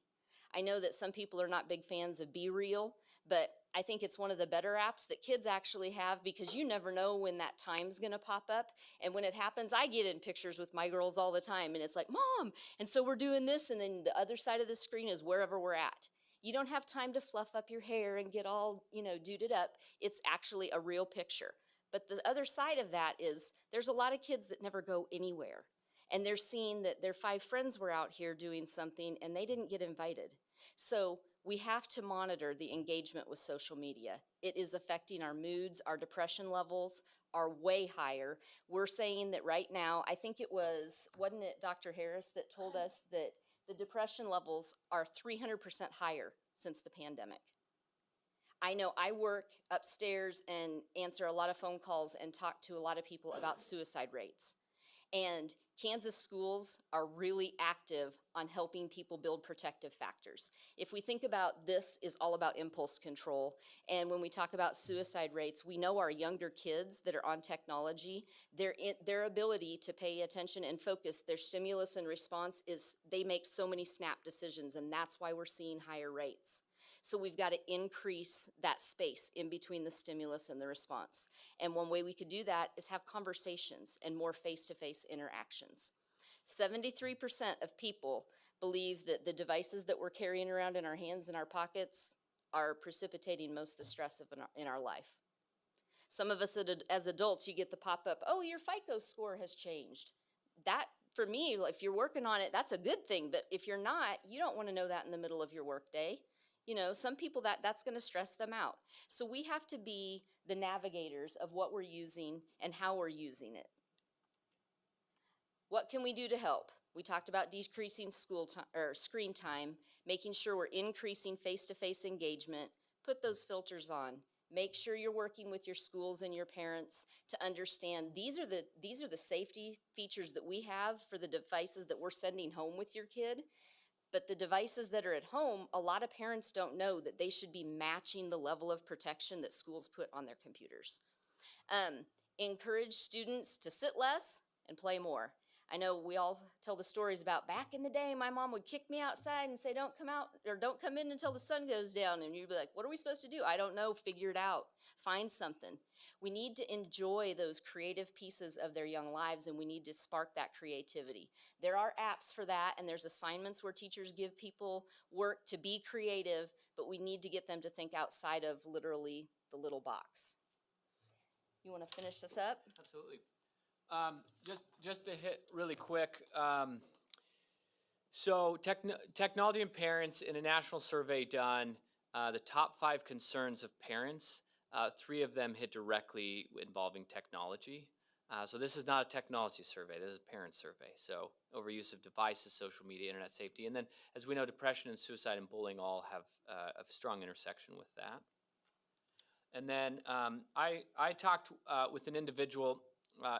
I know that some people are not big fans of Be Real, but I think it's one of the better apps that kids actually have, because you never know when that time's gonna pop up. And when it happens, I get in pictures with my girls all the time, and it's like, Mom, and so we're doing this, and then the other side of the screen is wherever we're at. You don't have time to fluff up your hair and get all, duded up. It's actually a real picture. But the other side of that is there's a lot of kids that never go anywhere. And they're seeing that their 5 friends were out here doing something and they didn't get invited. So we have to monitor the engagement with social media. It is affecting our moods. Our depression levels are way higher. We're saying that right now, I think it wasn't it Dr. Harris that told us that the depression levels are 300% higher since the pandemic. I know I work upstairs and answer a lot of phone calls and talk to a lot of people about suicide rates. And Kansas schools are really active on helping people build protective factors. If we think about this is all about impulse control, and when we talk about suicide rates, we know our younger kids that are on technology, their ability to pay attention and focus, their stimulus and response is they make so many snap decisions, and that's why we're seeing higher rates. So we've got to increase that space in between the stimulus and the response. And one way we could do that is have conversations and more face-to-face interactions. 73% of people believe that the devices that we're carrying around in our hands and our pockets are precipitating most of the stress in our life. Some of us as adults, you get the pop-up, oh, your FICO score has changed. That, for me, if you're working on it, that's a good thing. But if you're not, you don't want to know that in the middle of your workday. Some people that's going to stress them out. So we have to be the navigators of what we're using and how we're using it. What can we do to help? We talked about decreasing school time or screen time, making sure we're increasing face-to-face engagement. Put those filters on. Make sure you're working with your schools and your parents to understand these are the safety features that we have for the devices that we're sending home with your kid. But the devices that are at home, a lot of parents don't know that they should be matching the level of protection that schools put on their computers. Encourage students to sit less and play more. I know we all tell the stories about back in the day, my mom would kick me outside and say, don't come out or don't come in until the sun goes down. And you'd be like, what are we supposed to do? I don't know, figure it out, find something. We need to enjoy those creative pieces of their young lives, and we need to spark that creativity. There are apps for that, and there's assignments where teachers give people work to be creative, but we need to get them to think outside of literally the little box. You want to finish this up? Absolutely. Just to hit really quick. So technology and parents, in a national survey done, the top 5 concerns of parents, 3 of them hit directly involving technology. So this is not a technology survey, this is a parent survey. So overuse of devices, social media, internet safety, and then as we know, depression and suicide and bullying all have a strong intersection with that. And then I talked with an individual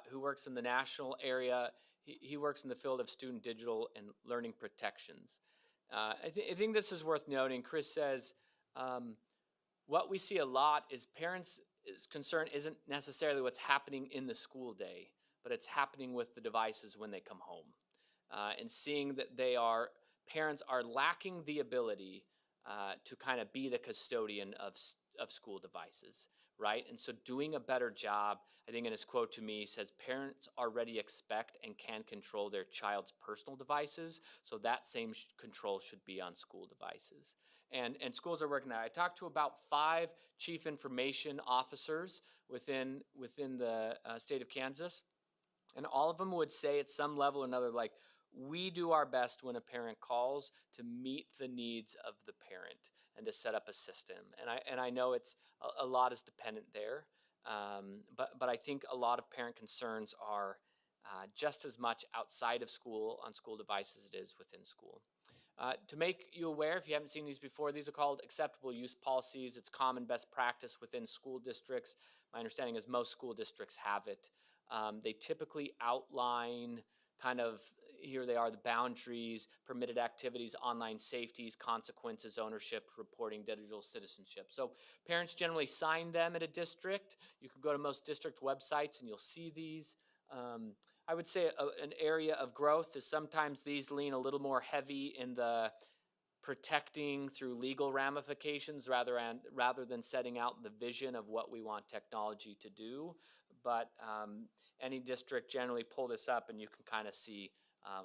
who works in the national area. He works in the field of student digital and learning protections. I think this is worth noting. Chris says, what we see a lot is parents' concern isn't necessarily what's happening in the school day, but it's happening with the devices when they come home. And seeing that parents are lacking the ability to kind of be the custodian of school devices, right? And so doing a better job, I think in his quote to me says, parents already expect and can control their child's personal devices, so that same control should be on school devices. And schools are working that. I talked to about 5 chief information officers within the state of Kansas, and all of them would say at some level or another, like, we do our best when a parent calls to meet the needs of the parent and to set up a system. And I know it's a lot is dependent there, but I think a lot of parent concerns are just as much outside of school on school devices as it is within school. To make you aware, if you haven't seen these before, these are called acceptable use policies. It's common best practice within school districts. My understanding is most school districts have it. They typically outline kind of, here they are, the boundaries, permitted activities, online safeties, consequences, ownership, reporting, digital citizenship. So parents generally sign them at a district. You can go to most district websites and you'll see these. I would say an area of growth is sometimes these lean a little more heavy in the protecting through legal ramifications rather than setting out the vision of what we want technology to do. But any district generally pull this up and you can kind of see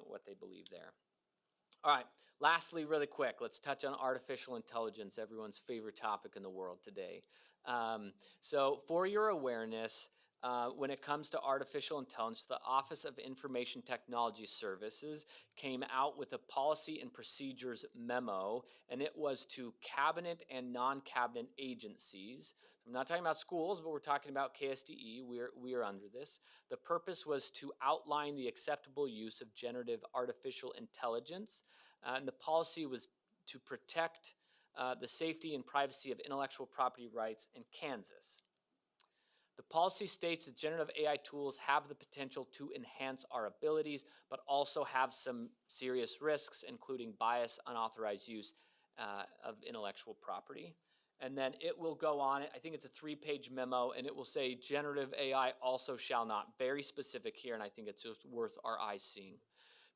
what they believe there. All right, lastly, really quick, let's touch on artificial intelligence, everyone's favorite topic in the world today. So for your awareness, when it comes to artificial intelligence, the Office of Information Technology Services came out with a policy and procedures memo, and it was to cabinet and non-cabinet agencies. So I'm not talking about schools, but we're talking about KSDE. We are under this. The purpose was to outline the acceptable use of generative artificial intelligence, and the policy was to protect the safety and privacy of intellectual property rights in Kansas. The policy states that generative AI tools have the potential to enhance our abilities, but also have some serious risks, including bias, unauthorized use of intellectual property. And then it will go on, I think it's a 3-page memo, and it will say generative AI also shall not, very specific here, and I think it's just worth our eyes seeing,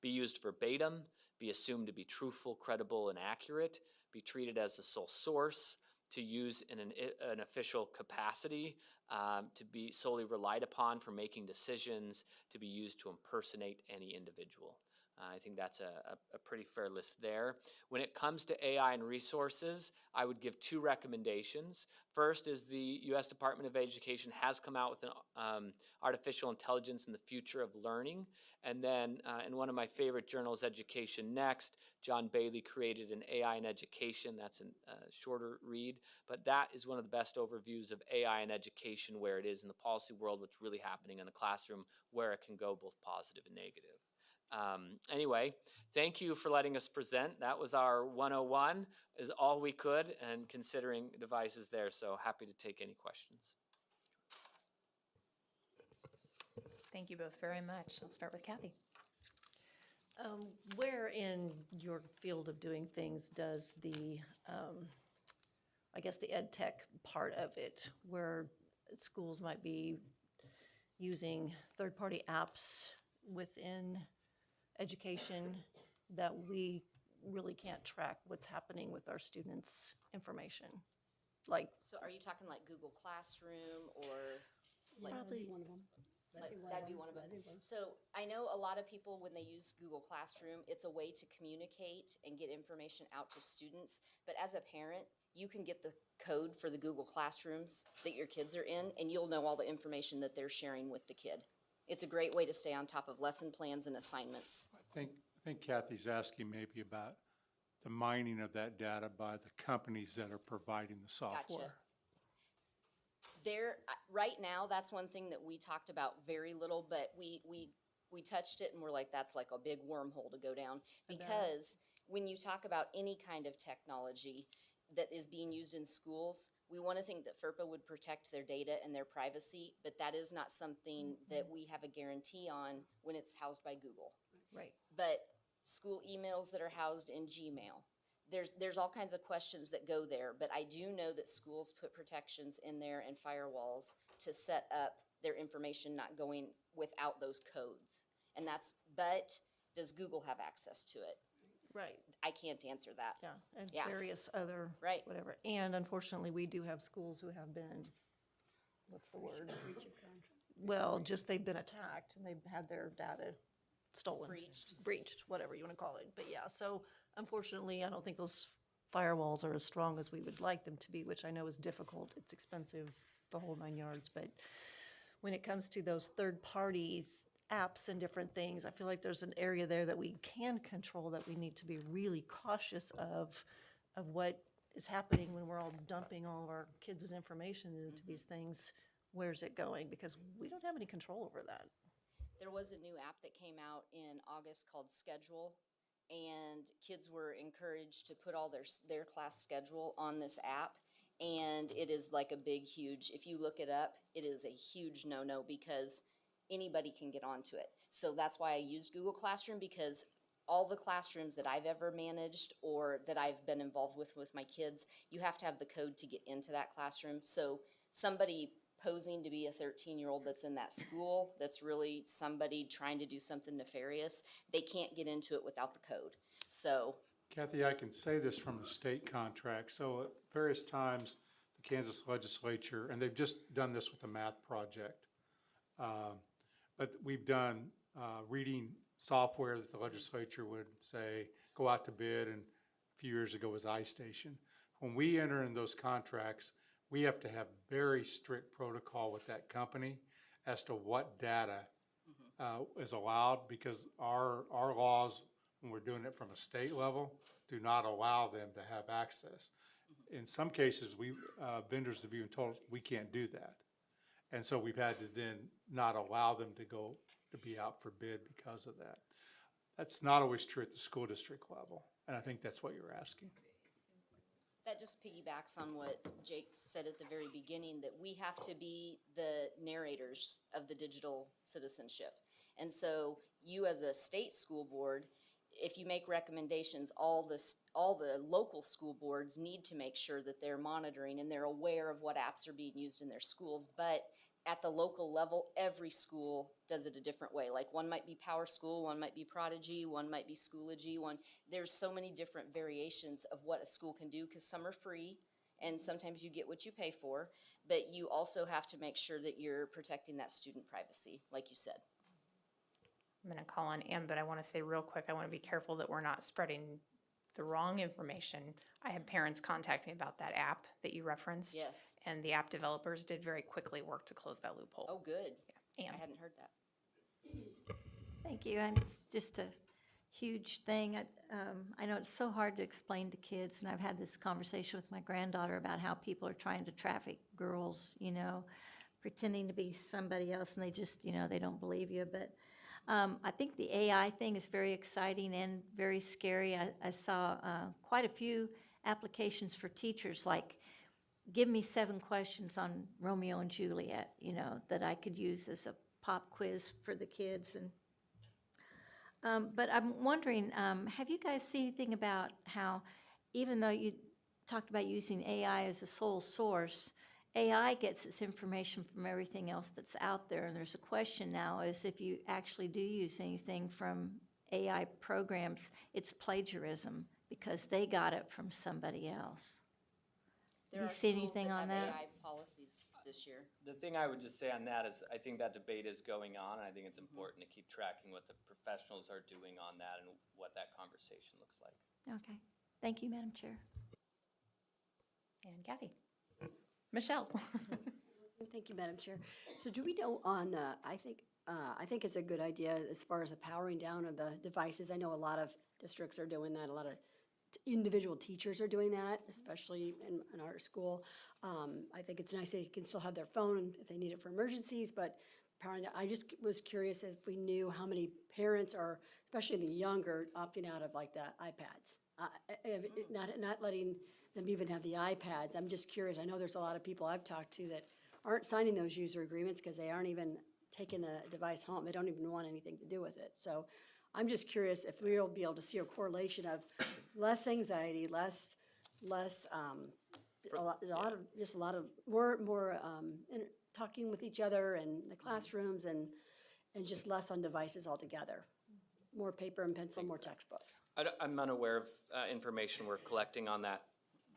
be used verbatim, be assumed to be truthful, credible, and accurate, be treated as the sole source, to use in an official capacity, to be solely relied upon for making decisions, to be used to impersonate any individual. I think that's a pretty fair list there. When it comes to AI and resources, I would give 2 recommendations. First is the U.S. Department of Education has come out with an artificial intelligence in the future of learning. And then in one of my favorite journals, Education Next, John Bailey created an AI in education. That's a shorter read, but that is one of the best overviews of AI in education, where it is in the policy world, what's really happening in the classroom, where it can go both positive and negative. Anyway, thank you for letting us present. That was our 101, is all we could, and considering devices there. So happy to take any questions. Thank you both very much. I'll start with Kathy. Where in your field of doing things does the, I guess the ed tech part of it, where schools might be using third-party apps within education that we really can't track what's happening with our students' information? Like, So are you talking like Google Classroom or like? Probably one of them. That'd be one of them. So I know a lot of people, when they use Google Classroom, it's a way to communicate and get information out to students. But as a parent, you can get the code for the Google Classrooms that your kids are in, and you'll know all the information that they're sharing with the kid. It's a great way to stay on top of lesson plans and assignments. I think Kathy's asking maybe about the mining of that data by the companies that are providing the software. There, right now, that's one thing that we talked about very little, but we touched it and we're like, that's like a big wormhole to go down. Because when you talk about any kind of technology that is being used in schools, we want to think that FERPA would protect their data and their privacy, but that is not something that we have a guarantee on when it's housed by Google. Right. But school emails that are housed in Gmail, there's all kinds of questions that go there, but I do know that schools put protections in there and firewalls to set up their information not going without those codes. And but does Google have access to it? right, I can't answer that. yeah, and Yeah. various other, Right. whatever. And unfortunately, we do have schools who have been, what's the word? Well, just they've been attacked and they've had their data stolen. Breached, whatever you want to call it. But yeah, so unfortunately, I don't think those firewalls are as strong as we would like them to be, which I know is difficult. It's expensive, the whole 9 yards. But when it comes to those third parties, apps and different things, I feel like there's an area there that we can control that we need to be really cautious of what is happening when we're all dumping all of our kids' information into these things. Where's it going? Because we don't have any control over that. There was a new app that came out in August called Schedule, and kids were encouraged to put all their class schedule on this app. And it is like a big, huge, if you look it up, it is a huge no-no because anybody can get onto it. So that's why I used Google Classroom, because all the classrooms that I've ever managed or that I've been involved with my kids, you have to have the code to get into that classroom. So somebody posing to be a 13-year-old that's in that school, that's really somebody trying to do something nefarious, they can't get into it without the code. So Kathy, I can say this from the state contract. So at various times, the Kansas legislature, and they've just done this with the math project, but we've done reading software that the legislature would say, go out to bid, and a few years ago was iStation. When we enter in those contracts, we have to have very strict protocol with that company as to what data is allowed, because our laws, when we're doing it from a state level, do not allow them to have access. In some cases, vendors have even told us we can't do that. And so we've had to then not allow them to be out for bid because of that. That's not always true at the school district level, and I think that's what you're asking. that just piggybacks on what Jake said at the very beginning, that we have to be the narrators of the digital citizenship. And so you as a state school board, if you make recommendations, all the local school boards need to make sure that they're monitoring and they're aware of what apps are being used in their schools. But at the local level, every school does it a different way. Like one might be Power School, one might be Prodigy, one might be Schoology, there's so many different variations of what a school can do, because some are free and sometimes you get what you pay for, but you also have to make sure that you're protecting that student privacy, like you said. I'm going to call on Ann, but I want to say real quick, I want to be careful that we're not spreading the wrong information. I had parents contact me about that app that you referenced. Yes. And the app developers did very quickly work to close that loophole. Oh, good. Yeah. Ann. I hadn't heard that. Thank you, and it's just a huge thing. I know it's so hard to explain to kids, and I've had this conversation with my granddaughter about how people are trying to traffic girls, pretending to be somebody else, and they just, they don't believe you. But I think the AI thing is very exciting and very scary. I saw quite a few applications for teachers, like, give me 7 questions on Romeo and Juliet, you know, that I could use as a pop quiz for the kids. And but I'm wondering, have you guys seen anything about how, even though you talked about using AI as a sole source, AI gets its information from everything else that's out there, and there's a question now is if you actually do use anything from AI programs, it's plagiarism because they got it from somebody else. There You are see schools anything that on have that? AI policies this year. The thing I would just say on that is, I think that debate is going on, and I think it's important to keep tracking what the professionals are doing on that and what that conversation looks like. Okay. Thank you, Madam Chair. And Kathy. Michelle. Thank you, Madam Chair. So do we know on, I think it's a good idea as far as the powering down of the devices. I know a lot of districts are doing that, a lot of individual teachers are doing that, especially in our school. I think it's nice they can still have their phone if they need it for emergencies, but powering down, I just was curious if we knew how many parents are, especially the younger, opting out of like the iPads. Not letting them even have the iPads. I'm just curious. I know there's a lot of people I've talked to that aren't signing those user agreements because they aren't even taking the device home. They don't even want anything to do with it. So I'm just curious if we'll be able to see a correlation of less anxiety, a lot of more talking with each other in the classrooms and just less on devices altogether. More paper and pencil, more textbooks. I'm unaware of information we're collecting on that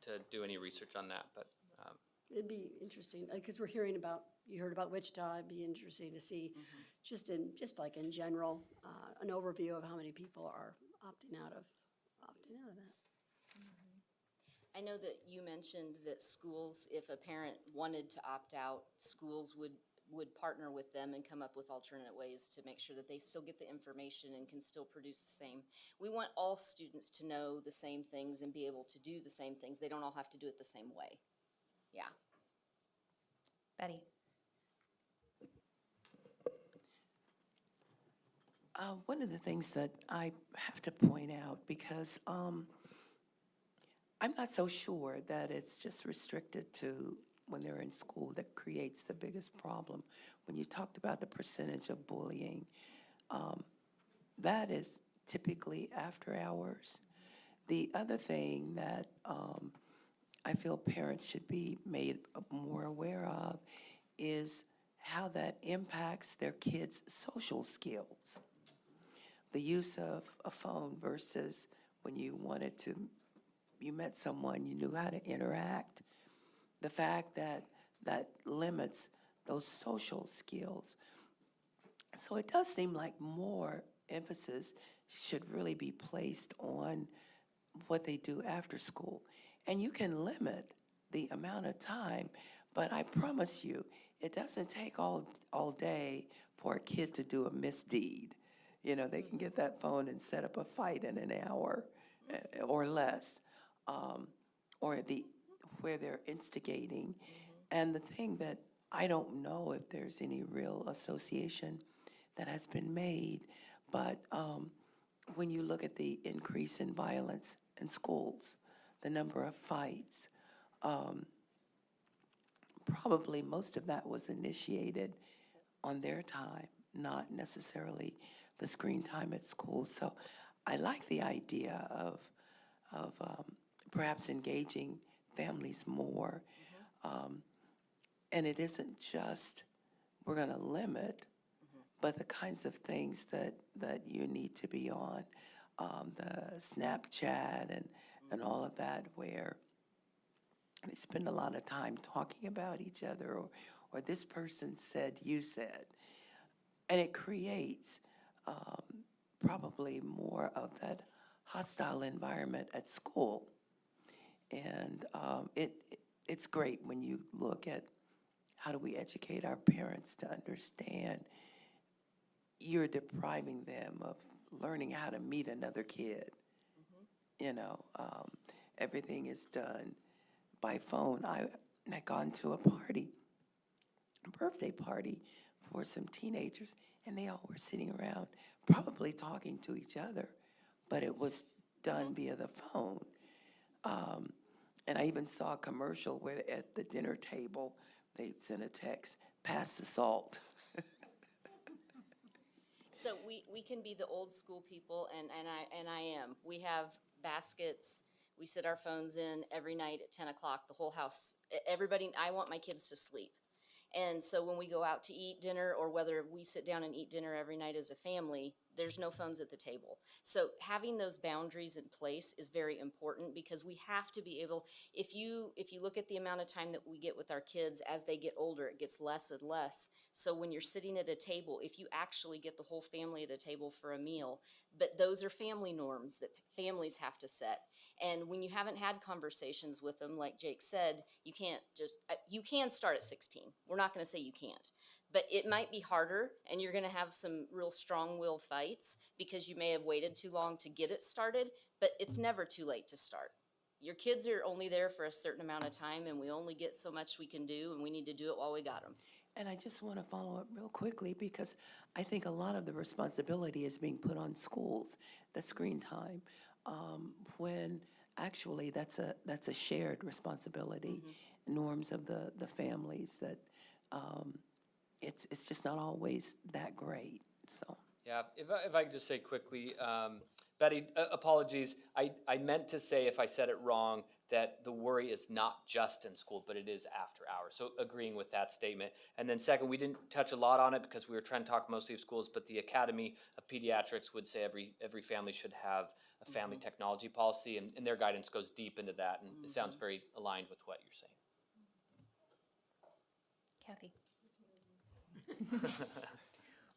to do any research on that, but It'd be interesting, because we're hearing about, you heard about Wichita, it'd be interesting to see, just in general, an overview of how many people are opting out of that. I know that you mentioned that schools, if a parent wanted to opt out, schools would partner with them and come up with alternate ways to make sure that they still get the information and can still produce the same. We want all students to know the same things and be able to do the same things. They don't all have to do it the same way. Yeah. Betty. One of the things that I have to point out, because I'm not so sure that it's just restricted to when they're in school that creates the biggest problem. When you talked about the percentage of bullying, that is typically after hours. The other thing that I feel parents should be made more aware of is how that impacts their kids' social skills. The use of a phone versus when you met someone, you knew how to interact. The fact that that limits those social skills. So it does seem like more emphasis should really be placed on what they do after school. And you can limit the amount of time, but I promise you, it doesn't take all day for a kid to do a misdeed. You know, they can get that phone and set up a fight in an hour or less, where they're instigating. And the thing that I don't know if there's any real association that has been made, but when you look at the increase in violence in schools, the number of fights, probably most of that was initiated on their time, not necessarily the screen time at school. So I like the idea of perhaps engaging families more. And it isn't just, we're gonna limit, but the kinds of things that you need to be on, the Snapchat and all of that, where they spend a lot of time talking about each other, or this person said, you said. And it creates probably more of that hostile environment at school. And it's great when you look at how do we educate our parents to understand you're depriving them of learning how to meet another kid. You know, everything is done by phone. I had gone to a party, a birthday party for some teenagers, and they all were sitting around, probably talking to each other, but it was done via the phone. And I even saw a commercial where at the dinner table, they sent a text, pass the salt. So we can be the old school people, and I am. We have baskets. We sit our phones in every night at 10 o'clock, the whole house. Everybody, I want my kids to sleep. And so when we go out to eat dinner, or whether we sit down and eat dinner every night as a family, there's no phones at the table. So having those boundaries in place is very important, because we have to be able, if you look at the amount of time that we get with our kids as they get older, it gets less and less. So when you're sitting at a table, if you actually get the whole family at a table for a meal, but those are family norms that families have to set. And when you haven't had conversations with them, like Jake said, you can't just, you can start at 16. We're not going to say you can't. But it might be harder, and you're going to have some real strong-will fights because you may have waited too long to get it started, but it's never too late to start. Your kids are only there for a certain amount of time, and we only get so much we can do, and we need to do it while we got them. And I just want to follow up real quickly, because I think a lot of the responsibility is being put on schools, the screen time, when actually that's a shared responsibility, norms of the families that it's just not always that great, so. Yeah, if I could just say quickly, Betty, apologies. I meant to say, if I said it wrong, that the worry is not just in school, but it is after hours. So agreeing with that statement. And then second, we didn't touch a lot on it because we were trying to talk mostly of schools, but the Academy of Pediatrics would say every family should have a family technology policy, and their guidance goes deep into that, and it sounds very aligned with what you're saying. Kathy?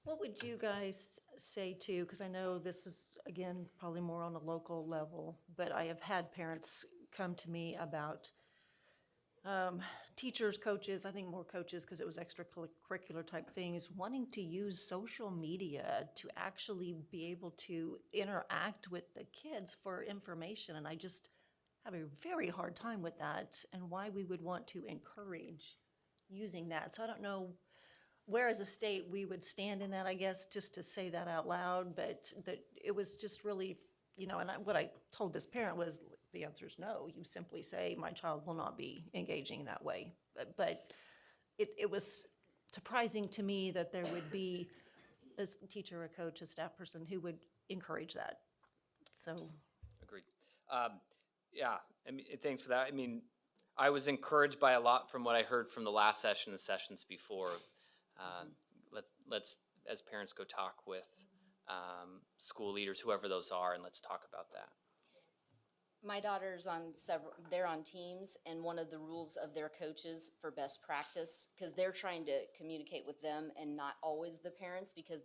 What would you guys say to, because I know this is, again, probably more on a local level, but I have had parents come to me about teachers, coaches, I think more coaches because it was extracurricular type things, wanting to use social media to actually be able to interact with the kids for information. And I just have a very hard time with that, and why we would want to encourage using that. So I don't know where as a state we would stand in that, I guess, just to say that out loud, but that it was just really, and what I told this parent was, the answer is no. You simply say, my child will not be engaging in that way. But it was surprising to me that there would be a teacher, a coach, a staff person who would encourage that. So. Agreed. Yeah, I mean, thanks for that. I mean, I was encouraged by a lot from what I heard from the last session and sessions before. Let's as parents go talk with school leaders, whoever those are, and let's talk about that. My daughter's on they're on teams, and one of the rules of their coaches for best practice, because they're trying to communicate with them and not always the parents, because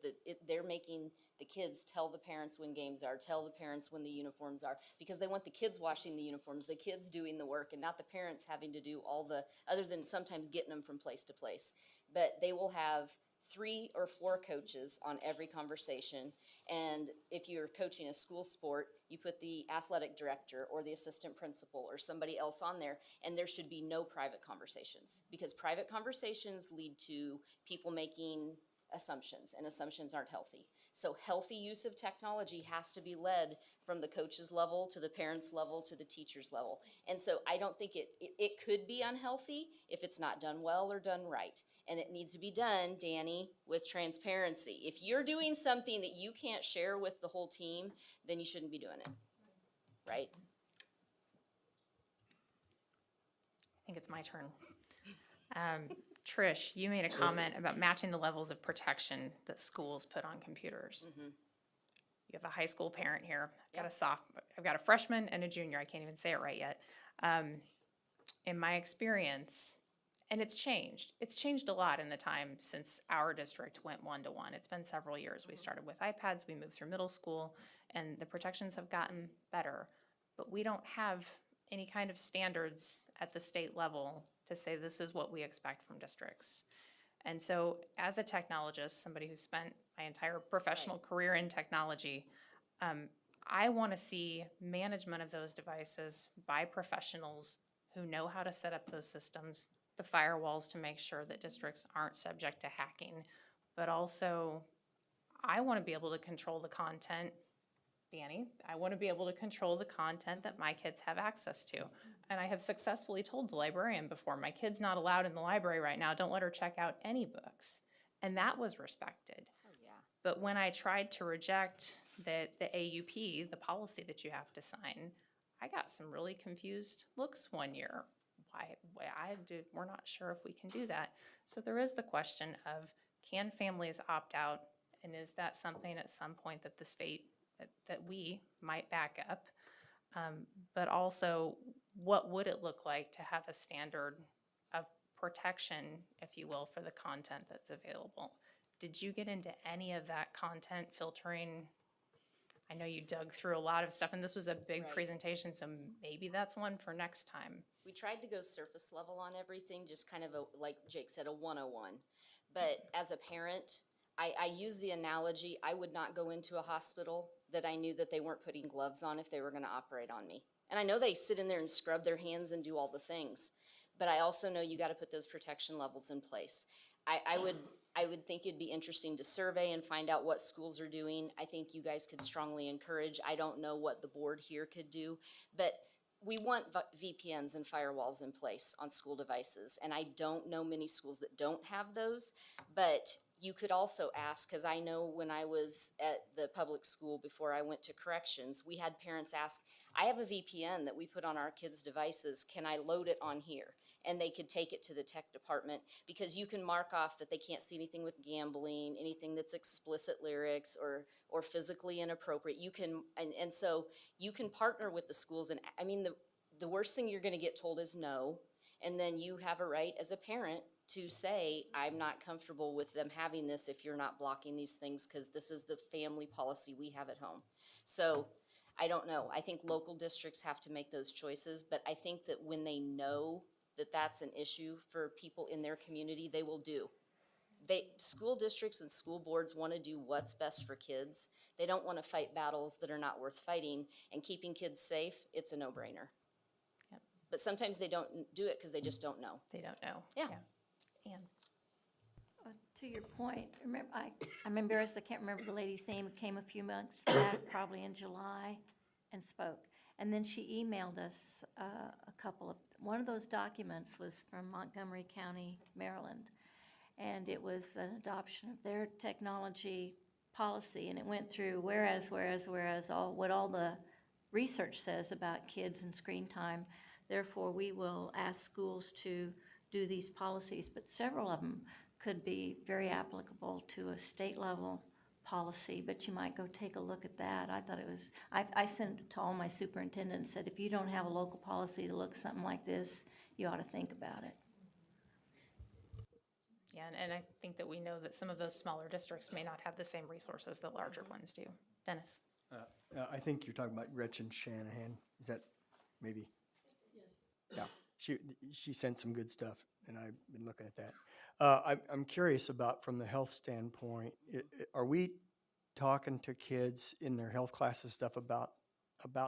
they're making the kids tell the parents when games are, tell the parents when the uniforms are, because they want the kids washing the uniforms, the kids doing the work, and not the parents having to do all the, other than sometimes getting them from place to place. But they will have 3 or 4 coaches on every conversation. And if you're coaching a school sport, you put the athletic director or the assistant principal or somebody else on there, and there should be no private conversations, because private conversations lead to people making assumptions, and assumptions aren't healthy. So healthy use of technology has to be led from the coach's level to the parent's level to the teacher's level. And so I don't think it could be unhealthy if it's not done well or done right. And it needs to be done, Danny, with transparency. If you're doing something that you can't share with the whole team, then you shouldn't be doing it, right? I think it's my turn. Trish, you made a comment about matching the levels of protection that schools put on computers. You have a high school parent here. I've got a freshman and a junior. I can't even say it right yet. In my experience, and it's changed. It's changed a lot in the time since our district went 1-to-1. It's been several years. We started with iPads, we moved through middle school, and the protections have gotten better. But we don't have any kind of standards at the state level to say this is what we expect from districts. And so as a technologist, somebody who spent my entire professional career in technology, I want to see management of those devices by professionals who know how to set up those systems, the firewalls to make sure that districts aren't subject to hacking, but also I want to be able to control the content, Danny, I want to be able to control the content that my kids have access to. And I have successfully told the librarian before, my kid's not allowed in the library right now, don't let her check out any books. And that was respected. Oh, yeah. But when I tried to reject the AUP, the policy that you have to sign, I got some really confused looks one year. We're not sure if we can do that. So there is the question of, can families opt out? And is that something at some point that the state, that we might back up? But also, what would it look like to have a standard of protection, if you will, for the content that's available? Did you get into any of that content filtering? I know you dug through a lot of stuff, and this was a big Right. presentation, so maybe that's one for next time. We tried to go surface level on everything, just kind of like Jake said, a 101. But as a parent, I use the analogy, I would not go into a hospital that I knew that they weren't putting gloves on if they were gonna operate on me. And I know they sit in there and scrub their hands and do all the things, but I also know you gotta put those protection levels in place. I would think it'd be interesting to survey and find out what schools are doing. I think you guys could strongly encourage, I don't know what the board here could do, but we want VPNs and firewalls in place on school devices, and I don't know many schools that don't have those, but you could also ask, because I know when I was at the public school before I went to corrections, we had parents ask, I have a VPN that we put on our kids' devices, can I load it on here? And they could take it to the tech department, because you can mark off that they can't see anything with gambling, anything that's explicit lyrics or physically inappropriate. You can, and so you can partner with the schools, and I mean, the worst thing you're gonna get told is no, and then you have a right as a parent to say, I'm not comfortable with them having this if you're not blocking these things, because this is the family policy we have at home. So I don't know. I think local districts have to make those choices, but I think that when they know that that's an issue for people in their community, they will do. School districts and school boards want to do what's best for kids. They don't want to fight battles that are not worth fighting, and keeping kids safe, it's a no-brainer. Yep. But sometimes they don't do it because they just don't know. They don't know. Yeah. And To your point, I'm embarrassed, I can't remember the lady's name, who came a few months back, probably in July, and spoke. And then she emailed us one of those documents was from Montgomery County, Maryland. And it was an adoption of their technology policy, and it went through whereas, what all the research says about kids and screen time. Therefore, we will ask schools to do these policies, but several of them could be very applicable to a state level policy, but you might go take a look at that. I thought it was, I sent it to all my superintendents, said if you don't have a local policy that looks something like this, you ought to think about it. yeah, and I think that we know that some of those smaller districts may not have the same resources that larger ones do. Dennis? I think you're talking about Gretchen Shanahan. Is that maybe? Yes. Yeah, she sent some good stuff, and I've been looking at that. I'm curious about, from the health standpoint, are we talking to kids in their health classes stuff about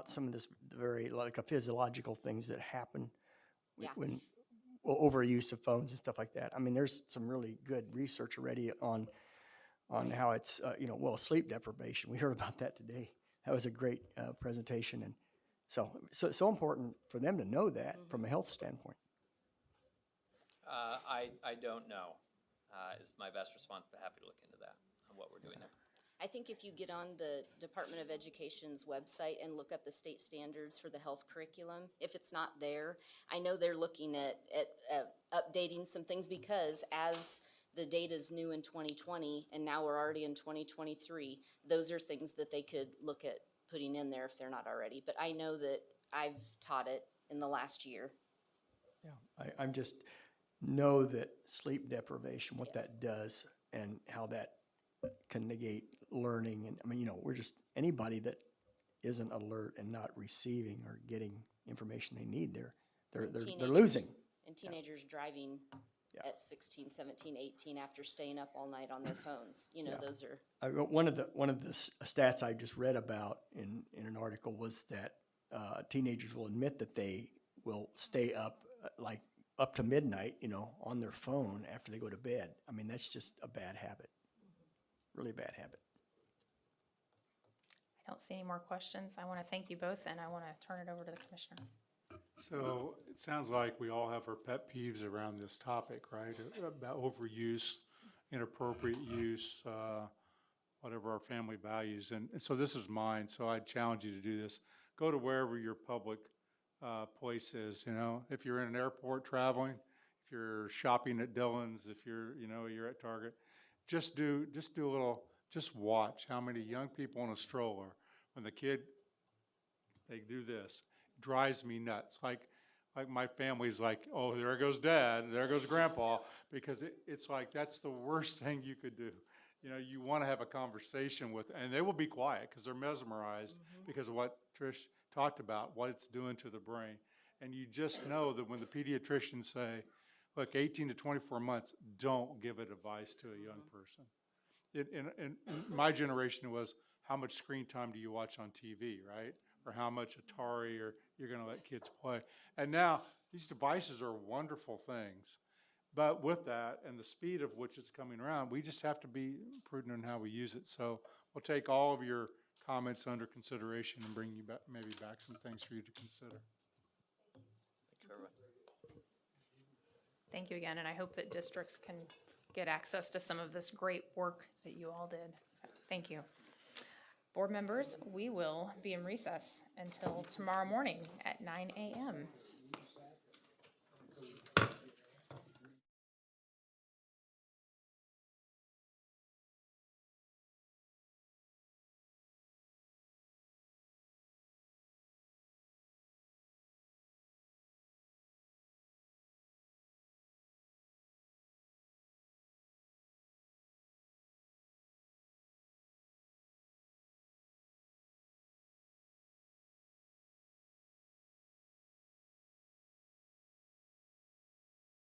some of this very, like, a physiological things that happen when overuse of phones and stuff like that? I mean, there's some really good research already on how it's, sleep deprivation. We heard about that today. That was a great presentation, and so important for them to know that from a health standpoint. I don't know, is my best response, but happy to look into that, on what we're doing there. I think if you get on the Department of Education's website and look up the state standards for the health curriculum, if it's not there, I know they're looking at updating some things, because as the data's new in 2020 and now we're already in 2023, those are things that they could look at putting in there if they're not already. But I know that I've taught it in the last year. Yeah, I'm just know that sleep deprivation, what that does, and how that can negate learning. And I mean, we're just, anybody that isn't alert and not receiving or getting information they need, they're losing. And teenagers driving at 16, 17, 18 after staying up all night on their phones. Those are. One of the stats I just read about in an article was that teenagers will admit that they will stay up up to midnight, on their phone after they go to bed. I mean, that's just a bad habit, really bad habit. I don't see any more questions. I want to thank you both, and I want to turn it over to the commissioner. So it sounds like we all have our pet peeves around this topic, right? About overuse, inappropriate use, whatever our family values. And so this is mine, so I challenge you to do this. Go to wherever your public place is, you know, if you're in an airport traveling, if you're shopping at Dillon's, if you're, you know, you're at Target, just do a little, just watch how many young people in a stroller, when the kid, they do this, drives me nuts. Like my family's like, oh, there goes dad, there goes grandpa, because it's like, that's the worst thing you could do. You know, you want to have a conversation with, and they will be quiet because they're mesmerized because of what Trish talked about, what it's doing to the brain. And you just know that when the pediatricians say, look, 18 to 24 months, don't give a device to a young person. In my generation, it was, how much screen time do you watch on TV, right? Or how much Atari or you're going to let kids play. And now these devices are wonderful things. But with that and the speed of which it's coming around, we just have to be prudent in how we use it. So we'll take all of your comments under consideration and bring you back, maybe back some things for you to consider. Thank you, everyone. Thank you again, and I hope that districts can get access to some of this great work that you all did. So, thank you. Board members, we will be in recess until tomorrow morning at 9 a.m.